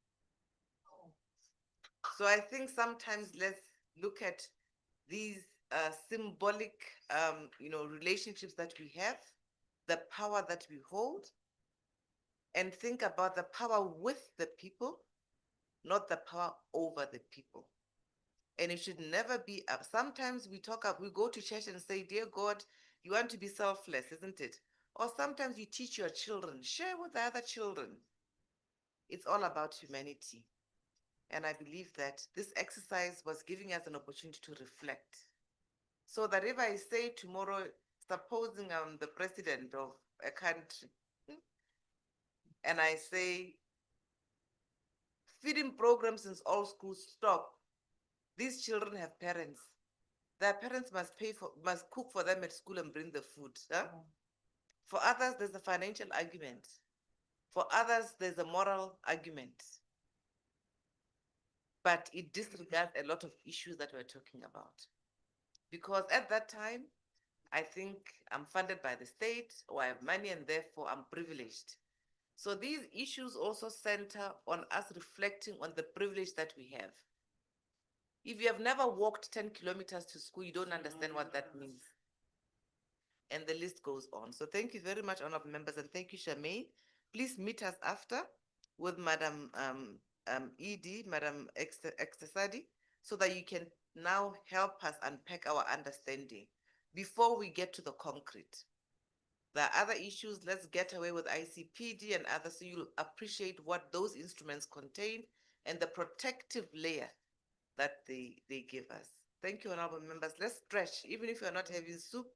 So I think sometimes let's look at these symbolic, relationships that we have, the power that we hold, and think about the power with the people, not the power over the people. And it should never be up. Sometimes we go to church and say, dear God, you want to be selfless, isn't it? Or sometimes you teach your children, share with the other children. It's all about humanity. And I believe that this exercise was giving us an opportunity to reflect. So that if I say tomorrow, supposing I'm the president of a country, and I say, feeding programs in all schools stop. These children have parents. Their parents must cook for them at school and bring the food. Huh? For others, there's a financial argument. For others, there's a moral argument. But it disregards a lot of issues that we're talking about. Because at that time, I think I'm funded by the state or I have money and therefore I'm privileged. So these issues also center on us reflecting on the privilege that we have. If you have never walked 10 kilometers to school, you don't understand what that means. And the list goes on. So thank you very much, honorable members, and thank you, Charmaine. Please meet us after with Madam ED, Madam Exesadi, so that you can now help us unpack our understanding before we get to the concrete. There are other issues, let's get away with ICPD and others, so you'll appreciate what those instruments contain and the protective layer that they give us. Thank you, honorable members. Let's stretch. Even if you're not having soup,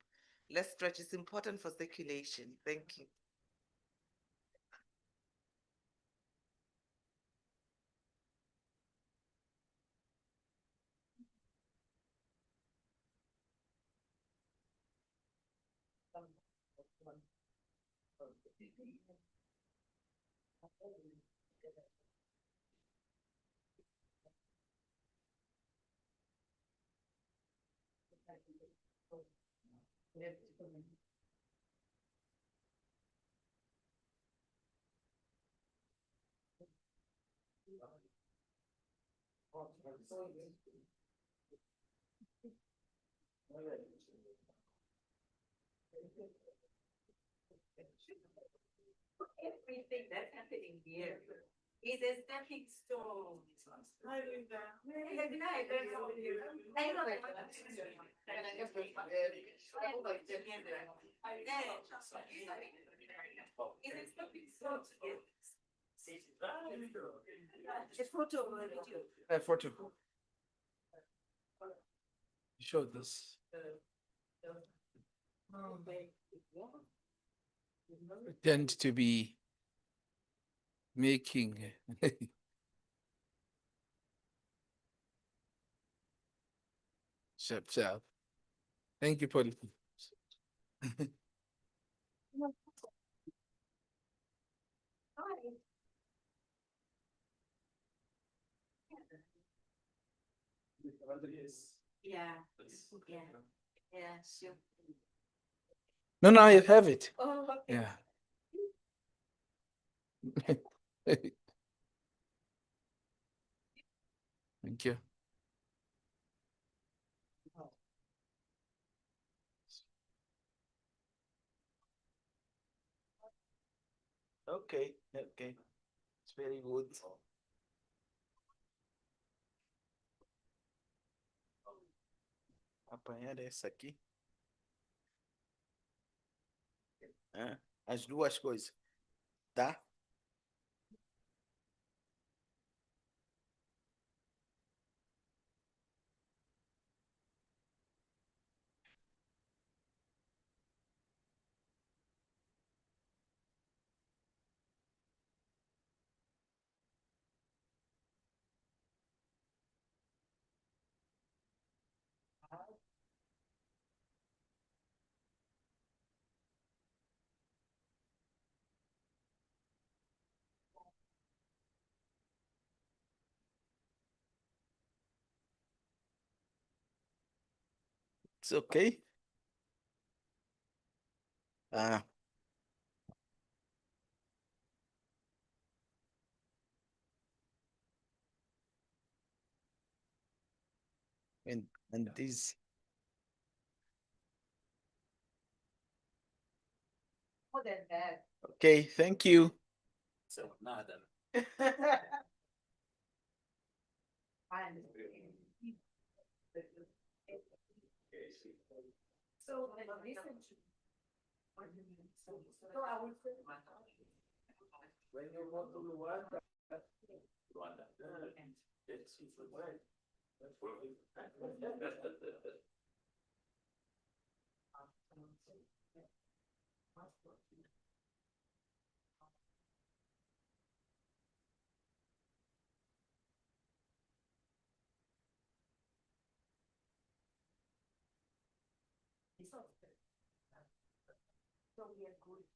let's stretch. It's important for circulation. Thank you. Everything that's happening here is a stepping stone. Photo. Show this. Tend to be making. Sharp, sharp. Thank you, Paul. Yeah, sure. No, no, I have it. Oh, okay. Yeah. Thank you. Okay, okay. It's very good. Apanhar essa aqui. As duas coisas, tá? It's okay. And this. More than that. Okay, thank you. So, nada. So, listen to. So I would say. When you go to Luanda, So we are good.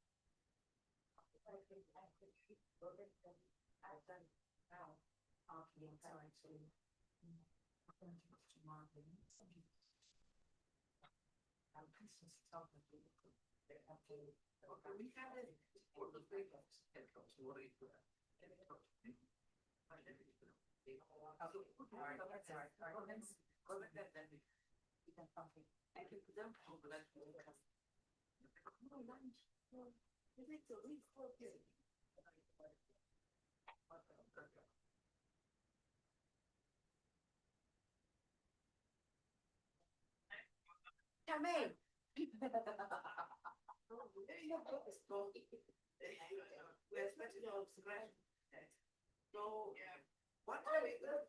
Come in. We're expecting our scratch. So, what time is it?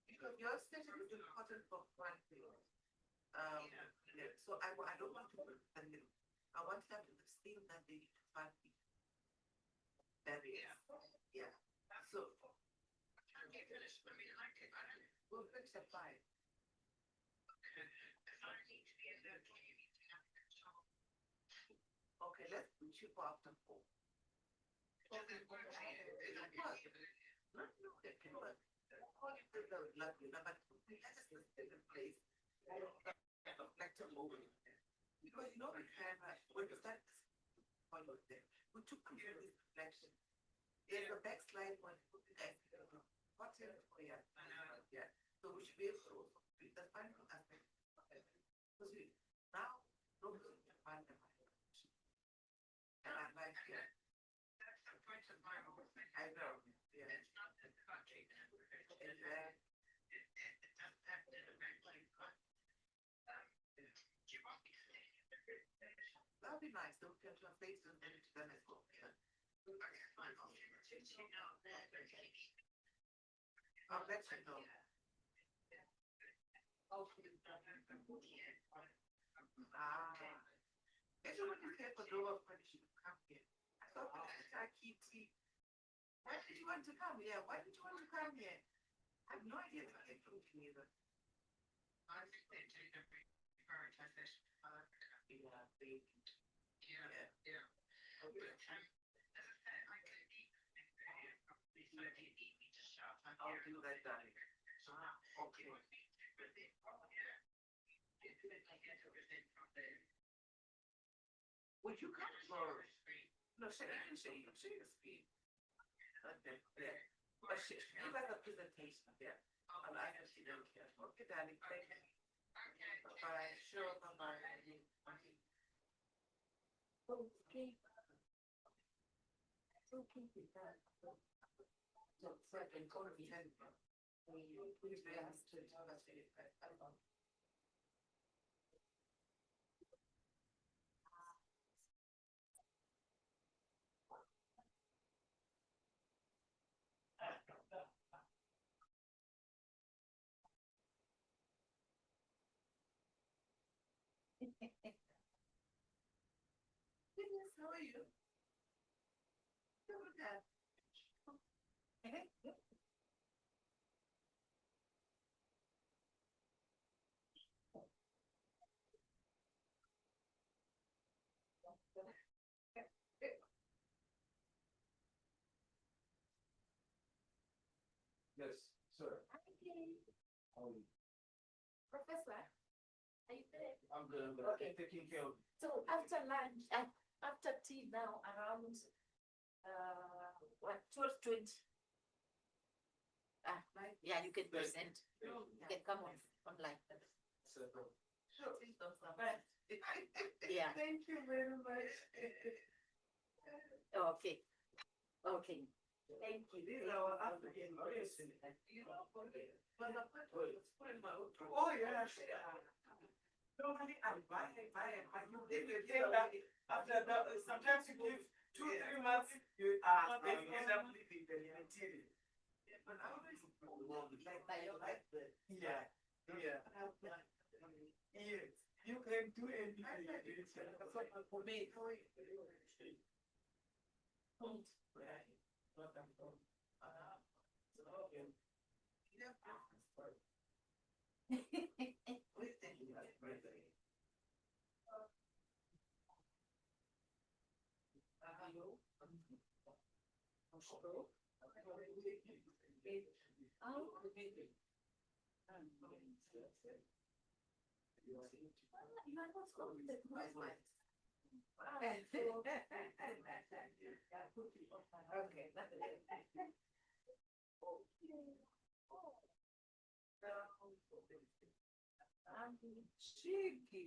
Because your station is important for one thing. Yeah, so I don't want to put them in. I want them to see that they need to find barriers. Yeah. So. We'll fix the five. Okay, let's put you after 4. Okay. No, they can work. Because you know we have when we start follow them, we took care of this reflection. In the backslide one, what's in it for you? Yeah. So we should be able to the final aspect. Because we now don't find them. And I'm like, yeah. That's the point of my whole thing. I know. Yeah. It's not the country. That'd be nice. Don't get your face and then to them as well. I'll let you know. Everyone is here for door of punishment. Come here. I thought I keep tea. Why did you want to come here? Why did you want to come here? I have no idea that they proved me either. I think they take a big prioritize this. Yeah, they. Yeah. Okay. I'll do that, darling. Okay. Would you come for? No, say the speed. Okay, there. But you like a presentation there. And I can see them here. Okay, darling. Thank you. Bye. Sure. Bye. Okay. So I can go to the end. Please be asked to tell us if I don't. Goodness, how are you? Good. Yes, sir. Professor, are you there? I'm good. Okay. Taking care of. So after lunch, after tea now around, what, 12:20? Right, yeah, you can present. You can come online. Sure, please don't stop. Yeah. Thank you very much. Okay. Okay. Thank you. These are our African race. You know, but the point was putting my own. Oh, yeah. Normally I buy, but you did the thing that after that, sometimes you give 2-3 months, you end up leaving the material. But I always like the yeah. Yes, you can do anything. For me, Cheeky.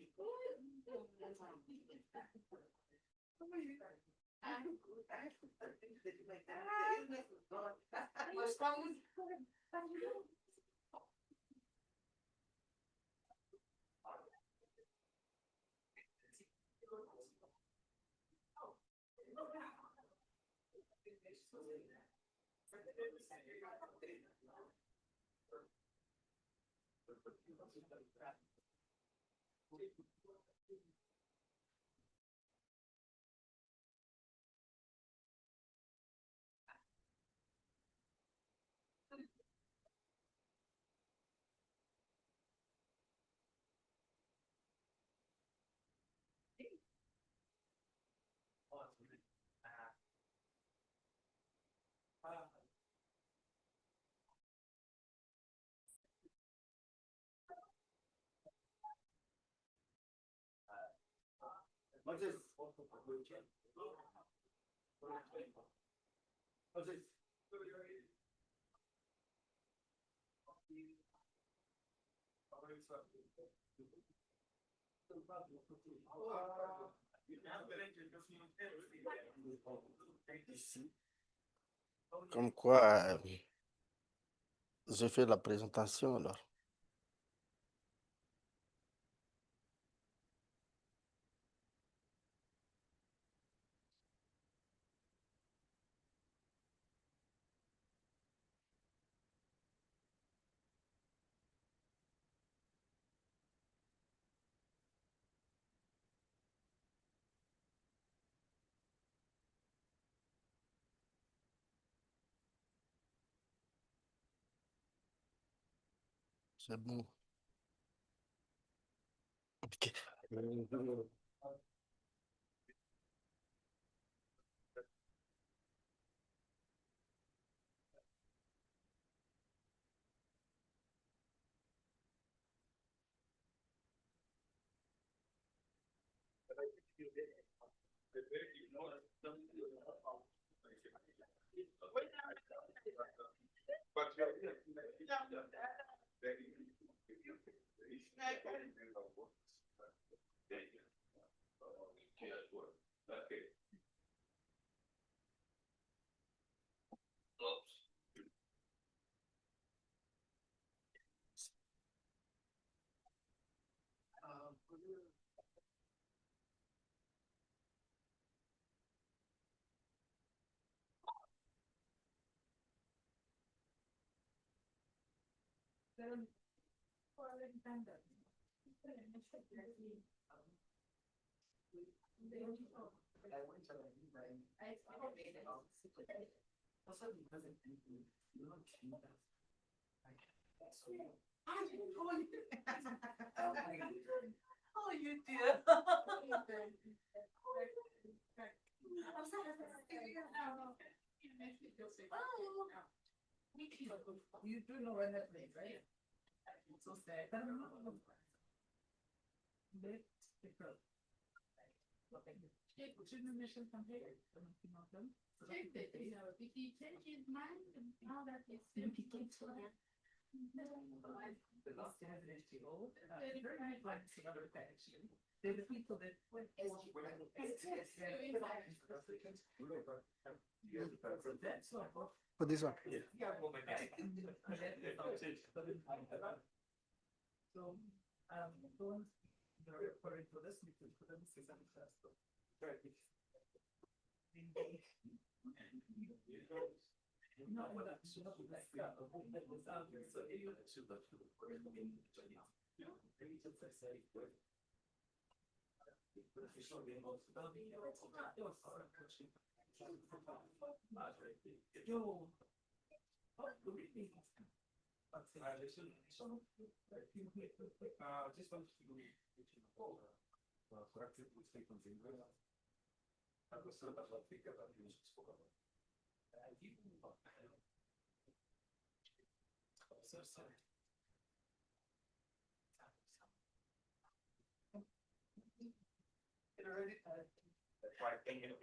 Comme quoi, j'ai fait la présentation alors. C'est bon. Ok. Oh, you dear. You do know where that place, right? It's so sad. They're the people that. For this one. So, going, according to this, we could put them to some test. Not what I'm sure of, like, that was out there, so you. Yo. Just want to so sorry. It already. That's why I think it.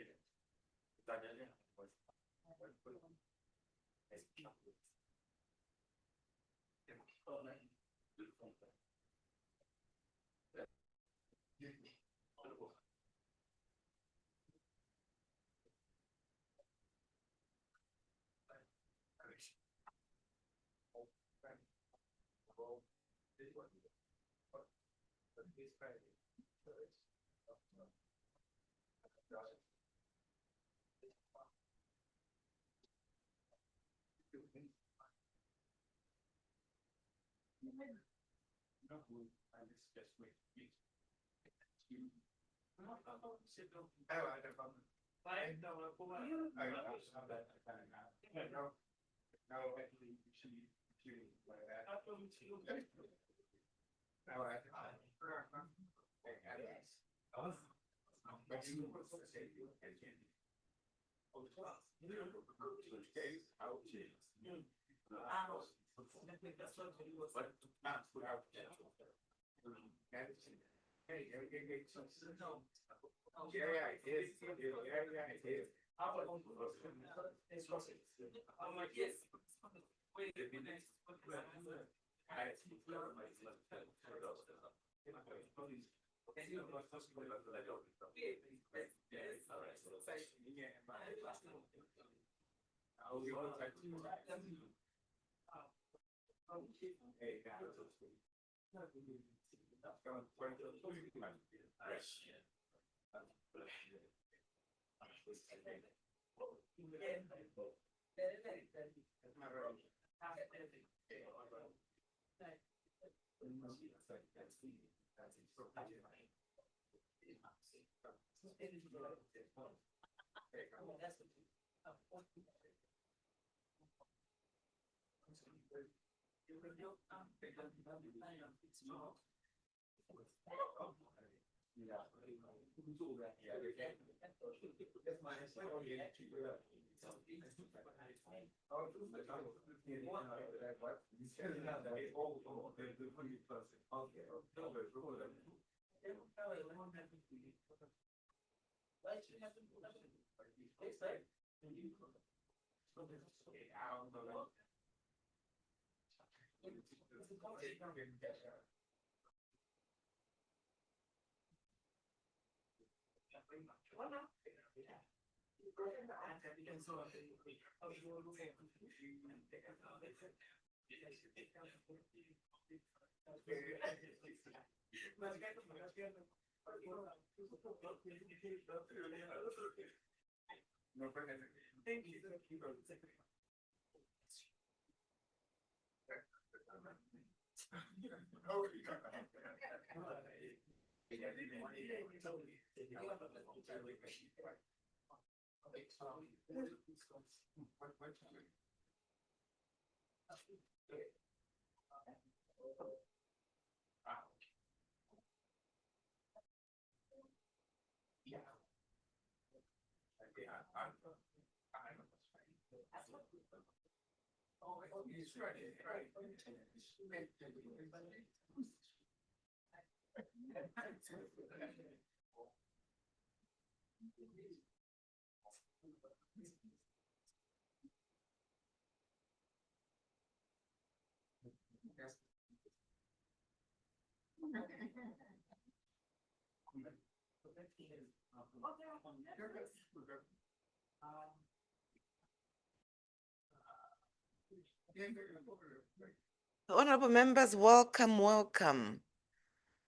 Honorable members, welcome, welcome.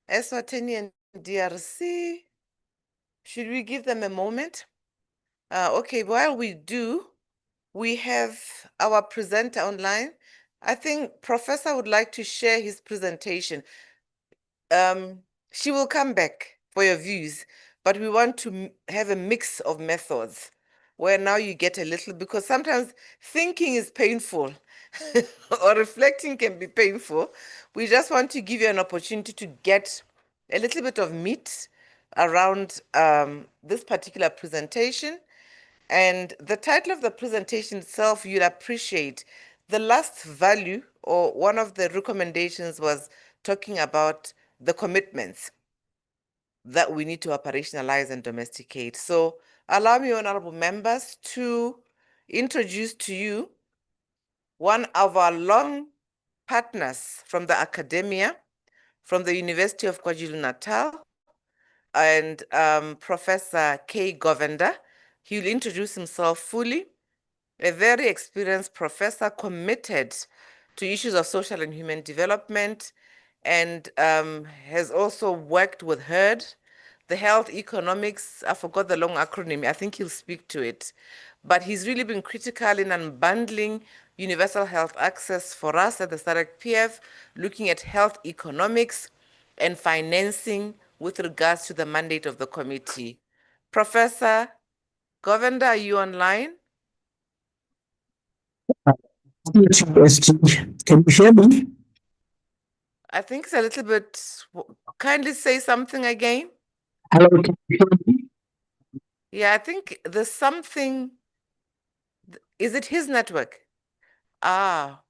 Eswatini and DRC, should we give them a moment? Okay, while we do, we have our presenter online. I think Professor would like to share his presentation. She will come back for your views, but we want to have a mix of methods where now you get a little, because sometimes thinking is painful or reflecting can be painful. We just want to give you an opportunity to get a little bit of meat around this particular presentation. And the title of the presentation itself, you'll appreciate. The last value, or one of the recommendations, was talking about the commitments that we need to operationalize and domesticate. So allow me, honorable members, to introduce to you one of our long partners from the academia, from the University of KwaZulu-Natal, and Professor K. Govender. He'll introduce himself fully. A very experienced professor committed to issues of social and human development, and has also worked with HERD, the health economics. I forgot the long acronym. I think he'll speak to it. But he's really been critical in unbundling universal health access for us at the SADC PF, looking at health economics and financing with regards to the mandate of the committee. Professor Govender, are you online? HSDSP. Can you hear me? I think it's a little bit, kindly say something again. Hello, can you hear me? Yeah, I think there's something, is it his network? Ah,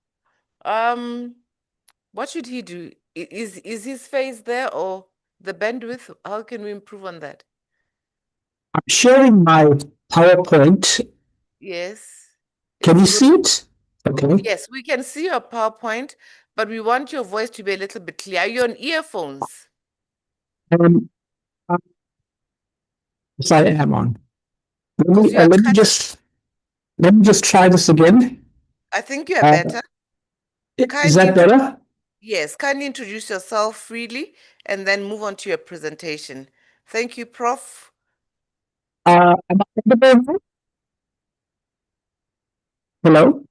what should he do? Is his face there or the bandwidth? How can we improve on that? I'm sharing my PowerPoint. Yes. Can you It's see it? Okay. Yes, we can see your PowerPoint, but we want your voice to be a little bit clear. Are you on earphones? Um, yes, I am on. Because you are Let me just try this again. I think you are Uh, better. Is that better? Yes, kindly introduce yourself freely and then move on to your presentation. Thank you, Prof. Am I audible now? Hello?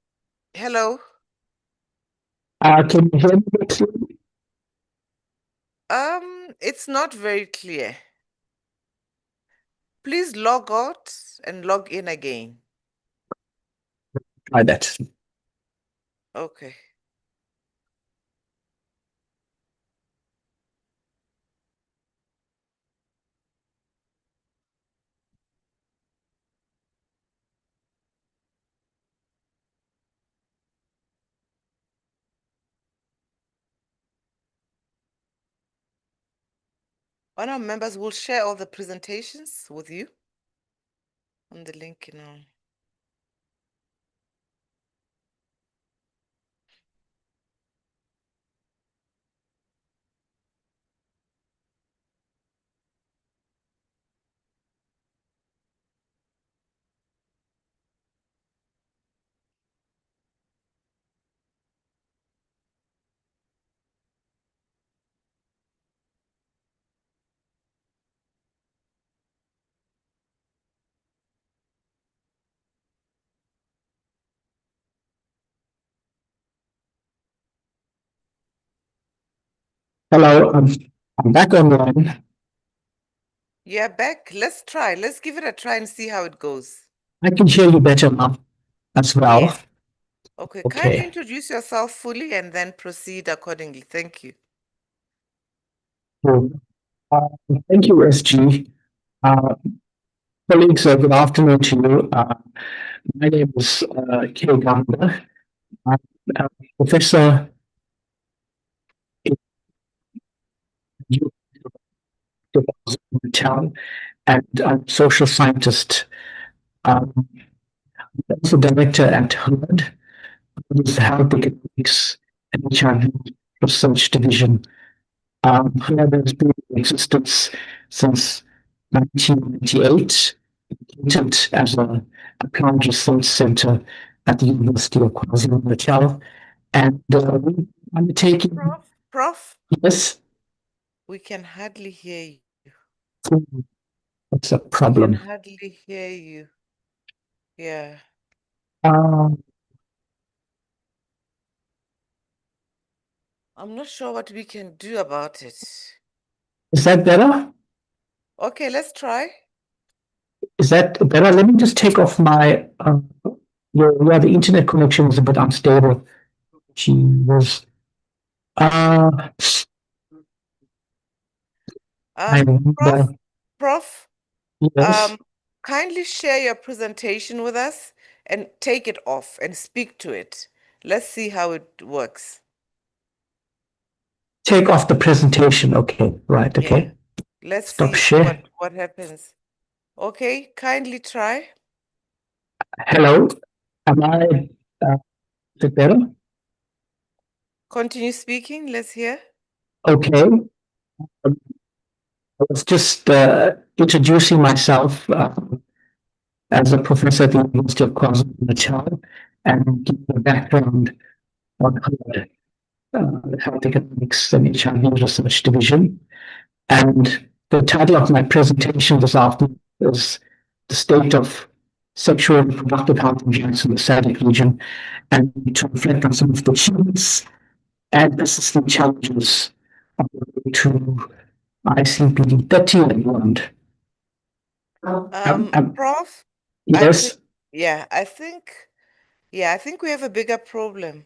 Hello. Can you hear me clearly? It's not very clear. Please log out and log in again. Try that. Okay. One of our members will share all the presentations with you on the link now. Hello, I'm back online. Yeah, back. Let's try. Let's give it a try and see how it goes. I can hear you better now as well. Yes. Okay, kindly Okay. introduce yourself fully and then proceed accordingly. Thank you. So, thank you, SG. Colleagues, good afternoon to you. My name is Kay Ganda. I'm a professor in the town, and I'm a social scientist. I'm also director at HERD, which is Health Economics and HIV Research Division. HERD has been in existence since 1998, created as a applied research center at the University of KwaZulu-Natal, and we undertaking. Prof, Yes, we can hardly hear you. that's a We can problem. hardly hear you. Yeah. Um, I'm not sure what we can do about it. is that better? Okay, let's try. Is that better? Let me just take off my. Yeah, the internet connection was a bit unstable. She was. Prof, Yes. kindly share your presentation with us and take it off and speak to it. Let's see how it works. Take off the presentation. Okay, right. Okay. Yeah. Let's Stop see share. what happens. Okay, kindly try. Hello. Am I? Is it better? Continue speaking. Let's hear. Okay. I was just introducing myself as a professor at the University of KwaZulu-Natal and give a background on HERD. the Health Economics and HIV Research Division. And the title of my presentation this afternoon is The State of Sexual and Reproductive Health and Rights in the SADC region, and to reflect on some of the achievements and persistent challenges to ICPD 30 and beyond. Prof, Yes. I think we have a bigger problem.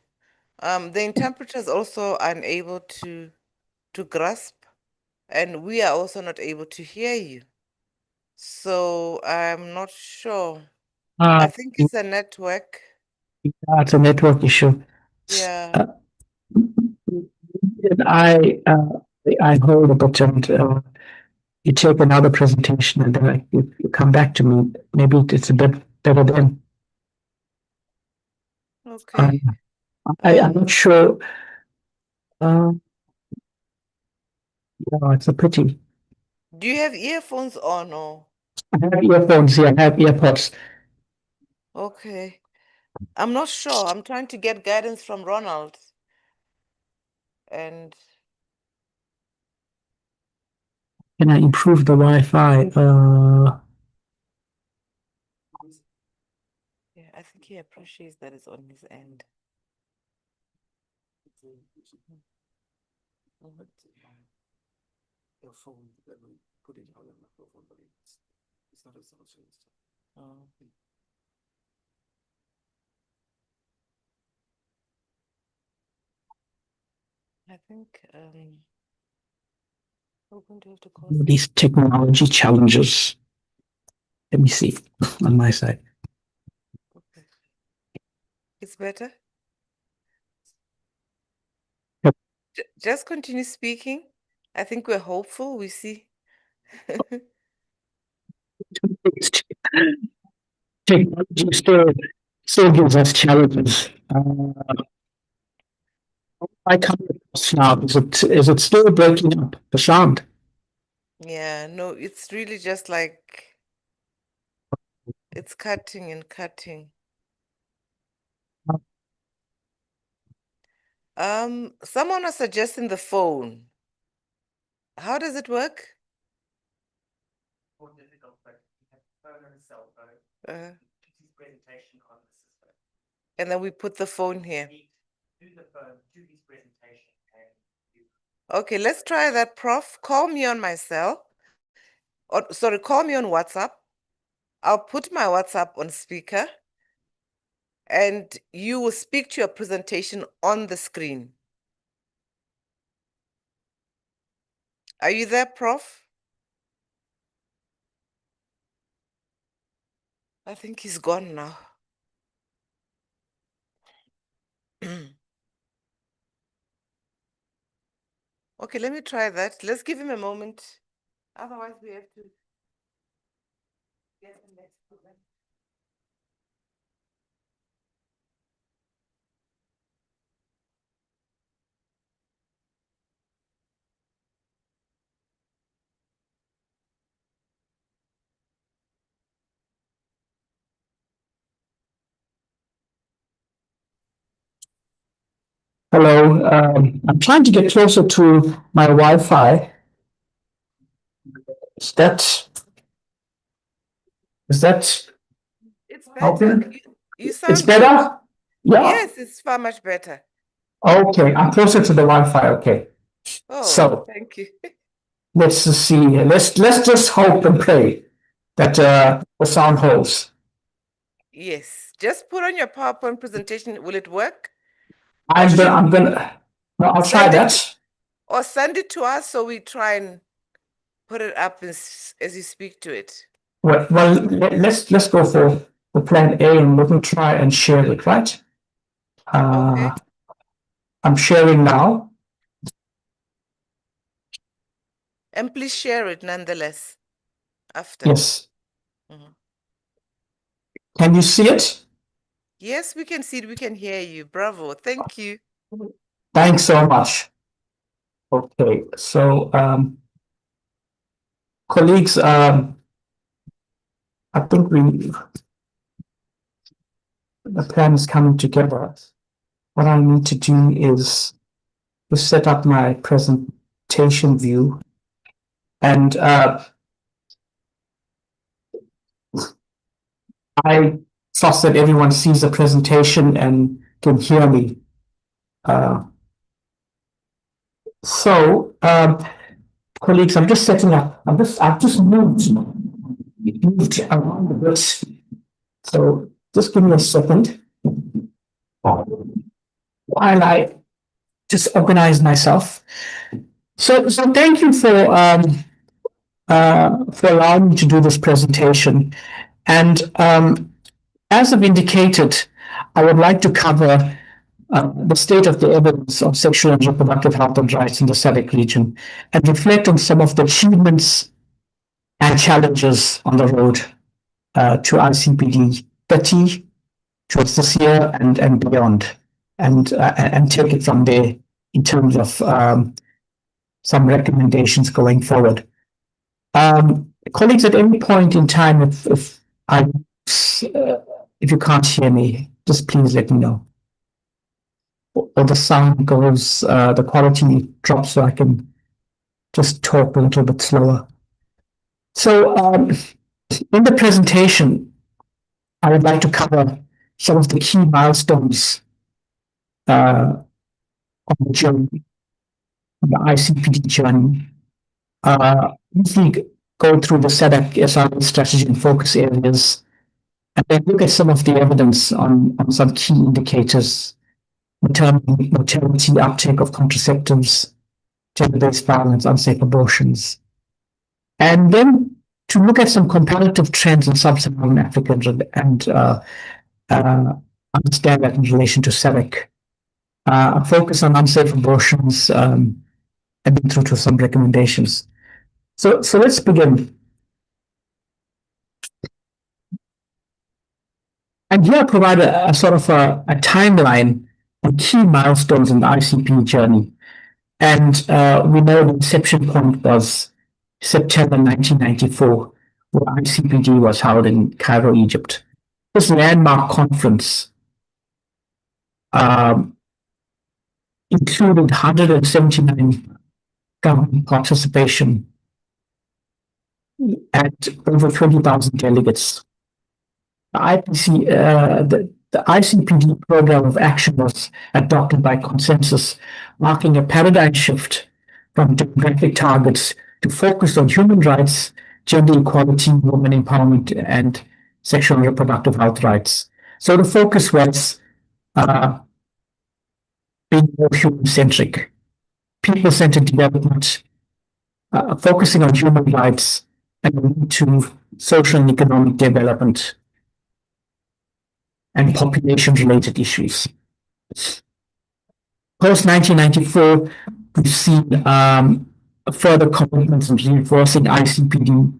The interpreter is also unable to grasp, and we are also not able to hear you. So I'm not sure. I think it's a network. It's a network issue. Yeah. I hold a bit and you take another presentation and then you come back to me. Maybe it's a bit better then. Okay. I'm not sure. It's a pity. Do you have earphones on or? I have earphones here. I have earpods. Okay. I'm not sure. I'm trying to get guidance from Ronald. And Can I improve the Wi-Fi? yeah, I think he appreciates that it's on his end. Your phone, that we put it on the microphone, but it's not a solution. I think we're going to have to call These technology challenges. Let me see on my side. Okay. It's better? Yep. Just continue speaking. I think we're hopeful. We see. Technology still gives us challenges. I come across now. Is it still breaking up the sound? Yeah, no, it's really just like it's cutting and cutting. Someone was suggesting the phone. How does it work? And then we put the phone here. Okay, let's try that, Prof. Call me on my cell. Or sorry, call me on WhatsApp. I'll put my WhatsApp on speaker. And you will speak to your presentation on the screen. Are you there, Prof? I think he's gone now. Okay, let me try that. Let's give him a moment. Otherwise, we have to get the next program. Hello. I'm trying to get closer to my Wi-Fi. Is that It's better. helping? You sound It's better? good. Yeah. Yes, it's far much better. Okay, I'm closer to the Wi-Fi. Okay. Oh, So thank you. let's just see. Let's just hope and pray that the sound holds. Yes, just put on your PowerPoint presentation. Will it work? I'm gonna. No, I'll try that. Or send it to us so we try and put it up as you speak to it. Well, let's go for the plan A and let me try and share it. Right. Okay. I'm sharing now. And please share it nonetheless after. Yes. Can you see it? Yes, we can see it. We can hear you. Bravo. Thank you. Thanks so much. Okay, so colleagues, I think the plan is coming together. What I need to do is to set up my presentation view. And I trust that everyone sees the presentation and can hear me. Colleagues, I'm just setting up. I've just moved around a bit. So just give me a second while I just organize myself. So thank you for allowing me to do this presentation. And as I've indicated, I would like to cover the state of the evidence of sexual and reproductive health and rights in the SADC region and reflect on some of the achievements and challenges on the road to ICPD 30 towards this year and beyond, and take it from there in terms of some recommendations going forward. Colleagues, at any point in time, if you can't hear me, just please let me know. Or the sound goes, the quality drops, so I can just talk a little bit slower. So in the presentation, I would like to cover some of the key milestones on the journey, on the ICPD journey. Briefly go through the SADC SRA strategy and focus areas, and then look at some of the evidence on some key indicators: mortality, uptake of contraceptives, gender-based violence, unsafe abortions. And then to look at some comparative trends in sub-Saharan Africa and understand that in relation to SADC. Focus on unsafe abortions and then through to some recommendations. So let's begin. And here I provide a sort of a timeline on key milestones in the ICP journey. And we know the inception point was September 1994, where ICPD was held in Cairo, Egypt. This landmark conference included 179 government participation and over 20,000 delegates. The ICPD program of action was adopted by consensus, marking a paradigm shift from demographic targets to focus on human rights, gender equality, women empowerment, and sexual and reproductive health rights. So the focus was being more human-centric, people-centered development, focusing on human rights, and to social and economic development and population-related issues. Post-1994, we've seen further commitments in reinforcing ICPD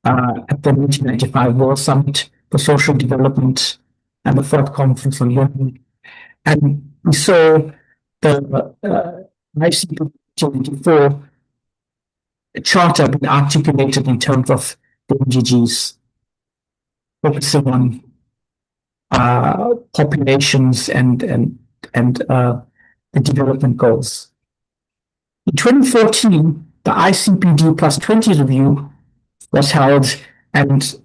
at the 1995 World Summit for Social Development and the Fourth Conference on Women. And we saw the ICPD 1994 charter being articulated in terms of the MDGs, focusing on populations and the development goals. In 2014, the ICPD plus 20 review was held, and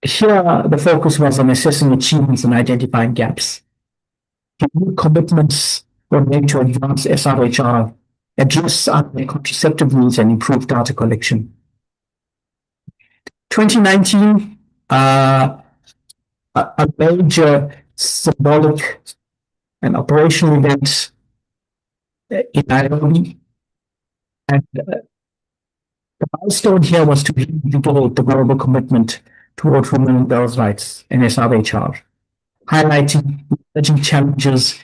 here the focus was on assessing achievements and identifying gaps. New commitments were made to advance SRHR, address unmet contraceptive needs, and improve data collection. 2019, a major symbolic and operational event in Nairobi. And the milestone here was to reinvigorate the global commitment towards women and girls' rights in SRHR, highlighting emerging challenges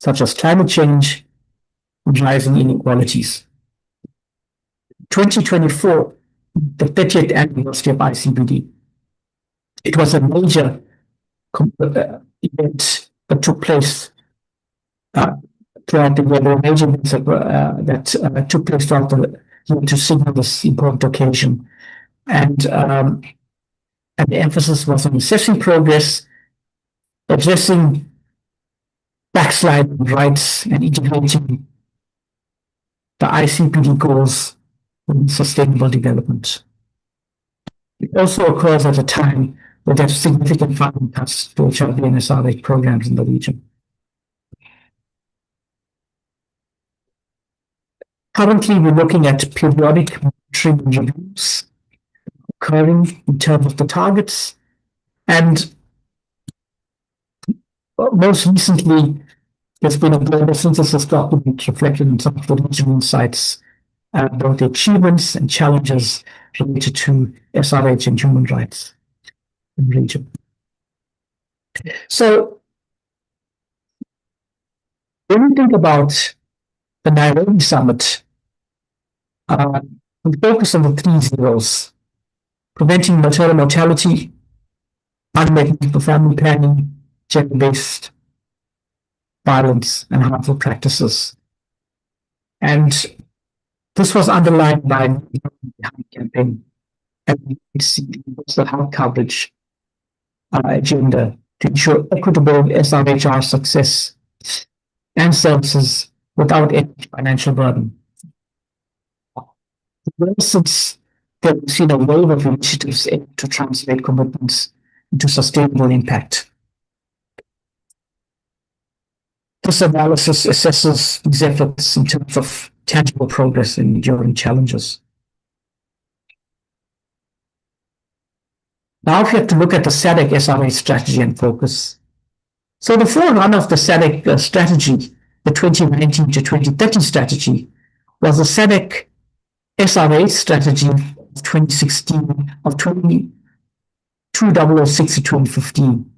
such as climate change and rising inequalities. 2024, the 30th anniversary of ICPD. It was a major event that took place throughout the year. There were major events that took place throughout the year to signal this important occasion. And the emphasis was on assessing progress, addressing backslide on rights and integrating the ICPD goals in sustainable development. It also occurs at a time where there's significant funding cuts to HIV and SRH programs in the region. Currently, we're looking at periodic monitoring and reviews occurring in terms of the targets, and most recently, there's been a global synthesis document reflected in some of the regional insights about the achievements and challenges related to SRH and human rights in the region. So, when we think about the Nairobi summit, we focus on the 3 zeros: preventing maternal mortality, unmet need for family planning, gender-based violence, and harmful practices. And this was underlined by the campaign and the universal health coverage agenda to ensure equitable SRHR success and services without any financial burden. Since they've seen a wave of initiatives to translate commitments into sustainable impact. This analysis assesses these efforts in terms of tangible progress and enduring challenges. Now, if you have to look at the SADC SRH strategy and focus. So the forerunner of the SADC strategy, the 2019 to 2030 strategy, was the SADC SRH strategy of 2016 of 2006 to 2015.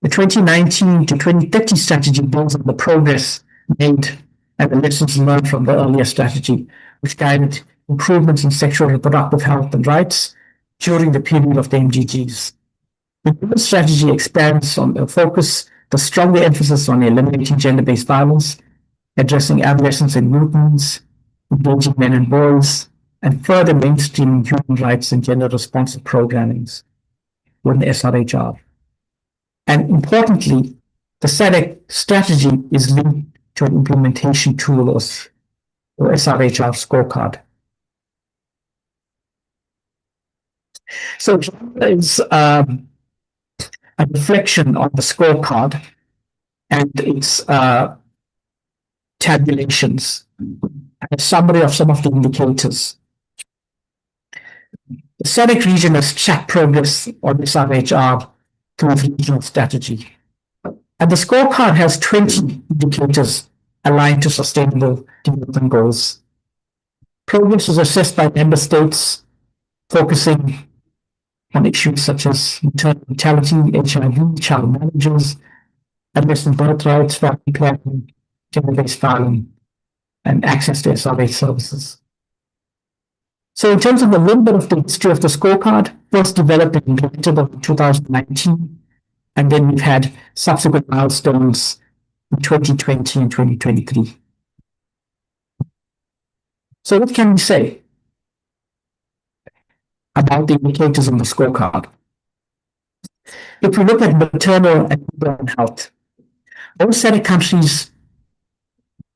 The 2019 to 2030 strategy builds on the progress made and the lessons learned from the earlier strategy, which guided improvements in sexual and reproductive health and rights during the period of the MDGs. The new strategy expands on the focus, the stronger emphasis on eliminating gender-based violence, addressing adolescents and youth needs, engaging men and boys, and further mainstreaming human rights and gender-responsive programmings within SRHR. And importantly, the SADC strategy is linked to an implementation tool or SRHR scorecard. So gender is a reflection on the scorecard and its tabulations, a summary of some of the indicators. The SADC region has tracked progress on SRHR through its regional strategy. And the scorecard has 20 indicators aligned to sustainable development goals. Progress is assessed by member states, focusing on issues such as maternal mortality, HIV, child marriages, adolescent birth rights, family planning, gender-based violence, and access to SRH services. So in terms of a little bit of the history of the scorecard, first developed and implemented in 2019, and then we've had subsequent milestones in 2020 and 2023. So what can we say about the indicators on the scorecard? If we look at maternal and newborn health, all SADC countries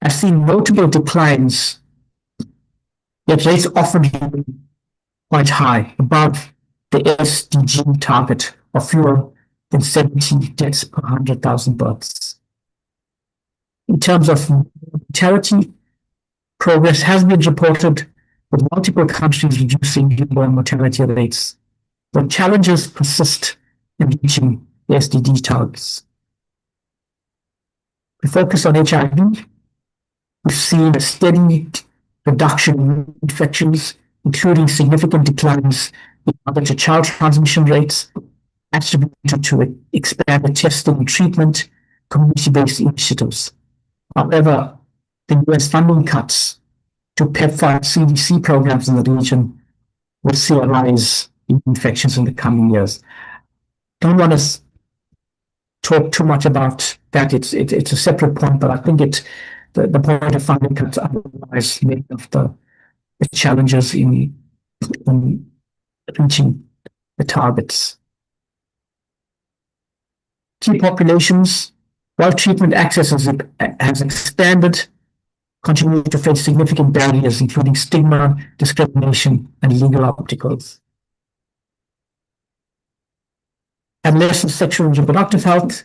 have seen notable declines, yet rates often remain quite high, above the SDG target of fewer than 70 deaths per 100,000 births. In terms of mortality, progress has been reported, with multiple countries reducing newborn mortality rates, but challenges persist in reaching the SDG targets. We focus on HIV. We've seen a steady reduction in infections, including significant declines in mother-to-child transmission rates, attributed to expanded testing and treatment, community-based initiatives. However, the US funding cuts to PEPFAR CDC programs in the region will see a rise in infections in the coming years. Don't want to talk too much about that. It's a separate point, but I think the point of funding cuts underlies many of the challenges in reaching the targets. Key populations while treatment access has expanded, continue to face significant barriers, including stigma, discrimination, and legal obstacles. Adolescent sexual and reproductive health,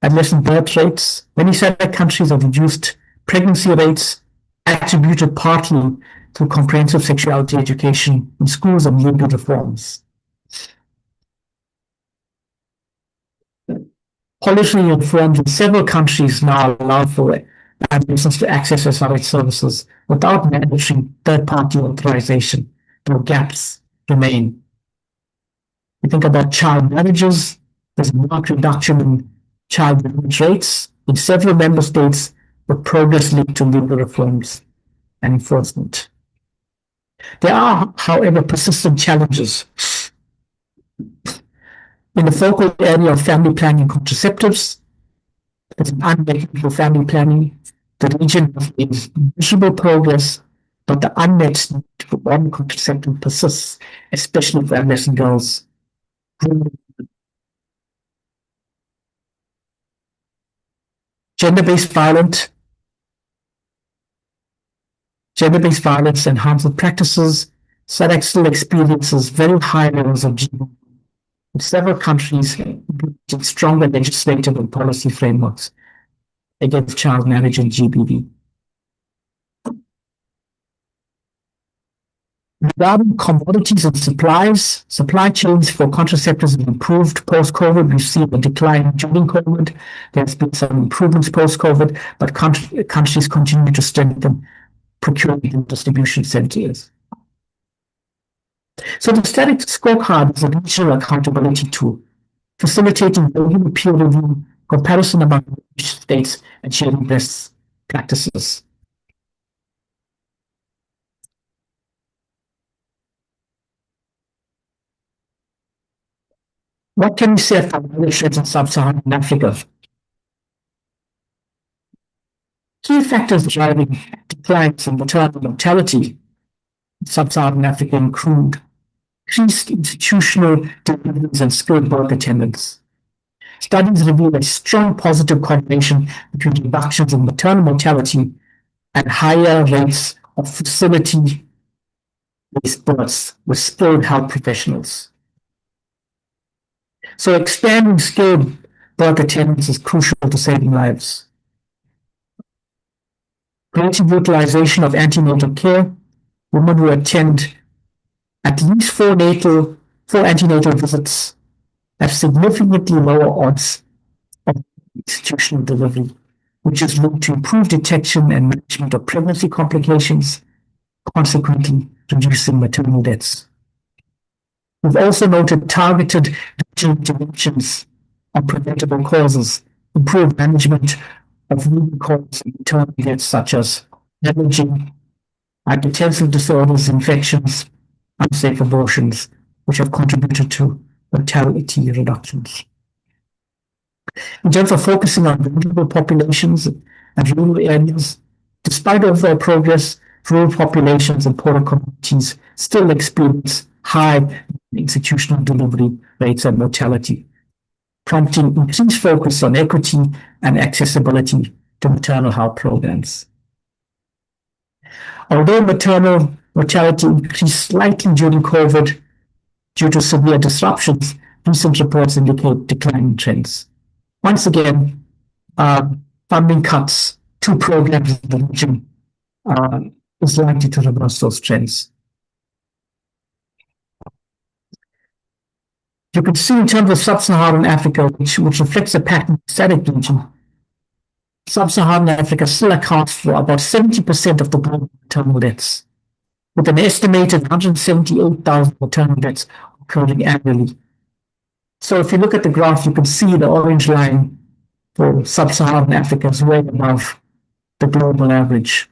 adolescent birth rates. Many SADC countries have reduced pregnancy rates, attributed partly to comprehensive sexuality education in schools and legal reforms. Policy reforms in several countries now allow for adolescents to access SRH services without mandatory third-party authorization, though gaps remain. We think about child marriages. There's a marked reduction in child marriage rates in several member states, with progress linked to legal reforms and enforcement. There are, however, persistent challenges. In the focal area of family planning and contraceptives, there's an unmet need for family planning. The region has made measurable progress, but the unmet need for modern contraceptive persists, especially for adolescent girls. Gender-based violence and harmful practices. SADC still experiences very high levels of GBV, with several countries implementing stronger legislative and policy frameworks against child marriage and GBV. Regarding commodities and supplies, supply chains for contraceptives have improved post-COVID. We've seen a decline during COVID. There's been some improvements post-COVID, but countries continue to strengthen procurement and distribution centers. So the SADC scorecard is a regional accountability tool, facilitating regular peer review, comparison among states, and sharing best practices. What can we say about trends in sub-Saharan Africa? Key factors driving declines in maternal mortality in sub-Saharan Africa include increased institutional dependence and skilled work attendance. Studies reveal a strong positive correlation between reductions in maternal mortality and higher rates of facility-based births with skilled health professionals. So expanding skilled birth attendance is crucial to saving lives. Greater utilization of antenatal care. Women who attend at least four antenatal visits have significantly lower odds of institutional delivery, which is linked to improved detection and management of pregnancy complications, consequently reducing maternal deaths. We've also noted targeted interventions on preventable causes, improved management of leading causes of maternal deaths such as hemorrhaging, hypertensive disorders, infections, unsafe abortions, which have contributed to mortality reductions. In terms of focusing on vulnerable populations and rural areas, despite overall progress, rural populations and poorer communities still experience high institutional delivery rates and mortality, prompting increased focus on equity and accessibility to maternal health programs. Although maternal mortality increased slightly during COVID due to severe disruptions, recent reports indicate declining trends. Once again, funding cuts to programs in the region is likely to reverse those trends. You can see in terms of sub-Saharan Africa, which reflects the pattern of the SADC region, sub-Saharan Africa still accounts for about 70% of the global maternal deaths, with an estimated 178,000 maternal deaths occurring annually. So if you look at the graph, you can see the orange line for sub-Saharan Africa is way above the global average.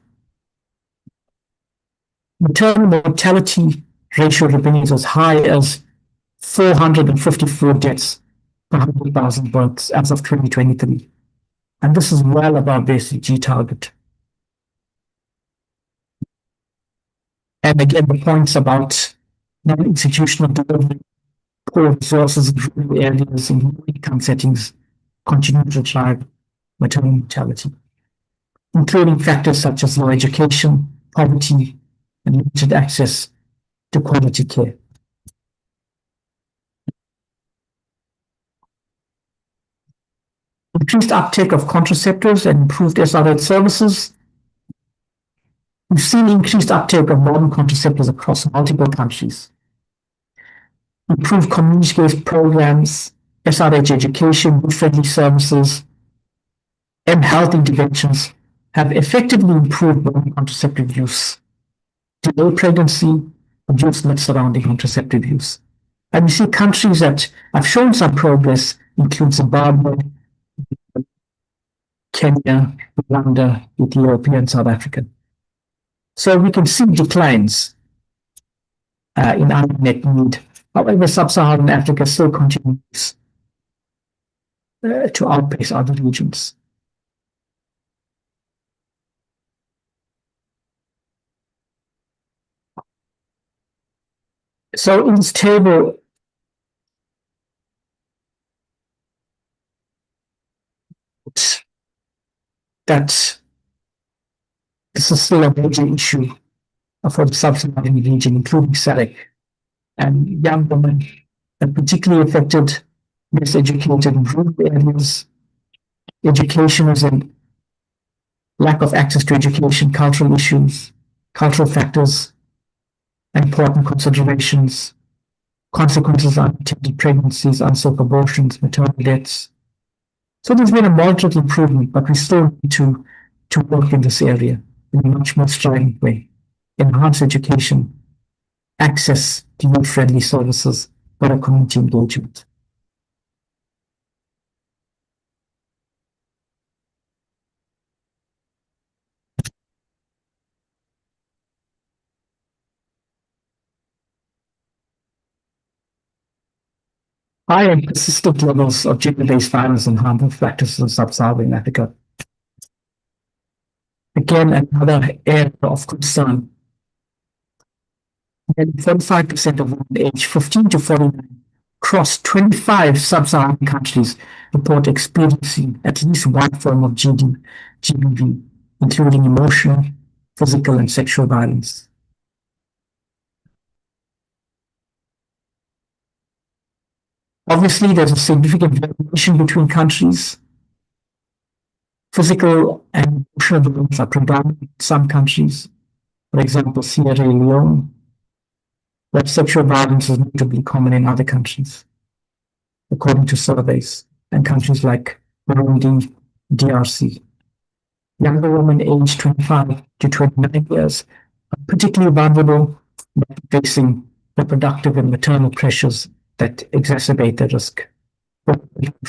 Maternal mortality ratio remains as high as 454 deaths per 100,000 births as of 2023. And this is well above the SDG target. And again, the points about non-institutional delivery, poor resources in rural areas and low income settings continue to drive maternal mortality, including factors such as low education, poverty, and limited access to quality care. Increased uptake of contraceptives and improved SRH services. We've seen increased uptake of modern contraceptives across multiple countries. Improved community-based programs, SRH education, youth-friendly services, and health interventions have effectively improved modern contraceptive use, delay pregnancy, reduce myths surrounding contraceptive use. And we see countries that have shown some progress include Zimbabwe, Kenya, Uganda, Ethiopia, and South Africa. So we can see declines in unmet need. However, sub-Saharan Africa still continues to outpace other regions. So in this table, that this is still a major issue for the sub-Saharan region, including SADC, and young women are particularly affected, less educated in rural areas. Education is a lack of access to education, cultural issues, cultural factors, important considerations, consequences of unintended pregnancies, unsafe abortions, maternal deaths. So there's been a moderate improvement, but we still need to work in this area in a much more strident way. Enhance education, access to youth-friendly services, better community engagement. High and persistent levels of gender-based violence and harmful practices in sub-Saharan Africa. Again, another area of concern. Nearly 45% of women aged 15 to 49 across 25 sub-Saharan countries report experiencing at least one form of GBV, including emotional, physical, and sexual violence. Obviously, there's a significant variation between countries. Physical and emotional violence are predominant in some countries. For example, Sierra Leone, but sexual violence is notably common in other countries, according to surveys, and countries like Burundi, DRC. Younger women aged 25 to 29 years are particularly vulnerable, facing reproductive and maternal pressures that exacerbate the risk.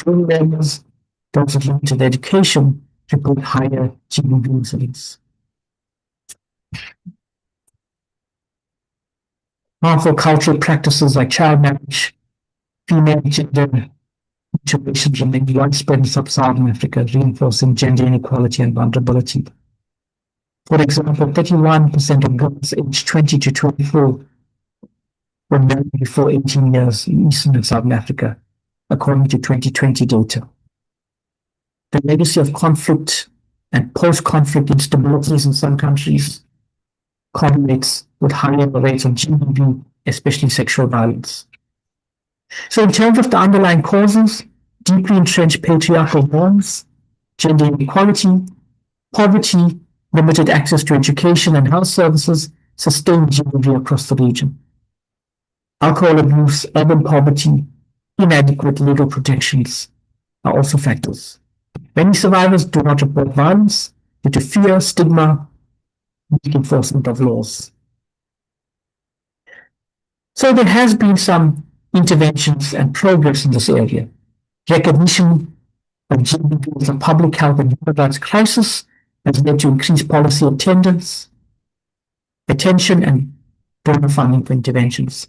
Rural areas, those with limited education, report higher GBV incidence. Harmful cultural practices like child marriage, female gender mutilations remain widespread in sub-Saharan Africa, reinforcing gender inequality and vulnerability. For example, 31% of girls aged 20 to 24 were married before 18 years in Eastern and Southern Africa, according to 2020 data. The legacy of conflict and post-conflict instabilities in some countries correlates with higher rates of GBV, especially sexual violence. So in terms of the underlying causes, deeply entrenched patriarchal norms, gender inequality, poverty, limited access to education and health services sustain GBV across the region. Alcohol abuse, urban poverty, inadequate legal protections are also factors. Many survivors do not report violence due to fear, stigma, weak enforcement of laws. So there has been some interventions and progress in this area. Recognition of GBV as a public health and human rights crisis has led to increased policy attendance, attention, and donor funding for interventions.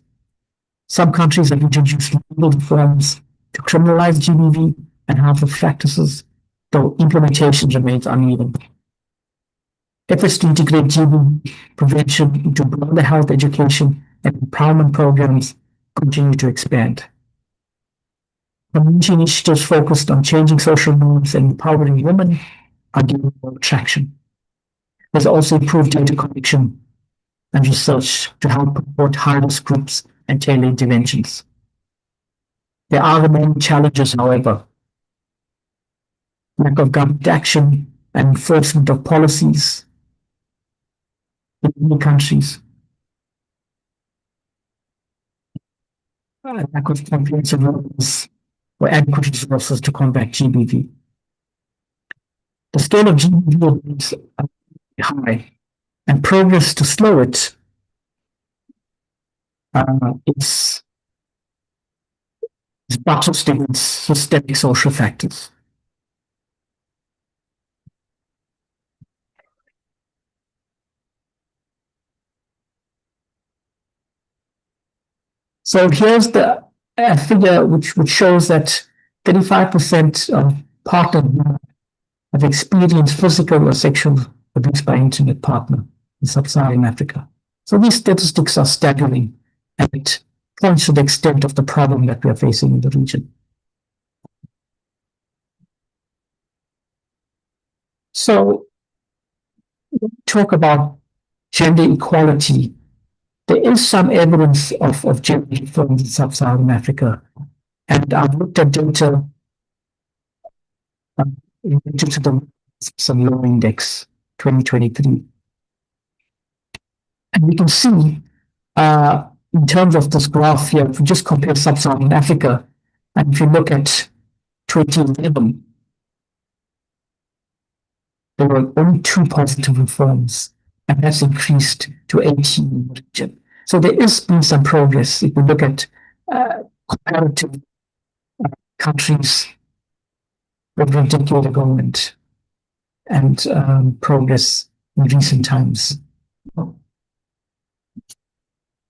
Some countries have introduced legal reforms to criminalize GBV and harmful practices, though implementation remains uneven. Efforts to integrate GBV prevention into broader health education and empowerment programs continue to expand. Community initiatives focused on changing social norms and empowering women are gaining more traction. There's also improved data collection and research to help support high-risk groups and tailor interventions. There are remaining challenges, however. Lack of government action and enforcement of policies in many countries. Lack of comprehensive rules or adequate resources to combat GBV. The scale of GBV is high, and progress to slow it is buttressed against systemic social factors. So here's the figure which shows that 35% of partnered women have experienced physical or sexual abuse by intimate partner in sub-Saharan Africa. So these statistics are staggering, and it points to the extent of the problem that we are facing in the region. So when we talk about gender equality, there is some evidence of gender reforms in sub-Saharan Africa. And I've looked at data related to the some law index 2023. And we can see in terms of this graph here, if we just compare sub-Saharan Africa, and if you look at 2011, there were only 2 positive reforms, and that's increased to 18 in the region. So there is been some progress if we look at comparative countries over a decade ago and progress in recent times.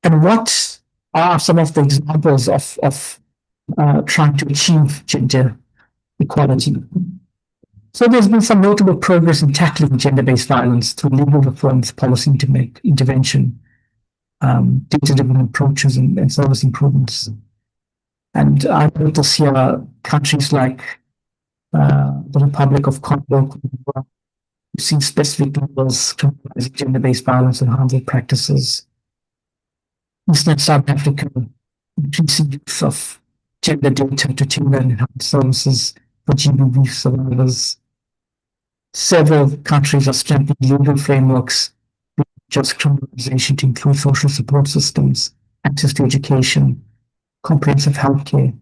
And what are some of the examples of trying to achieve gender equality? So there's been some notable progress in tackling gender-based violence through legal reforms, policy intervention, data-driven approaches, and service improvements. And I notice here countries like the Republic of Congo, we've seen specific laws criminalizing gender-based violence and harmful practices. Eastern South Africa, increasing use of gender data to tailor and enhance services for GBV survivors. Several countries are strengthening legal frameworks with just criminalization to include social support systems, access to education, comprehensive healthcare.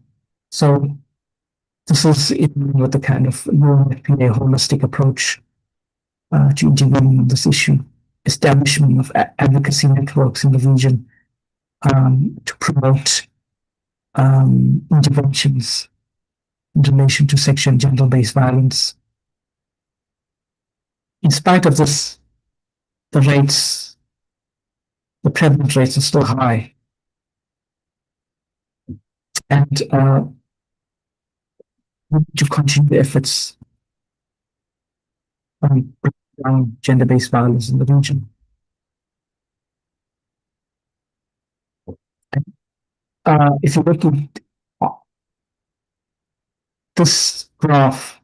So this is in line with the kind of UNFPA holistic approach to intervening on this issue. Establishment of advocacy networks in the region to promote interventions in relation to sexual and gender-based violence. In spite of this, the prevalent rates are still high. And we need to continue the efforts on bringing down gender-based violence in the region. If you look at this graphic,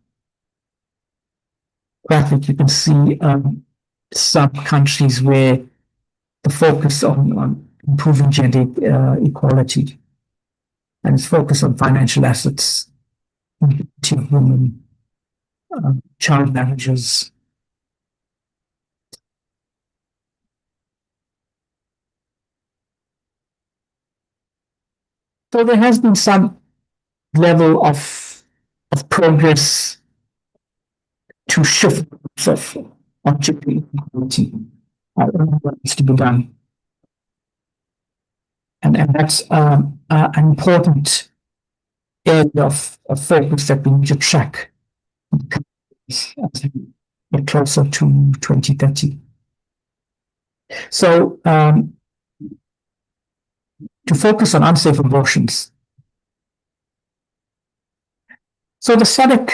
you can see some countries where the focus on improving gender equality and its focus on financial assets, equality of women, child marriages. So there has been some level of progress to shift on gender equality. What needs to be done. And that's an important area of focus that we need to track as we get closer to 2030. So to focus on unsafe abortions. So the SADC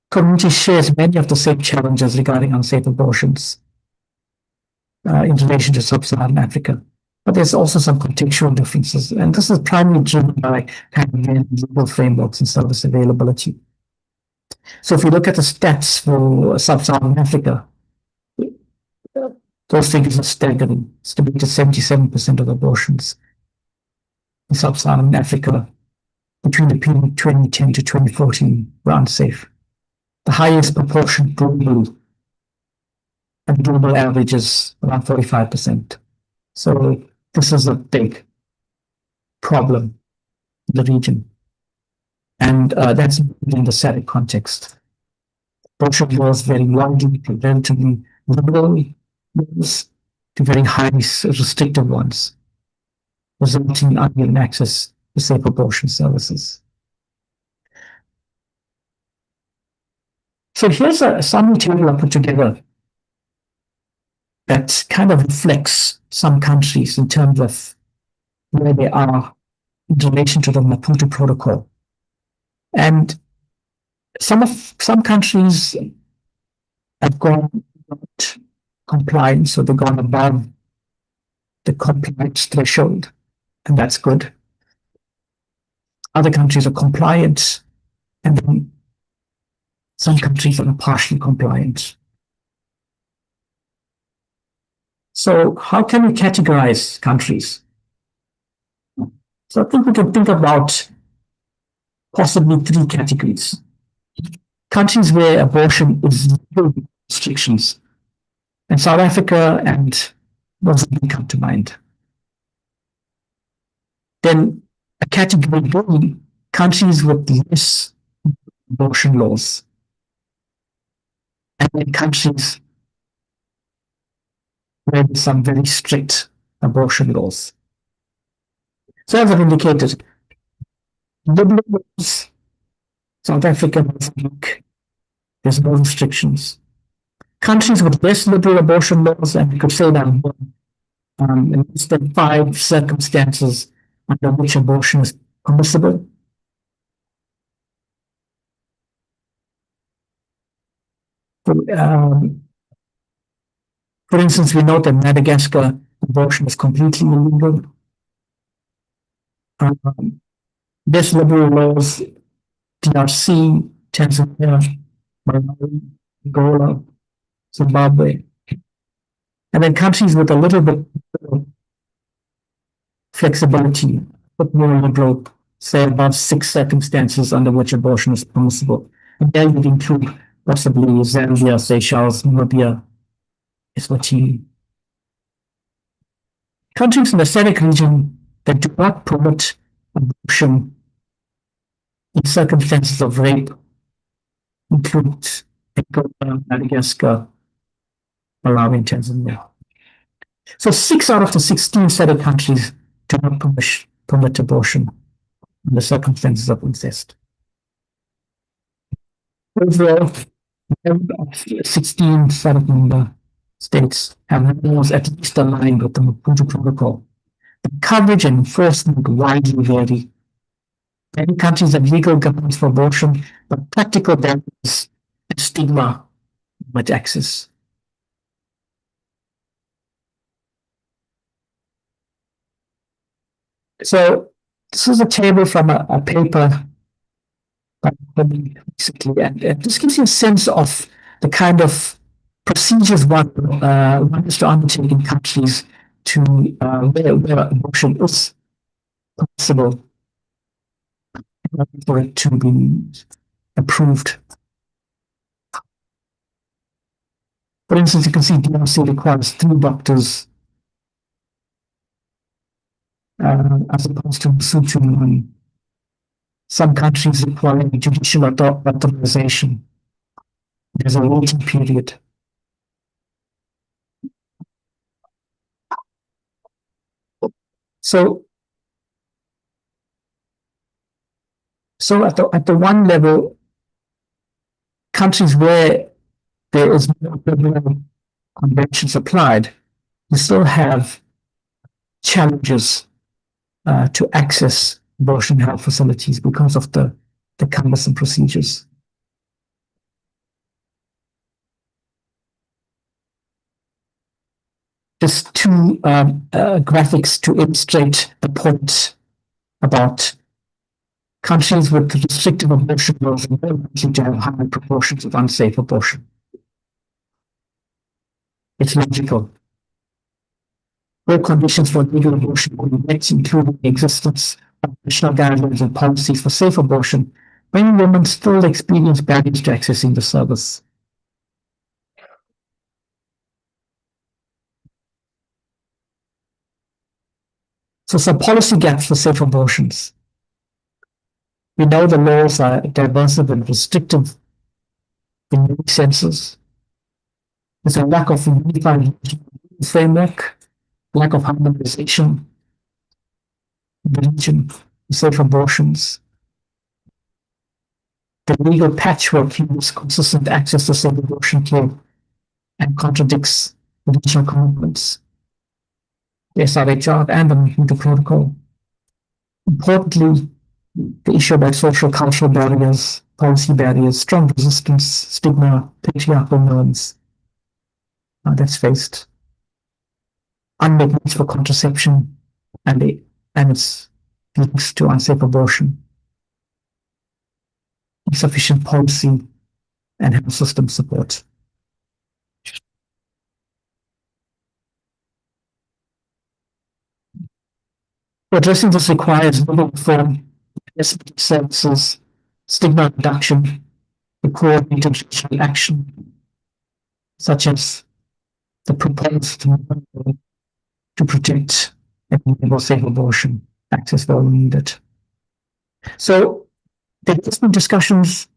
community shares many of the same challenges regarding unsafe abortions in relation to sub-Saharan Africa. But there's also some contextual differences, and this is primarily driven by kind of legal frameworks and service availability. So if you look at the stats for sub-Saharan Africa, those figures are staggering. Estimated 77% of abortions in sub-Saharan Africa between the period 2010 to 2014 were unsafe. The highest proportion globally, and global average is around 45%. So this is a big problem in the region. And that's in the SADC context. Abortion laws vary widely from relatively liberal laws to very highly restrictive ones, resulting in uneven access to safe abortion services. So here's a summary table I put together that kind of reflects some countries in terms of where they are in relation to the Maputo Protocol. And some countries have gone compliant, so they've gone above the compliance threshold, and that's good. Other countries are compliant, and then some countries are partially compliant. So how can we categorize countries? So I think we can think about possibly three categories. Countries where abortion is legal with restrictions. And South Africa and Mozambique come to mind. Then a category B, countries with less abortion laws. And then countries where there's some very strict abortion laws. So as I've indicated, liberal laws, South Africa, Mozambique, there's no restrictions. Countries with less liberal abortion laws, and we could say that in less than 5 circumstances under which abortion is permissible. For instance, we know that Madagascar abortion is completely illegal. Less liberal laws, DRC, Tanzania, Malawi, Angola, Zimbabwe. And then countries with a little bit of flexibility, but more liberal, say above 6 circumstances under which abortion is permissible. And there would include possibly Zambia, Seychelles, Namibia, Eswatini. Countries in the SADC region that do not permit abortion in circumstances of rape include Angola, Madagascar, Malawi, and Tanzania. So 6 out of the 16 SADC countries do not permit abortion in the circumstances of incest. Overall, 16 SADC member states have laws at least aligned with the Maputo Protocol. The coverage and enforcement widely vary. Many countries have legal governance for abortion, but practical barriers and stigma limit access. So this is a table from a paper recently, and this gives you a sense of the kind of procedures one is to undertake in countries to where abortion is possible for it to be approved. For instance, you can see DRC requires 3 doctors as opposed to Lesotho. Some countries require judicial authorization. There's a waiting period. So at the one level, countries where there is no liberal conventions applied, you still have challenges to access abortion health facilities because of the cumbersome procedures. just two graphics to illustrate the point about countries with restrictive abortion laws are more likely to have higher proportions of unsafe abortion. It's logical. All conditions for legal abortion will be met, including the existence of national guidelines and policies for safe abortion. Many women still experience barriers to accessing the service. So some policy gaps for safe abortions. We know the laws are divisive and restrictive in many senses. There's a lack of a unified framework, lack of harmonization in the region for safe abortions. The legal patchwork hinders consistent access to safe abortion care and contradicts regional commitments, the SRHR and the Mexico Protocol. Importantly, the issue about social cultural barriers, policy barriers, strong resistance, stigma, patriarchal norms that's faced, unmet needs for contraception, and its links to unsafe abortion, insufficient policy and health system support. Addressing this requires legal reform, services, stigma reduction, the coordinated social action, such as the proposed to protect and enable safe abortion access where we need it. So there's been discussions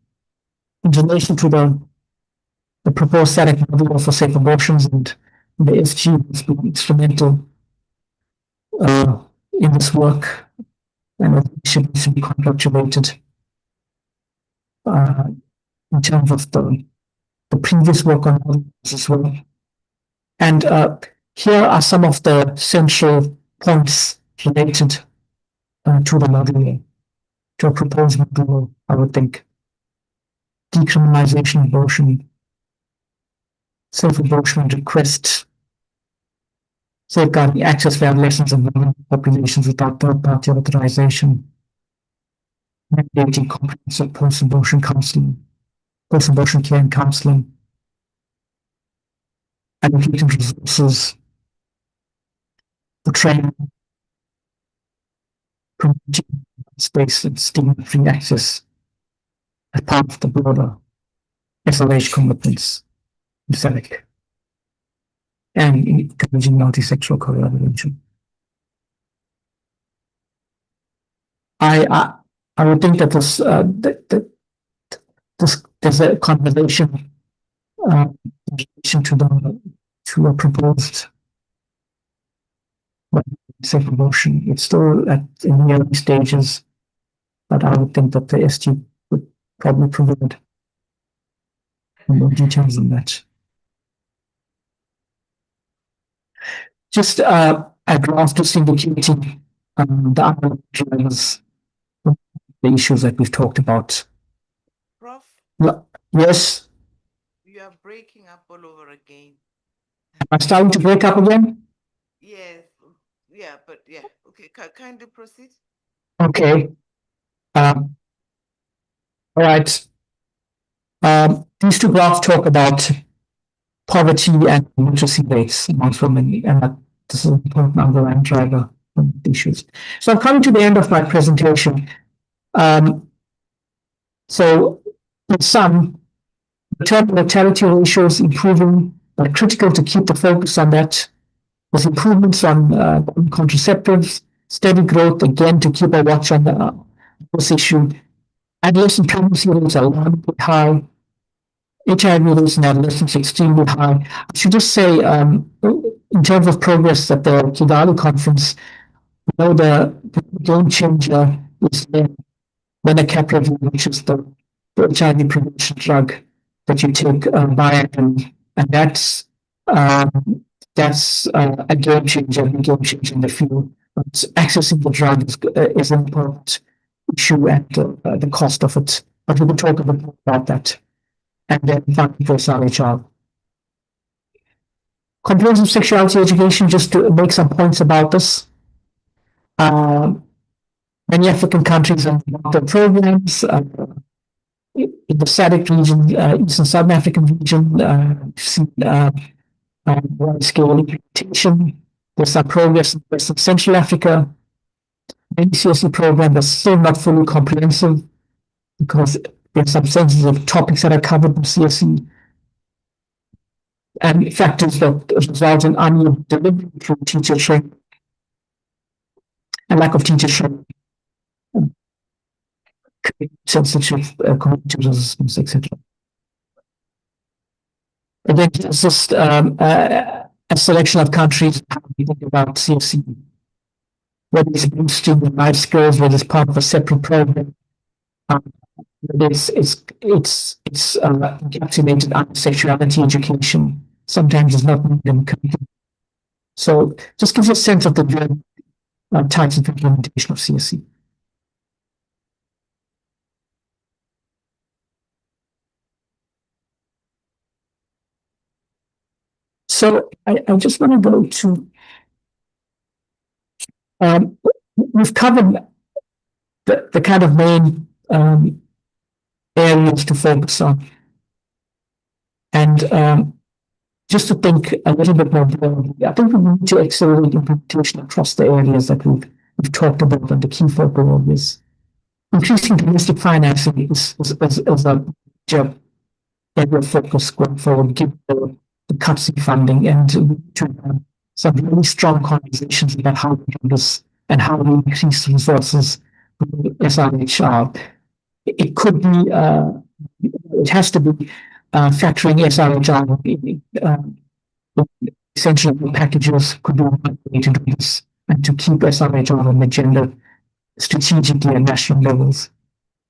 in relation to the proposed SADC model for safe abortions, and the SG has been instrumental in this work, and it should be congratulated in terms of the previous work on models as well. And here are some of the central points related to the model, to a proposed model, I would think. Decriminalization of abortion, safe abortion request, safeguarding access for adolescents and vulnerable populations without third-party authorization, mandating comprehensive post-abortion counseling, post-abortion care and counseling, allocating resources for training, promoting space and stigma-free access as part of the broader SLH commitments in SADC, and encouraging multi-sexual collaboration. I would think that there's a conversation in relation to a proposed safe abortion. It's still in the early stages, but I would think that the SG would probably provide more details on that. Just a graph just indicating the underlying drivers, the issues that we've talked about. Prof? Yes? You are breaking up all over again. Am I starting to break up again? Yes. Yeah, but yeah. Okay, kindly proceed. Okay. All right. These two graphs talk about poverty and literacy rates amongst women, and this is an important underlying driver of the issues. So I'm coming to the end of my presentation. So in sum, maternal mortality ratios improving, but critical to keep the focus on that. There's improvements on contraceptives, steady growth, again, to keep a watch on this issue. Adolescent pregnancy rates are alarmingly high. HIV rates in adolescents extremely high. I should just say, in terms of progress at the Kigali conference, you know, the game changer is lenacapavir, which is the HIV prevention drug that you take Biogen, and that's a game changer in the field. But accessing the drug is an important issue, and the cost of it. But we will talk a bit more about that. And then finally, for SRHR. Comprehensive sexuality education, just to make some points about this. Many African countries have the programs. In the SADC region, Eastern Southern African region, we've seen wide scale implementation. There's some progress in Western Central Africa. Many CSE programs are still not fully comprehensive because there's some sensitive topics that are covered in CSE and factors that result in uneven delivery through teacher training and lack of teacher training, sensitive cognitive resistance, etc. Again, it's just a selection of countries how we think about CSE, whether it's boosting the life skills, whether it's part of a separate program. It's encapsulated under sexuality education. Sometimes it's not needed. So just gives a sense of the general types of implementation of CSE. So I just want to go to, we've covered the kind of main areas to focus on. And just to think a little bit more broadly, I think we need to accelerate implementation across the areas that we've talked about and the key focal areas. Increasing domestic financing is a major area of focus going forward, given the cuts in funding, and we need to have some really strong conversations about how we do this and how we increase resources for SRHR. It could be, it has to be factoring SRHR essential packages could be one way to do this and to keep SRHR on the agenda strategically at national levels.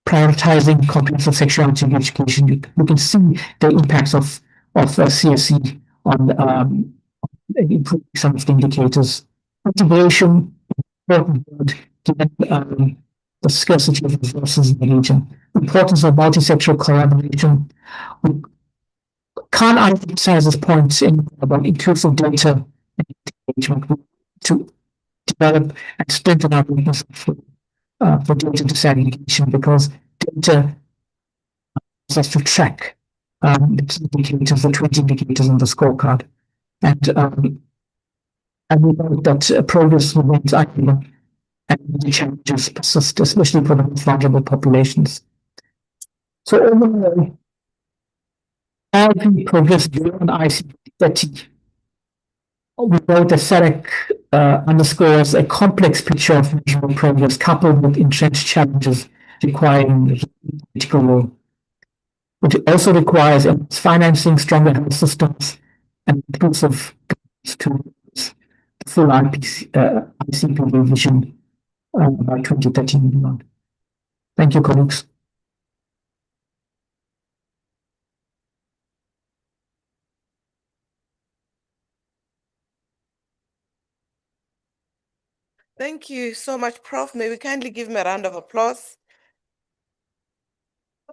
Prioritizing comprehensive sexuality education, you can see the impacts of CSE on improving some of the indicators. Integration, important word, given the scarcity of resources in the region. Importance of multi-sectoral collaboration. We can't emphasize this point about inclusive data and engagement to develop and strengthen our business for data disaggregation, because data allows us to track the key indicators, the 20 indicators on the scorecard. And we know that progress remains uneven and the challenges persist, especially for the most vulnerable populations. So overall, as we progress beyond ICT 30, we know the SADC underscores a complex picture of measurable progress coupled with entrenched challenges requiring political will. It also requires financing, stronger health systems, and inclusive to the full ICP vision by 2030 and beyond. Thank you, colleagues. Thank you so much, Prof. May we kindly give him a round of applause?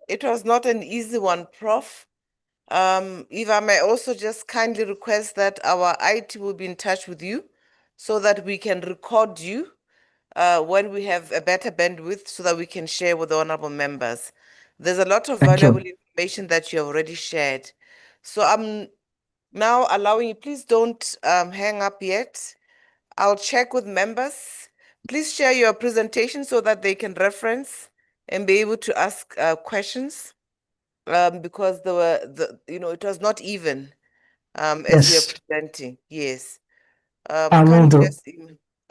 It was not an easy one, Prof. If I may also just kindly request that our IT will be in touch with you so that we can record you when we have a better bandwidth so that we can share with the honorable members. There's a lot of valuable information that you have already shared. So I'm now allowing you, please don't hang up yet. I'll check with members. Please share your presentation so that they can reference and be able to ask questions. Because it was not even as we are presenting. Yes. I will do.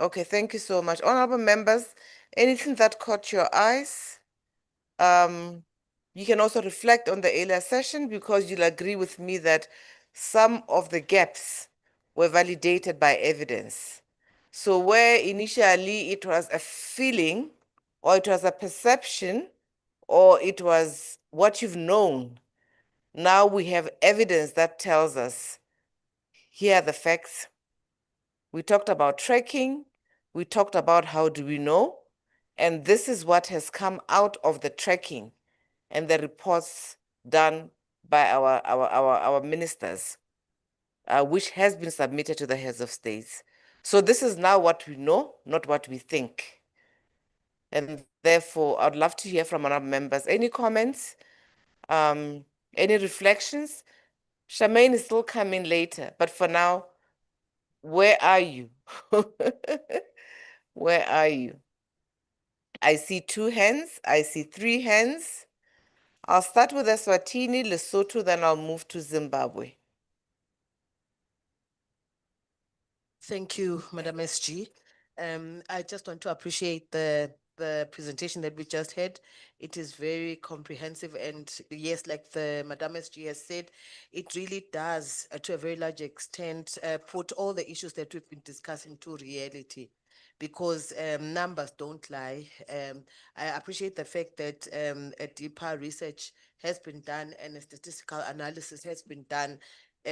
Okay, thank you so much. Honorable members, anything that caught your eyes? You can also reflect on the earlier session because you'll agree with me that some of the gaps were validated by evidence. So where initially it was a feeling or it was a perception or it was what you've known, now we have evidence that tells us, here are the facts. We talked about tracking. We talked about how do we know. And this is what has come out of the tracking and the reports done by our ministers. which has been submitted to the heads of states. So this is now what we know, not what we think. And therefore, I'd love to hear from our members. Any comments? Any reflections? Charmaine is still coming later, but for now, where are you? Where are you? I see 2 hands. I see 3 hands. I'll start with Eswatini, Lesotho, then I'll move to Zimbabwe. Thank you, Madam SG. I just want to appreciate the presentation that we just had. It is very comprehensive, and yes, like the Madam SG has said, it really does, to a very large extent, put all the issues that we've been discussing to reality, because numbers don't lie. I appreciate the fact that a deeper research has been done and a statistical analysis has been done.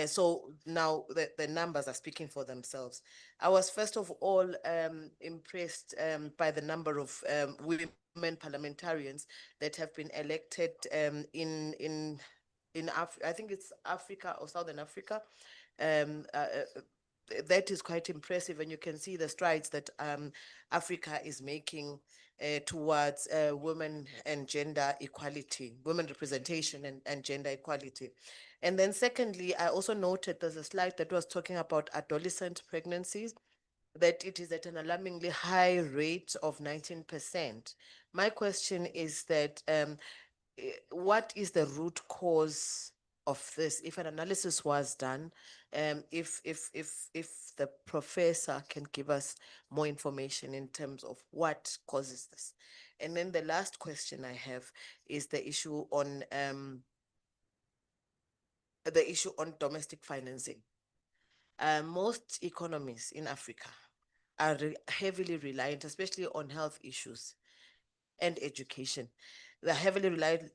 So now the numbers are speaking for themselves. I was first of all impressed by the number of women parliamentarians that have been elected in I think it's Africa or Southern Africa. That is quite impressive, and you can see the strides that Africa is making towards women and gender equality, women representation and gender equality. And then secondly, I also noted there's a slide that was talking about adolescent pregnancies, that it is at an alarmingly high rate of 19%. My question is that what is the root cause of this? If an analysis was done, if the professor can give us more information in terms of what causes this. And then the last question I have is the issue on domestic financing. Most economies in Africa are heavily reliant, especially on health issues and education. They're heavily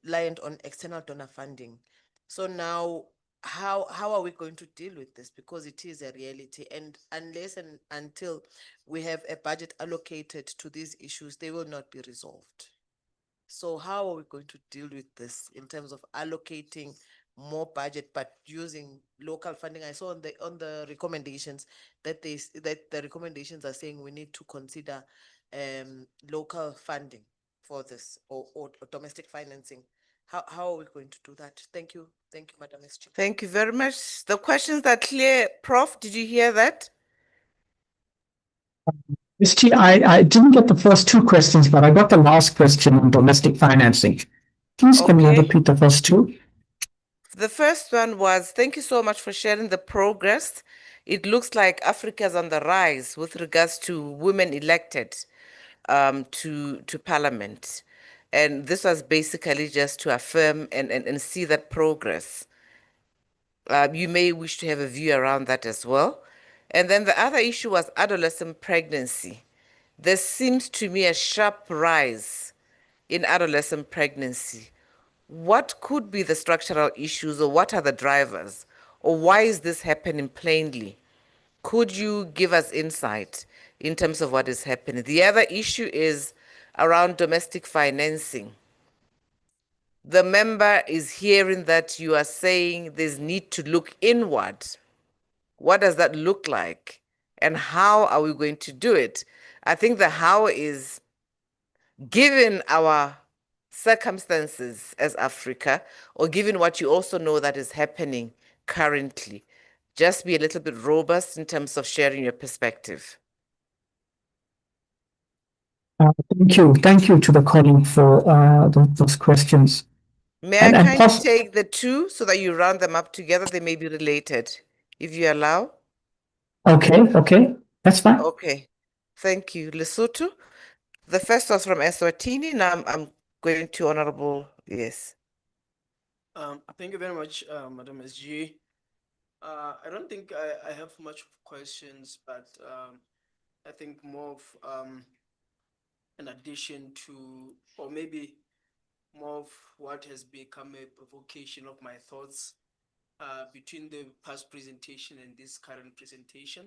reliant on external donor funding. So now, how are we going to deal with this? Because it is a reality, and unless and until we have a budget allocated to these issues, they will not be resolved. So how are we going to deal with this in terms of allocating more budget but using local funding? I saw on the recommendations that that the recommendations are saying we need to consider local funding for this, or domestic financing. How are we going to do that? Thank you, Madam SG. Thank you very much. The questions are clear. Prof, did you hear that? SG, I didn't get the first 2 questions, but I got the last question on domestic financing. Please can you Okay. repeat the first 2? The first one was, thank you so much for sharing the progress. It looks like Africa is on the rise with regards to women elected to parliament. And this was basically just to affirm and see that progress. You may wish to have a view around that as well. And then the other issue was adolescent pregnancy. There seems to me a sharp rise in adolescent pregnancy. What could be the structural issues, or what are the drivers, or why is this happening plainly? Could you give us insight in terms of what is happening? The other issue is around domestic financing. The member is hearing that you are saying there's need to look inward. What does that look like? And how are we going to do it? I think the how is, given our circumstances as Africa, or given what you also know that is happening currently, just be a little bit robust in terms of sharing your perspective. Thank you to the colleague for those questions. May I kindly take the 2 so that you round them up together? They may be related, if you allow. Okay, that's fine. Okay, thank you. Lesotho. The first was from Eswatini. Now I'm going to Honorable, yes. Thank you very much, Madam SG. I don't think I have much of questions, but I think more of an addition to, or maybe more of what has become a provocation of my thoughts between the past presentation and this current presentation.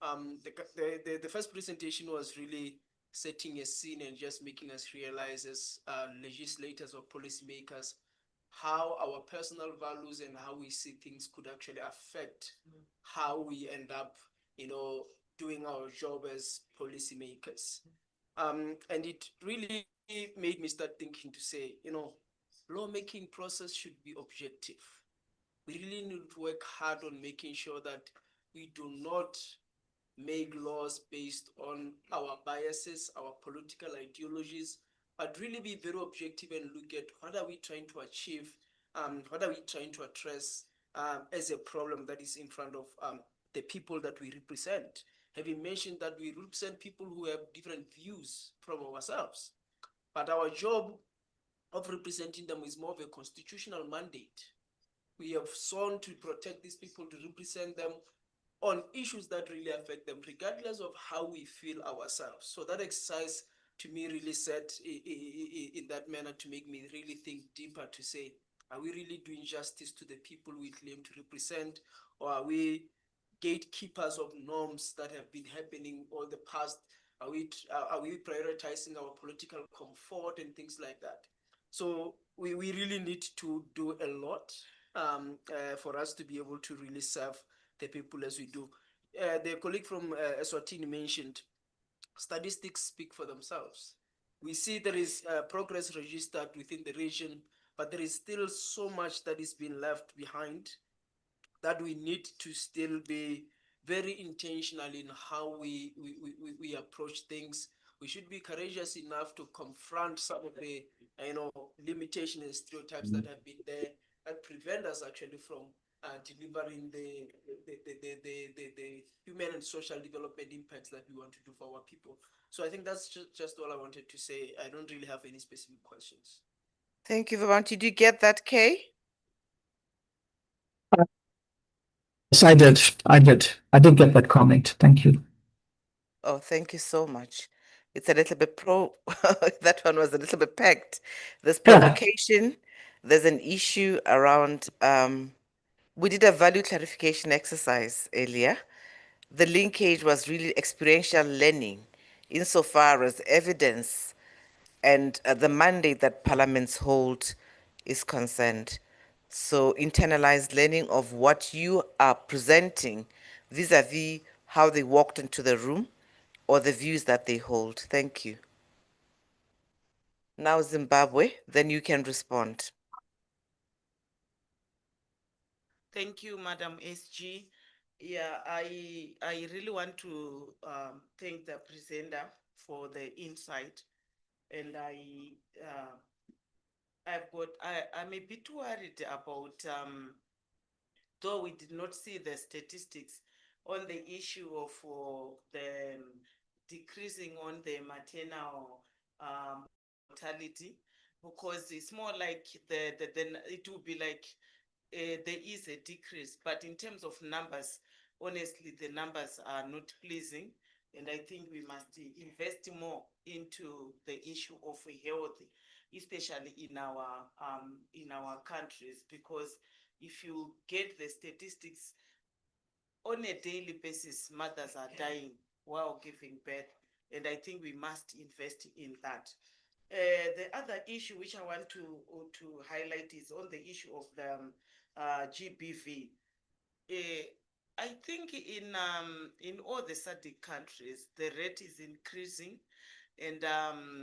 The first presentation was really setting a scene and just making us realize as legislators or policymakers how our personal values and how we see things could actually affect how we end up, doing our job as policymakers. And it really made me start thinking to say, lawmaking process should be objective. We really need to work hard on making sure that we do not make laws based on our biases, our political ideologies, but really be very objective and look at what are we trying to achieve, what are we trying to address as a problem that is in front of the people that we represent. Having mentioned that we represent people who have different views from ourselves, but our job of representing them is more of a constitutional mandate. We have sworn to protect these people, to represent them on issues that really affect them, regardless of how we feel ourselves. So that exercise to me really set in that manner to make me really think deeper to say, are we really doing justice to the people we claim to represent, or are we gatekeepers of norms that have been happening all the past? Are we prioritizing our political comfort and things like that? So we really need to do a lot for us to be able to really serve the people as we do. The colleague from Eswatini mentioned statistics speak for themselves. We see there is progress registered within the region, but there is still so much that is being left behind that we need to still be very intentional in how we approach things. We should be courageous enough to confront some of the limitations and stereotypes that have been there that prevent us actually from delivering the human and social development impacts that we want to do for our people. So I think that's just all I wanted to say. I don't really have any specific questions. Thank you, Vabanti. Did you get that, Kay? Yes, I did. I did get that comment. Thank you. Oh, thank you so much. It's a little bit that one was a little bit packed. There's provocation. There's an issue around, we did a value clarification exercise earlier. The linkage was really experiential learning insofar as evidence and the mandate that parliaments hold is concerned. So internalized learning of what you are presenting vis-a-vis how they walked into the room or the views that they hold. Thank you. Now Zimbabwe, then you can respond. Thank you, Madam SG. Yeah, I really want to thank the presenter for the insight, and I'm a bit worried about though we did not see the statistics on the issue of the decreasing on the maternal mortality, because it's more like it will be like there is a decrease, but in terms of numbers, honestly, the numbers are not pleasing. And I think we must invest more into the issue of health, especially in our countries, because if you get the statistics on a daily basis, mothers are dying while giving birth, and I think we must invest in that. The other issue which I want to highlight is on the issue of the GBV. I think in all the SADC countries, the rate is increasing, and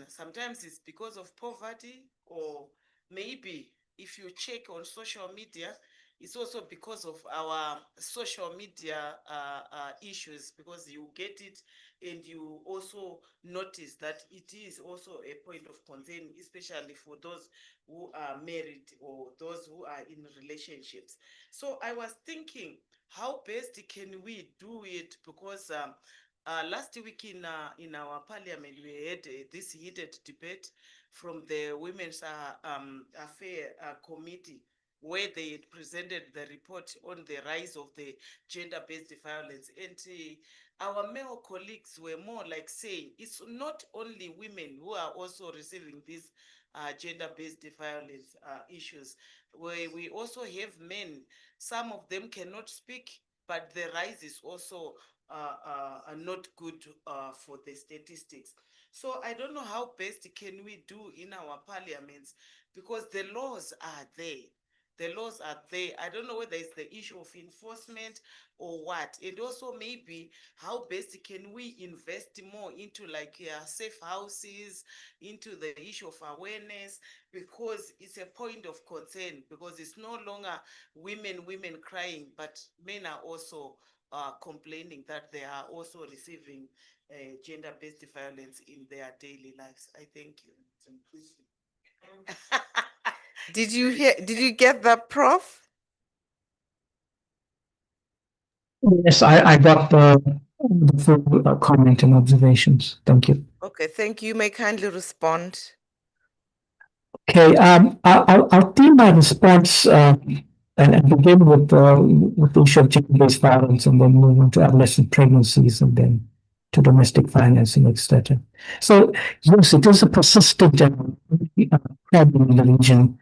sometimes it's because of poverty, or maybe if you check on social media, it's also because of our social media issues, because you get it and you also notice that it is also a point of concern, especially for those who are married or those who are in relationships. So I was thinking, how best can we do it? Because last week in our parliament, we had this heated debate from the Women's Affair Committee, where they had presented the report on the rise of the gender-based violence. And our male colleagues were more like saying, it's not only women who are also receiving these gender-based violence issues, where we also have men. Some of them cannot speak, but the rise is also not good for the statistics. So I don't know how best can we do in our parliaments, because the laws are there. The laws are there. I don't know whether it's the issue of enforcement or what. And also maybe how best can we invest more into like safe houses, into the issue of awareness, because it's a point of concern, because it's no longer women crying, but men are also complaining that they are also receiving gender-based violence in their daily lives. I thank you. Did you get that, Prof? Yes, I got the full comment and observations. Thank you. Okay, thank you. You may kindly respond. Okay, I'll theme my response and begin with the issue of gender-based violence, and then move on to adolescent pregnancies, and then to domestic financing, etc. So yes, it is a persistent problem in the region,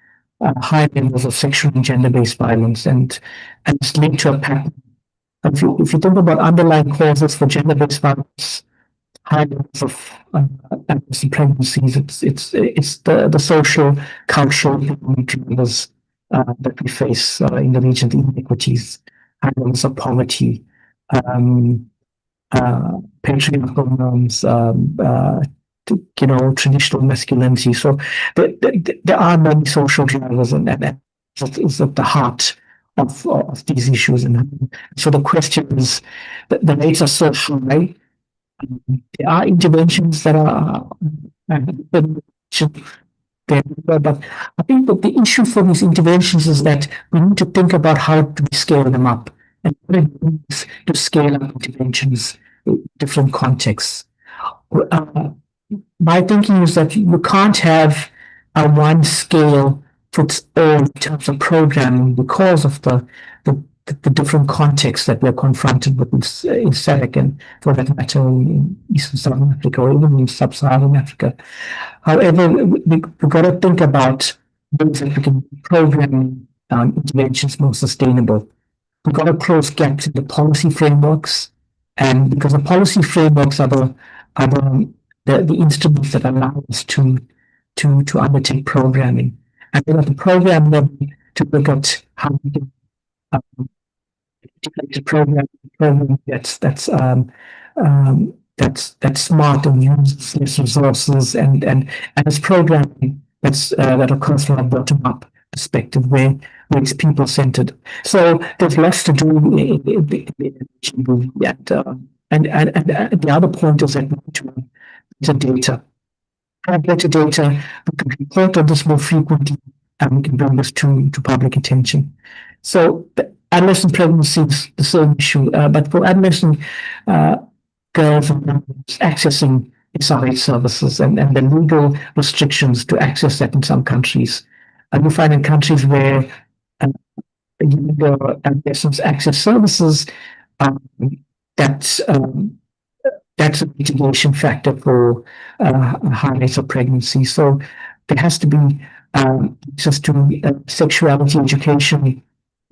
high levels of sexual and gender-based violence, and it's linked to a pattern. If you think about underlying causes for gender-based violence, high levels of adolescent pregnancies, it's the social, cultural, economic drivers that we face in the region, the inequities, high levels of poverty, patriarchal norms, traditional masculinity. So there are many social drivers, and that is at the heart of these issues. And so the question is, the rates are so high. There are interventions that are but I think that the issue for these interventions is that we need to think about how to scale them up, and what it means to scale up interventions in different contexts. My thinking is that you can't have a one scale fits all in terms of programming, because of the different contexts that we're confronted with in SADC, and for that matter in Eastern Southern Africa, or even in Sub-Saharan Africa. However, we've got to think about ways that we can program interventions more sustainable. We've got to close gaps in the policy frameworks, and because the policy frameworks are the instruments that allow us to undertake programming, and then at the program level to look at how we can integrate program that's smart and uses less resources, and it's programming that occurs from a bottom up perspective, where it's people centered. So there's less to do in the and the other point is that we need to data. Better data, we can report on this more frequently, and we can bring this to public attention. So adolescent pregnancy is the same issue, but for adolescent girls and women accessing SRH services, and the legal restrictions to access that in some countries. And you find in countries where adolescents access services, that's a mitigation factor for high rates of pregnancy. So there has to be access to sexuality education,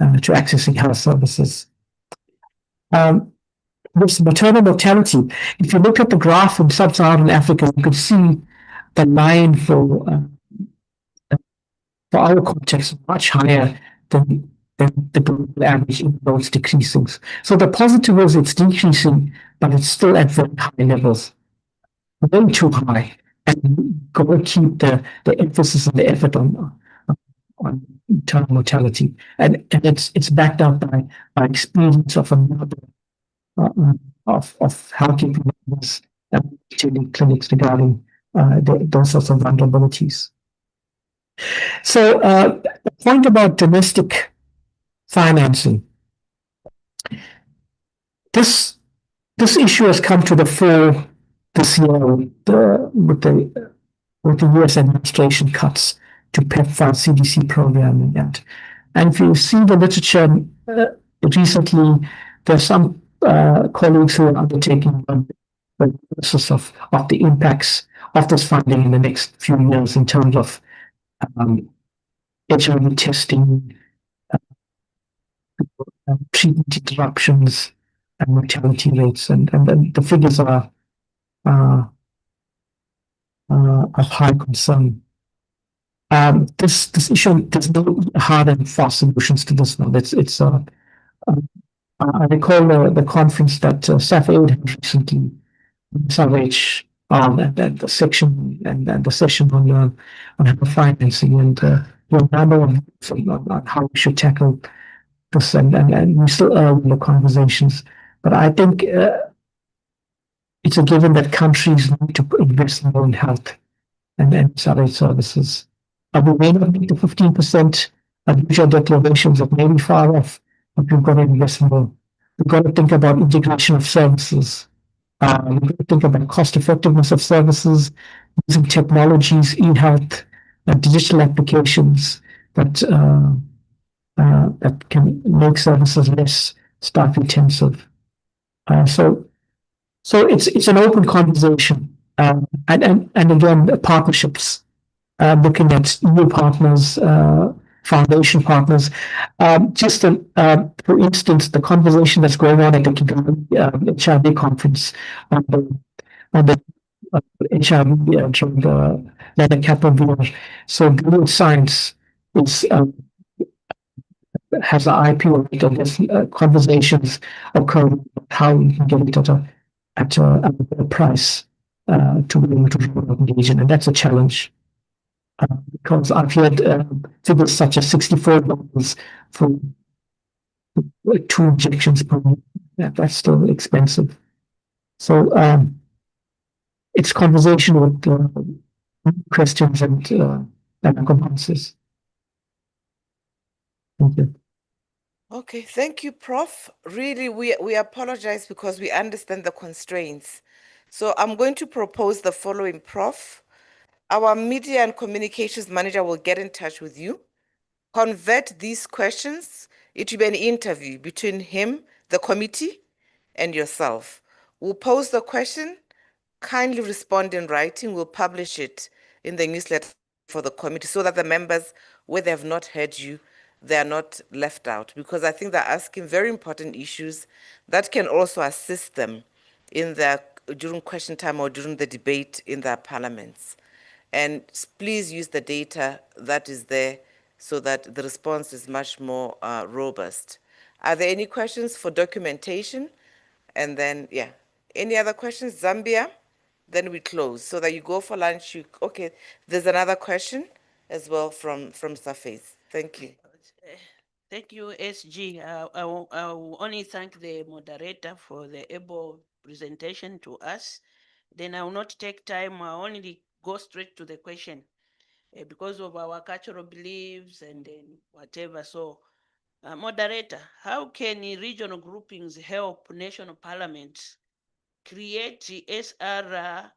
to accessing health services. This maternal mortality, if you look at the graph in Sub-Saharan Africa, you can see the line for our context much higher than the global average, even though it's decreasing. So the positive is it's decreasing, but it's still at very high levels, way too high. And we've got to keep the emphasis and the effort on maternal mortality. And it's backed up by experience of a number of healthcare providers attending clinics regarding those sorts of vulnerabilities. So the point about domestic financing, this issue has come to the fore this year with the US administration cuts to PEPFAR CDC programming. And if you see the literature recently, there's some colleagues who are undertaking the analysis of the impacts of this funding in the next few years in terms of HIV testing, treatment interruptions, and mortality rates, and the figures are of high concern. This issue, there's no hard and fast solutions to this now. I recall the conference that SAF-8 had recently, SAF-H, and the section and the session on financing, and there were a number of things on how we should tackle this, and we're still early in the conversations. But I think it's a given that countries need to invest more in health and salary services. We may not meet the 15% usual declarations that may be far off, but we've got to invest more. We've got to think about integration of services. We've got to think about cost effectiveness of services, using technologies, e-health, digital applications that that can make services less staff intensive. So it's an open conversation, and again partnerships, looking at new partners, foundation partners. For instance, the conversation that's going on at the Kigali HIV conference on the HIV during the Lena Kaplan. So good science is has an IP on it, and there's conversations occurring how you can get it at a better price to be able to engage in, and that's a challenge. Because I've heard figures such as $64 for 2 injections per week. That's still expensive. So it's conversation with questions and compromises. Thank you. Okay, thank you, Prof. Really, we apologize because we understand the constraints. So I'm going to propose the following, Prof. Our media and communications manager will get in touch with you, convert these questions. It will be an interview between him, the committee, and yourself. We'll pose the question, kindly respond in writing. We'll publish it in the newsletter for the committee so that the members, where they have not heard you, they are not left out, because I think they're asking very important issues that can also assist them in their during question time or during the debate in their parliaments. And please use the data that is there so that the response is much more robust. Are there any questions for documentation? And then, yeah, any other questions? Zambia? Then we close so that you go for lunch. Okay, there's another question as well from Safez. Thank you. Thank you, SG. I will only thank the moderator for the able presentation to us. Then I will not take time. I only go straight to the question because of our cultural beliefs and whatever. So, moderator, how can regional groupings help national parliaments create SR,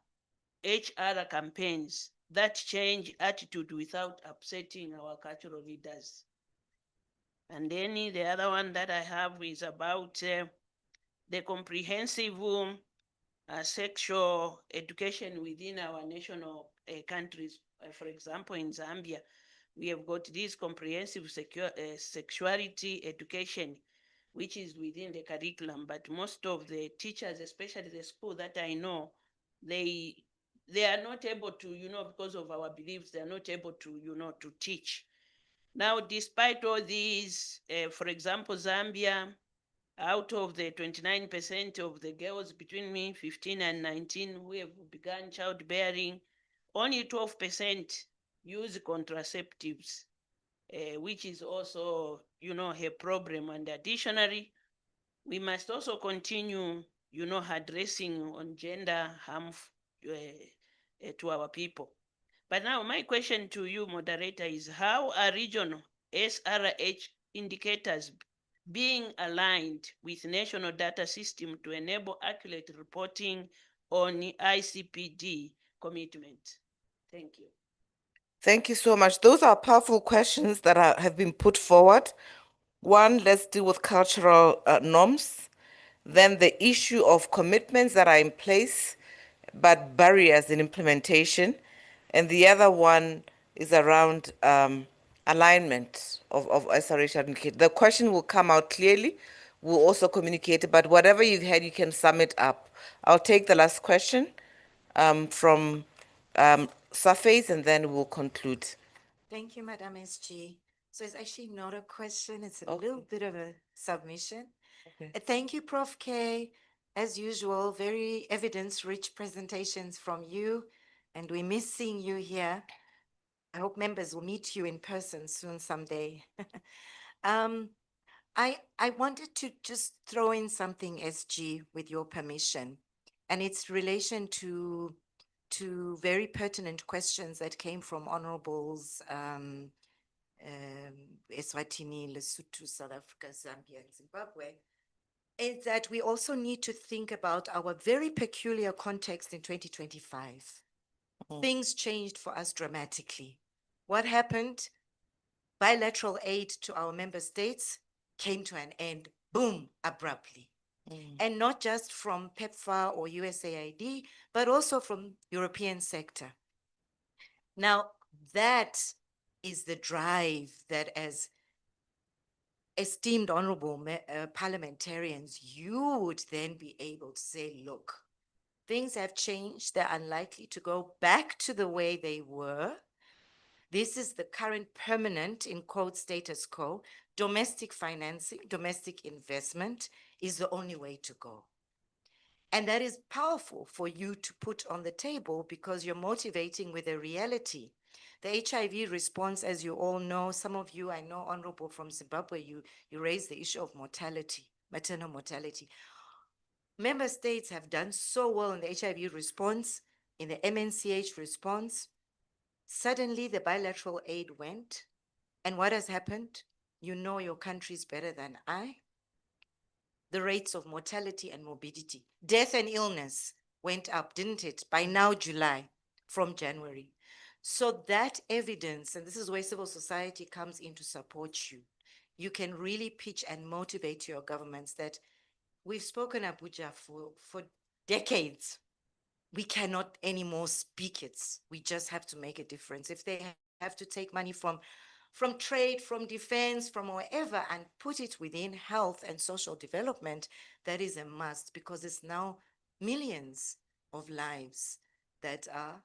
HR campaigns that change attitude without upsetting our cultural leaders? And then the other one that I have is about the comprehensive sexual education within our national countries. For example, in Zambia, we have got this comprehensive sexuality education, which is within the curriculum. But most of the teachers, especially the school that I know, they are not able to, because of our beliefs, they are not able to, to teach. Now, despite all these, for example, Zambia, out of the 29% of the girls between 15 and 19 who have begun childbearing, only 12% use contraceptives, which is also, a problem. And additionally, we must also continue, addressing on gender harm to our people. But now my question to you, moderator, is how are regional SRH indicators being aligned with national data system to enable accurate reporting on ICPD commitment? Thank you. Thank you so much. Those are powerful questions that have been put forward. One, let's deal with cultural norms. Then the issue of commitments that are in place, but barriers in implementation. And the other one is around alignment of SRH indicators. The question will come out clearly. We'll also communicate it, but whatever you've had, you can sum it up. I'll take the last question from Safez, and then we'll conclude. Thank you, Madam SG. So it's actually not a question, it's a little bit of a submission. Thank you, Prof. K. As usual, very evidence-rich presentations from you, and we miss seeing you here. I hope members will meet you in person soon someday. I wanted to just throw in something, SG, with your permission, and it's relation to very pertinent questions that came from honorables Eswatini, Lesotho, South Africa, Zambia, and Zimbabwe, is that we also need to think about our very peculiar context in 2025. Things changed for us dramatically. What happened? Bilateral aid to our member states came to an end, boom, abruptly. And not just from PEPFAR or USAID, but also from European sector. Now, that is the drive that, as esteemed honorable parliamentarians, you would then be able to say, look, things have changed. They're unlikely to go back to the way they were. This is the current permanent, in quote, status quo. Domestic financing, domestic investment is the only way to go. And that is powerful for you to put on the table because you're motivating with a reality. The HIV response, as you all know, some of you, I know, honorable from Zimbabwe, you raised the issue of mortality, maternal mortality. Member states have done so well in the HIV response, in the MNCH response. Suddenly the bilateral aid went. And what has happened? You know your countries better than I. The rates of mortality and morbidity, death and illness went up, didn't it? By now, July, from January. So that evidence, and this is where civil society comes in to support you. You can really pitch and motivate your governments that we've spoken Abuja for decades. We cannot anymore speak it. We just have to make a difference. If they have to take money from trade, from defense, from wherever, and put it within health and social development, that is a must, because it's now millions of lives that are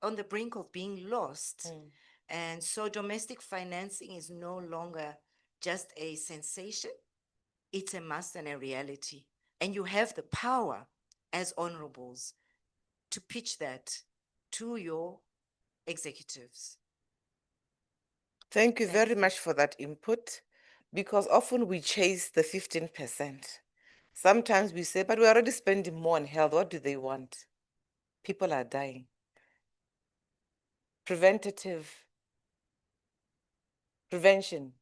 on the brink of being lost. And so domestic financing is no longer just a sensation, it's a must and a reality. And you have the power as honorables to pitch that to your executives. Thank you very much for that input, because often we chase the 15%. Sometimes we say, but we're already spending more on health. What do they want? People are dying. Prevention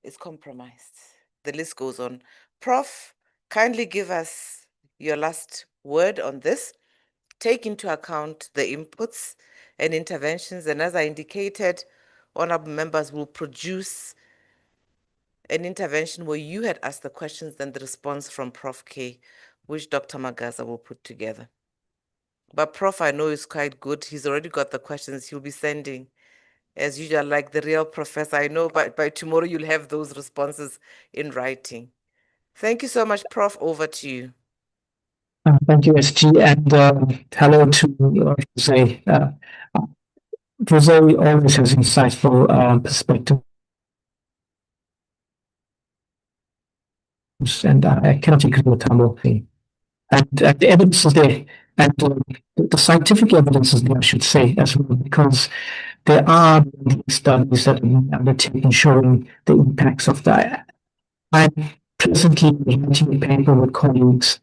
is compromised. The list goes on. Prof, kindly give us your last word on this. Take into account the inputs and interventions, and as I indicated, honorable members will produce an intervention where you had asked the questions, then the response from Prof K, which Dr. Magaza will put together. But Prof, I know is quite good. He's already got the questions he'll be sending. As usual, like the real professor, I know by tomorrow you'll have those responses in writing. Thank you so much, Prof. Over to you. Thank you, SG, and hello to Jose. Jose always has insightful perspectives, and I cannot agree with Tamil. And the evidence is there, and the scientific evidence is there, I should say, as well, because there are studies that have been undertaken showing the impacts of that. I'm presently writing a paper with colleagues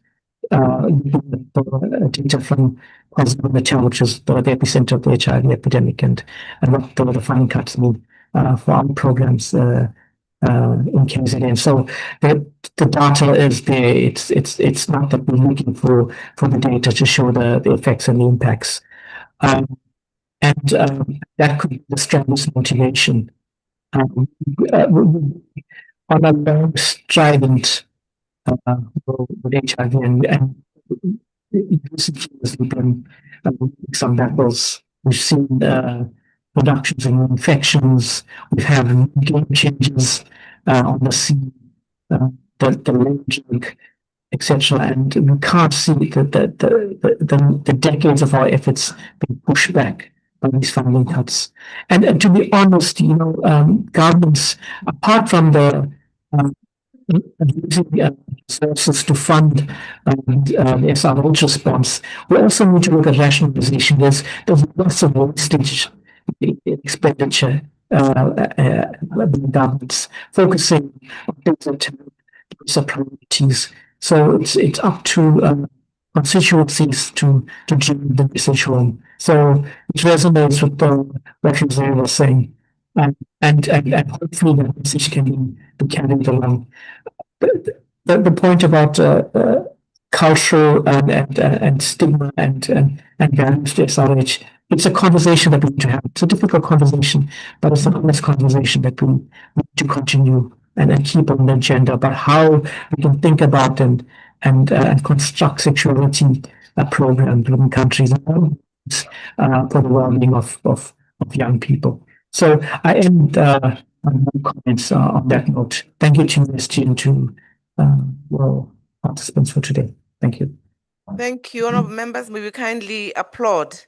data from KwaZulu-Natal, which is the epicenter of the HIV epidemic, and what the finding cuts mean for our programs in KZN. So the data is there. It's not that we're looking for the data to show the effects and the impacts. That could be the strongest motivation. On a long strident with HIV, and recently there's been some battles. We've seen reductions in infections. We've had game changes on the scene. The etc. And we can't see the decades of our efforts being pushed back by these funding cuts. And to be honest, governments, apart from the using resources to fund the SRH response, we also need to look at rationalization. There's lots of wastage in expenditure by governments, focusing on things that are priorities. So it's up to constituencies to drive the message home. So it resonates with what Jose was saying. And hopefully that message can be carried along. The point about cultural and stigma and values to SRH, it's a conversation that we need to have. It's a difficult conversation, but it's an honest conversation that we need to continue and keep on the agenda about how we can think about and construct sexuality programs within countries for the well-being of young people. So I end my comments on that note. Thank you to University and to all participants for today. Thank you. Thank you, honorable members. May we kindly applaud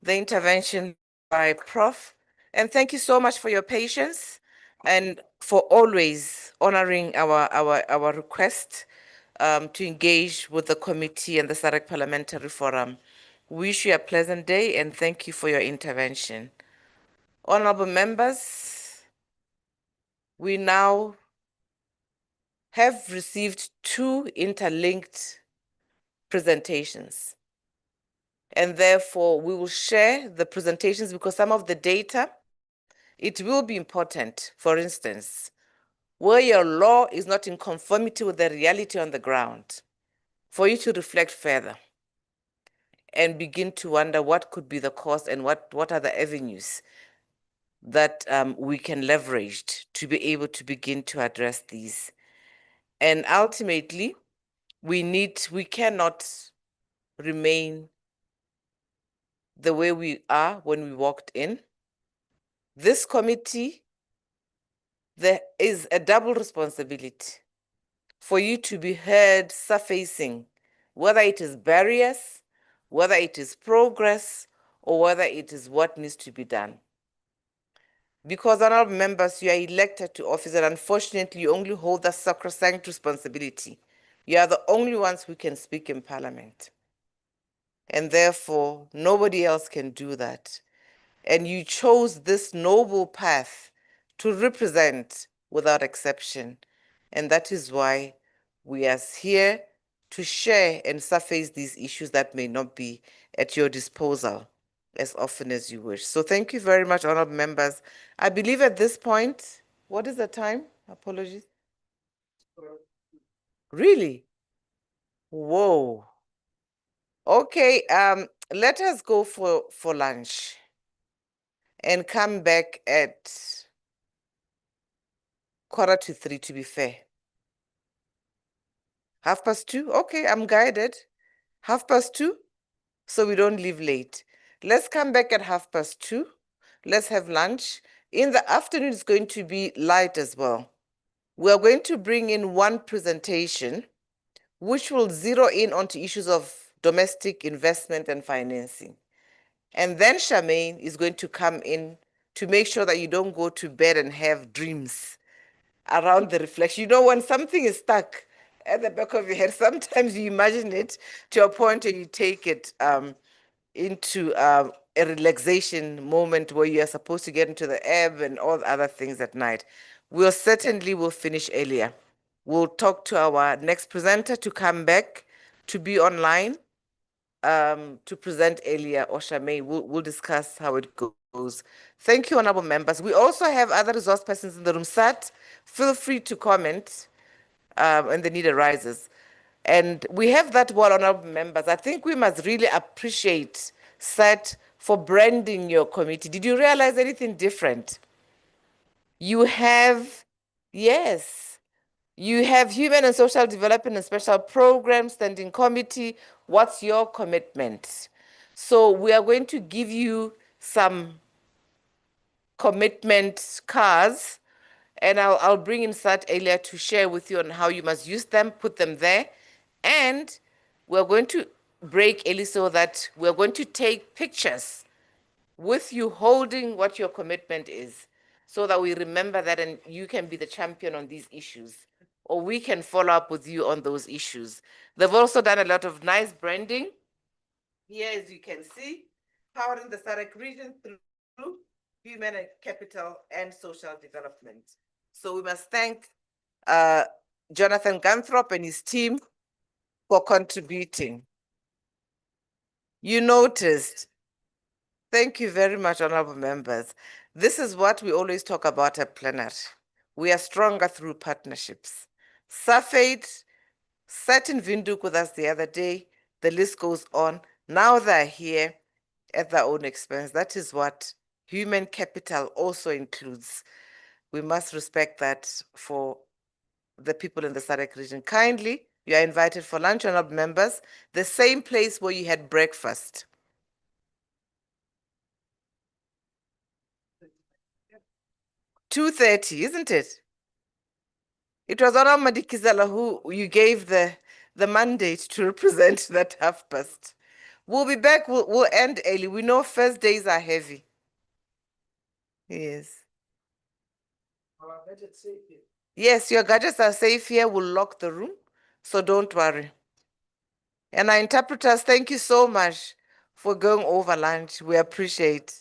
the intervention by Prof. And thank you so much for your patience and for always honoring our request to engage with the committee and the SADC Parliamentary Forum. Wish you a pleasant day and thank you for your intervention. Honorable members, we now have received two interlinked presentations. And therefore, we will share the presentations because some of the data, it will be important. For instance, where your law is not in conformity with the reality on the ground, for you to reflect further and begin to wonder what could be the cause and what are the avenues that we can leverage to be able to begin to address these. And ultimately, we cannot remain the way we are when we walked in. This committee, there is a double responsibility for you to be heard surfacing, whether it is barriers, whether it is progress, or whether it is what needs to be done. Because, honorable members, you are elected to office, and unfortunately, you only hold the sacrosanct responsibility. You are the only ones who can speak in Parliament. And therefore, nobody else can do that. And you chose this noble path to represent without exception. And that is why we are here to share and surface these issues that may not be at your disposal as often as you wish. So thank you very much, honorable members. I believe at this point, what is the time? Apologies. Really? Whoa. Okay, let us go for lunch and come back at 2:45 to be fair. 2:30? Okay, I'm guided. 2:30, so we don't leave late. Let's come back at 2:30. Let's have lunch. In the afternoon, it's going to be light as well. We are going to bring in one presentation, which will zero in onto issues of domestic investment and financing. And then Charmaine is going to come in to make sure that you don't go to bed and have dreams around the reflection. You know, when something is stuck at the back of your head, sometimes you imagine it to a point where you take it into a relaxation moment where you are supposed to get into the ebb and all the other things at night. We'll certainly will finish earlier. We'll talk to our next presenter to come back to be online to present earlier, or Charmaine. We'll discuss how it goes. Thank you, honorable members. We also have other resource persons in the room. Sat, feel free to comment when the need arises. And we have that wall, honorable members. I think we must really appreciate SAT for branding your committee. Did you realize anything different? You have, yes, you have Human and Social Development and Special Programs Standing Committee. What's your commitment? So we are going to give you some commitment cards, and I'll bring in Sat earlier to share with you on how you must use them, put them there, And we're going to break, Ellie, so that we're going to take pictures with you holding what your commitment is, so that we remember that and you can be the champion on these issues, or we can follow up with you on those issues. They've also done a lot of nice branding here, as you can see, powering the SADC region through human capital and social development. So we must thank Jonathan Ganthrop and his team for contributing. You noticed. Thank you very much, honorable members. This is what we always talk about at plenary. We are stronger through partnerships. Safed sat in Windhoek with us the other day. The list goes on. Now they're here at their own expense. That is what human capital also includes. We must respect that for the people in the SADC region. Kindly, you are invited for lunch, honorable members, the same place where you had breakfast. 2:30, isn't it? It was Honorable Madikizela who you gave the mandate to represent that half past. We'll be back, we'll end early. We know first days are heavy. Yes. Yes, your gadgets are safe here. We'll lock the room, so don't worry. And our interpreters, thank you so much for going over lunch. We appreciate.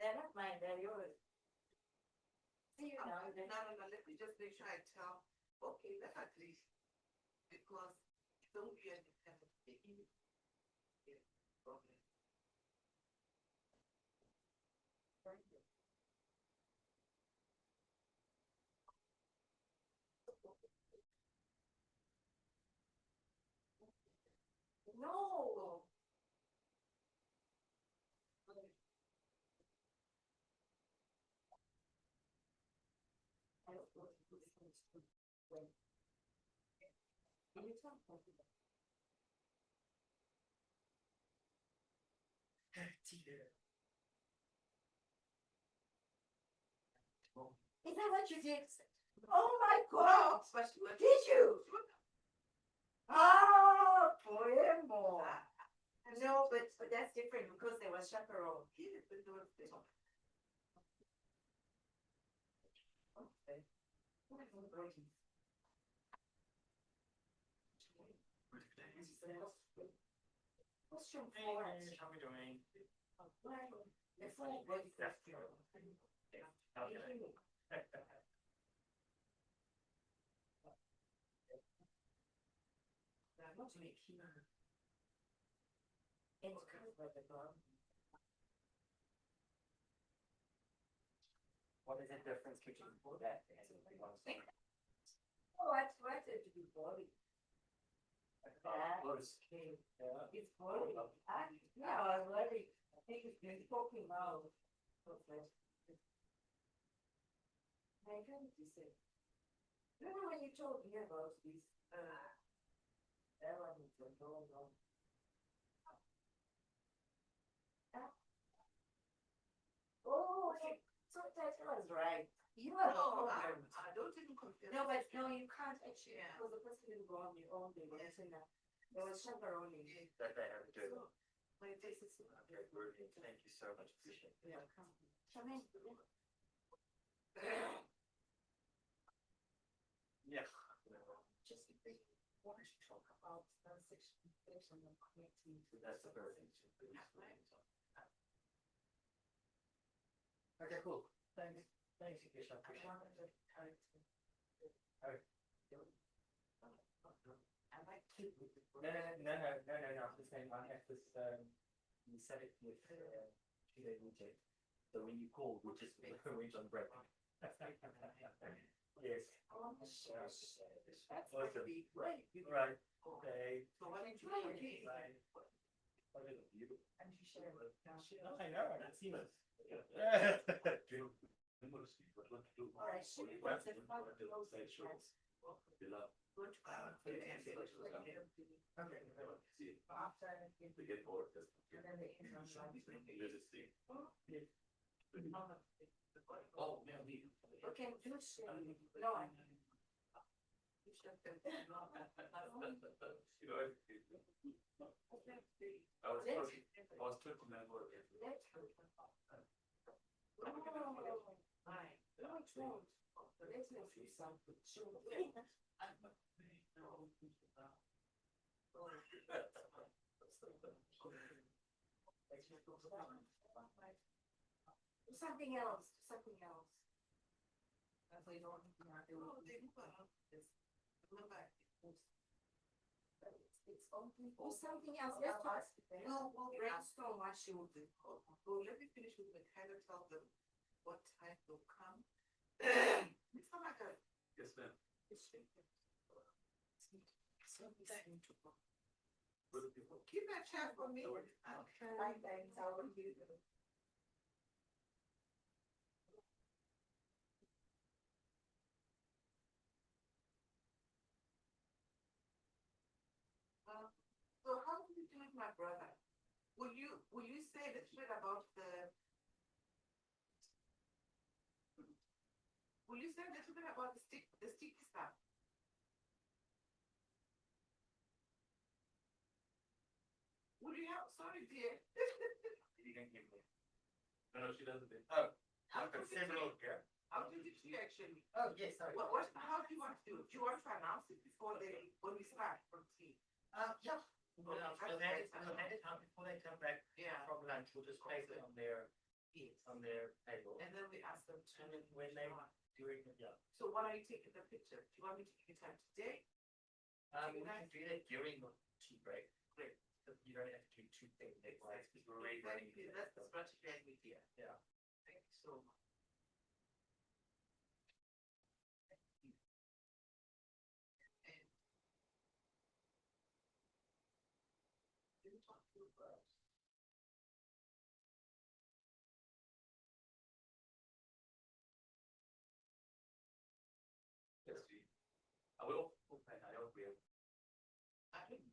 They're not mine, they're yours. See you now. No, let me just make sure I tell. Okay, let's agree. Because don't be independent. No. Is that what you did? Oh my God! Did you? Ah, poemo. No, but that's different because there was chaperone. Question four. How are we doing? The full body question. Not to make here. It's covered by the glove. What is the difference between that and oh, that's right, it to be body. It's body. Yeah, I was worried. I think it's been talking about. Okay. I can't say. Remember when you told me about this, elements and all of oh, okay. So that was right. You are I don't even confuse. No, but no, you can't actually. Yeah. Because the person didn't go on your own. They were saying that there was chaperoning. That I have to do. My face is so good. Thank you so much. Appreciate it. Yeah, come. Charmaine. Yeah. Just if they want to talk about section and connecting to that's the very thing. Okay, cool. Thanks. Thanks, Kisha. No, no, no, I'm saying I have this, you said it with, Tuesday. So when you call, we just arrange on break. Yes. That's awesome. Right. Okay. So why didn't you okay? Right. And you share it. I know, I can see it. All right, should we want to follow those sections? Good. And then the intro. Oh, okay, do share. No, I. Something else, something else. They don't, it's open. Or something else. Let's talk. We'll brainstorm what she will do. Well, let me finish with the kind of tell them what time will come. It's not like a. Yes, ma'am. Keep that chat for me. Okay. Thanks. How are you? So how do you do it, my brother? Will you say the shit about the? Will you say the shit about the sticky stuff? Will you help? Sorry, dear. You can give me. No, she doesn't. Oh, I'll put several. Yeah. I'll do it to you actually. Oh yes, sorry. How do you want to do it? Do you want to announce it before when we start from tea? Yeah. Well, before they come back from lunch, we'll just place it on their table. And then we ask them to when they during the So when are you taking the picture? Do you want me to give you time today? We can do that during the tea break. Great. You don't have to do two things at once because we're already running. That's the strategy idea. Yeah. Thank you so much. I will. I will.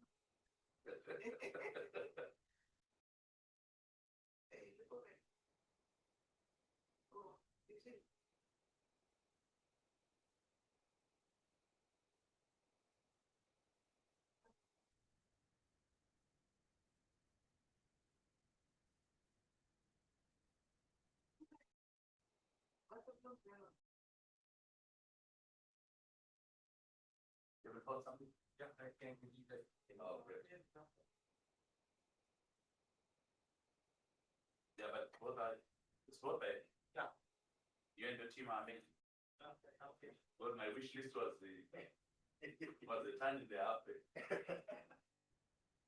You recall something? Yeah, but both are, it's both bad. Yeah. You and your team are amazing. Okay. Well, my wish list was the time they are.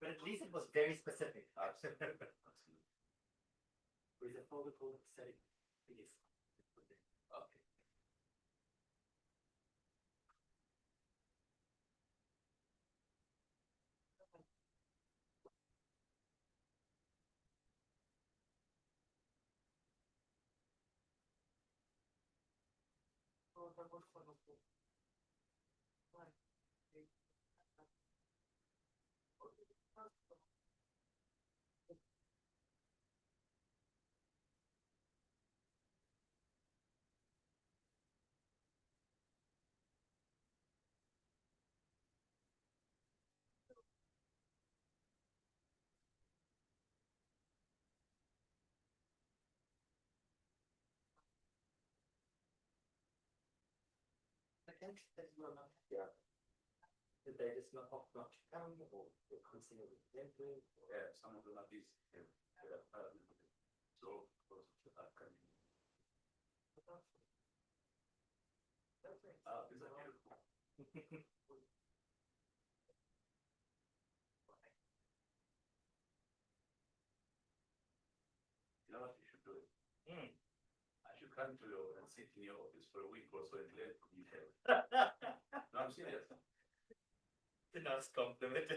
But at least it was very specific. Absolutely. With a protocol setting. Yes. Okay. Yeah. The data is not come or consider exemplary. Yeah, some of them are these. So close to upcoming. These are beautiful. You know what you should do? I should come to your and sit in your office for a week or so and learn from you. No, I'm serious. The nice compliment.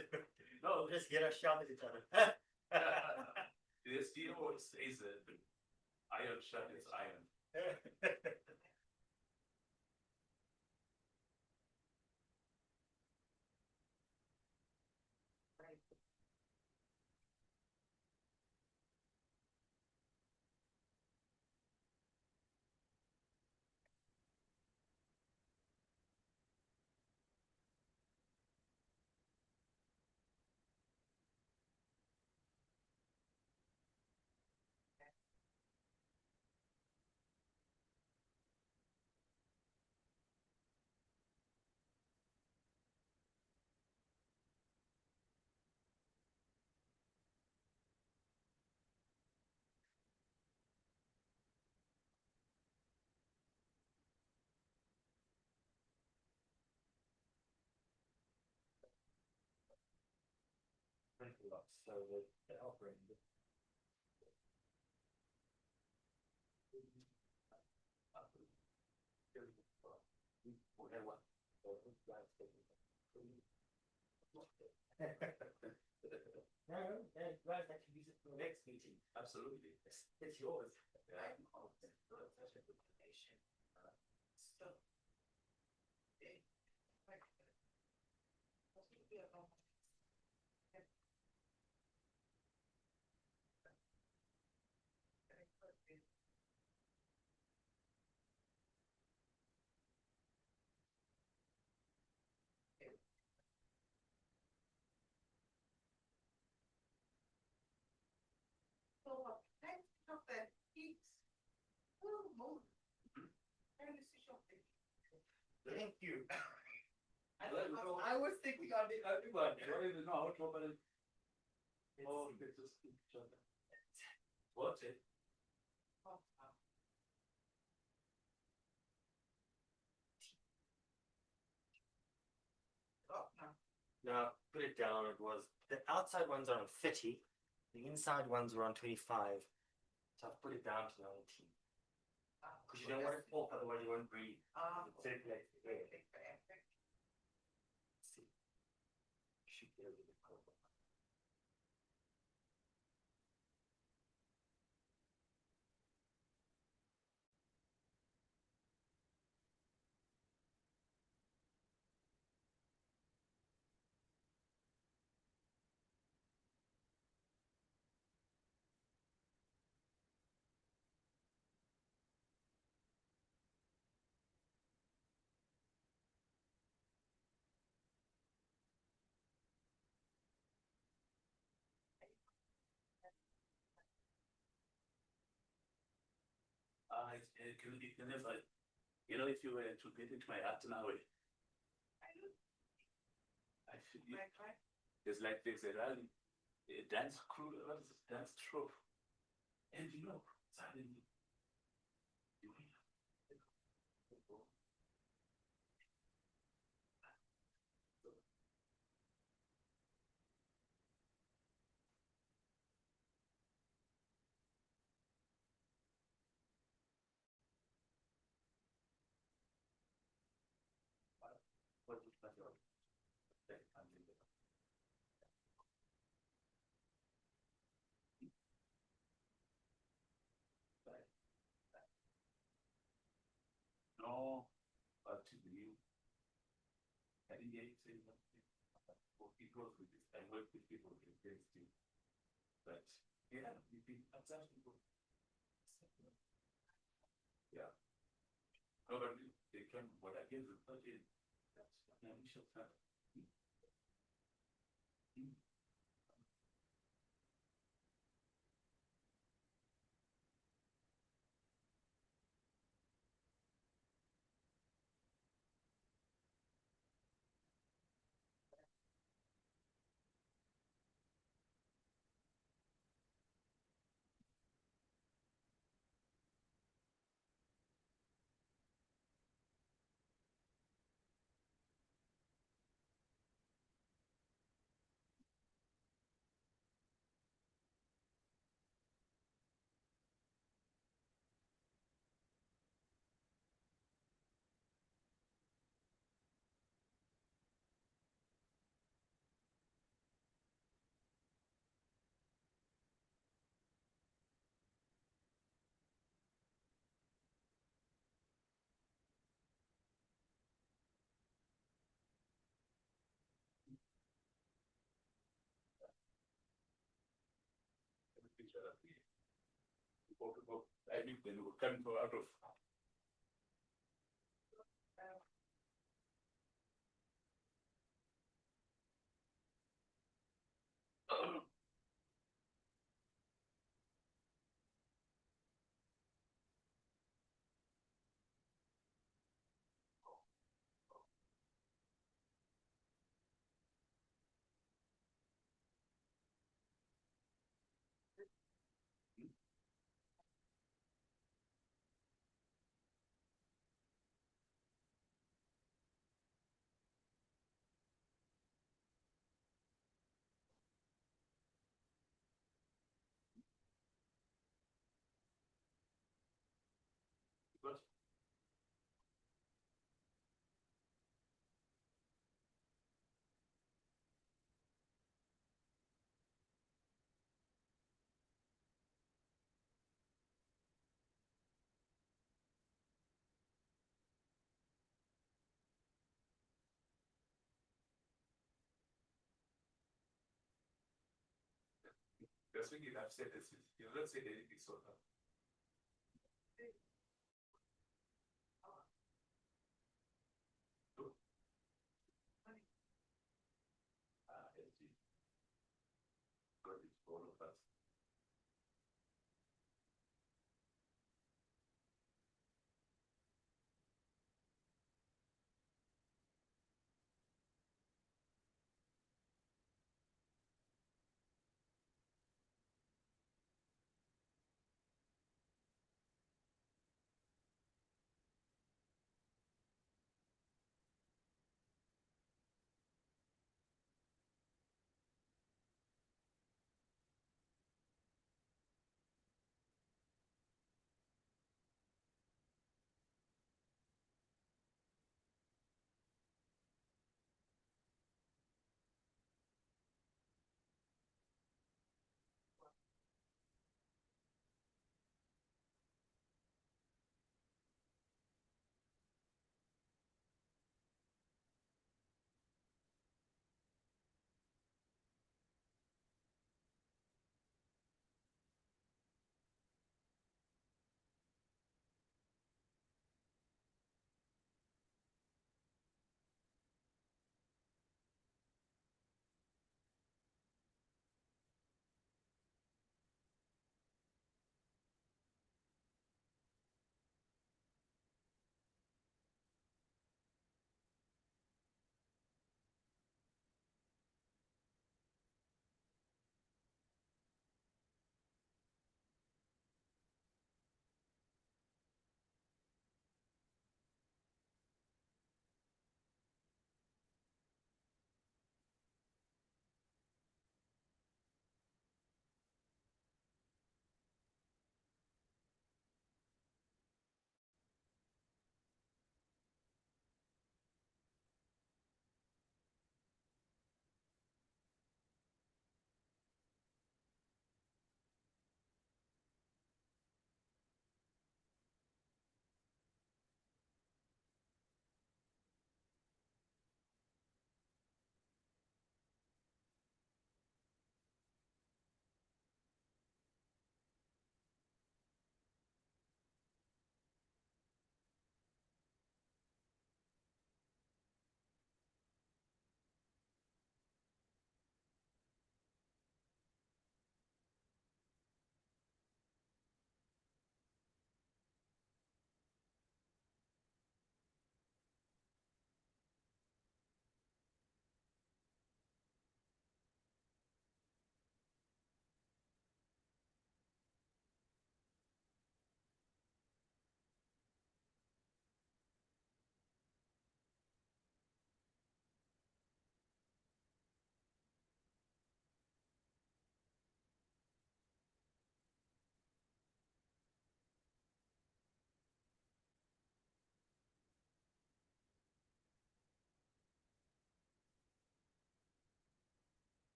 No, Just get us shout at each other. the CEO says iron sharpens iron. So the offering. No, glad that you use it for the next meeting. Absolutely. It's yours. Yeah. Thank you. I was thinking of the only one. I don't even know how to open it. Oh, it's just each other. What's it? Now, put it down, it was, the outside ones are on 30, the inside ones were on 25. So I've put it down to 19. Because you don't want it off, otherwise you won't breathe. It circulates the air. See. Should be able to cover. You can never, you know, if you were to get into my heart now, I Actually, there's a rally, a dance crew, what is it, dance troupe. And suddenly, you hear what is that? No, but to you, I didn't say nothing. For people with this, I work with people with this too. But yeah, we been outside people. Yeah. Probably they can, but again, we put in that's an initial time. I think they will come to out of because that's when you have said this, you don't say anything so now. God is for all of us.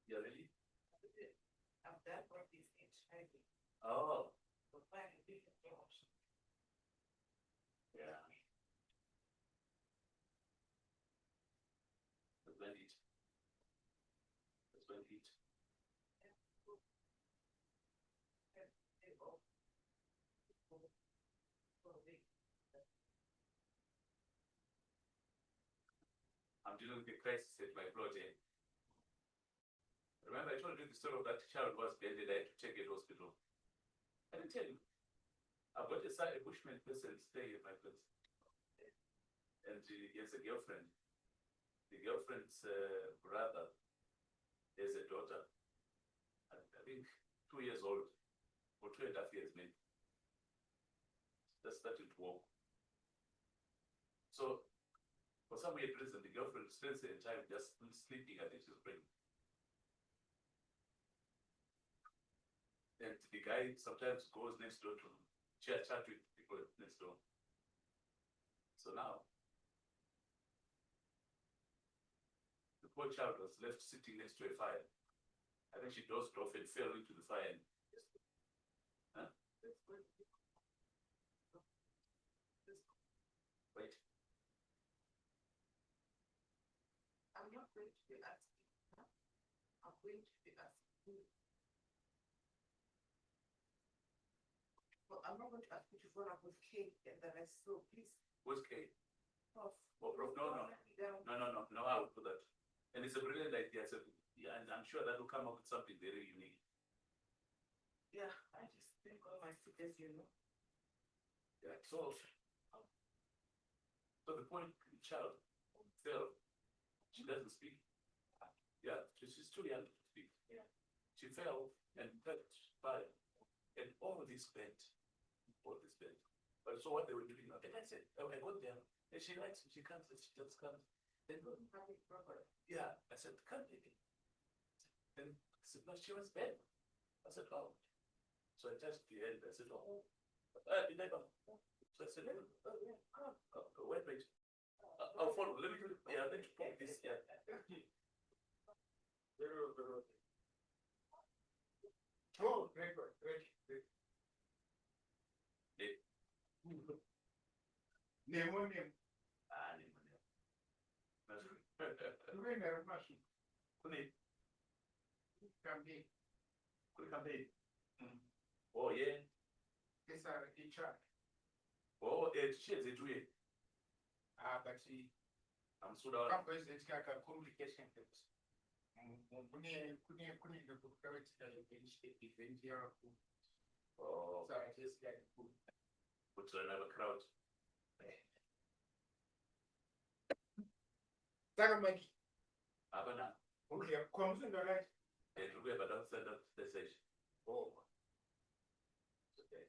Yeah, really? I've done what is HIV. Oh, So far, I did the job. yeah. That's when it. That's when it. I'm dealing with a crisis at my project. Remember, I told you the story of that child who was banded. I had to take it to hospital. I didn't tell you. I've got a bushman person staying at my place. And he has a girlfriend. The girlfriend's brother has a daughter. I think 2 years old, or 2.5 years maybe. Just started to walk. So, for some weird reason, the girlfriend spends the entire time just sleeping and she's pregnant. And the guy sometimes goes next door to chat with people next door. So now, the poor child was left sitting next to a fire. I think she dozed off and fell into the fire. Huh? Wait. I'm not going to be asking. Huh? I'm going to be asking. Well, I'm not going to ask you to follow up with Kate and the rest, so please. What's Kate? Prof. Oh, Prof, no, I would put that. And it's a brilliant idea. So, yeah, and I'm sure that will come up with something very unique. Yeah, I just think on my feet, as you know. Yeah, so the point child fell. She doesn't speak. Yeah, she's too young to speak. Yeah. She fell and touched fire. And all this bent. But so what they were doing, and I said, oh, I got there. And she likes it, she comes, and she just comes. Then yeah, I said, come baby. And I said, no, she was bad. I said, oh. So I touched the end. I said, oh, the neighbor. So I said, oh, yeah, wait. I'll follow. Let me do it. Yeah, let me put this. Yeah. Very. Oh, great. Pneumonia. Pneumonia. Pneumonia, machine. Campaign. Oh, yeah. These are HR. Oh, she has a two-year. But she. I'm so down. Companies that got communication things. Oh. So I just get Put another crowd. Sagamaki. Abana. Okay, comes in the right. And remember, don't send up the message. Oh. Okay.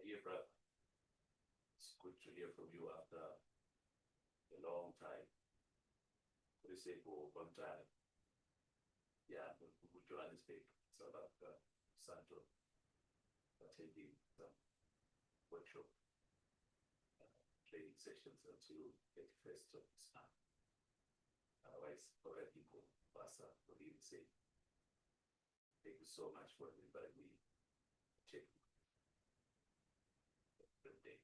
dear brother. It's good to hear from you after a long time. What do you say for one time? Yeah, Johannesburg, South Africa, Santo, attending some workshop training sessions until 31st of this month. Otherwise, other people, Basa, will even say, thank you so much for everybody we check. Good day.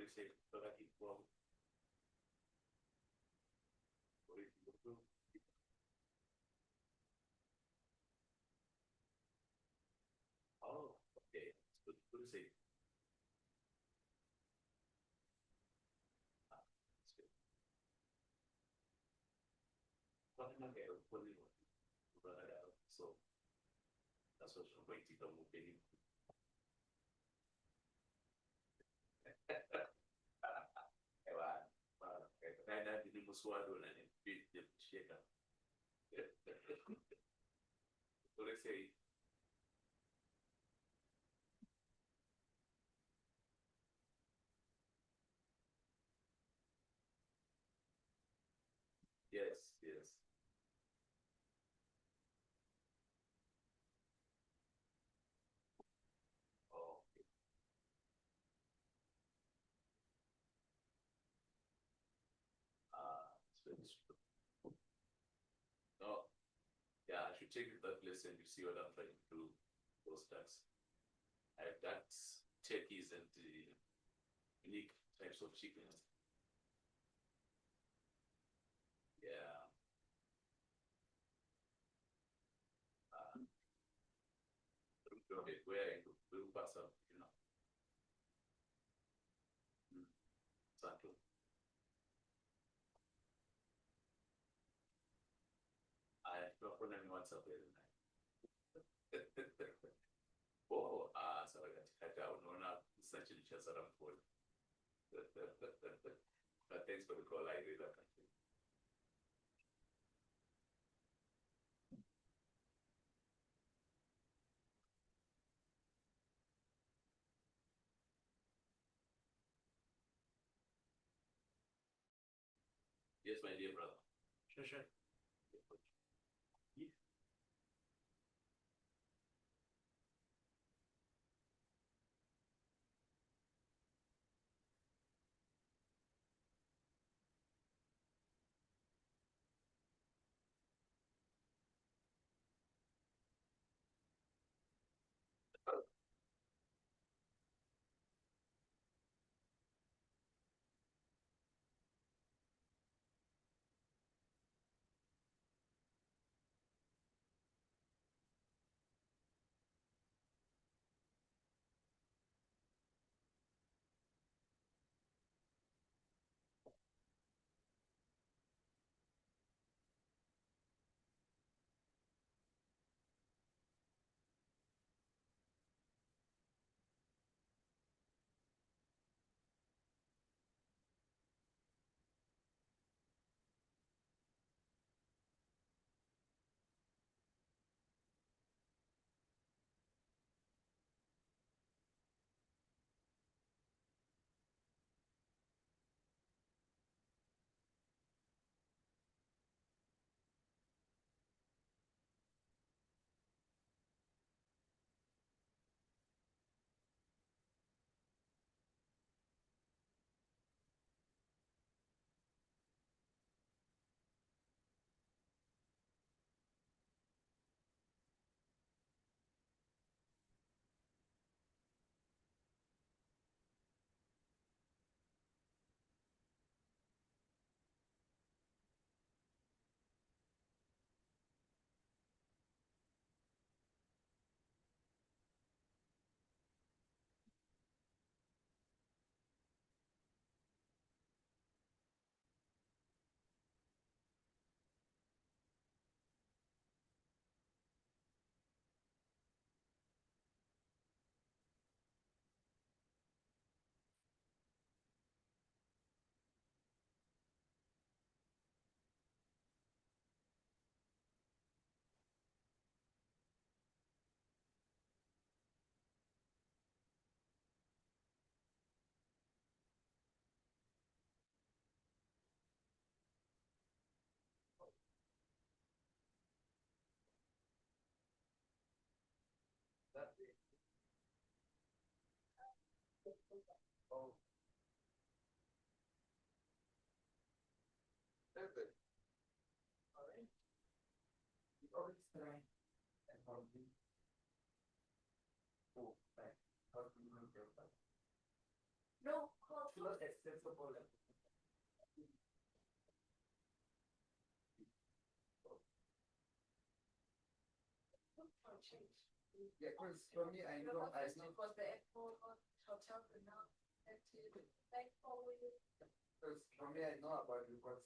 they say, so that it will. Oh, okay. Good to see. Okay, so that's what I'm waiting on moving. Naenda nilimuswadu na nimshika. Let's say yes, yes. Oh, okay. No, yeah, I should check that list and you see what I'm trying to do. Those ducks. I have ducks, turkeys, and unique types of chickens. Yeah. Where I will pass up, you know. Exactly. I have no problem WhatsApp every night. Oh, sorry, I don't know now. Such a chance that I'm full. But thanks for the call. I really appreciate it. Yes, my dear brother. Sure, sure. No, sensible. Yeah, because for me, I know, Was the airport hotel now active? because for me, I know about it because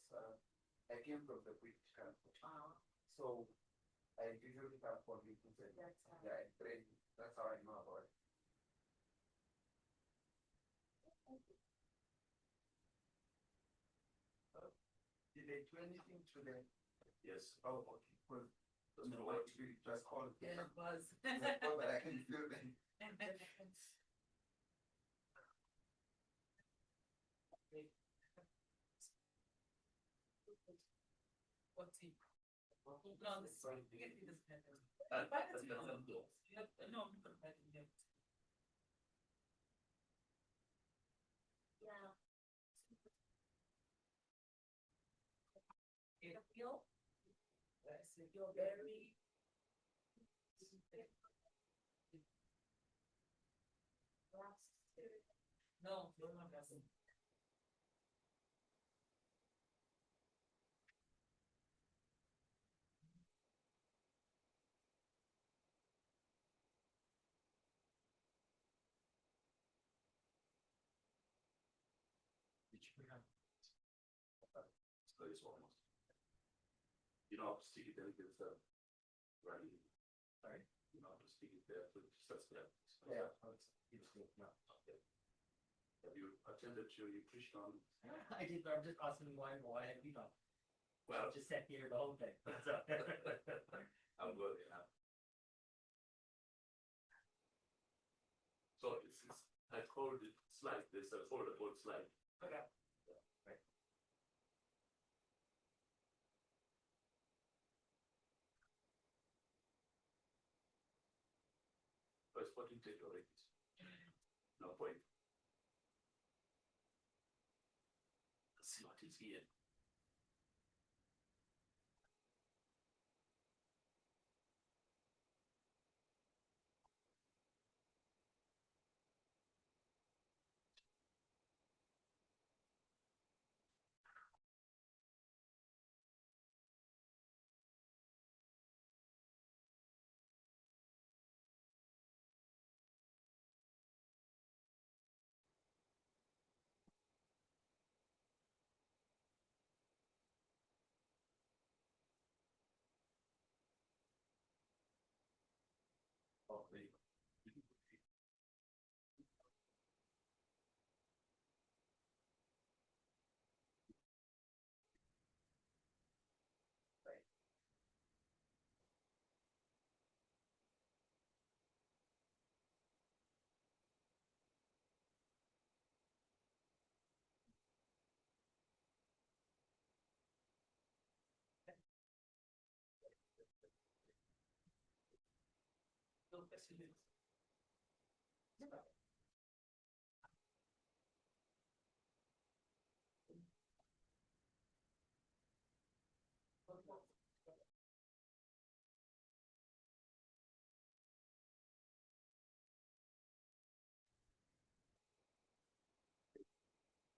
I came from the British country. So I usually come for meetings and yeah, and training. That's how I know about it. Did they do anything to them? Yes. Oh, okay. Well, no, what you just called. Yeah, it was. But I can feel them. What's he? No, this is. No, yeah. It feel. You're very. No, no one doesn't. Studies almost. You know, how to stick it there with the right. Right. You know, how to stick it there to just that. Yeah. Okay. Have you attended to your Krishna? I did, but I'm just asking why have you not? Well, I just sat here the whole day. I'm good, yeah. So it's I called it slide, there's a folder called slide. Okay. Right. First, what you take already. No point. Let's see what is here. Oh, there you go.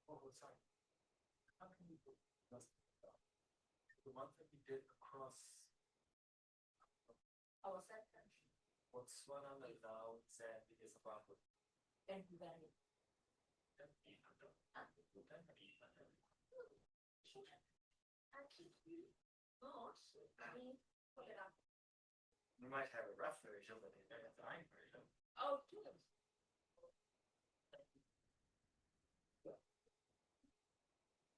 Oh, sorry. How can we do this? The one that we did across. Our sector. What's one on the now said is a problem. Thank you very much. We might have a rough version, but they don't have the iron version. Oh, good.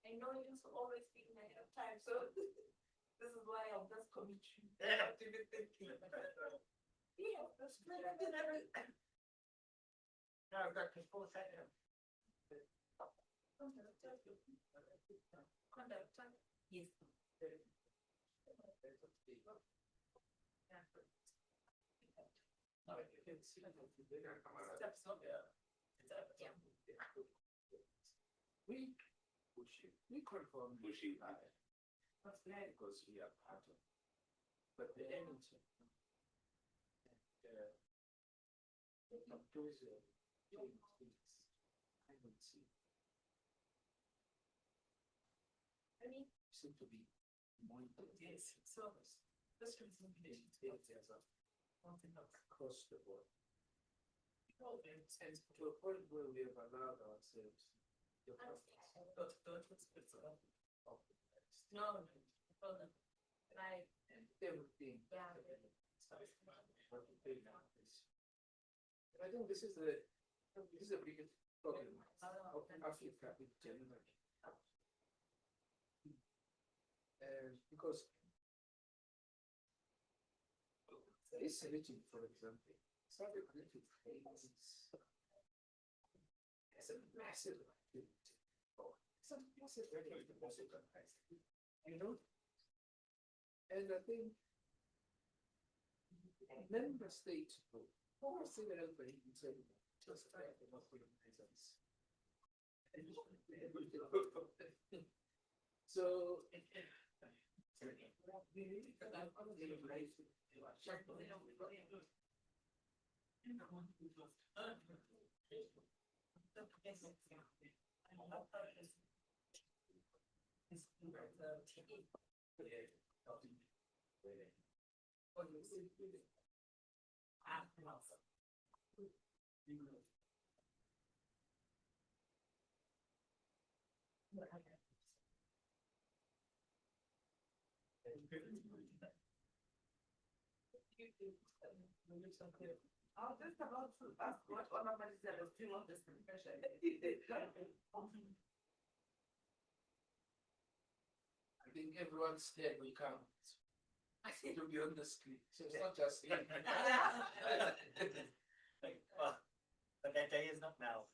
I know you used to always speak ahead of time, so this is why I'll just commit you. Yeah. Yeah, that's good. I did everything. No, I've got this full set of. Conductor. Yes. No, it's. Steps up. Yeah. Yeah. We confirm. Bushy. That's that because we are part of. But the energy. Those things, I don't see. seem to be more important. Yes, so this contamination is something across the board. And to a point where we have allowed ourselves the no, right. And everything. I think this is the biggest problem of Africa in general. Because this region, for example, started with it's a massive activity. It's a massive activity, you know? And I think member states almost say that everybody can say just like the most reasons. So I was just about to ask what honorable said of doing all this confession. I think everyone's head will count. It will be on the screen. So it's not just But that day is not now.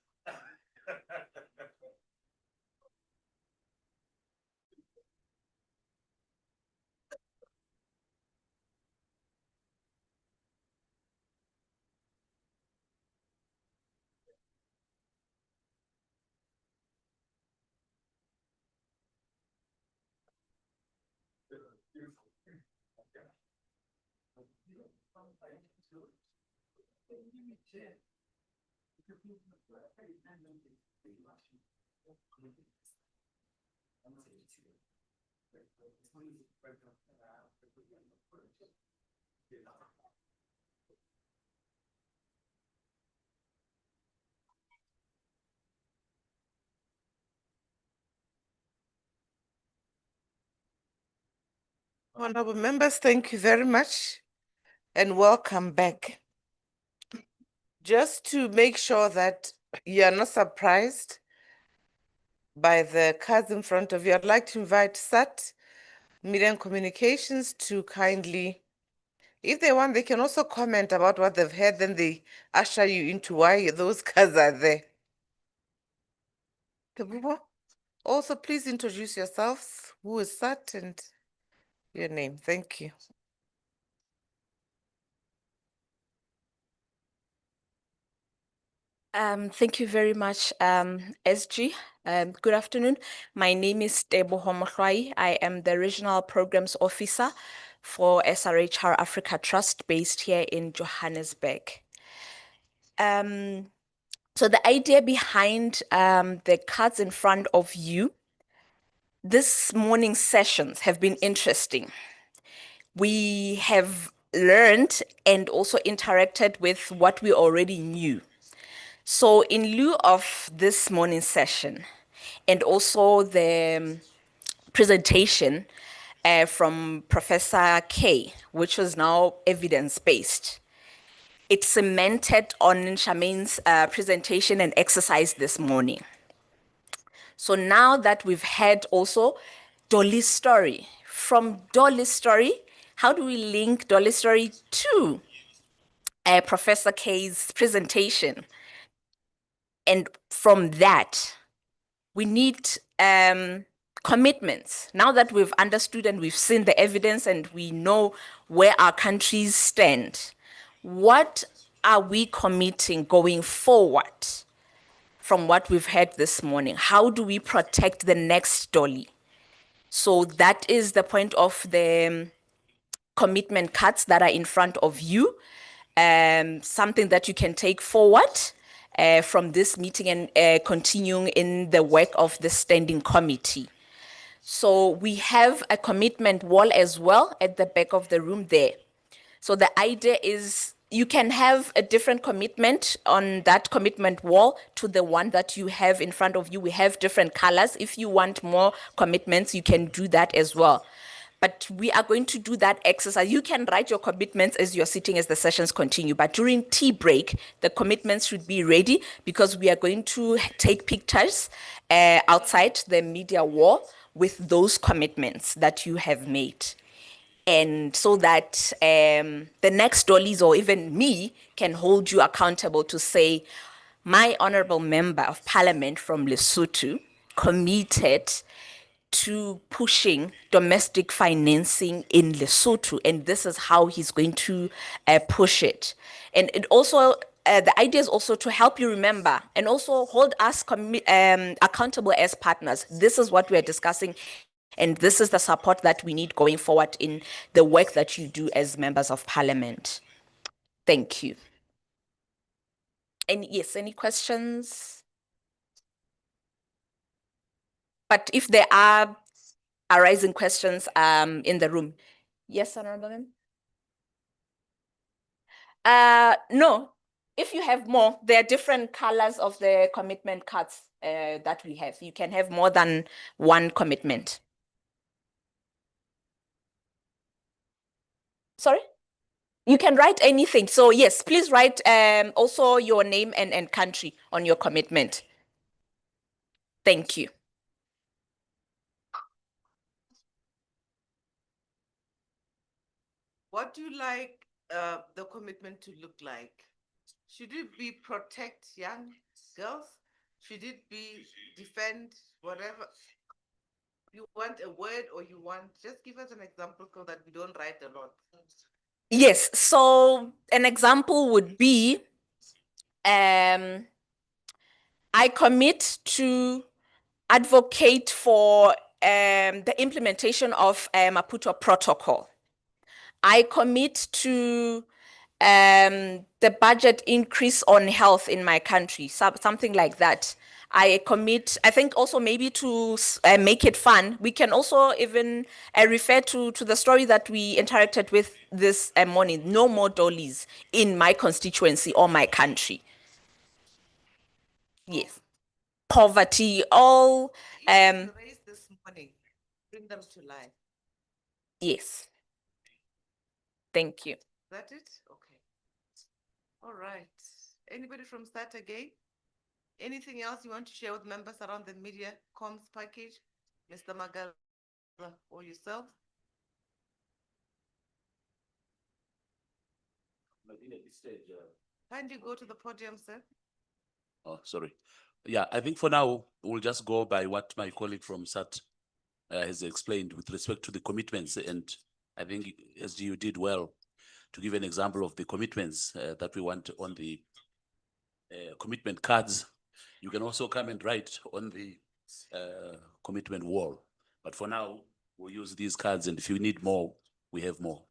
Honorable members, thank you very much and welcome back. Just to make sure that you are not surprised by the cards in front of you, I'd like to invite SAT, Media and Communications, to kindly, if they want, they can also comment about what they've heard, then they usher you into why those cards are there. Tebubo, also please introduce yourselves, who is SAT and your name. Thank you. Thank you very much, SG. Good afternoon. My name is Tebo Homohlwai. I am the Regional Programs Officer for SRHR Africa Trust based here in Johannesburg. So the idea behind the cards in front of you, this morning's sessions have been interesting. We have learned and also interacted with what we already knew. So in lieu of this morning session and also the presentation from Professor K, which was now evidence-based, it cemented on Charmaine's presentation and exercise this morning. So now that we've had also Dolly's story, from Dolly's story, how do we link Dolly's story to Professor K's presentation? And from that, we need commitments. Now that we've understood and we've seen the evidence and we know where our countries stand, what are we committing going forward from what we've heard this morning? How do we protect the next Dolly? So that is the point of the commitment cards that are in front of you, something that you can take forward from this meeting and continuing in the work of the standing committee. So we have a commitment wall as well at the back of the room there. So the idea is you can have a different commitment on that commitment wall to the one that you have in front of you. We have different colors. If you want more commitments, you can do that as well. But we are going to do that exercise. You can write your commitments as you're sitting as the sessions continue. But during tea break, the commitments should be ready because we are going to take pictures outside the media wall with those commitments that you have made. And so that the next dollies or even me can hold you accountable to say, my honorable member of parliament from Lesotho committed to pushing domestic financing in Lesotho, and this is how he's going to push it. And it also, the idea is also to help you remember and also hold us accountable as partners. This is what we are discussing, and this is the support that we need going forward in the work that you do as members of parliament. Thank you. Any questions? But if there are arising questions in the room. Yes, Honorable Member? No, if you have more, there are different colors of the commitment cards that we have. You can have more than one commitment. Sorry? You can write anything. So yes, please write also your name and country on your commitment. Thank you. What do you like the commitment to look like? Should it be protect young girls? Should it be defend whatever? You want a word or you want, just give us an example so that we don't write a lot. Yes, so an example would be I commit to advocate for the implementation of Maputo Protocol. I commit to the budget increase on health in my country, something like that. I commit, I think also maybe to make it fun. We can also even refer to the story that we interacted with this morning, no more dollies in my constituency or my country. Yes. Poverty, all raised this morning, bring them to life. yes. Thank you. Is that it? Okay. All right. Anybody from Start Again? Anything else you want to share with members around the media comms package? Mr. Magaza or yourself? Maybe at this stage. Kindly go to the podium, sir. Oh, sorry. Yeah, I think for now, we'll just go by what my colleague from SAT has explained with respect to the commitments. And I think SGU did well to give an example of the commitments that we want on the commitment cards. You can also come and write on the commitment wall. But for now, we'll use these cards, and if you need more, we have more.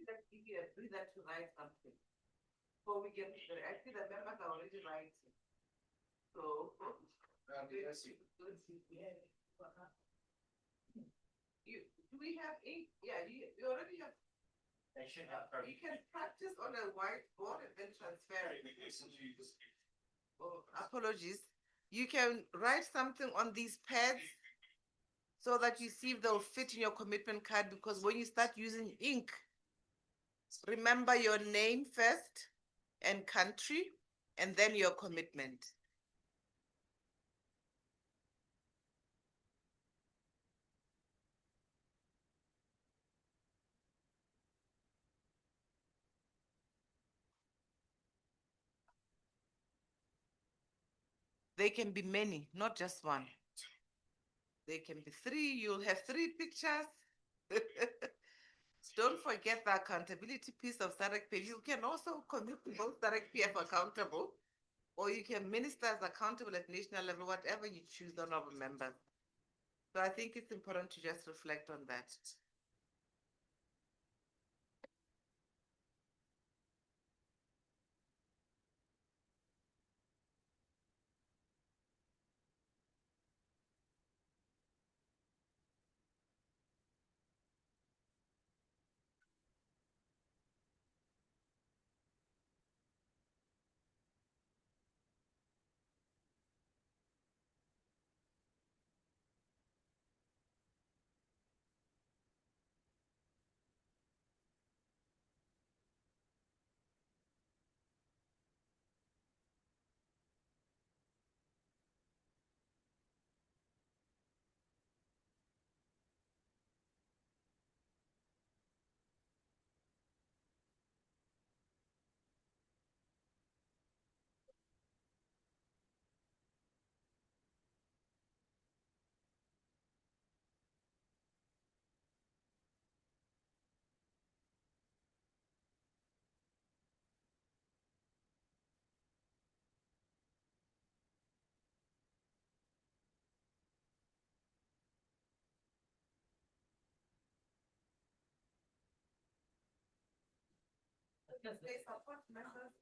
Let's give you a breather to write something. Before we get to the, actually the members are already writing. So, do we have ink? Yeah, you already have. You can practice on a whiteboard and then transfer it. Oh, apologies. You can write something on these pads so that you see if they'll fit in your commitment card, because when you start using ink, remember your name first and country, and then your commitment. They can be many, not just one. They can be three. You'll have three pictures. Don't forget the accountability piece of SADC. You can also commit to both SADC accountable, or you can minister as accountable at national level, whatever you choose, honorable members. So I think it's important to just reflect on that. They support members.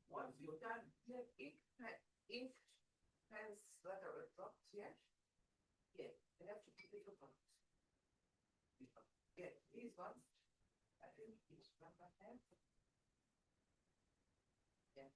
Once you're done, you have ink pens that are dropped, yeah? Yeah, they have to be bigger ones. Yeah, these ones. I think each one I have. Yeah.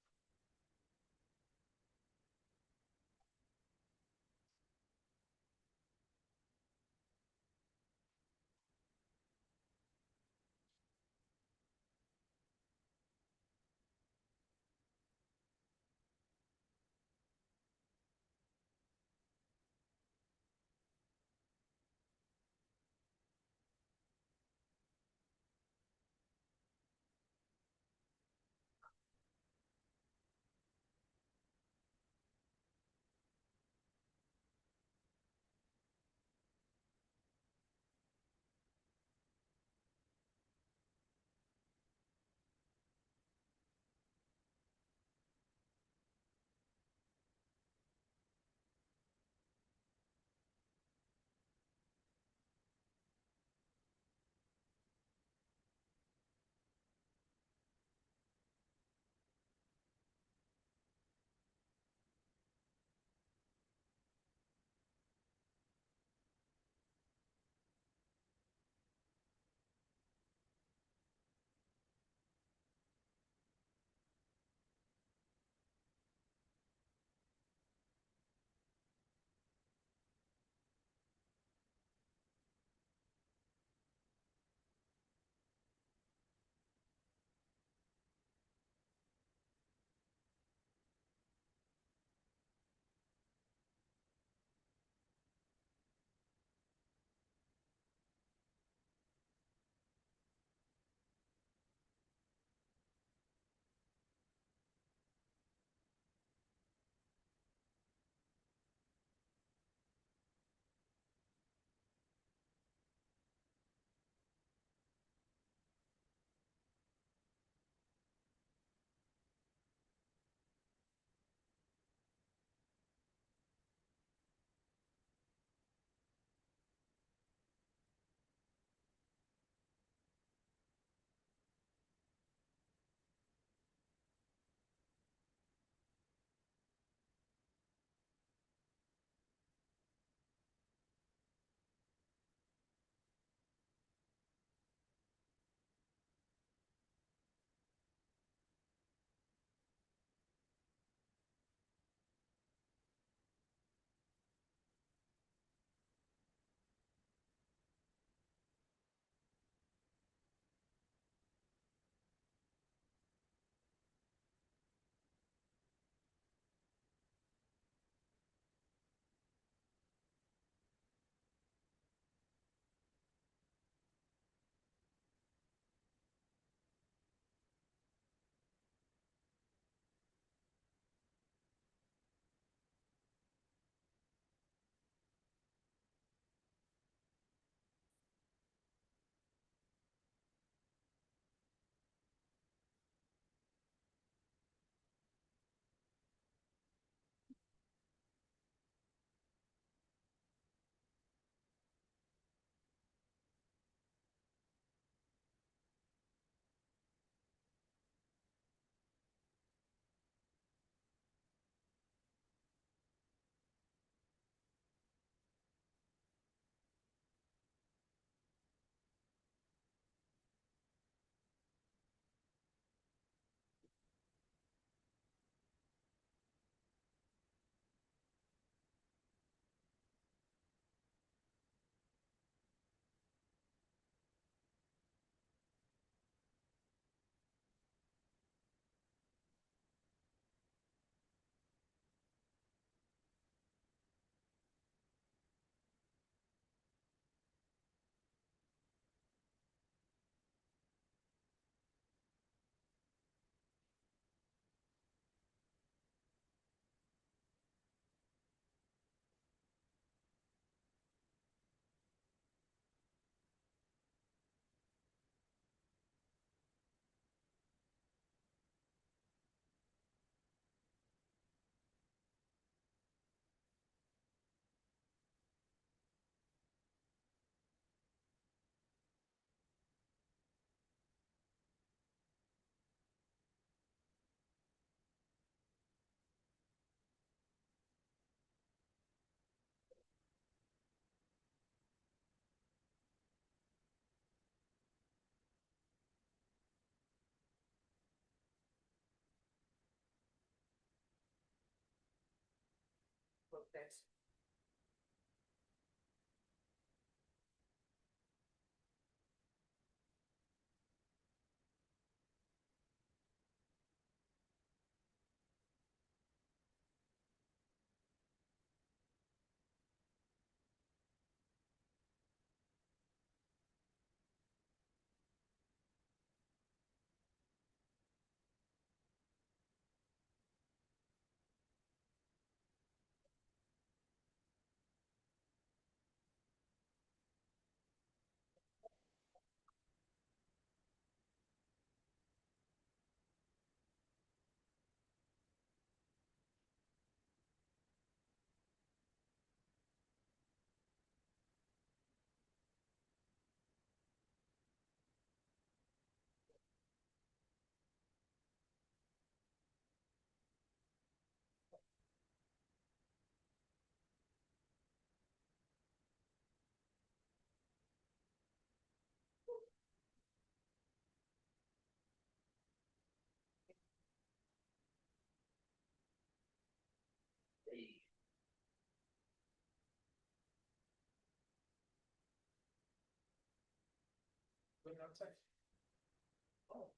Oh.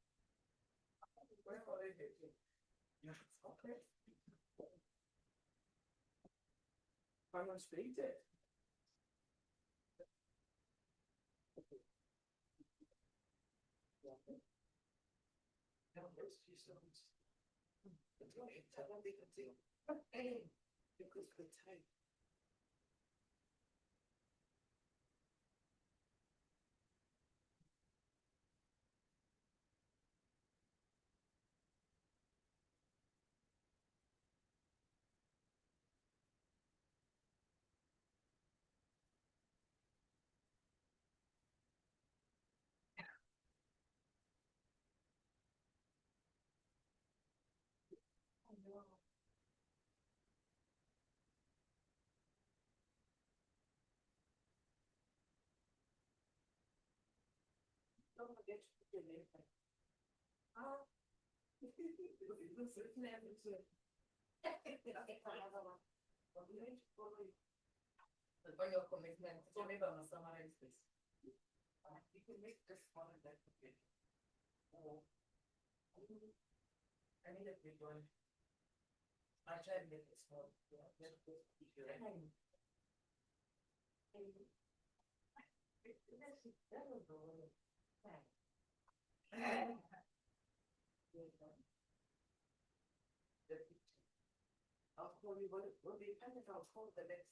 Where are they? Yeah, okay. I'm gonna speak it. Don't forget to put your name back. For your commitment, so maybe I'm gonna summarize this. You can make this one and that okay. I need a big one. I try to make it small. I'll call you, what be dependent, I'll call the next.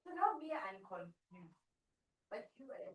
So now me, I'm confused. But you are.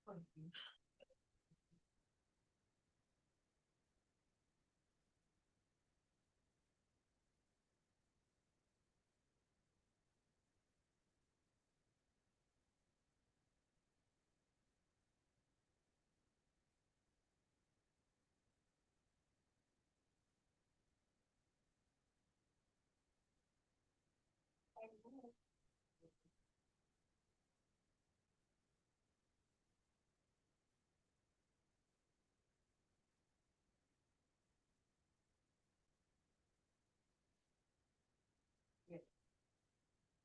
Okay.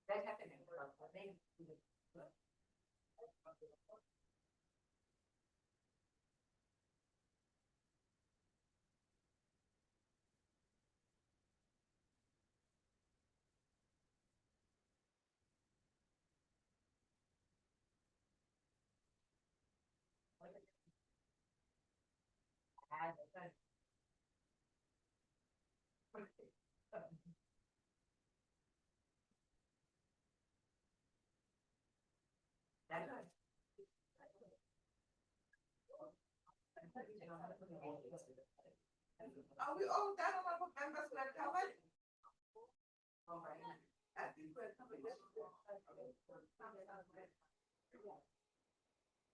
That happened in Europe, but they. Are we all done on our members that covered? All right. I think we're covered.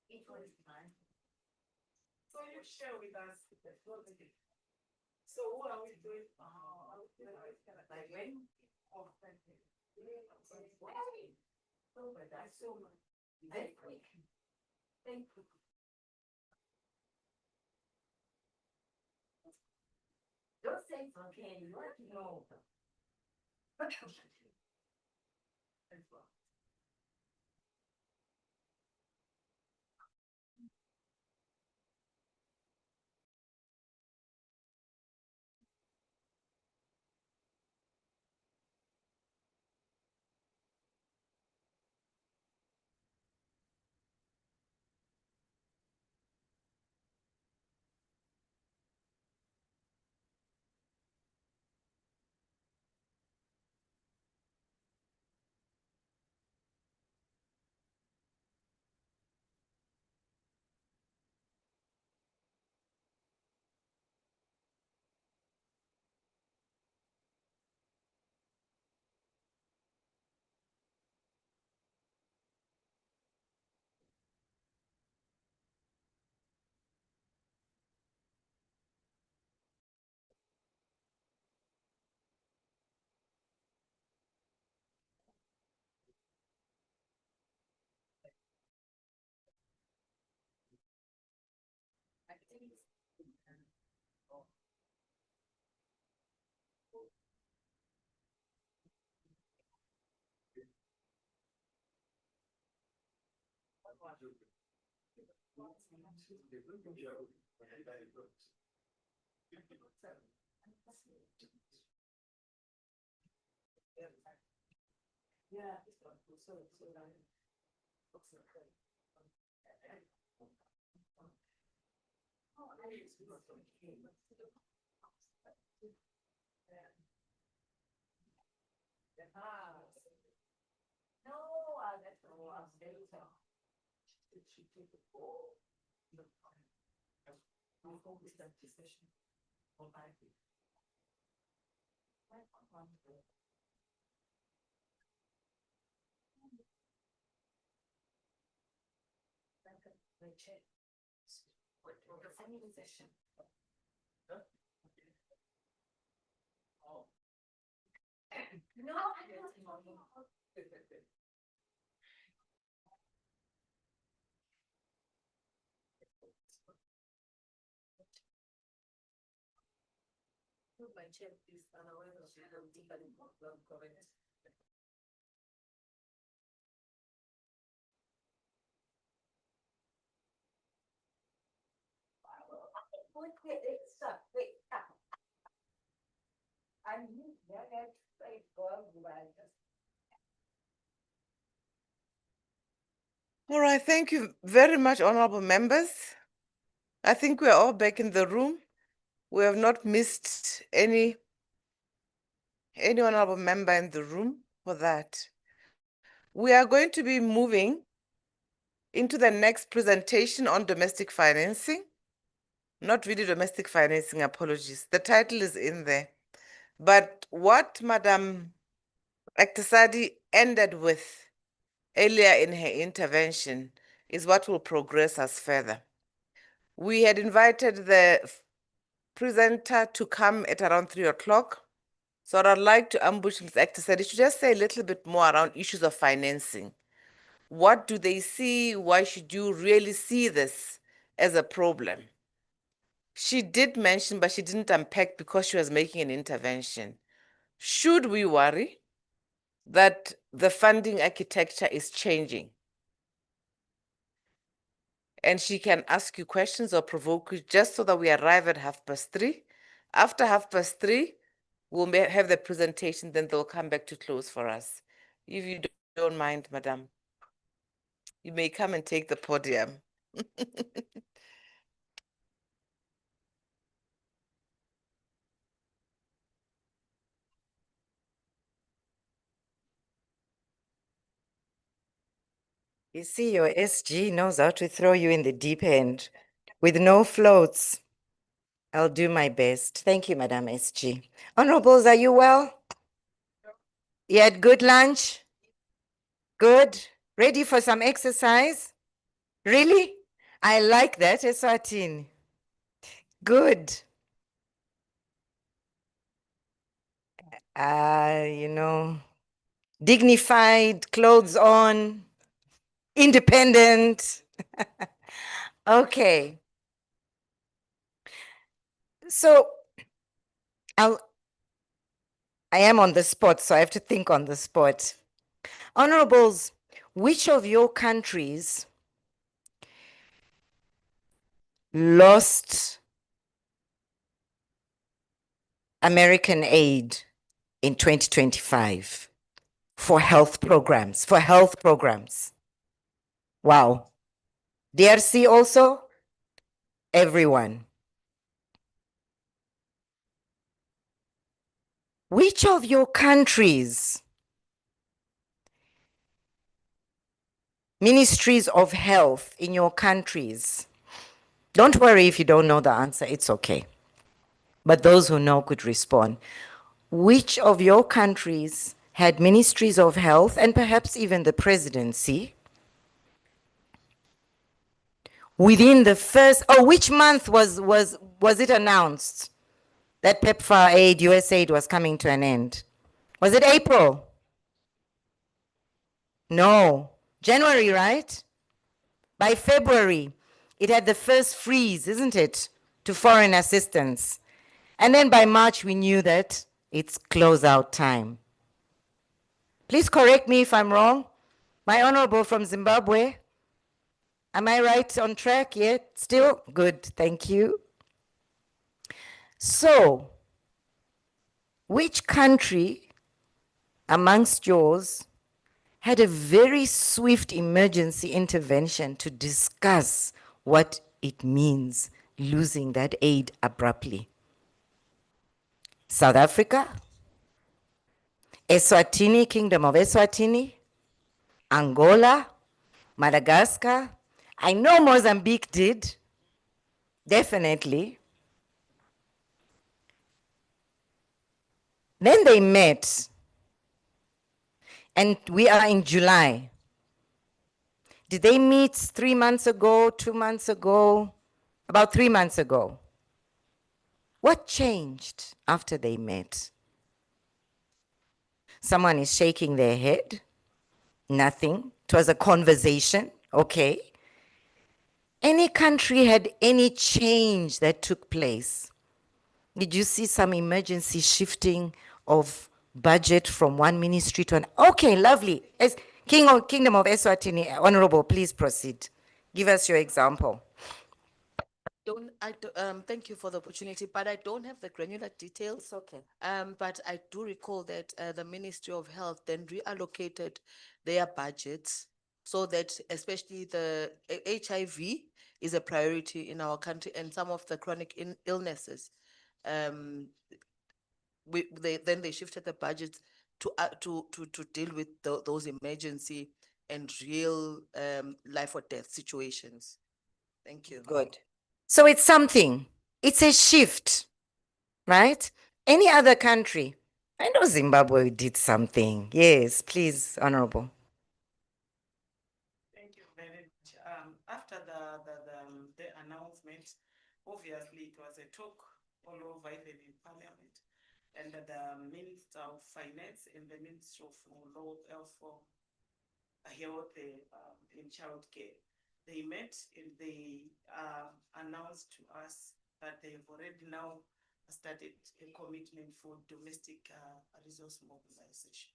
Each one is mine. So you share with us. So what are we doing? Like when? Oh, thank you. Oh, but that's so much. Thank you. Thank you. Don't say it's okay, you want to know. As well. Yeah. No, that's no, I'm very tough. She took the ball. We focus that decision on my feet. What the funny decision? Oh. No, I don't know. My chair is unaware of the correct. All right, thank you very much, honorable members. I think we're all back in the room. We have not missed any honorable member in the room for that. We are going to be moving into the next presentation on domestic financing. Not really domestic financing, apologies. The title is in there. But what Madam Ektasadi ended with earlier in her intervention is what will progress us further. We had invited the presenter to come at around 3 o'clock. So I'd like to ambush Ms. Ektasadi to just say a little bit more around issues of financing. What do they see? Why should you really see this as a problem? She did mention, but she didn't unpack because she was making an intervention. Should we worry that the funding architecture is changing? And she can ask you questions or provoke you just so that we arrive at 3:30. After 3:30, we'll have the presentation, then they'll come back to close for us. If you don't mind, madam, you may come and take the podium. You see, your SG knows how to throw you in the deep end with no floats. I'll do my best. Thank you, Madam SG. Honorables, are you well? You had good lunch? Good? Ready for some exercise? Really? I like that, Eswatini. Good. You know, dignified, clothes on, independent. Okay. So I am on the spot, so I have to think on the spot. Honorables, which of your countries lost American aid in 2025 for health programs, Wow. DRC also? Everyone. Which of your countries, ministries of health in your countries, don't worry if you don't know the answer, it's okay. But those who know could respond. Which of your countries had ministries of health and perhaps even the presidency within the first, which month was it announced that PEPFAR aid, USAID was coming to an end? Was it April? No. January, right? By February, it had the first freeze, isn't it, to foreign assistance. And then by March, we knew that it's closeout time. Please correct me if I'm wrong. My honorable from Zimbabwe, am I right on track yet? Still? Good, thank you. So, which country amongst yours had a very swift emergency intervention to discuss what it means losing that aid abruptly? South Africa, Eswatini, Kingdom of Eswatini, Angola, Madagascar. I know Mozambique did, definitely. Then they met, and we are in July. Did they meet 3 months ago, 2 months ago? About 3 months ago. What changed after they met? Someone is shaking their head. Nothing. It was a conversation. Okay. Any country had any change that took place? Did you see some emergency shifting of budget from one ministry to another? Okay, lovely. As Kingdom of Eswatini, Honorable, please proceed. Give us your example. Thank you for the opportunity, but I don't have the granular details. It's okay. But I do recall that the Ministry of Health then reallocated their budgets so that especially the HIV is a priority in our country and some of the chronic illnesses. They shifted the budget to deal with those emergency and real life or death situations. Thank you. Good. So it's something. It's a shift, right? Any other country? I know Zimbabwe did something. Yes, please, Honorable. Thank you very much. After the announcement, obviously it was a talk all over, even in Parliament, and the Minister of Finance and the Minister of Health and Childcare, they met and they announced to us that they've already now started a commitment for domestic resource mobilization.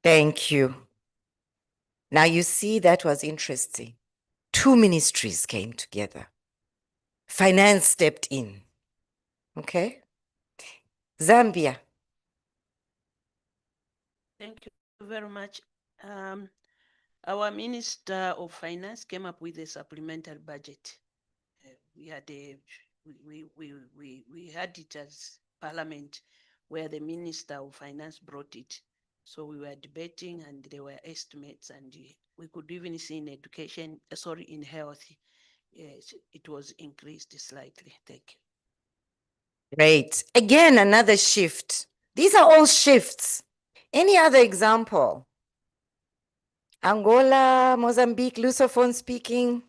Thank you. Now you see, that was interesting. Two ministries came together. Finance stepped in. Okay. Zambia. Thank you very much. Our Minister of Finance came up with a supplemental budget. We had we had it as Parliament, where the Minister of Finance brought it. So we were debating, and there were estimates, and we could even see in education, in health, yes, it was increased slightly. Thank you. Great. Again, another shift. These are all shifts. Any other example? Angola, Mozambique, Lusophone speaking.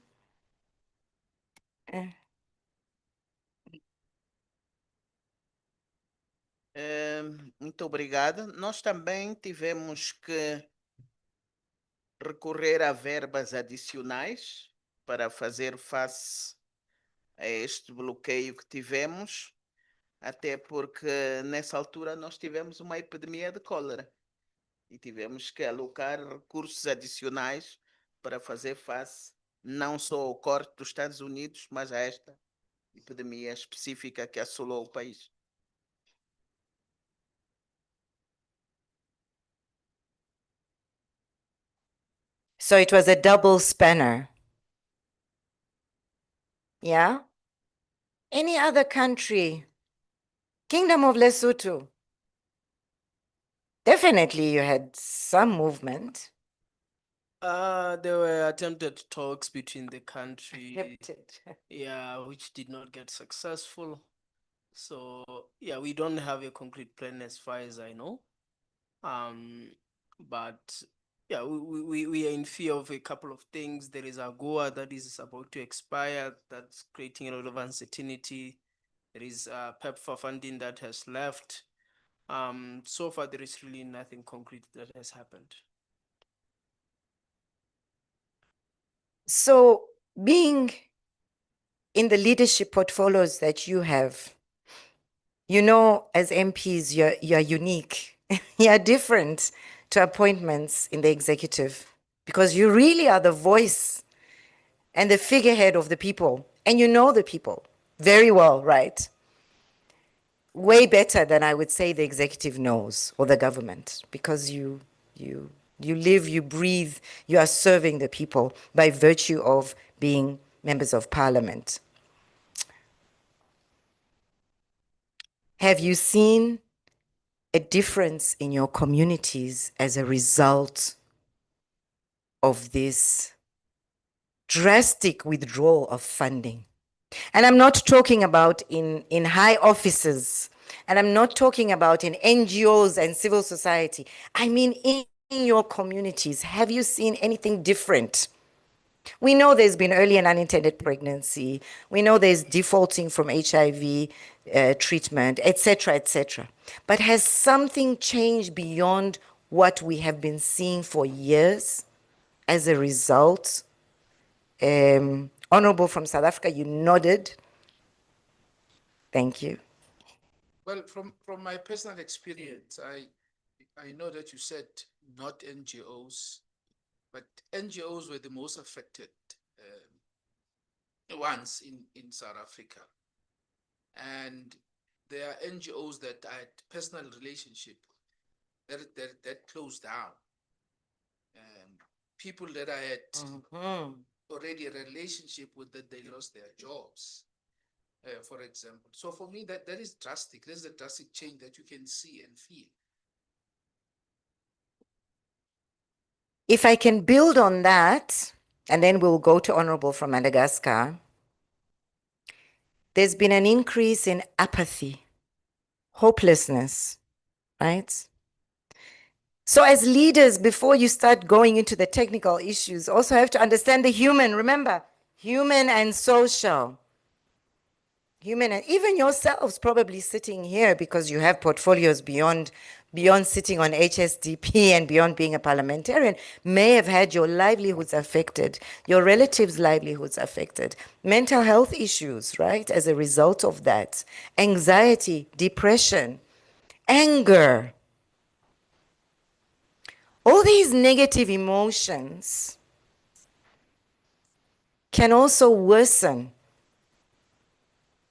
Muito obrigada. Nós também tivemos que recorrer a verbas adicionais para fazer face a este bloqueio que tivemos, até porque nessa altura nós tivemos uma epidemia de cólera e tivemos que alocar recursos adicionais para fazer face não só ao corte dos Estados Unidos, mas a esta epidemia específica que assolou o país. So it was a double spanner. Yeah? Any other country? Kingdom of Lesotho. Definitely you had some movement. There were attempted talks between the country. Attempted. Yeah, which did not get successful. So yeah, we don't have a concrete plan as far as I know. But yeah, we are in fear of a couple of things. There is AGOA that is about to expire. That's creating a lot of uncertainty. There is PEPFAR funding that has left. So far, there is really nothing concrete that has happened. So being in the leadership portfolios that you have, you know, as MPs, you're unique. You're different to appointments in the executive because you really are the voice and the figurehead of the people, and you know the people very well, right? Way better than I would say the executive knows or the government, because you live, you breathe, you are serving the people by virtue of being members of parliament. Have you seen a difference in your communities as a result of this drastic withdrawal of funding? And I'm not talking about in high offices, and I'm not talking about in NGOs and civil society. I mean in your communities. Have you seen anything different? We know there's been early and unintended pregnancy. We know there's defaulting from HIV treatment, etc., etc. But has something changed beyond what we have been seeing for years as a result? Honorable from South Africa, you nodded. Thank you. Well, from my personal experience, I know that you said not NGOs, but NGOs were the most affected once in South Africa. And there are NGOs that I had personal relationship that closed down. People that I had already a relationship with, that they lost their jobs, for example. So for me, that is drastic. There's a drastic change that you can see and feel. If I can build on that, and then we'll go to Honorable from Madagascar, there's been an increase in apathy, hopelessness, right? So as leaders, before you start going into the technical issues, also have to understand the human, remember, human and social. Human, and even yourselves probably sitting here because you have portfolios beyond sitting on HSDP and beyond being a parliamentarian, may have had your livelihoods affected, your relatives' livelihoods affected, mental health issues, right, as a result of that, anxiety, depression, anger. All these negative emotions can also worsen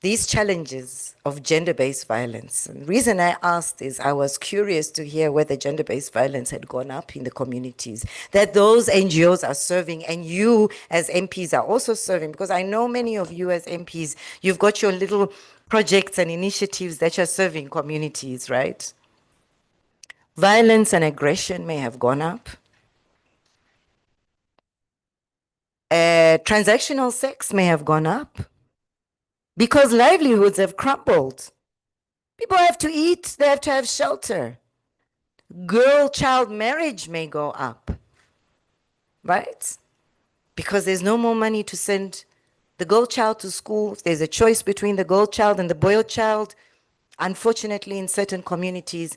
these challenges of gender-based violence. And the reason I asked is I was curious to hear whether gender-based violence had gone up in the communities that those NGOs are serving, and you as MPs are also serving, because I know many of you as MPs, you've got your little projects and initiatives that you're serving communities, right? Violence and aggression may have gone up. Transactional sex may have gone up because livelihoods have crumbled. People have to eat, they have to have shelter. Girl-child marriage may go up, right? Because there's no more money to send the girl child to school. If there's a choice between the girl child and the boy child, unfortunately in certain communities,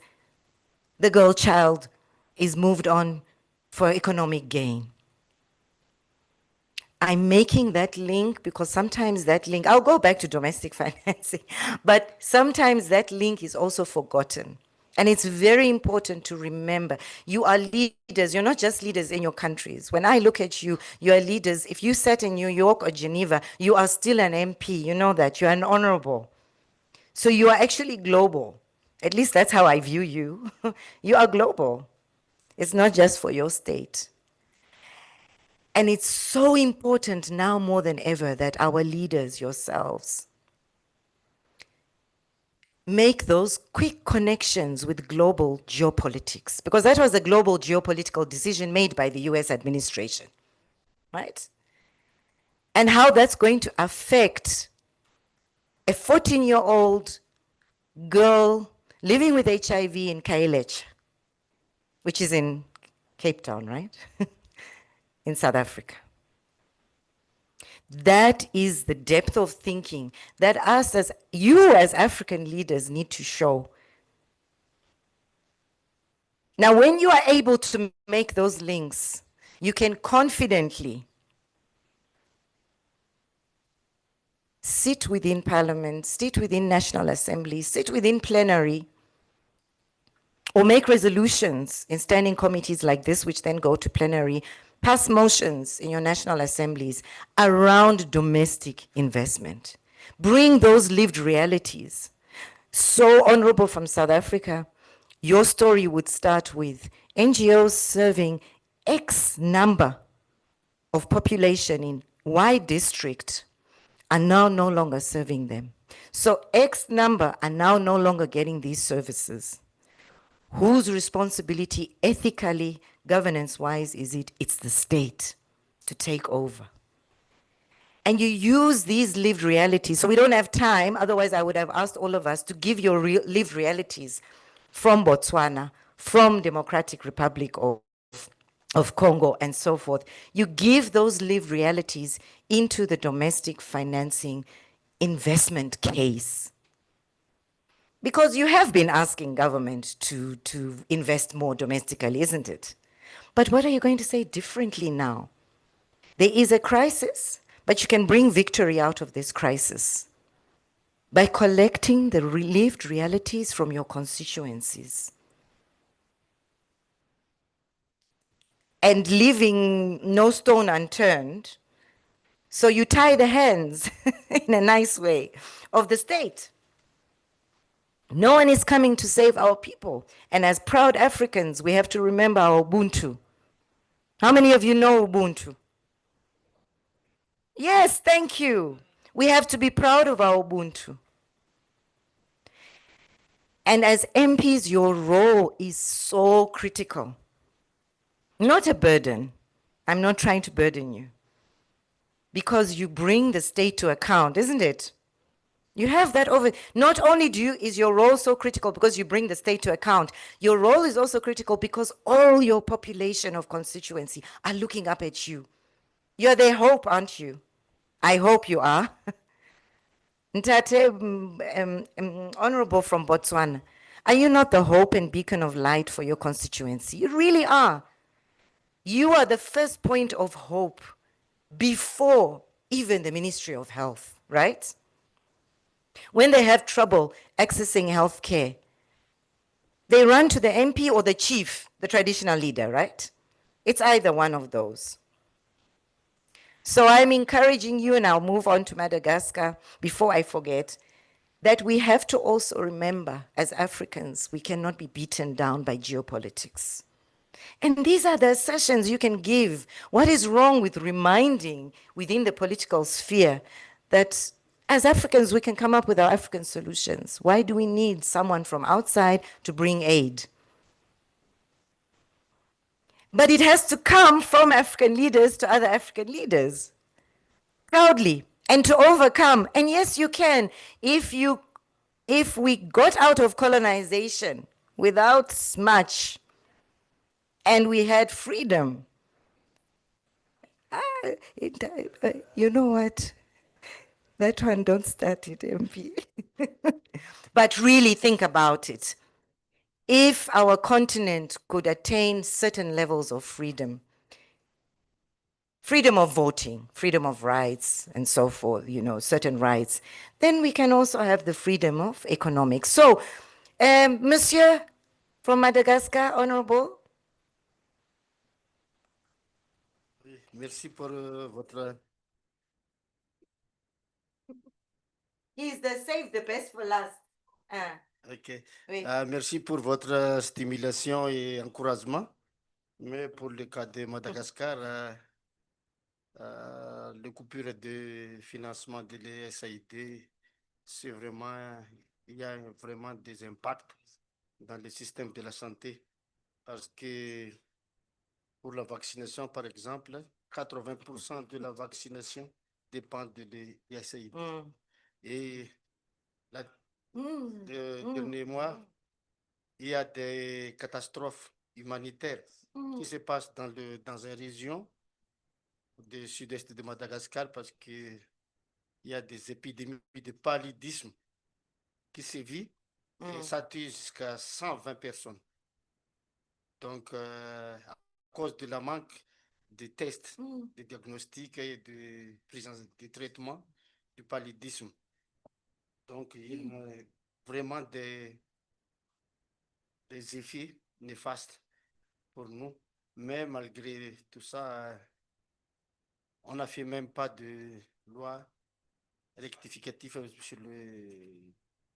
the girl child is moved on for economic gain. I'm making that link because sometimes that link, I'll go back to domestic financing, but sometimes that link is also forgotten. And it's very important to remember, you are leaders, you're not just leaders in your countries. When I look at you, you are leaders. If you sat in New York or Geneva, you are still an MP, you know that, you're an honorable. So you are actually global. At least that's how I view you. You are global. It's not just for your state. And it's so important now more than ever that our leaders, yourselves, make those quick connections with global geopolitics, because that was a global geopolitical decision made by the US administration, right? And how that's going to affect a 14-year-old girl living with HIV in Khayelitsha, which is in Cape Town, right? In South Africa. That is the depth of thinking that you as African leaders need to show. Now, when you are able to make those links, you can confidently sit within parliament, sit within National Assembly, sit within plenary, or make resolutions in standing committees like this, which then go to plenary, pass motions in your national assemblies around domestic investment. Bring those lived realities. So, Honorable from South Africa, your story would start with NGOs serving X number of population in Y district are now no longer serving them. So X number are now no longer getting these services. Whose responsibility ethically, governance-wise is it? It's the state to take over. And you use these lived realities. So we don't have time, otherwise I would have asked all of us to give your lived realities from Botswana, from Democratic Republic of Congo, and so forth. You give those lived realities into the domestic financing investment case. Because you have been asking government to invest more domestically, isn't it? But what are you going to say differently now? There is a crisis, but you can bring victory out of this crisis by collecting the lived realities from your constituencies and leaving no stone unturned So you tie the hands in a nice way of the state. No one is coming to save our people. And as proud Africans, we have to remember our Ubuntu. How many of you know Ubuntu? Yes, thank you. We have to be proud of our Ubuntu. And as MPs, your role is so critical. Not a burden. I'm not trying to burden you. Because you bring the state to account, isn't it? You have that over. Not only is your role so critical because you bring the state to account, your role is also critical because all your population of constituency are looking up at you. You're their hope, aren't you? I hope you are. Ntate, Honorable from Botswana, are you not the hope and beacon of light for your constituency? You really are. You are the first point of hope before even the Ministry of Health, right? When they have trouble accessing health care, they run to the MP or the chief, the traditional leader, right? It's either one of those. So I'm encouraging you, and I'll move on to Madagascar before I forget, that we have to also remember, as Africans, we cannot be beaten down by geopolitics. And these are the assertions you can give. What is wrong with reminding within the political sphere that as Africans, we can come up with our African solutions? Why do we need someone from outside to bring aid? But it has to come from African leaders to other African leaders, proudly, and to overcome. And yes, you can. If we got out of colonization without much, and we had freedom, you know what? That one, don't start it, MP. But really think about it. If our continent could attain certain levels of freedom, freedom of voting, freedom of rights, and so forth, you know, certain rights, then we can also have the freedom of economics. So, Monsieur from Madagascar, Honorable. Merci pour votre... He's the save the best for last. Ok. Oui. Merci pour votre stimulation et encouragement. Mais pour le cas de Madagascar, le coupure de financement de l'USAID, c'est vraiment, il y a vraiment des impacts dans le système de la santé parce que pour la vaccination, par exemple, 80% de la vaccination dépend de l'USAID. Et dernier mois, il y a des catastrophes humanitaires qui se passent dans une région du sud-est de Madagascar parce qu'il y a des épidémies de paludisme qui sévit et ça tue jusqu'à 120 personnes. Donc, à cause de la manque de tests, de diagnostics et de prise de traitement du paludisme. Donc, il y a vraiment des effets néfastes pour nous. Mais malgré tout ça, on n'a fait même pas de loi rectificative sur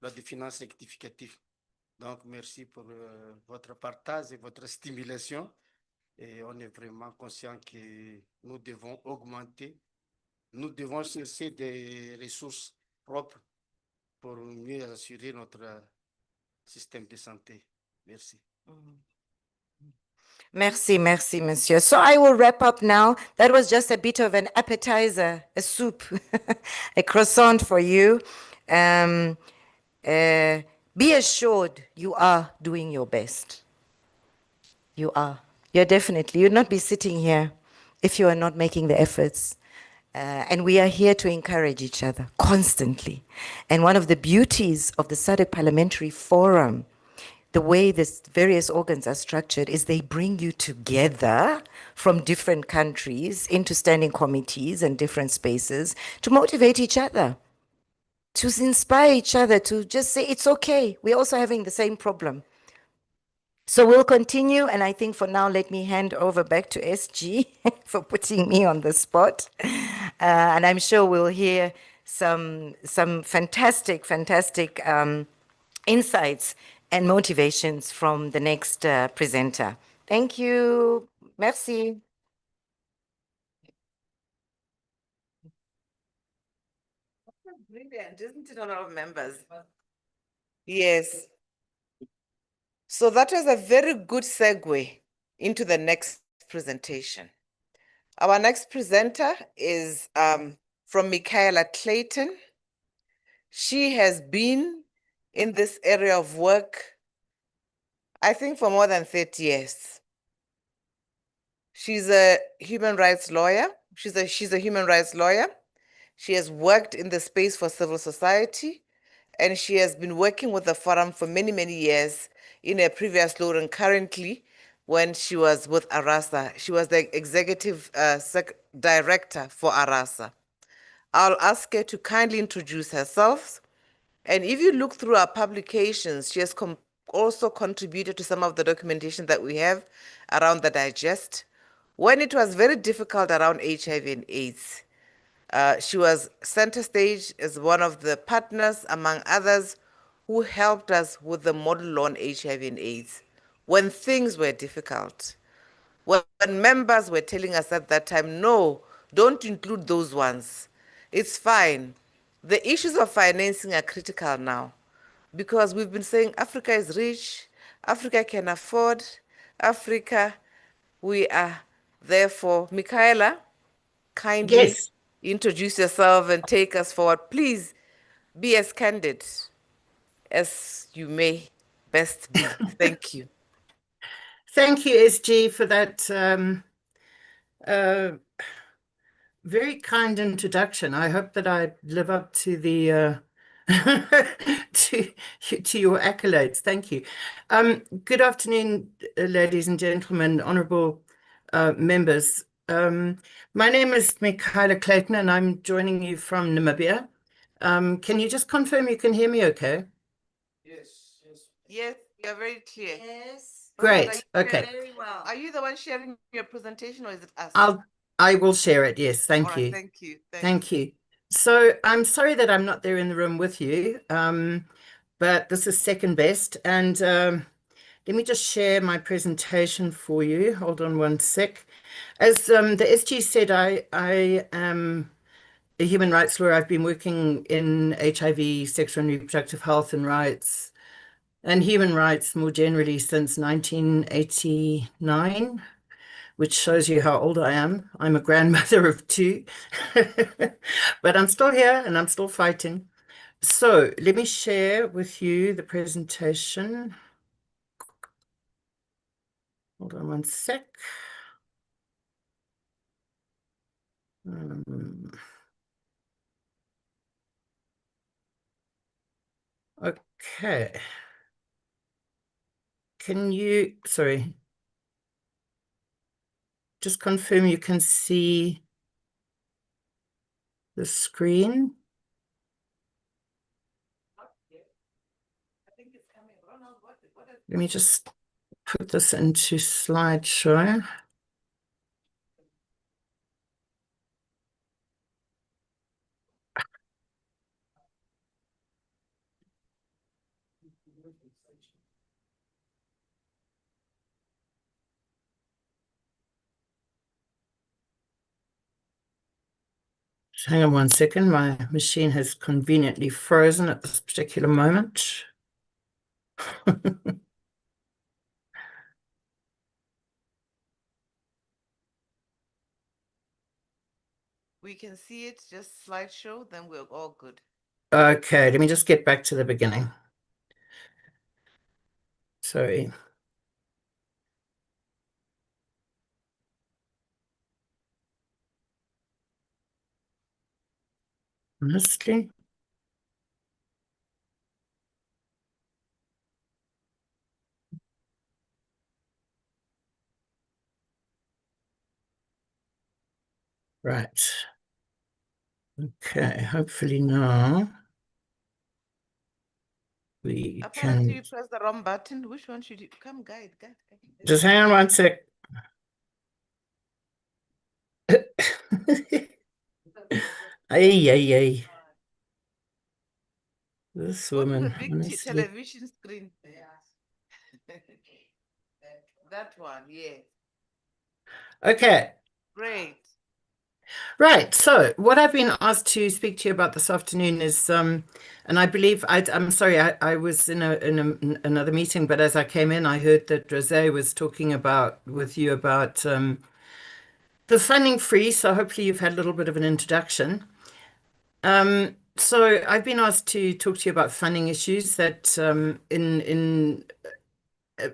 la de finances rectificative. Donc, merci pour votre partage et votre stimulation. Et on est vraiment conscient que nous devons augmenter, nous devons chercher des ressources propres pour mieux assurer notre système de santé. Merci. Merci, merci, monsieur. So I will wrap up now. That was just a bit of an appetizer, a soup, a croissant for you. Be assured you are doing your best. You are. You're definitely. You'd not be sitting here if you are not making the efforts. And we are here to encourage each other constantly. And one of the beauties of the SADC Parliamentary Forum, the way the various organs are structured, is they bring you together from different countries into standing committees and different spaces to motivate each other, to inspire each other, to just say, it's okay, we're also having the same problem. So we'll continue, and I think for now, let me hand over back to SG for putting me on the spot. And I'm sure we'll hear some fantastic insights and motivations from the next presenter. Thank you. Merci. Brilliant, isn't it, honorable members? Yes. So that was a very good segue into the next presentation. Our next presenter is from Michaela Clayton. She has been in this area of work, I think, for more than 30 years. She's a human rights lawyer. She's a human rights lawyer. She has worked in the space for civil society, and she has been working with the forum for many, many years in her previous role, and currently when she was with ARASA. She was the executive director for ARASA. I'll ask her to kindly introduce herself. And if you look through our publications, she has also contributed to some of the documentation that we have around the digest. When it was very difficult around HIV and AIDS, she was center stage as one of the partners, among others, who helped us with the model on HIV and AIDS when things were difficult. When members were telling us at that time, no, don't include those ones. It's fine. The issues of financing are critical now because we've been saying Africa is rich, Africa can afford, Africa, we are therefore. Michaela, kindly Yes. introduce yourself and take us forward. Please be as candid as you may best be. Thank you. Thank you, SG, for that very kind introduction. I hope that I live up to the to your accolades. Thank you. Good afternoon, ladies and gentlemen, honorable members. My name is Michaela Clayton, and I'm joining you from Namibia. Can you just confirm you can hear me okay? Yes, you're very clear. Yes. Great. Okay. Very well. Are you the one sharing your presentation, or is it us? I will share it. Yes. Thank All right, you. thank you. Thank you. So I'm sorry that I'm not there in the room with you, but this is second best. And let me just share my presentation for you. Hold on one sec. As the SG said, I am a human rights lawyer. I've been working in HIV, sexual and reproductive health and rights, and human rights more generally since 1989, which shows you how old I am. I'm a grandmother of two, but I'm still here and I'm still fighting. So let me share with you the presentation. Hold on one sec. Okay. Can you, sorry, just confirm you can see the screen? Let me just put this into slideshow. Just hang on one second. My machine has conveniently frozen at this particular moment. We can see it, just slideshow, then we're all good. Okay, let me just get back to the beginning. Sorry. Honestly. Right. Okay, hopefully now. we Apparently, can you press the wrong button. Which one should you come, guide? just hang on one sec. Ay, ay, ay. This Go to the woman, big honestly. television screen. That one, yeah. Okay. Great. Right. So what I've been asked to speak to you about this afternoon is, and I believe I'm sorry, I was in another meeting, but as I came in, I heard that Rosé was talking with you about the funding freeze. So hopefully you've had a little bit of an introduction. So I've been asked to talk to you about funding issues that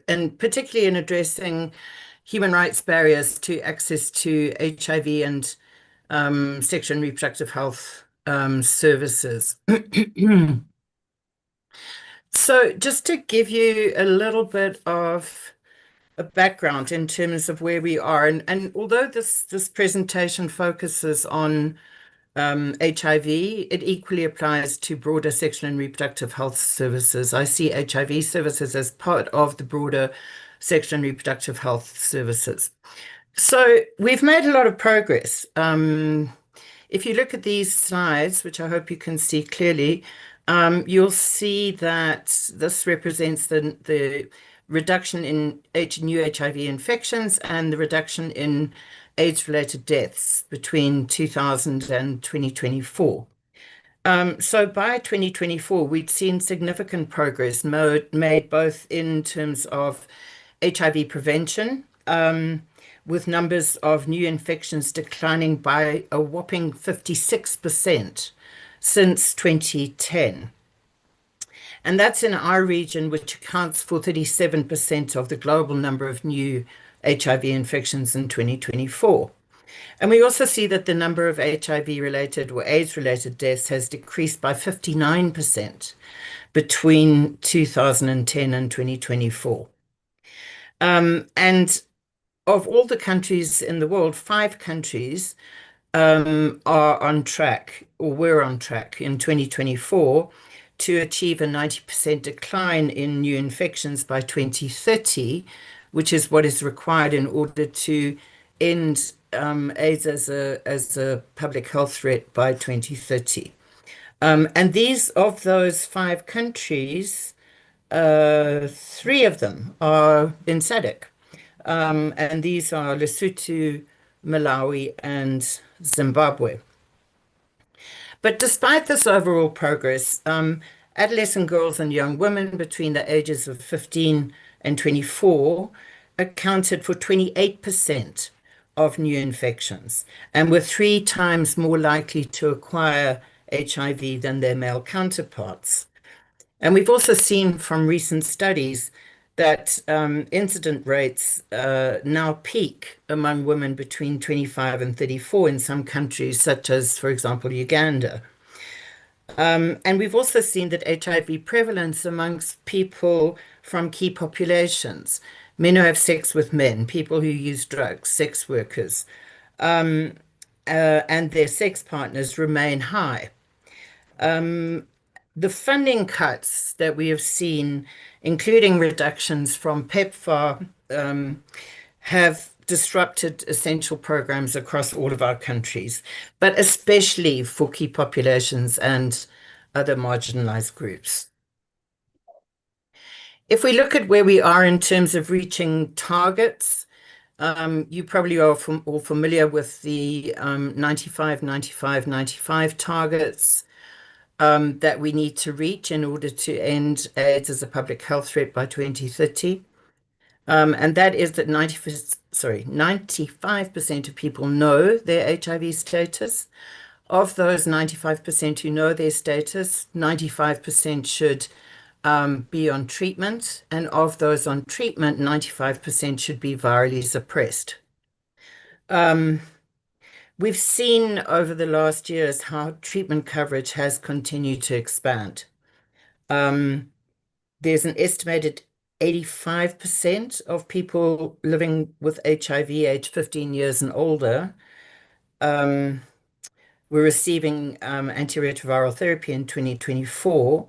and particularly in addressing human rights barriers to access to HIV and sexual and reproductive health services. So just to give you a little bit of a background in terms of where we are, and although this presentation focuses on HIV, it equally applies to broader sexual and reproductive health services. I see HIV services as part of the broader sexual and reproductive health services. So we've made a lot of progress. If you look at these slides, which I hope you can see clearly, you'll see that this represents the reduction in new HIV infections and the reduction in AIDS-related deaths between 2000 and 2024. So by 2024, we'd seen significant progress made both in terms of HIV prevention, with numbers of new infections declining by a whopping 56% since 2010. And that's in our region, which accounts for 37% of the global number of new HIV infections in 2024. And we also see that the number of HIV-related or AIDS-related deaths has decreased by 59% between 2010 and 2024. And of all the countries in the world, 5 countries are on track, or were on track in 2024 to achieve a 90% decline in new infections by 2030, which is what is required in order to end AIDS as a public health threat by 2030. And these, of those 5 countries, 3 of them are in SADC. And these are Lesotho, Malawi, and Zimbabwe. But despite this overall progress, adolescent girls and young women between the ages of 15 and 24 accounted for 28% of new infections and were 3 times more likely to acquire HIV than their male counterparts. And we've also seen from recent studies that incident rates now peak among women between 25 and 34 in some countries, such as, for example, Uganda. And we've also seen that HIV prevalence amongst people from key populations, men who have sex with men, people who use drugs, sex workers, and their sex partners remain high. The funding cuts that we have seen, including reductions from PEPFAR, have disrupted essential programs across all of our countries, but especially for key populations and other marginalized groups. If we look at where we are in terms of reaching targets, you probably are all familiar with the 95, 95, 95 targets that we need to reach in order to end AIDS as a public health threat by 2030. And that is that 95% of people know their HIV status. Of those 95% who know their status, 95% should be on treatment. And of those on treatment, 95% should be virally suppressed. We've seen over the last years how treatment coverage has continued to expand. There's an estimated 85% of people living with HIV aged 15 years and older were receiving antiretroviral therapy in 2024.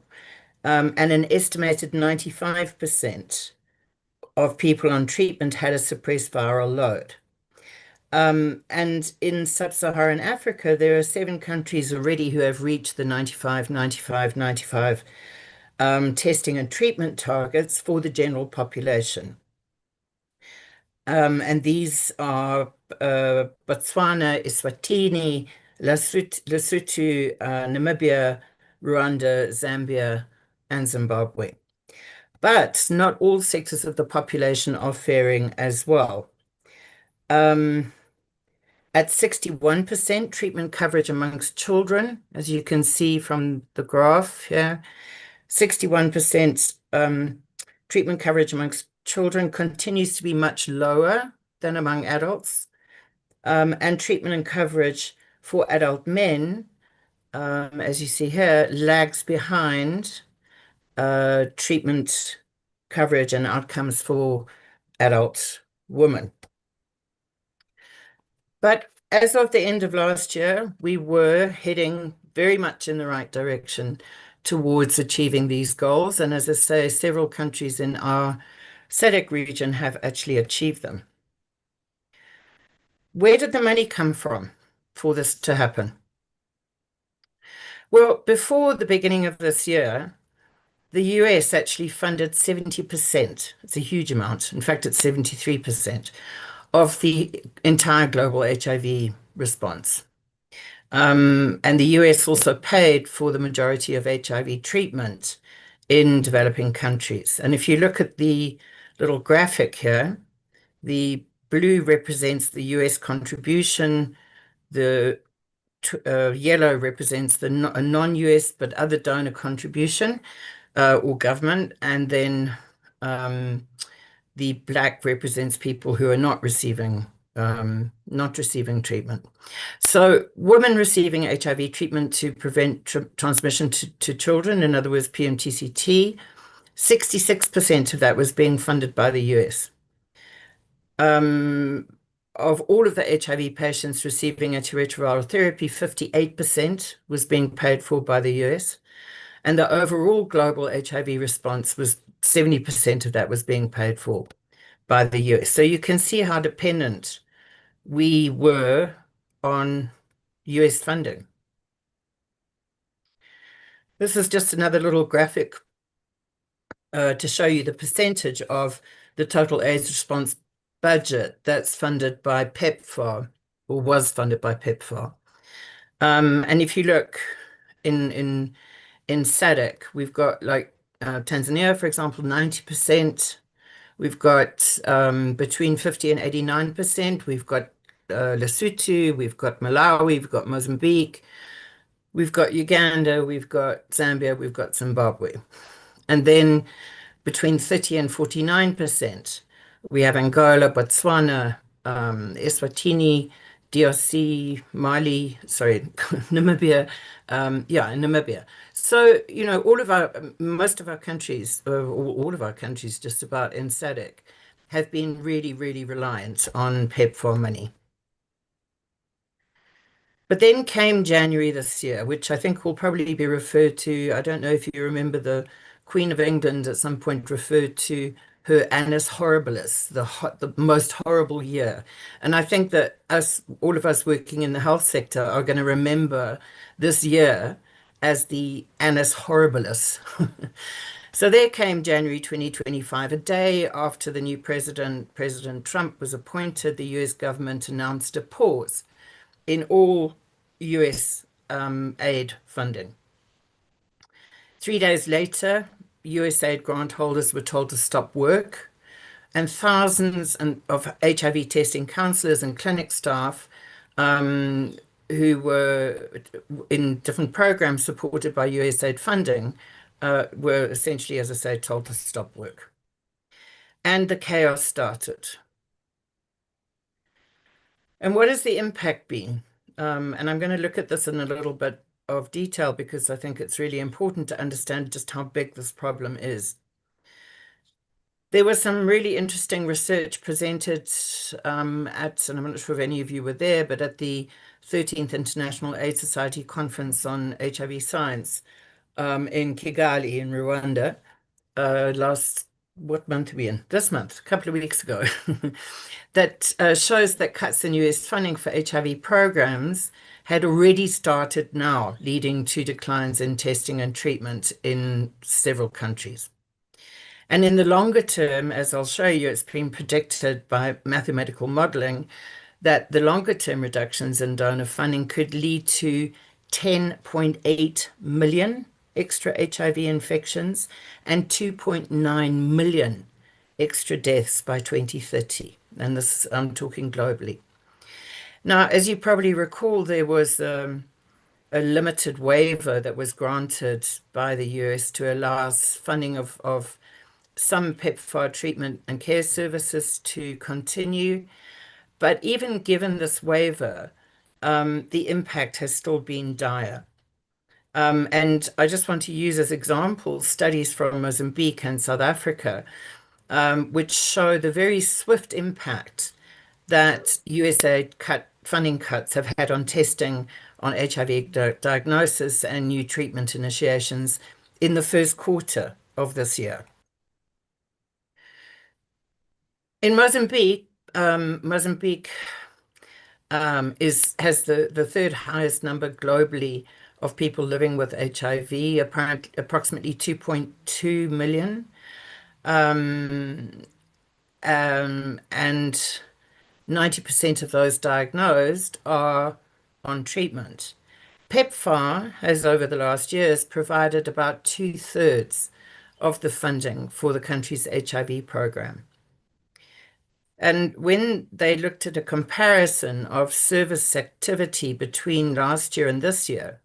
and an estimated 95% of people on treatment had a suppressed viral load. And in sub-Saharan Africa, there are 7 countries already who have reached the 95, 95, 95 testing and treatment targets for the general population. And these are Botswana, Eswatini, Lesotho, Namibia, Rwanda, Zambia, and Zimbabwe. But not all sectors of the population are faring as well. At 61% treatment coverage amongst children, as you can see from the graph here, 61% treatment coverage amongst children continues to be much lower than among adults. And treatment and coverage for adult men, as you see here, lags behind treatment coverage and outcomes for adult women. But as of the end of last year, we were heading very much in the right direction towards achieving these goals. And as I say, several countries in our SADC region have actually achieved them. Where did the money come from for this to happen? Well, before the beginning of this year, the US actually funded 70%. It's a huge amount. In fact, it's 73% of the entire global HIV response. And the US also paid for the majority of HIV treatment in developing countries. And if you look at the little graphic here, the blue represents the US contribution, the yellow represents the non-US but other donor contribution or government, and then the black represents people who are not receiving treatment. So women receiving HIV treatment to prevent transmission to children, in other words, PMTCT, 66% of that was being funded by the US. Of all of the HIV patients receiving antiretroviral therapy, 58% was being paid for by the US. And the overall global HIV response was 70% of that was being paid for by the US. So you can see how dependent we were on US funding. This is just another little graphic to show you the percentage of the total AIDS response budget that's funded by PEPFAR, or was funded by PEPFAR. And if you look in SADC, we've got like Tanzania, for example, 90%. We've got between 50 and 89%. We've got Lesotho, we've got Malawi, we've got Mozambique, we've got Uganda, we've got Zambia, we've got Zimbabwe. And then between 30 and 49%, we have Angola, Botswana, Eswatini, DRC, Mali, sorry, Namibia, Namibia. So, you know, most of our countries, all of our countries just about in SADC have been really, really reliant on PEPFAR money. But then came January this year, which I think will probably be referred to, I don't know if you remember the Queen of England at some point referred to her annus horribilis, the most horrible year. And I think that all of us working in the health sector are going to remember this year as the annus horribilis. So there came January 2025, a day after the new President Trump was appointed. The US government announced a pause in all US aid funding. 3 days later, USAID grant holders were told to stop work, and thousands of HIV testing counselors and clinic staff who were in different programs supported by USAID funding were essentially, as I say, told to stop work. And the chaos started. And what has the impact been? And I'm going to look at this in a little bit of detail because I think it's really important to understand just how big this problem is. There was some really interesting research presented and I'm not sure if any of you were there, but at the 13th International AIDS Society Conference on HIV Science in Kigali in Rwanda what month are we in? This month, a couple of weeks ago, that shows that cuts in US funding for HIV programs had already started now, leading to declines in testing and treatment in several countries. And in the longer term, as I'll show you, it's been predicted by mathematical modeling that the longer term reductions in donor funding could lead to 10.8 million extra HIV infections and 2.9 million extra deaths by 2030. And this, I'm talking globally. Now, as you probably recall, there was a limited waiver that was granted by the US to allow funding of some PEPFAR treatment and care services to continue. But even given this waiver, the impact has still been dire. And I just want to use as examples studies from Mozambique and South Africa, which show the very swift impact that USAID funding cuts have had on testing, on HIV diagnosis and new treatment initiations in the first quarter of this year. In Mozambique, Mozambique has the third highest number globally of people living with HIV, approximately 2.2 million. And 90% of those diagnosed are on treatment. PEPFAR has, over the last years, provided about 2/3 of the funding for the country's HIV program. And when they looked at a comparison of service activity between last year and this year,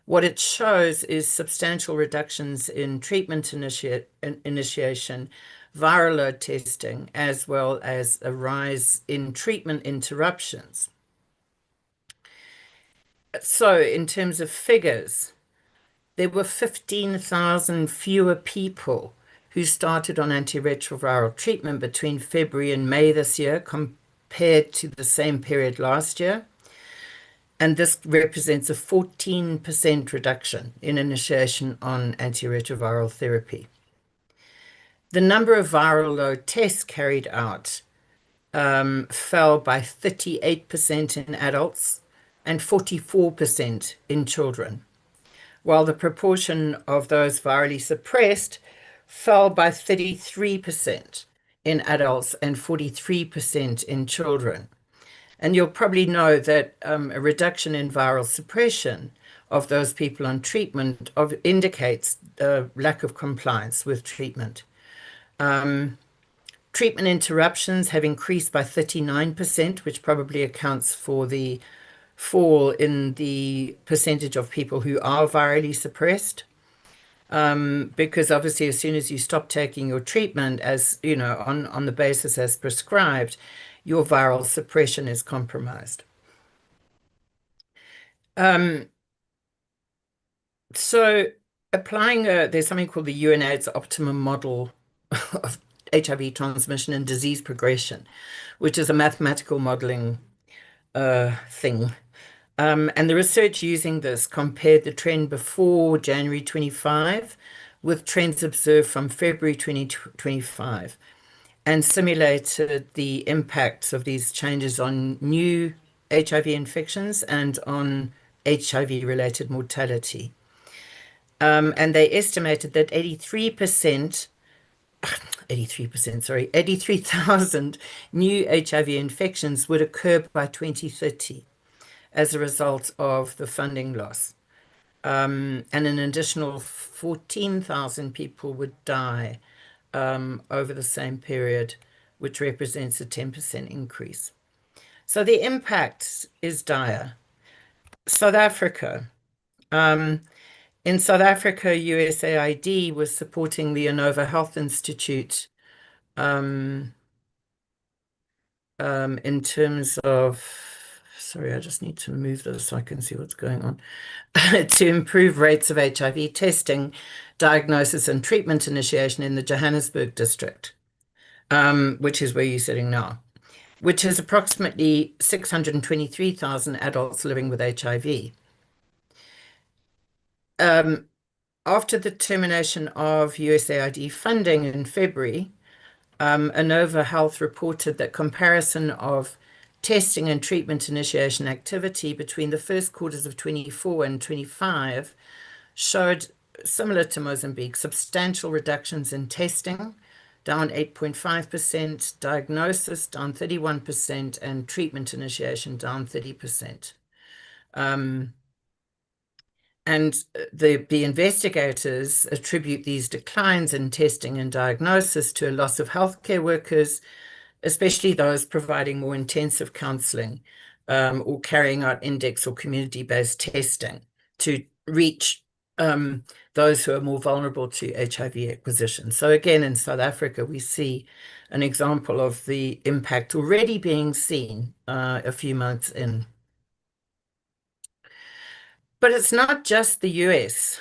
what it shows is substantial reductions in treatment initiation, viral load testing, as well as a rise in treatment interruptions. So in terms of figures, there were 15,000 fewer people who started on antiretroviral treatment between February and May this year compared to the same period last year. And this represents a 14% reduction in initiation on antiretroviral therapy. The number of viral load tests carried out fell by 38% in adults and 44% in children, while the proportion of those virally suppressed fell by 33% in adults and 43% in children. And you'll probably know that a reduction in viral suppression of those people on treatment indicates a lack of compliance with treatment. Treatment interruptions have increased by 39%, which probably accounts for the fall in the percentage of people who are virally suppressed. Because obviously, as soon as you stop taking your treatment, as you know, on the basis as prescribed, your viral suppression is compromised. So applying there's something called the UNAIDS optimum model of HIV transmission and disease progression, which is a mathematical modeling thing. And the research using this compared the trend before January 25 with trends observed from February 2025 and simulated the impacts of these changes on new HIV infections and on HIV-related mortality. And they estimated that 83,000 new HIV infections would occur by 2030 as a result of the funding loss. And an additional 14,000 people would die over the same period, which represents a 10% increase. So the impact is dire. South Africa. In South Africa, USAID was supporting the Inova Health Institute in terms of, sorry, I just need to move this so I can see what's going on, to improve rates of HIV testing, diagnosis and treatment initiation in the Johannesburg district, which is where you're sitting now, which has approximately 623,000 adults living with HIV. after the termination of USAID funding in February, Inova Health reported that comparison of testing and treatment initiation activity between the first quarters of 24 and 25 showed, similar to Mozambique, substantial reductions in testing, down 8.5%, diagnosis down 31%, and treatment initiation down 30%. And the investigators attribute these declines in testing and diagnosis to a loss of healthcare workers, especially those providing more intensive counseling or carrying out index or community-based testing to reach those who are more vulnerable to HIV acquisition. So again, in South Africa, we see an example of the impact already being seen a few months in. But it's not just the US.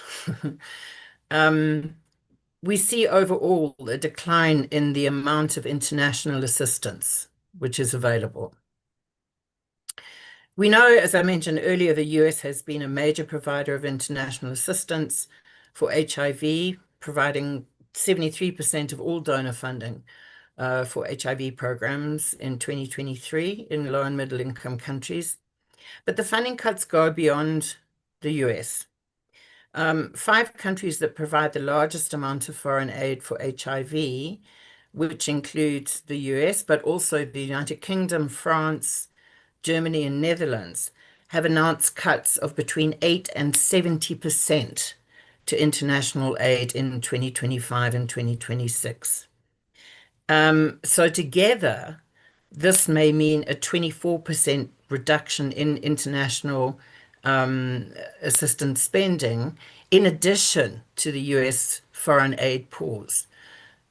We see overall a decline in the amount of international assistance which is available. We know, as I mentioned earlier, the US has been a major provider of international assistance for HIV, providing 73% of all donor funding for HIV programs in 2023 in low and middle income countries. But the funding cuts go beyond the US. 5 countries that provide the largest amount of foreign aid for HIV, which includes the US, but also the United Kingdom, France, Germany, and Netherlands, have announced cuts of between 8 and 70% to international aid in 2025 and 2026. So together, this may mean a 24% reduction in international assistance spending, in addition to the US foreign aid pause.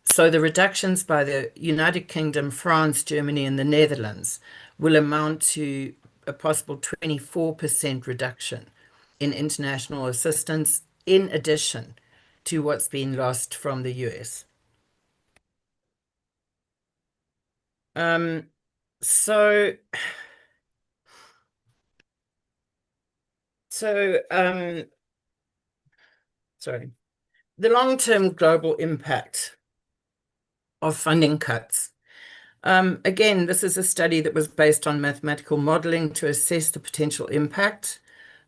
So the reductions by the United Kingdom, France, Germany, and the Netherlands will amount to a possible 24% reduction in international assistance, in addition to what's been lost from the US. Sorry. The long-term global impact of funding cuts. Again, this is a study that was based on mathematical modeling to assess the potential impact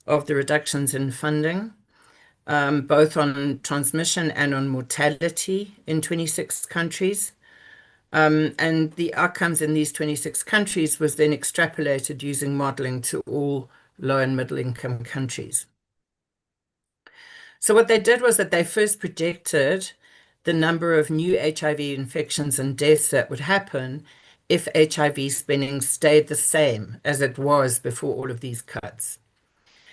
of the reductions in funding, both on transmission and on mortality in 26 countries. And the outcomes in these 26 countries was then extrapolated using modeling to all low and middle income countries. So what they did was that they first predicted the number of new HIV infections and deaths that would happen if HIV spending stayed the same as it was before all of these cuts.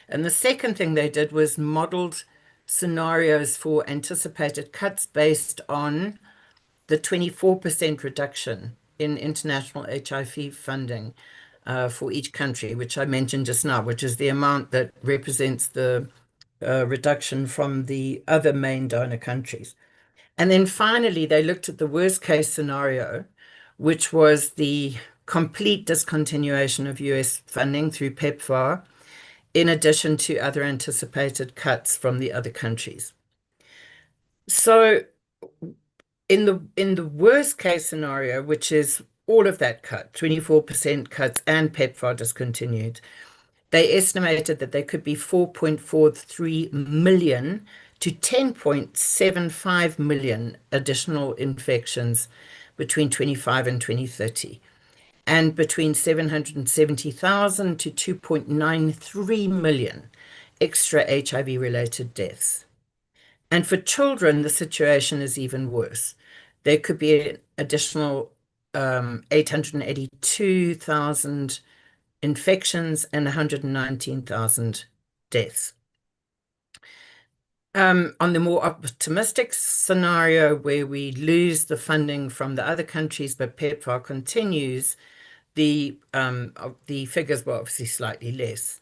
And the second thing they did was modeled scenarios for anticipated cuts based on the 24% reduction in international HIV funding for each country, which I mentioned just now, which is the amount that represents the reduction from the other main donor countries. And then finally, they looked at the worst case scenario, which was the complete discontinuation of US funding through PEPFAR, in addition to other anticipated cuts from the other countries. So in the worst case scenario, which is all of that cut, 24% cuts and PEPFAR discontinued, they estimated that there could be 4.43 million to 10.75 million additional infections between 25 and 2030, and between 770,000 to 2.93 million extra HIV-related deaths. And for children, the situation is even worse. There could be an additional 882,000 infections and 119,000 deaths. On the more optimistic scenario, where we lose the funding from the other countries but PEPFAR continues, the figures were obviously slightly less.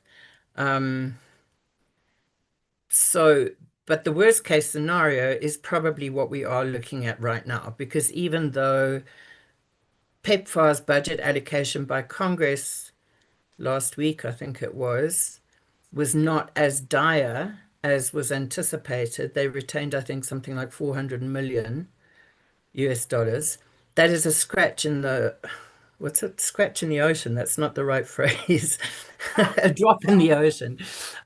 But the worst case scenario is probably what we are looking at right now, because even though PEPFAR's budget allocation by Congress last week, I think it was not as dire as was anticipated. They retained, I think, something like 400 million US dollars. That is a scratch in the, what's it? Scratch in the ocean. That's not the right phrase. A drop in the ocean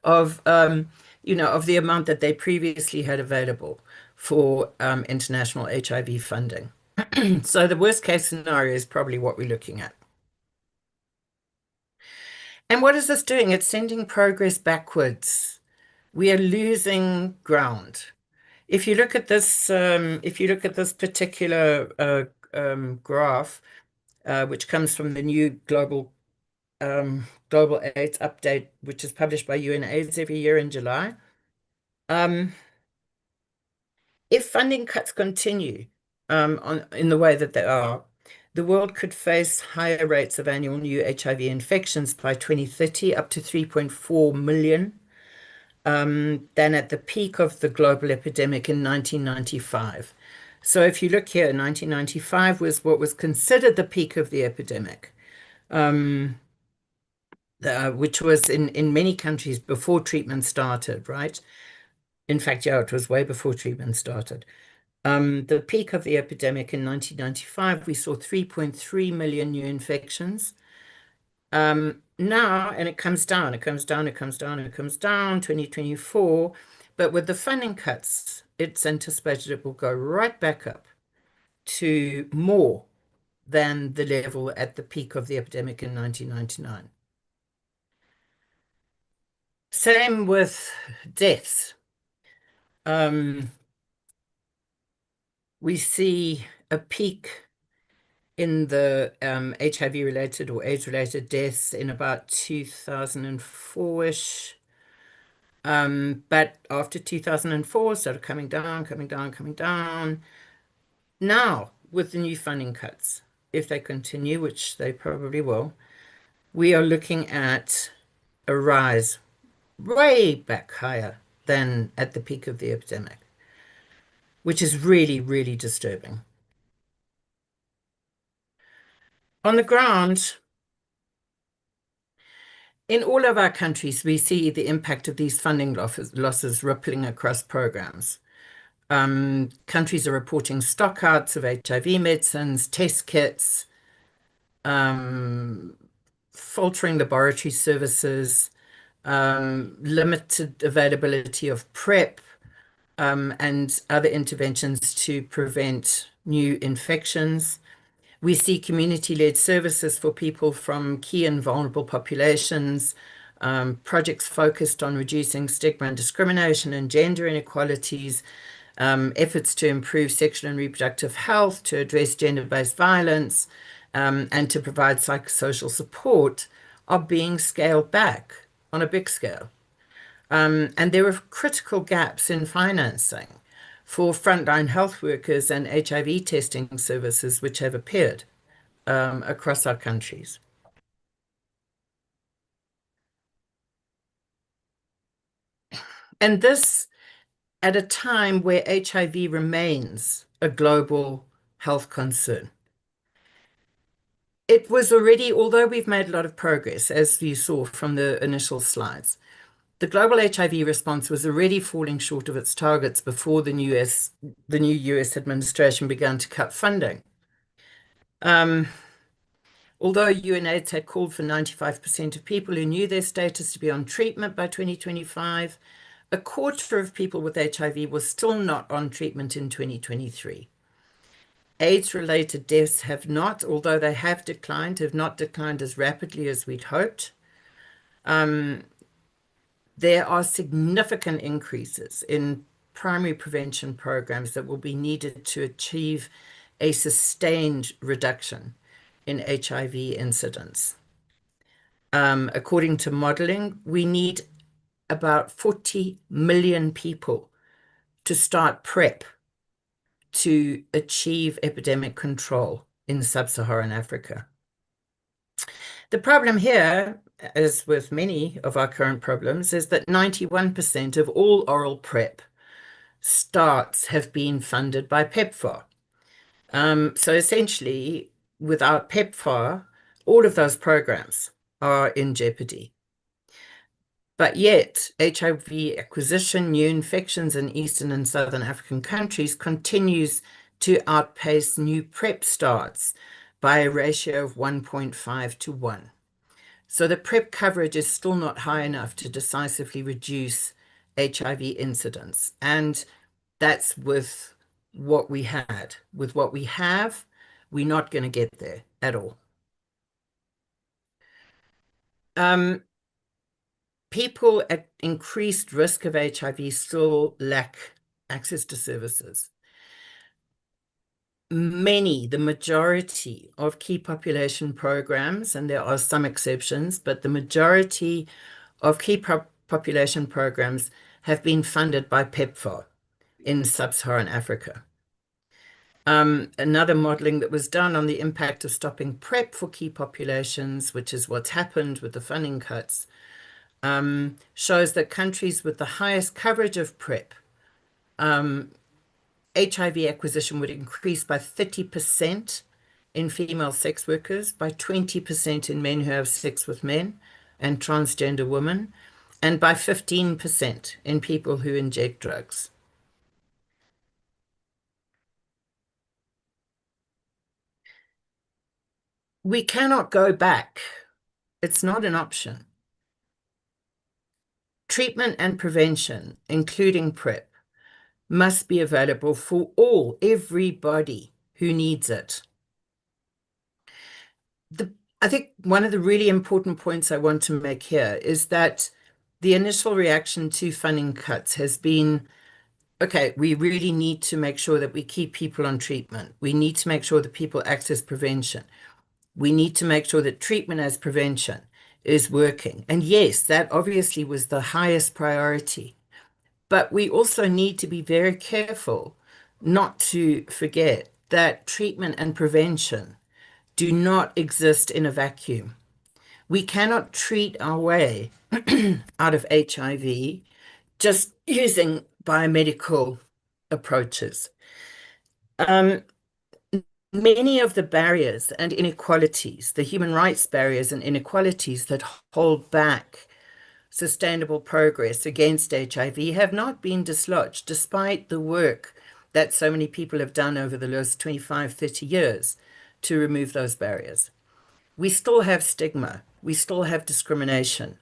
of, of the amount that they previously had available for international HIV funding. So the worst case scenario is probably what we're looking at. And what is this doing? It's sending progress backwards. We are losing ground. If you look at this, particular graph, which comes from the new global AIDS update, which is published by UNAIDS every year in July. If funding cuts continue in the way that they are, the world could face higher rates of annual new HIV infections by 2030, up to 3.4 million, than at the peak of the global epidemic in 1995. So if you look here, 1995 was what was considered the peak of the epidemic, which was in many countries before treatment started, right? In fact, yeah, it was way before treatment started. The peak of the epidemic in 1995, we saw 3.3 million new infections. Now, and it comes down, 2024, but with the funding cuts, it's anticipated it will go right back up to more than the level at the peak of the epidemic in 1999. Same with deaths. We see a peak in the HIV-related or AIDS-related deaths in about 2004-ish. But after 2004, started coming down. Now, with the new funding cuts, if they continue, which they probably will, we are looking at a rise way back higher than at the peak of the epidemic, which is really, really disturbing. On the ground, in all of our countries, we see the impact of these funding losses rippling across programs. Countries are reporting stockouts of HIV medicines, test kits, faltering laboratory services, limited availability of PrEP, and other interventions to prevent new infections. We see community-led services for people from key and vulnerable populations, projects focused on reducing stigma and discrimination and gender inequalities, efforts to improve sexual and reproductive health, to address gender-based violence, and to provide psychosocial support are being scaled back on a big scale. And there are critical gaps in financing for frontline health workers and HIV testing services which have appeared across our countries. And this at a time where HIV remains a global health concern. It was already, although we've made a lot of progress, as you saw from the initial slides, the global HIV response was already falling short of its targets before the new US administration began to cut funding. Although UNAIDS had called for 95% of people who knew their status to be on treatment by 2025, a quarter of people with HIV were still not on treatment in 2023. AIDS-related deaths have not, although they have not declined as rapidly as we'd hoped. There are significant increases in primary prevention programs that will be needed to achieve a sustained reduction in HIV incidence. According to modeling, we need about 40 million people to start PrEP to achieve epidemic control in sub-Saharan Africa. The problem here, as with many of our current problems, is that 91% of all oral PrEP starts have been funded by PEPFAR. So essentially, without PEPFAR, all of those programs are in jeopardy. But yet, HIV acquisition, new infections in Eastern and Southern African countries continues to outpace new PrEP starts by a ratio of 1.5 to 1. So the PrEP coverage is still not high enough to decisively reduce HIV incidence. And that's with what we had. With what we have, we're not going to get there at all. People at increased risk of HIV still lack access to services. The majority of key population programs, and there are some exceptions, but the majority of key population programs have been funded by PEPFAR in sub-Saharan Africa. Another modeling that was done on the impact of stopping PrEP for key populations, which is what's happened with the funding cuts, shows that countries with the highest coverage of PrEP, HIV acquisition would increase by 30% in female sex workers, by 20% in men who have sex with men and transgender women, and by 15% in people who inject drugs. We cannot go back. It's not an option. Treatment and prevention, including PrEP, must be available for everybody who needs it. I think one of the really important points I want to make here is that the initial reaction to funding cuts has been, okay, we really need to make sure that we keep people on treatment. We need to make sure that people access prevention. We need to make sure that treatment as prevention is working. And yes, that obviously was the highest priority. But we also need to be very careful not to forget that treatment and prevention do not exist in a vacuum. We cannot treat our way out of HIV just using biomedical approaches. Many of the barriers and inequalities, the human rights barriers and inequalities that hold back sustainable progress against HIV have not been dislodged, despite the work that so many people have done over the last 25, 30 years to remove those barriers. We still have stigma. We still have discrimination.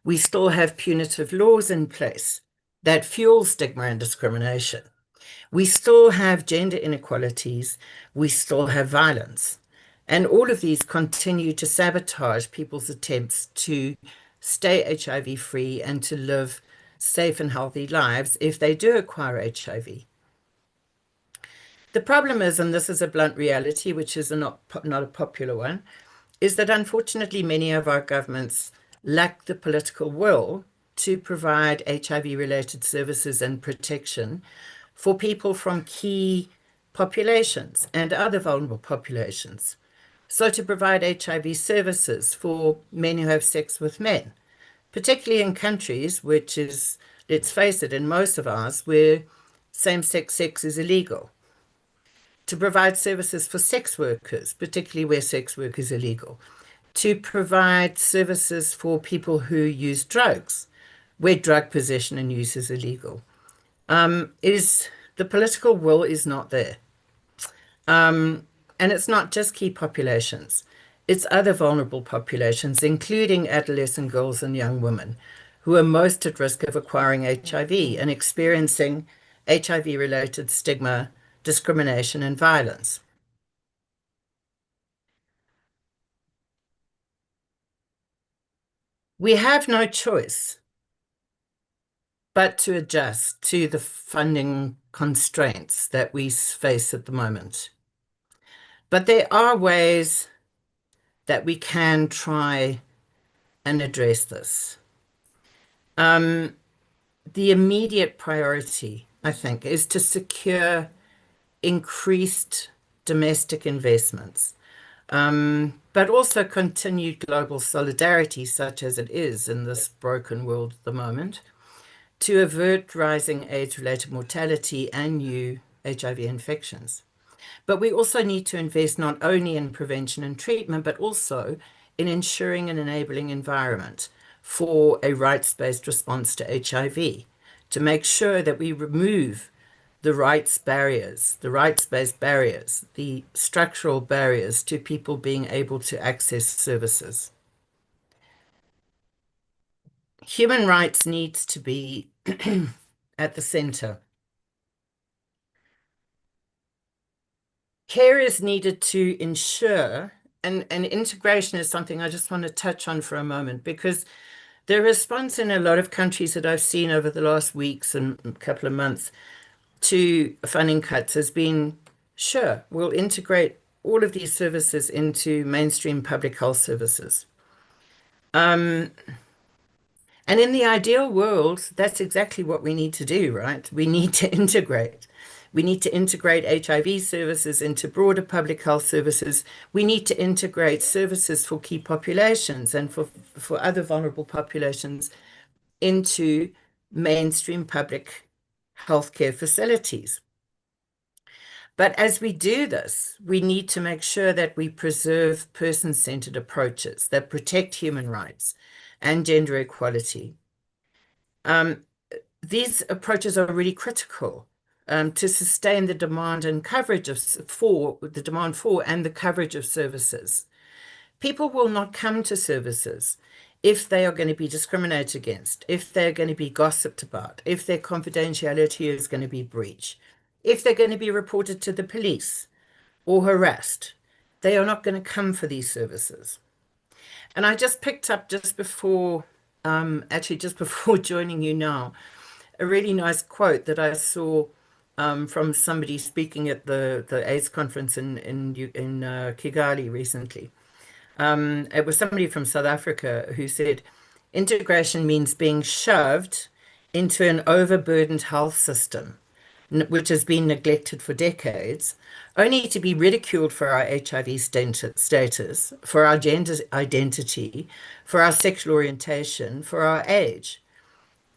We still have punitive laws in place that fuel stigma and discrimination. We still have gender inequalities. We still have violence. And all of these continue to sabotage people's attempts to stay HIV-free and to live safe and healthy lives if they do acquire HIV. The problem is, and this is a blunt reality, which is not a popular one, is that unfortunately many of our governments lack the political will to provide HIV-related services and protection for people from key populations and other vulnerable populations. So to provide HIV services for men who have sex with men, particularly in countries which is, let's face it, in most of ours, where same-sex sex is illegal. To provide services for sex workers, particularly where sex work is illegal. To provide services for people who use drugs, where drug possession and use is illegal. The political will is not there. And it's not just key populations. It's other vulnerable populations, including adolescent girls and young women, who are most at risk of acquiring HIV and experiencing HIV-related stigma, discrimination, and violence. We have no choice but to adjust to the funding constraints that we face at the moment. But there are ways that we can try and address this. The immediate priority, I think, is to secure increased domestic investments, but also continued global solidarity, such as it is in this broken world at the moment, to avert rising AIDS-related mortality and new HIV infections. But we also need to invest not only in prevention and treatment, but also in ensuring an enabling environment for a rights-based response to HIV, to make sure that we remove the rights barriers, the rights-based barriers, the structural barriers to people being able to access services. Human rights needs to be at the center. Care is needed to ensure, and integration is something I just want to touch on for a moment, because the response in a lot of countries that I've seen over the last weeks and a couple of months to funding cuts has been, sure, we'll integrate all of these services into mainstream public health services. And in the ideal world, that's exactly what we need to do, right? We need to integrate. We need to integrate HIV services into broader public health services. We need to integrate services for key populations and for other vulnerable populations into mainstream public healthcare facilities. But as we do this, we need to make sure that we preserve person-centered approaches that protect human rights and gender equality. These approaches are really critical to sustain the demand and coverage for and the coverage of services. People will not come to services if they are going to be discriminated against, if they're going to be gossiped about, if their confidentiality is going to be breached, if they're going to be reported to the police or harassed. They are not going to come for these services. And I just picked up just before joining you now, a really nice quote that I saw from somebody speaking at the AIDS conference in Kigali recently. It was somebody from South Africa who said, integration means being shoved into an overburdened health system, which has been neglected for decades, only to be ridiculed for our HIV status, for our gender identity, for our sexual orientation, for our age.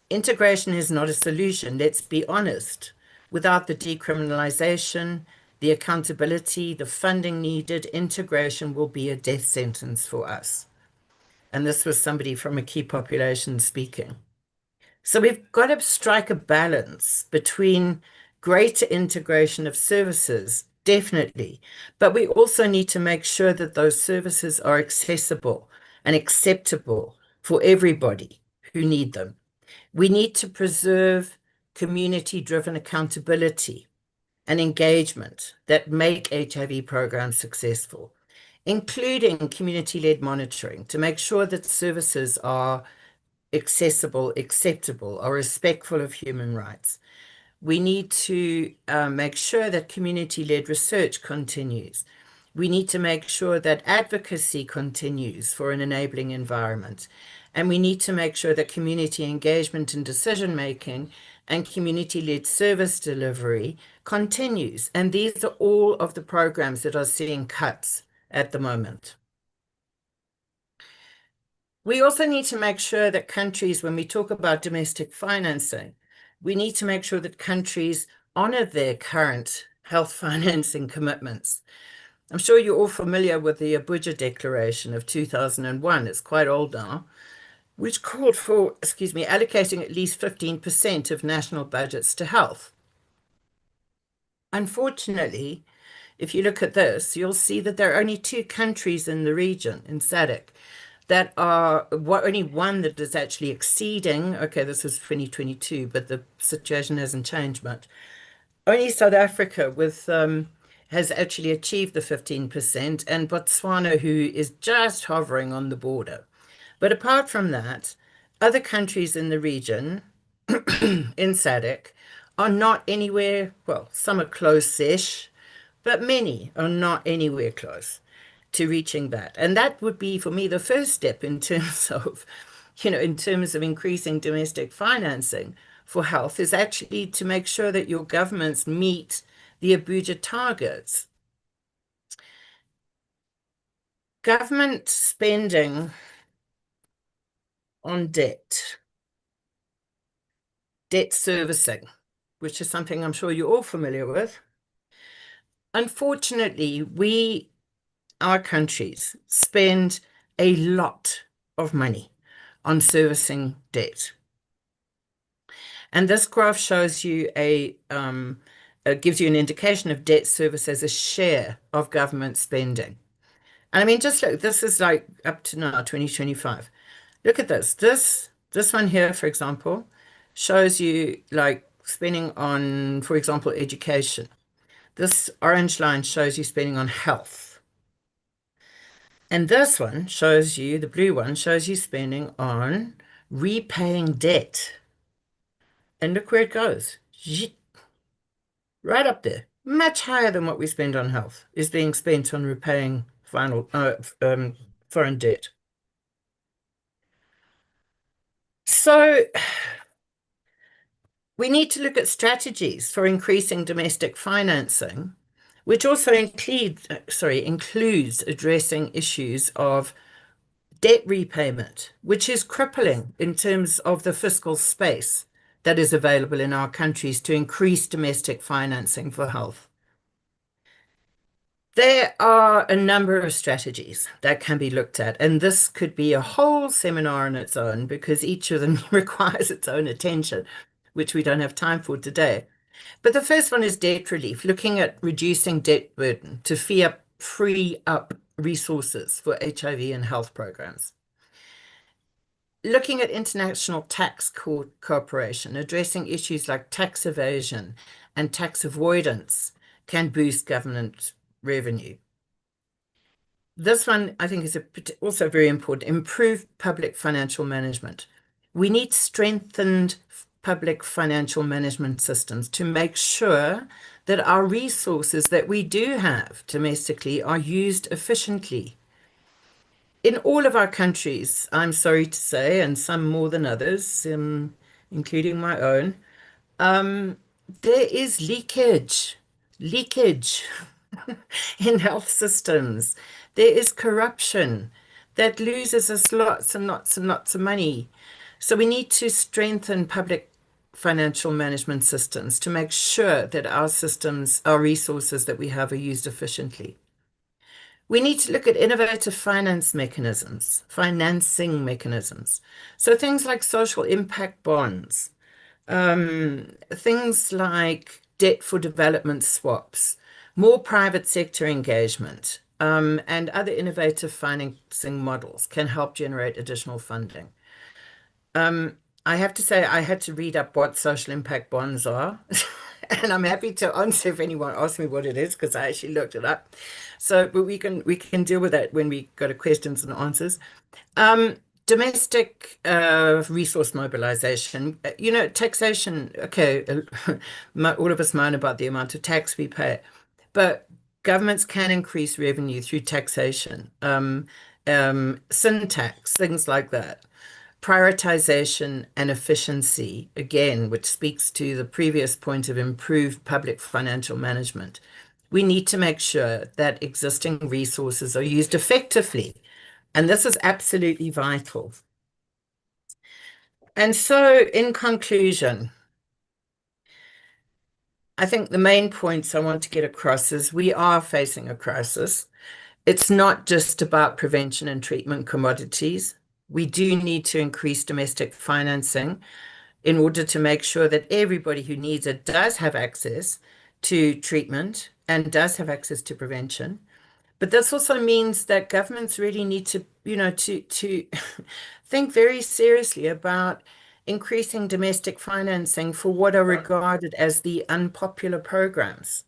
Integration is not a solution, let's be honest. Without the decriminalization, the accountability, the funding needed, integration will be a death sentence for us. And this was somebody from a key population speaking. So we've got to strike a balance between greater integration of services, definitely, but we also need to make sure that those services are accessible and acceptable for everybody who need them. We need to preserve community-driven accountability and engagement that make HIV programs successful, including community-led monitoring to make sure that services are accessible, acceptable, are respectful of human rights. We need to make sure that community-led research continues. We need to make sure that advocacy continues for an enabling environment. And we need to make sure that community engagement in decision-making and community-led service delivery continues. And these are all of the programs that are seeing cuts at the moment. We also need to make sure that countries, when we talk about domestic financing, we need to make sure that countries honor their current health financing commitments. I'm sure you're all familiar with the Abuja Declaration of 2001, it's quite old now, which called for, allocating at least 15% of national budgets to health. Unfortunately, if you look at this, you'll see that there are only 2 countries in the region, in SADC, that are only one that is actually exceeding, okay, this was 2022, but the situation hasn't changed much. Only South Africa has actually achieved the 15%, and Botswana, who is just hovering on the border. But apart from that, other countries in the region, in SADC, are not anywhere, well, some are close-ish, but many are not anywhere close to reaching that. And that would be, for me, the first step in terms of, in terms of increasing domestic financing for health, is actually to make sure that your governments meet the Abuja targets. Government spending on debt servicing, which is something I'm sure you're all familiar with. Unfortunately, our countries spend a lot of money on servicing debt. And this graph shows you gives you an indication of debt service as a share of government spending. And I mean, just look, this is like up to now, 2025. Look at this. This one here, for example, shows you like spending on, for example, education. This orange line shows you spending on health. And this one shows you, the blue one shows you spending on repaying debt. And look where it goes. Right up there. Much higher than what we spend on health is being spent on repaying foreign debt. So we need to look at strategies for increasing domestic financing, which also includes addressing issues of debt repayment, which is crippling in terms of the fiscal space that is available in our countries to increase domestic financing for health. There are a number of strategies that can be looked at, and this could be a whole seminar on its own because each of them requires its own attention, which we don't have time for today. But the first one is debt relief, looking at reducing debt burden to free up resources for HIV and health programs. Looking at international tax cooperation, addressing issues like tax evasion and tax avoidance can boost government revenue. This one, I think, is also very important. Improve public financial management. We need strengthened public financial management systems to make sure that our resources that we do have domestically are used efficiently. In all of our countries, I'm sorry to say, and some more than others, including my own, there is leakage in health systems. There is corruption that loses us lots and lots and lots of money. So we need to strengthen public financial management systems to make sure that our systems, our resources that we have are used efficiently. We need to look at innovative financing mechanisms. So things like social impact bonds, things like debt for development swaps, more private sector engagement, and other innovative financing models can help generate additional funding. I have to say, I had to read up what social impact bonds are, and I'm happy to answer if anyone asks me what it is, because I actually looked it up. So but we can deal with that when we go to questions and answers. Domestic resource mobilization, taxation, okay, all of us moan about the amount of tax we pay, but governments can increase revenue through taxation, sin tax, things like that. Prioritization and efficiency, again, which speaks to the previous point of improved public financial management. We need to make sure that existing resources are used effectively. And this is absolutely vital. And so, in conclusion, I think the main points I want to get across is we are facing a crisis. It's not just about prevention and treatment commodities. We do need to increase domestic financing in order to make sure that everybody who needs it does have access to treatment and does have access to prevention. But this also means that governments really need to, to think very seriously about increasing domestic financing for what are regarded as the unpopular programs,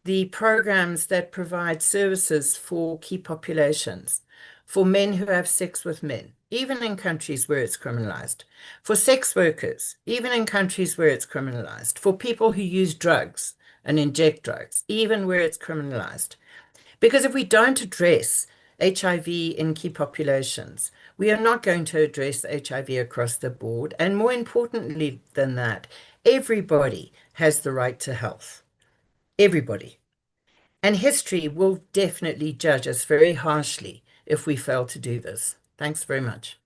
the programs that provide services for key populations, for men who have sex with men, even in countries where it's criminalized, for sex workers, even in countries where it's criminalized, for people who use drugs and inject drugs, even where it's criminalized. Because if we don't address HIV in key populations, we are not going to address HIV across the board. And more importantly than that, everybody has the right to health. Everybody. And history will definitely judge us very harshly if we fail to do this. Thanks very much.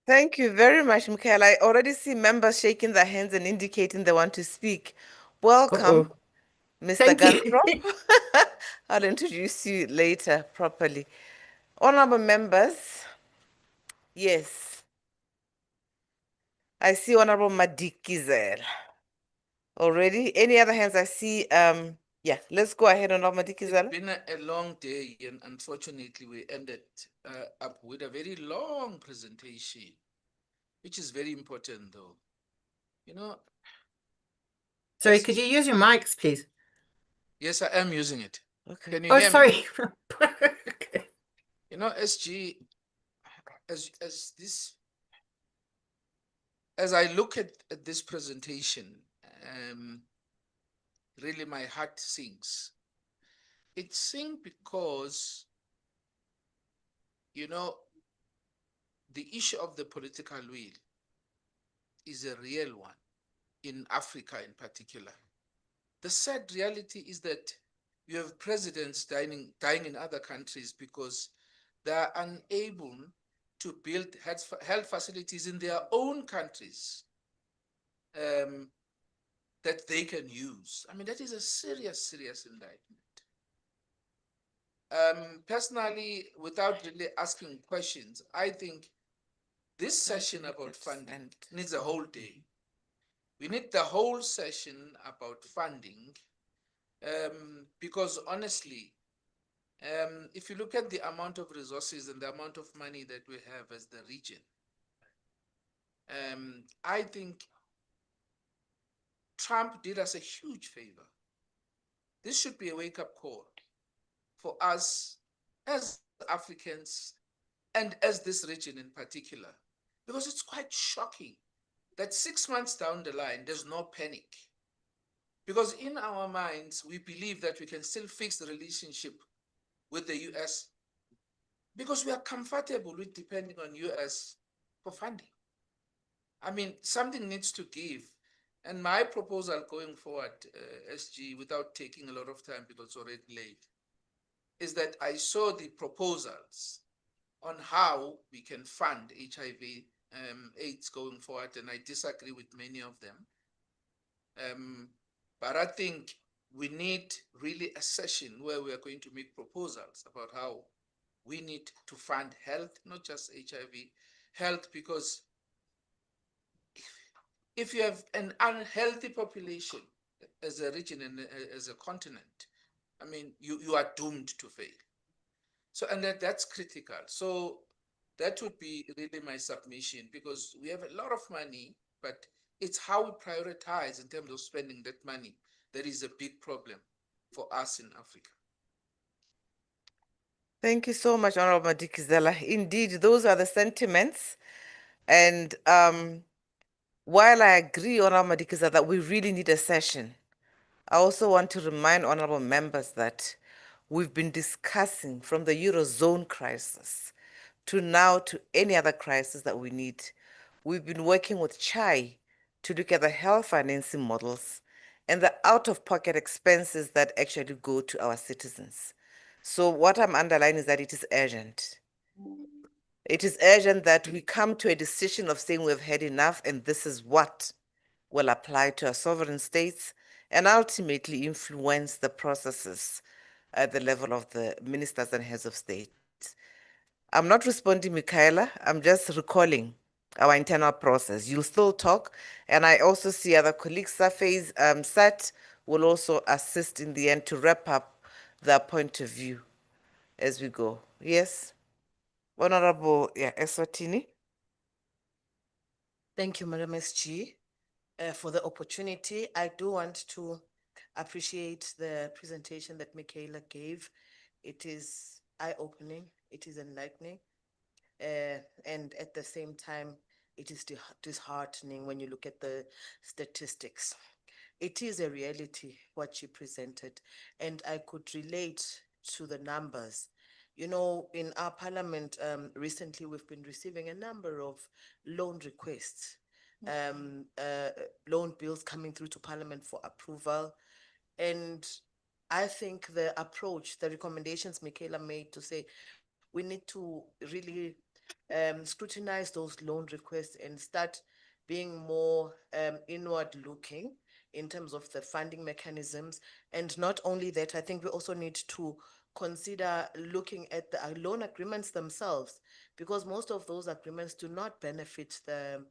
Thank you very much, Michaela. I already see members shaking their hands and indicating they want to speak. Welcome. Mr. Thank you. Ganthrop. I'll introduce you later properly. Honorable members, yes. I see Honorable Madikizela already. Any other hands I see? Yeah, let's go ahead, Honorable Madikizela. It's been a long day, and unfortunately, we ended up with a very long presentation, which is very important, though. You know. Sorry, could you use your mics, please? Yes, I am using it. Okay. Can you Oh, hear sorry. me? You know, SG, as I look at this presentation, really my heart sinks. It sinks because, you know, the issue of the political will is a real one in Africa in particular. The sad reality is that you have presidents dying in other countries because they are unable to build health facilities in their own countries that they can use. I mean, that is a serious, serious indictment. Personally, without really asking questions, I think this session about funding needs a whole day. We need the whole session about funding because honestly, if you look at the amount of resources and the amount of money that we have as the region, I think Trump did us a huge favor. This should be a wake-up call for us as Africans and as this region in particular, because it's quite shocking that 6 months down the line, there's no panic. Because in our minds, we believe that we can still fix the relationship with the US because we are comfortable with depending on US for funding. I mean, something needs to give. And my proposal going forward, SG, without taking a lot of time because it's already late, is that I saw the proposals on how we can fund HIV AIDS going forward, and I disagree with many of them. But I think we need really a session where we are going to make proposals about how we need to fund health, not just HIV, health, because if you have an unhealthy population as a region and as a continent, I mean, you are doomed to fail. So, and that's critical. So that would be really my submission, because we have a lot of money, but it's how we prioritize in terms of spending that money that is a big problem for us in Africa. Thank you so much, Honorable Madikizela. Indeed, those are the sentiments. And while I agree, Honorable Madikizela, that we really need a session, I also want to remind honorable members that we've been discussing from the Eurozone crisis to now to any other crisis that we need. We've been working with Chai to look at the health financing models and the out-of-pocket expenses that actually go to our citizens. So what I'm underlining is that it is urgent. It is urgent that we come to a decision of saying we've had enough and this is what will apply to our sovereign states and ultimately influence the processes at the level of the ministers and heads of state. I'm not responding, Michaela. I'm just recalling our internal process. You'll still talk, and I also see other colleagues, Surface, Sat will also assist in the end to wrap up their point of view as we go. Yes? Honorable Eswatini. Thank you, Madam SG, for the opportunity. I do want to appreciate the presentation that Michaela gave. It is eye-opening, it is enlightening, and at the same time, it is disheartening when you look at the statistics. It is a reality what she presented, and I could relate to the numbers. You know, in our parliament, recently we've been receiving a number of loan requests, loan bills coming through to parliament for approval. And I think the approach, the recommendations Michaela made to say, we need to really scrutinize those loan requests and start being more inward looking in terms of the funding mechanisms. And not only that, I think we also need to consider looking at the loan agreements themselves, because most of those agreements do not benefit the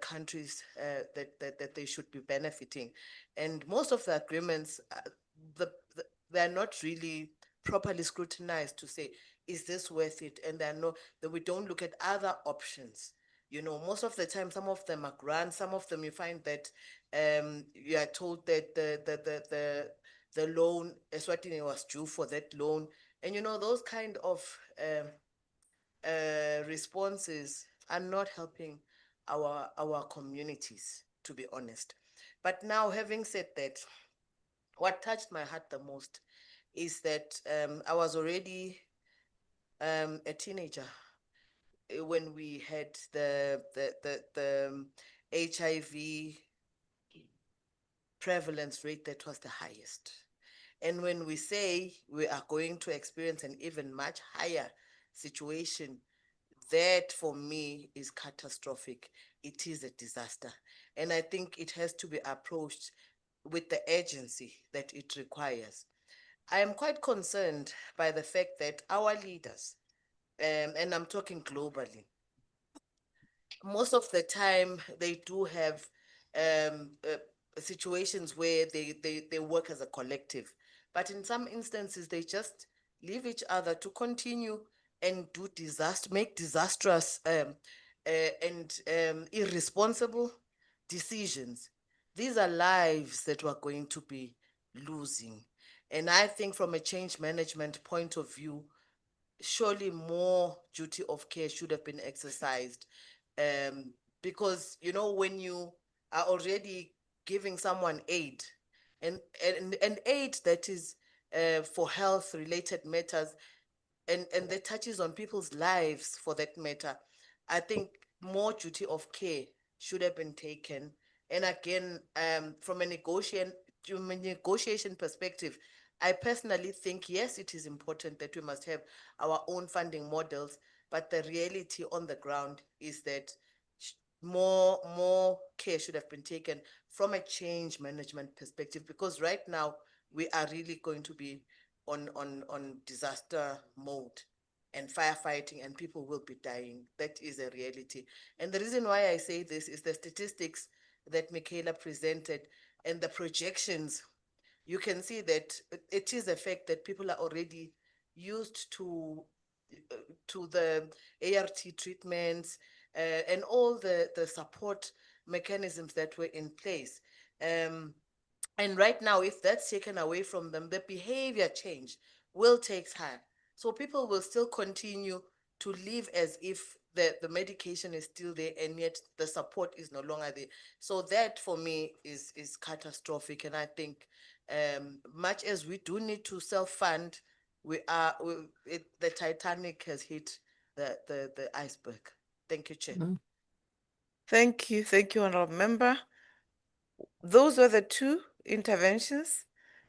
countries that they should be benefiting. And most of the agreements, they're not really properly scrutinized to say, is this worth it? And that we don't look at other options. You know, most of the time, some of them are grants, some of them you find that you are told that the loan, Eswatini was due for that loan. And, you know, those kind of responses are not helping our communities, to be honest. But now, having said that, what touched my heart the most is that I was already a teenager when we had the HIV prevalence rate that was the highest. And when we say we are going to experience an even much higher situation, that for me is catastrophic. It is a disaster. And I think it has to be approached with the urgency that it requires. I am quite concerned by the fact that our leaders, and I'm talking globally, most of the time they do have situations where they work as a collective. But in some instances, they just leave each other to continue and make disastrous and irresponsible decisions. These are lives that we're going to be losing. And I think from a change management point of view, surely more duty of care should have been exercised. Because, you know, when you are already giving someone aid and aid that is for health related matters, and that touches on people's lives for that matter, I think more duty of care should have been taken. And again, from a negotiation perspective, I personally think, yes, it is important that we must have our own funding models, but the reality on the ground is that more care should have been taken from a change management perspective, because right now we are really going to be on disaster mode and firefighting, and people will be dying. That is a reality. And the reason why I say this is the statistics that Michaela presented and the projections. You can see that it is a fact that people are already used to the ART treatments and all the support mechanisms that were in place. And right now, if that's taken away from them, the behavior change will take time. So people will still continue to live as if the medication is still there, and yet the support is no longer there. So that for me is catastrophic. And I think much as we do need to self-fund, the Titanic has hit the iceberg. Thank you, Chair. Thank you, Honorable Member. Those were the two interventions.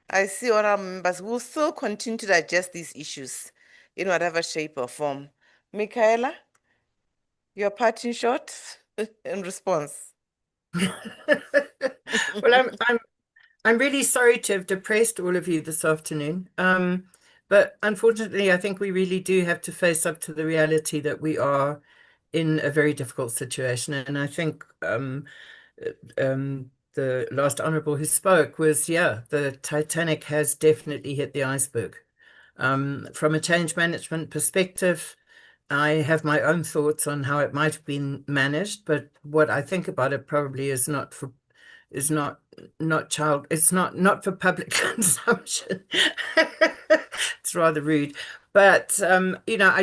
I see honorable members will still continue to digest these issues in whatever shape or form. Michaela, your parting shot in response. Well, I'm really sorry to have depressed all of you this afternoon. But unfortunately, I think we really do have to face up to the reality that we are in a very difficult situation. And I think the last honorable who spoke was, yeah, the Titanic has definitely hit the iceberg. From a change management perspective, I have my own thoughts on how it might have been managed, but what I think about it probably is not for public consumption. It's rather rude. But you know,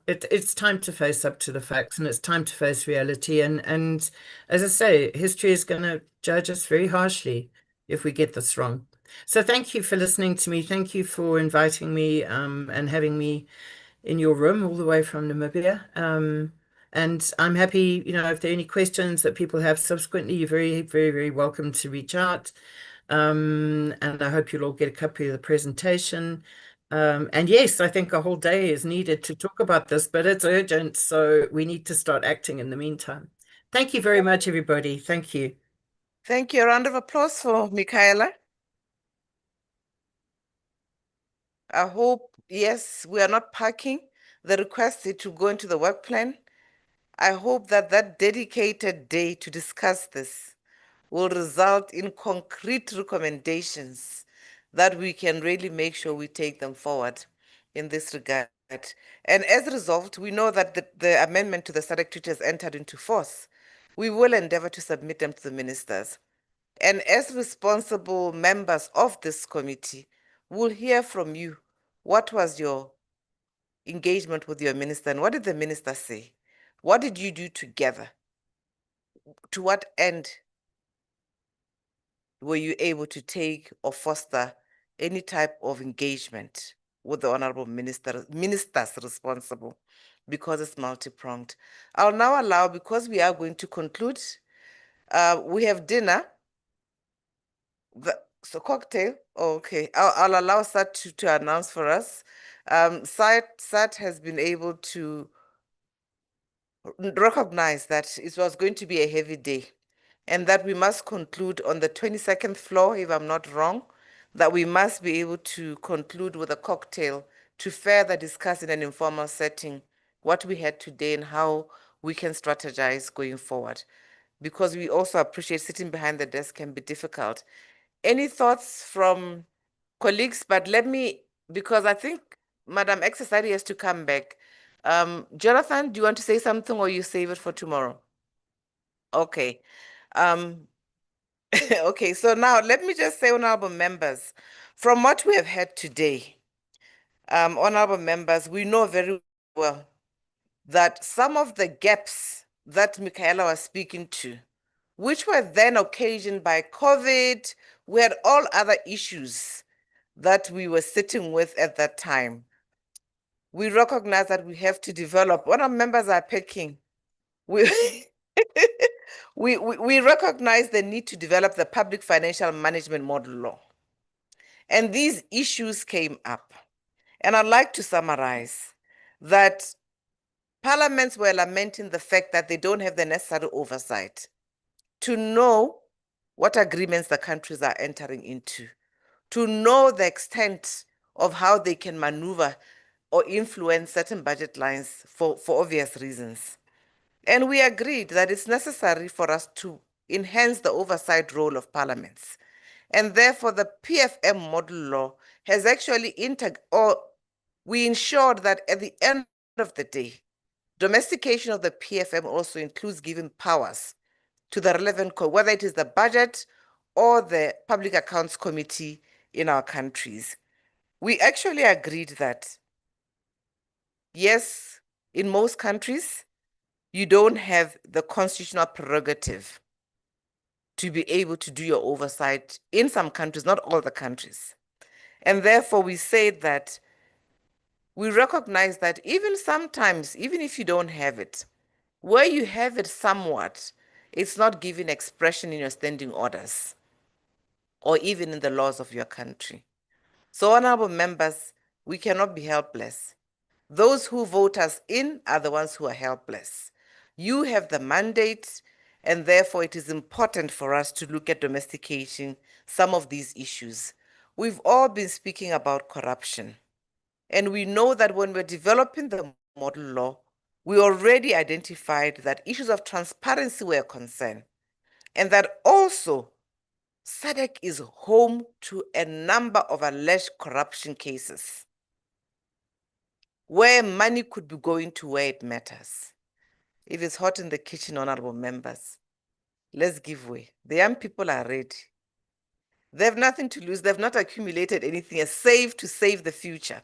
it's time to face up to the facts, and it's time to face reality. And as I say, history is going to judge us very harshly if we get this wrong. So thank you for listening to me. Thank you for inviting me and having me in your room all the way from Namibia. And I'm happy, you know, if there are any questions that people have subsequently, you're very, very, very welcome to reach out. And I hope you'll all get a copy of the presentation. And yes, I think a whole day is needed to talk about this, but it's urgent, so we need to start acting in the meantime. Thank you very much, everybody. Thank you. Thank you. A round of applause for Michaela. I hope, yes, we are not parking the request is to go into the work plan. I hope that that dedicated day to discuss this will result in concrete recommendations that we can really make sure we take them forward in this regard. And as a result, we know that the amendment to the SADC treaty has entered into force. We will endeavor to submit them to the ministers. And as responsible members of this committee, we'll hear from you. What was your engagement with your minister and what did the minister say? What did you do together? To what end were you able to take or foster any type of engagement with the honorable ministers responsible? Because it's multi-pronged. I'll now allow, because we are going to conclude, we have dinner. So cocktail, okay. I'll allow Sat to announce for us. Sat has been able to recognize that it was going to be a heavy day and that we must conclude on the 22nd floor, if I'm not wrong, that we must be able to conclude with a cocktail to further discuss in an informal setting what we had today and how we can strategize going forward. Because we also appreciate sitting behind the desk can be difficult. Any thoughts from colleagues? But let me, because I think Madam Exercise has to come back. Jonathan, do you want to say something or you save it for tomorrow? Okay. Okay, so now let me just say, honorable members, from what we have had today, honorable members, we know very well that some of the gaps that Michaela was speaking to, which were then occasioned by COVID, we had all other issues that we were sitting with at that time. We recognize that we have to develop, what our members are picking, we, we recognize the need to develop the public financial management model law. And these issues came up. And I'd like to summarize that parliaments were lamenting the fact that they don't have the necessary oversight to know what agreements the countries are entering into, to know the extent of how they can maneuver or influence certain budget lines for obvious reasons. And we agreed that it's necessary for us to enhance the oversight role of parliaments. And therefore, the PFM model law has actually we ensured that at the end of the day, domestication of the PFM also includes giving powers to the relevant, whether it is the budget or the Public Accounts Committee in our countries. We actually agreed that, yes, in most countries, you don't have the constitutional prerogative to be able to do your oversight in some countries, not all the countries. And therefore, we say that we recognize that even sometimes, even if you don't have it, where you have it somewhat, it's not giving expression in your standing orders or even in the laws of your country. So, honorable members, we cannot be helpless. Those who vote us in are the ones who are helpless. You have the mandate, and therefore it is important for us to look at domesticating some of these issues. We've all been speaking about corruption, and we know that when we're developing the model law, we already identified that issues of transparency were a concern, and that also SADC is home to a number of alleged corruption cases where money could be going to where it matters. If it's hot in the kitchen, honorable members, let's give way. The young people are ready. They have nothing to lose. They've not accumulated anything save to save the future.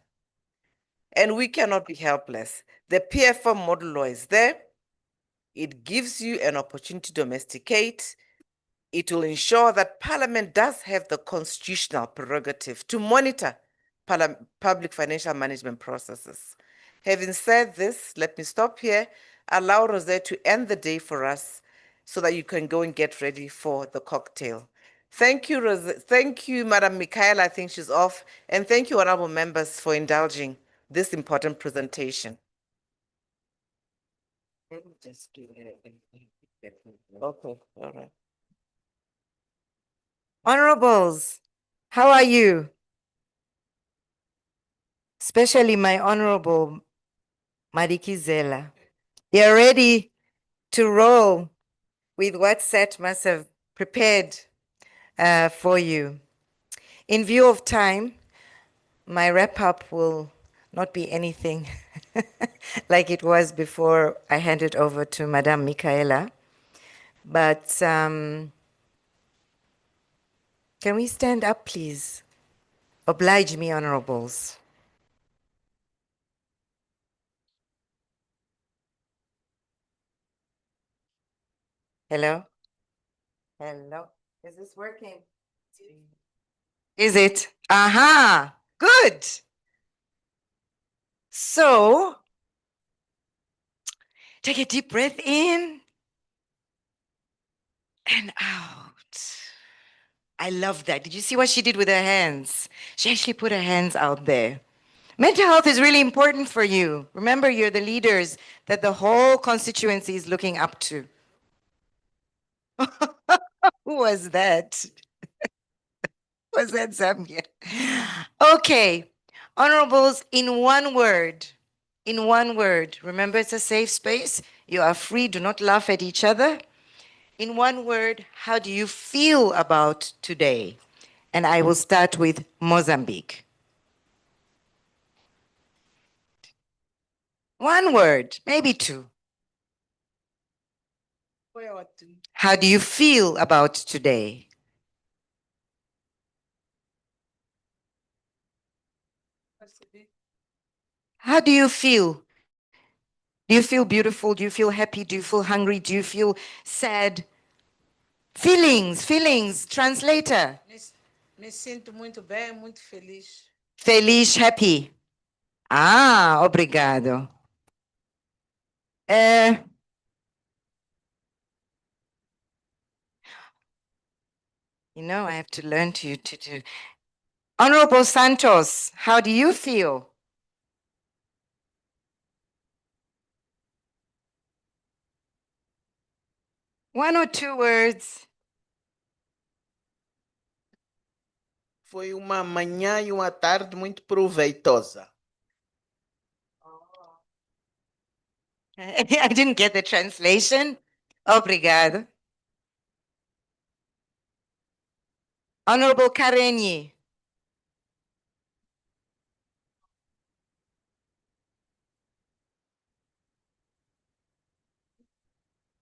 And we cannot be helpless. The PFM model law is there. It gives you an opportunity to domesticate. It will ensure that Parliament does have the constitutional prerogative to monitor public financial management processes. Having said this, let me stop here, allow Rosette to end the day for us so that you can go and get ready for the cocktail. Thank you, Rosette. Thank you, Madam Michaela, I think she's off. And thank you, honorable members, for indulging this important presentation. Let me just do it. Okay, all right. Honorables, how are you? Especially my Honorable Madikizela. You're ready to roll with what Seth must have prepared for you. In view of time, my wrap up will not be anything like it was before I hand it over to Madame Michaela. But can we stand up, please? Oblige me, honorables. Hello? Hello? Is this working? Is it? Aha! Good! So, take a deep breath in and out. I love that. Did you see what she did with her hands? She actually put her hands out there. Mental health is really important for you. Remember, you're the leaders that the whole constituency is looking up to. Who was that? Was that Zambia? Okay, honorables, in one word, remember it's a safe space. You are free, do not laugh at each other. In one word, how do you feel about today? And I will start with Mozambique. One word, maybe two. How do you feel about today? How do you feel? Do you feel beautiful? Do you feel happy? Do you feel hungry? Do you feel sad? Feelings, translator. Me sinto muito bem, muito feliz. Feliz, happy. Ah, obrigado. You know, I have to learn to do. Honorable Santos, how do you feel? One or two words. Foi uma manhã e uma tarde muito proveitosa. I didn't get the translation. Obrigado. Honorable Karenyi.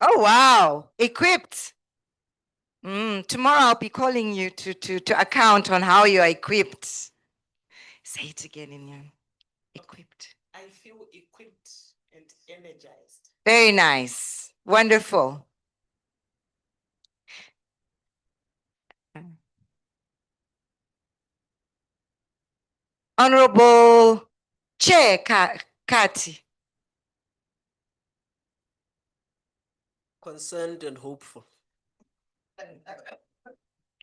Oh, wow. Equipped. Tomorrow I'll be calling you to account on how you are equipped. Say it again in your equipped. I feel equipped and energized. Very nice. Wonderful. Honorable Chair Kati. Concerned and hopeful.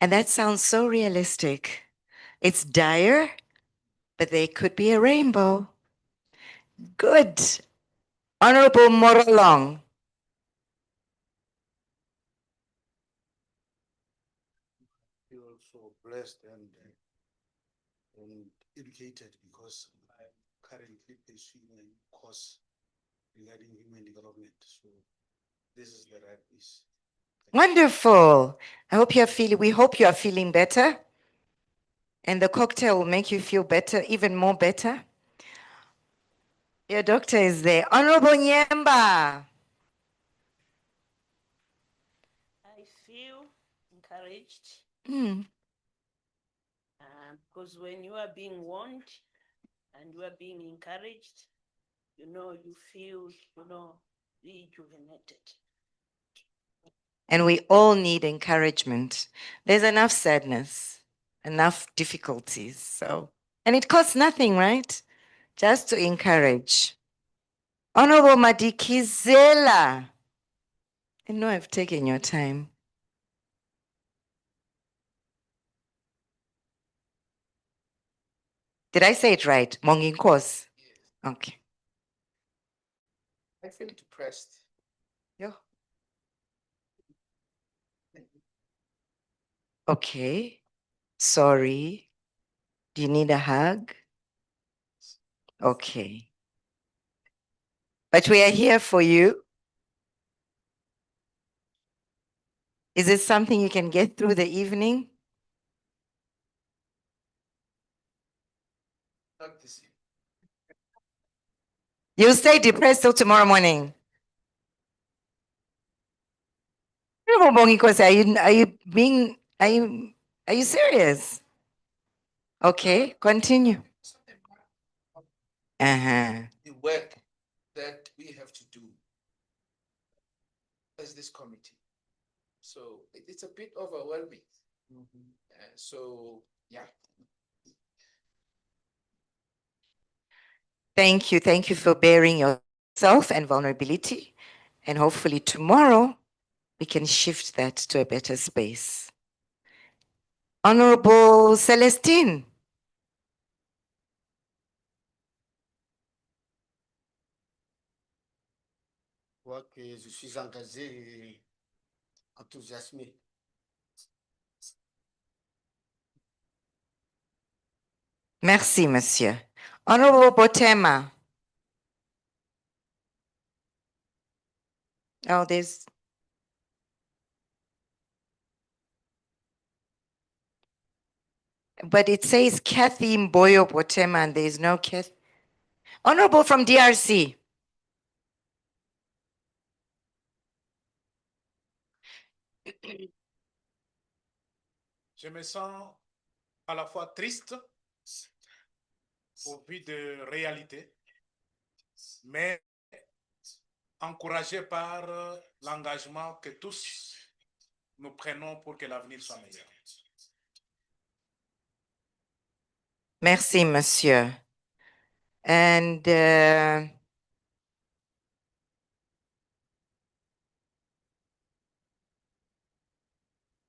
And that sounds so realistic. It's dire, but there could be a rainbow. Good. Honorable Morolong. I feel so blessed and educated because I'm currently pursuing a course regarding human development. So this is the right piece. Wonderful. We hope you are feeling better. And the cocktail will make you feel better, even more better. Your doctor is there. Honorable Nyemba. I feel encouraged because when you are being warned and you are being encouraged, you feel, rejuvenated. And we all need encouragement. There's enough sadness, enough difficulties. And it costs nothing, right? Just to encourage. Honorable Madikizela. I know I've taken your time. Did I say it right? Monginkos? Okay. I feel depressed. Yo. Okay. Sorry. Do you need a hug? Okay. But we are here for you. Is it something you can get through the evening? You'll stay depressed till tomorrow morning. Are you serious? Okay, continue. Uh-huh. The work that we have to do as this committee. So it's a bit overwhelming. So, yeah. Thank you. Thank you for bearing yourself and vulnerability. And hopefully tomorrow we can shift that to a better space. Honorable Celestine. Je crois que je suis engagé et enthousiasmé. Merci, monsieur. Honorable Botema. Oh, there's. But it says Kathy Mboyo Botema and there's no Kathy. Honorable from DRC. Je me sens à la fois triste au vu de réalité, mais encouragé par l'engagement que tous nous prenons pour que l'avenir soit meilleur. Merci, monsieur. And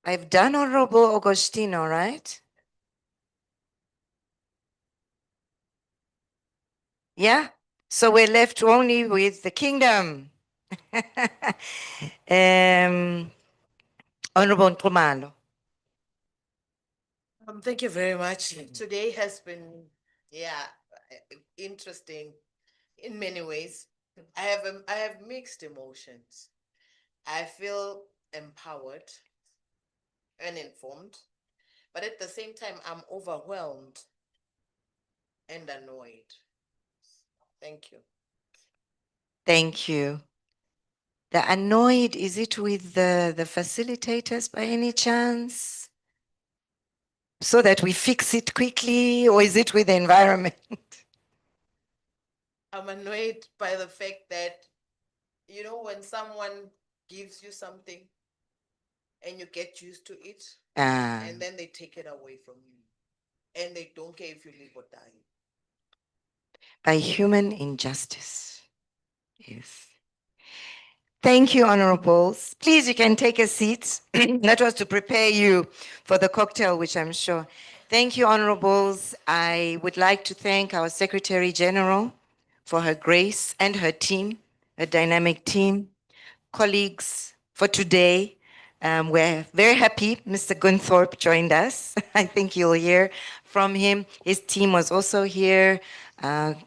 I've done Honorable Agostino, right? Yeah? So we're left only with the kingdom. Honorable Nkrumalo. Thank you very much. Today has been, interesting in many ways. I have mixed emotions. I feel empowered and informed, but at the same time, I'm overwhelmed and annoyed. Thank you. Thank you. The annoyed, is it with the facilitators by any chance? So that we fix it quickly, or is it with the environment? I'm annoyed by the fact that, when someone gives you something and you get used to it, and then they take it away from you, and they don't care if you live or die. By human injustice. Yes. Thank you, honorables. Please, you can take a seat. That was to prepare you for the cocktail, which I'm sure. Thank you, honorables. I would like to thank our Secretary General for her grace and her team, a dynamic team, colleagues for today. We're very happy Mr. Gunthorpe joined us. I think you'll hear from him. His team was also here, and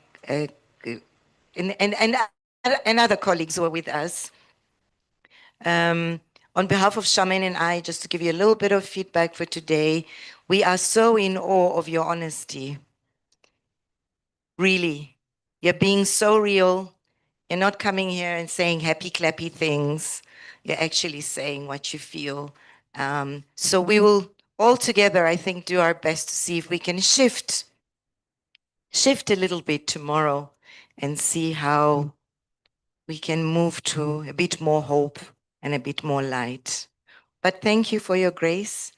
other colleagues who were with us. On behalf of Charmaine and I, just to give you a little bit of feedback for today, we are so in awe of your honesty. Really, you're being so real. You're not coming here and saying happy, clappy things. You're actually saying what you feel. So we will all together, I think, do our best to see if we can shift a little bit tomorrow and see how we can move to a bit more hope and a bit more light. But thank you for your grace.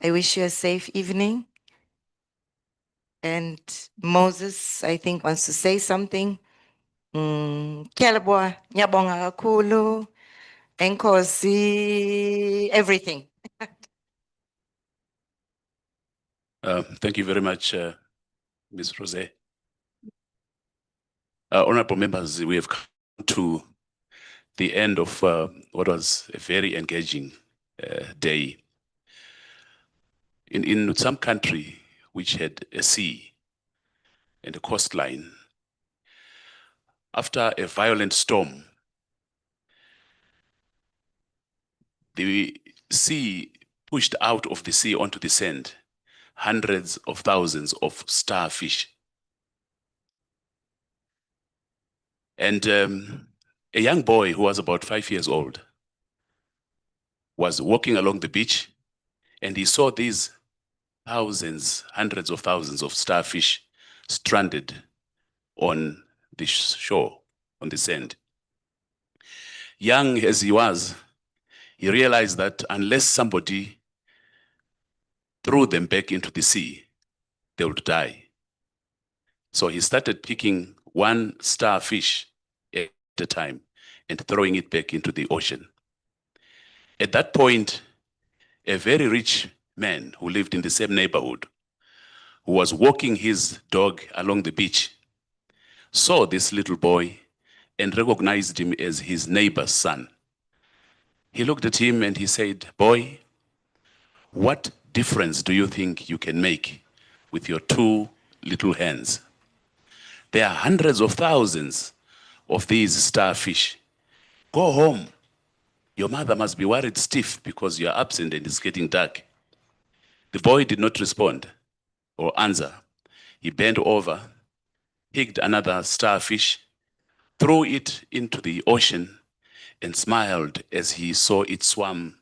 I wish you a safe evening. And Moses, I think, wants to say something. Ngiyabonga kakhulu, enkosi, everything. Thank you very much, Ms. Rose. Honorable members, we have come to the end of what was a very engaging day. in some country which had a sea and a coastline, after a violent storm, the sea pushed out of the sea onto the sand hundreds of thousands of starfish. And a young boy who was about 5 years old was walking along the beach, and he saw these thousands, hundreds of thousands of starfish stranded on the shore, on the sand. Young as he was, he realized that unless somebody threw them back into the sea, they would die. So he started picking one starfish at a time and throwing it back into the ocean. At that point, a very rich man who lived in the same neighborhood, who was walking his dog along the beach, saw this little boy and recognized him as his neighbor's son. He looked at him and he said, "Boy, what difference do you think you can make with your two little hands? There are hundreds of thousands of these starfish. Go home. Your mother must be worried stiff because you are absent and it's getting dark." The boy did not respond or answer. He bent over, picked another starfish, threw it into the ocean, and smiled as he saw it swim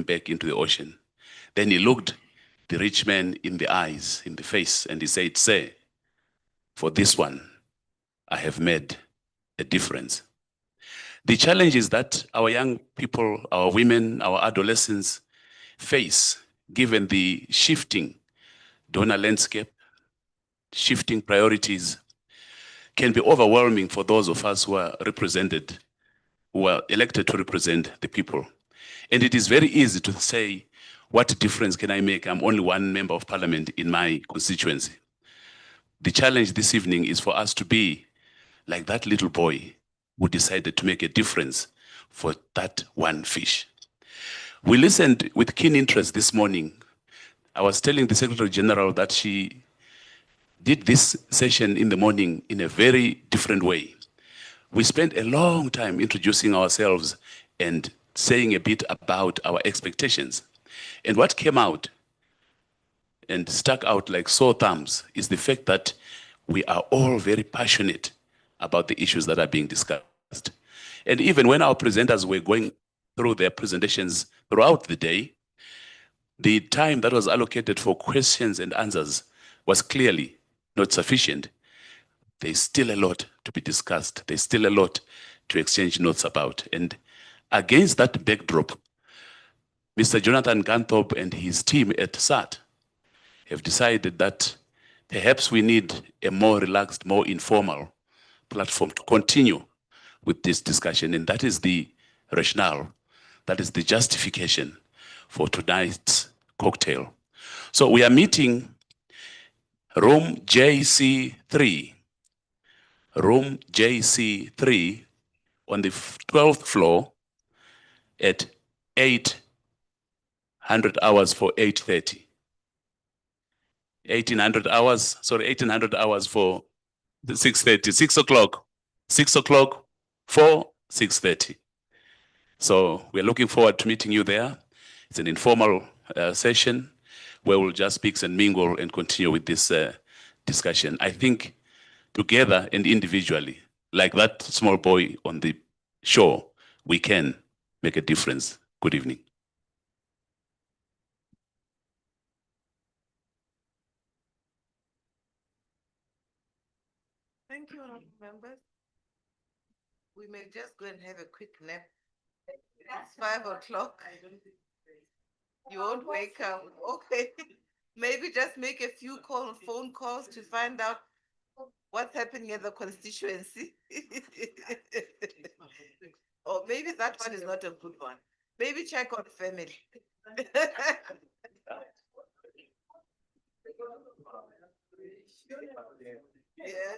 back into the ocean. Then he looked the rich man in the eyes, in the face, and he said, "Say, for this one, I have made a difference." The challenges that our young people, our women, our adolescents face, given the shifting donor landscape, shifting priorities, can be overwhelming for those of us who are represented, who are elected to represent the people. And it is very easy to say, what difference can I make? I'm only one member of parliament in my constituency. The challenge this evening is for us to be like that little boy who decided to make a difference for that one fish. We listened with keen interest this morning. I was telling the Secretary General that she did this session in the morning in a very different way. We spent a long time introducing ourselves and saying a bit about our expectations. And what came out and stuck out like sore thumbs is the fact that we are all very passionate about the issues that are being discussed. And even when our presenters were going through their presentations throughout the day, the time that was allocated for questions and answers was clearly not sufficient. There's still a lot to be discussed. There's still a lot to exchange notes about. And against that backdrop, Mr. Jonathan Ganthorpe and his team at SAT have decided that perhaps we need a more relaxed, more informal platform to continue with this discussion. And that is the rationale, that is the justification for tonight's cocktail. So we are meeting room JC3, room JC3 on the 12th floor at 800 hours for 8:30. 1800 hours, sorry, 1800 hours for the 6:30, 6 o'clock, 6 o'clock for 6:30. So we're looking forward to meeting you there. It's an informal session where we'll just mix and mingle and continue with this discussion. I think together and individually, like that small boy on the shore, we can make a difference. Good evening. Thank you, honorable members. We may just go and have a quick nap. It's 5 o'clock. You won't wake up. Okay. Maybe just make a few phone calls to find out what's happening in the constituency. Or maybe that one is not a good one. Maybe check on family. Yeah.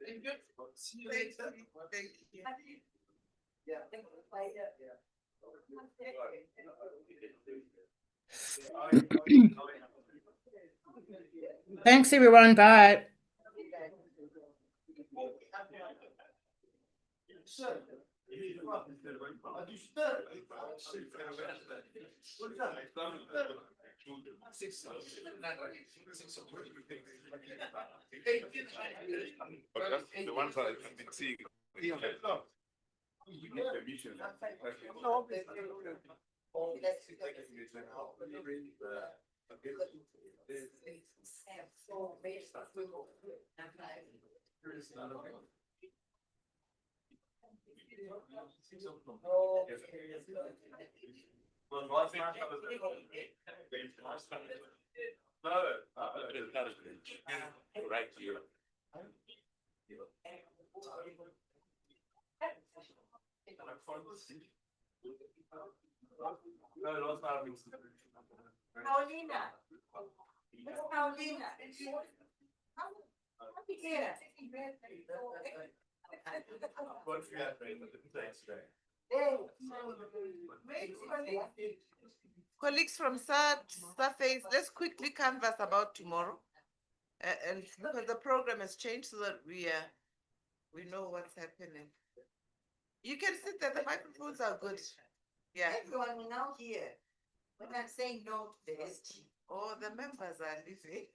Thank you. Thank you. Yeah. Thanks, everyone. Bye. The ones that I've been seeing. Right here. Paulina. Where's Paulina? Colleagues from Surface, let's quickly canvass about tomorrow. And because the program has changed so that we know what's happening. You can sit there, the microphones are good. Yeah. Everyone will now hear when I'm saying no to the SG. Oh, the members are leaving.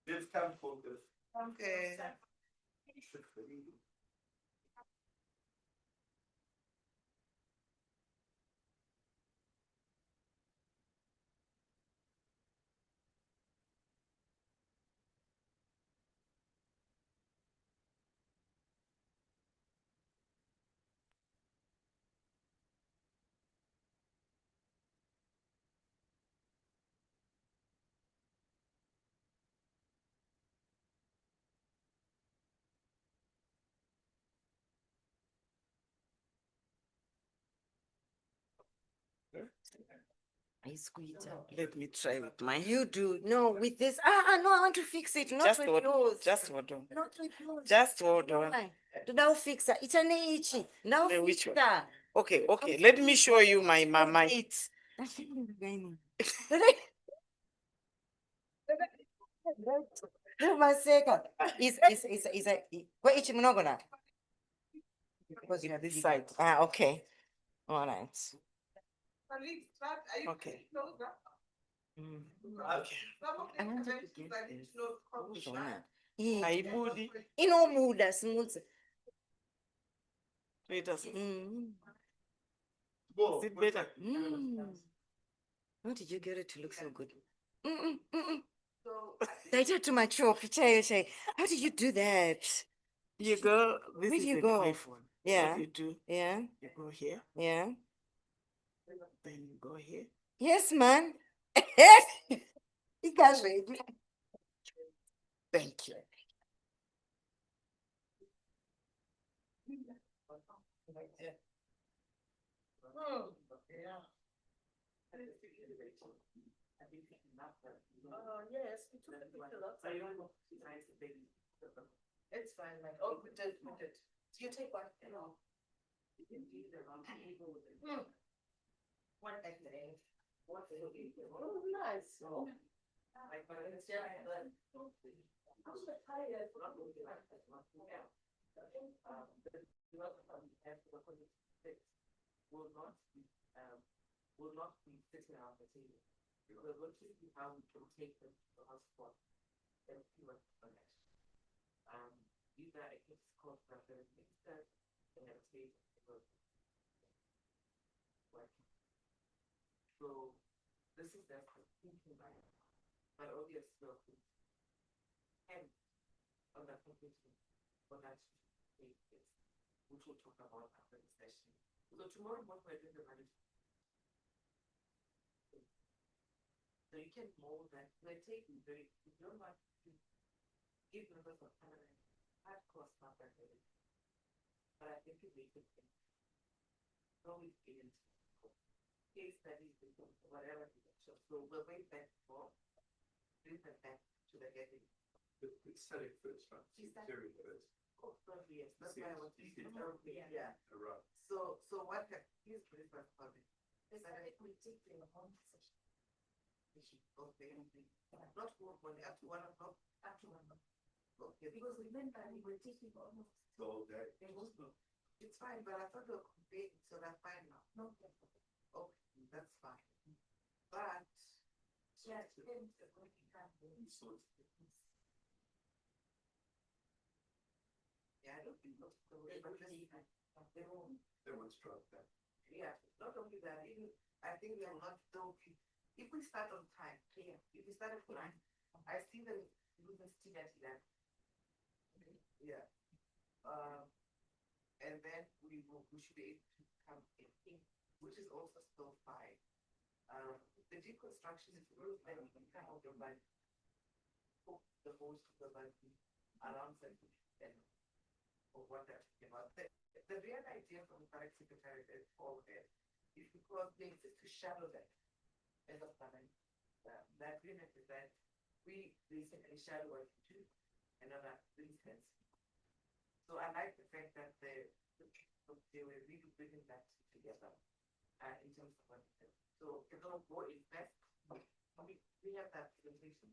This can focus. Okay. I squeeze out. Let me try with mine. You do. No, with this. No, I want to fix it. Not Just with hold, yours. just hold on. Not with yours. Just hold on. Now fix it. It's an ichi. Now Okay, fix which it. one? Okay. Let me show you my mama. It's. Maseka. Is a. What ichi mnogona? Because you have this side. Okay. All right. Okay. I wanted to get this. Haibudi. Inomuda smooth. It doesn't. Mm. Is it better? How did you get it to look so good? They did to my chalk. How did you do that? You go. This Where is do you an go? iPhone. Yeah. What you do? Yeah. You go here. Yeah. Then you go here. Yes, man. You guys read me. Thank you. Yes, we took a picture outside. It's fine, like, oh, we did. You take one, you know. One thing. Oh, nice. Oh. Will not be sitting around the table. We're going to see how we can take them to the hotspot and see what's next. These are activities called preference mixers and a stage so this is their thinking right, but obviously and on the competition for that stage which we'll talk about after the session. So tomorrow what we're doing the management. So you can mold that. We're taking very, you don't want to give members of parliament hard cost not that way. But I think it makes it always get into case studies, whatever. So we'll wait back for, bring that back to the heading. It's selling first, right? Very first. Oh, yes, that's why I was thinking. Yeah. Right. So what, here's the first comment. Because I think we take their own decision. They should go there and be, not go when they up to 1 o'clock, up to 1 o'clock. Okay, because remember, we were taking almost. So that. It's fine, but I thought they were comparing, so that's fine now. No, okay, that's fine. But. Yeah, it's going to be so. Yeah, I don't think so. They won't drop that. Yeah, not only that, even I think we are not though. If we start on time, yeah. If we start at 9, I see the university at 11. Okay. Yeah. And then we should be able to come in, which is also still fine. The deconstruction is really then we can kind of like the most of the like around 7 or what they're talking about. The real idea from the current secretary is all there is because they exist to shadow that as a plan. The agreement is that we basically shadow what you do another instance. So I like the fact that they were really bringing that together in terms of what they do. So if don't go invest, we have that presentation.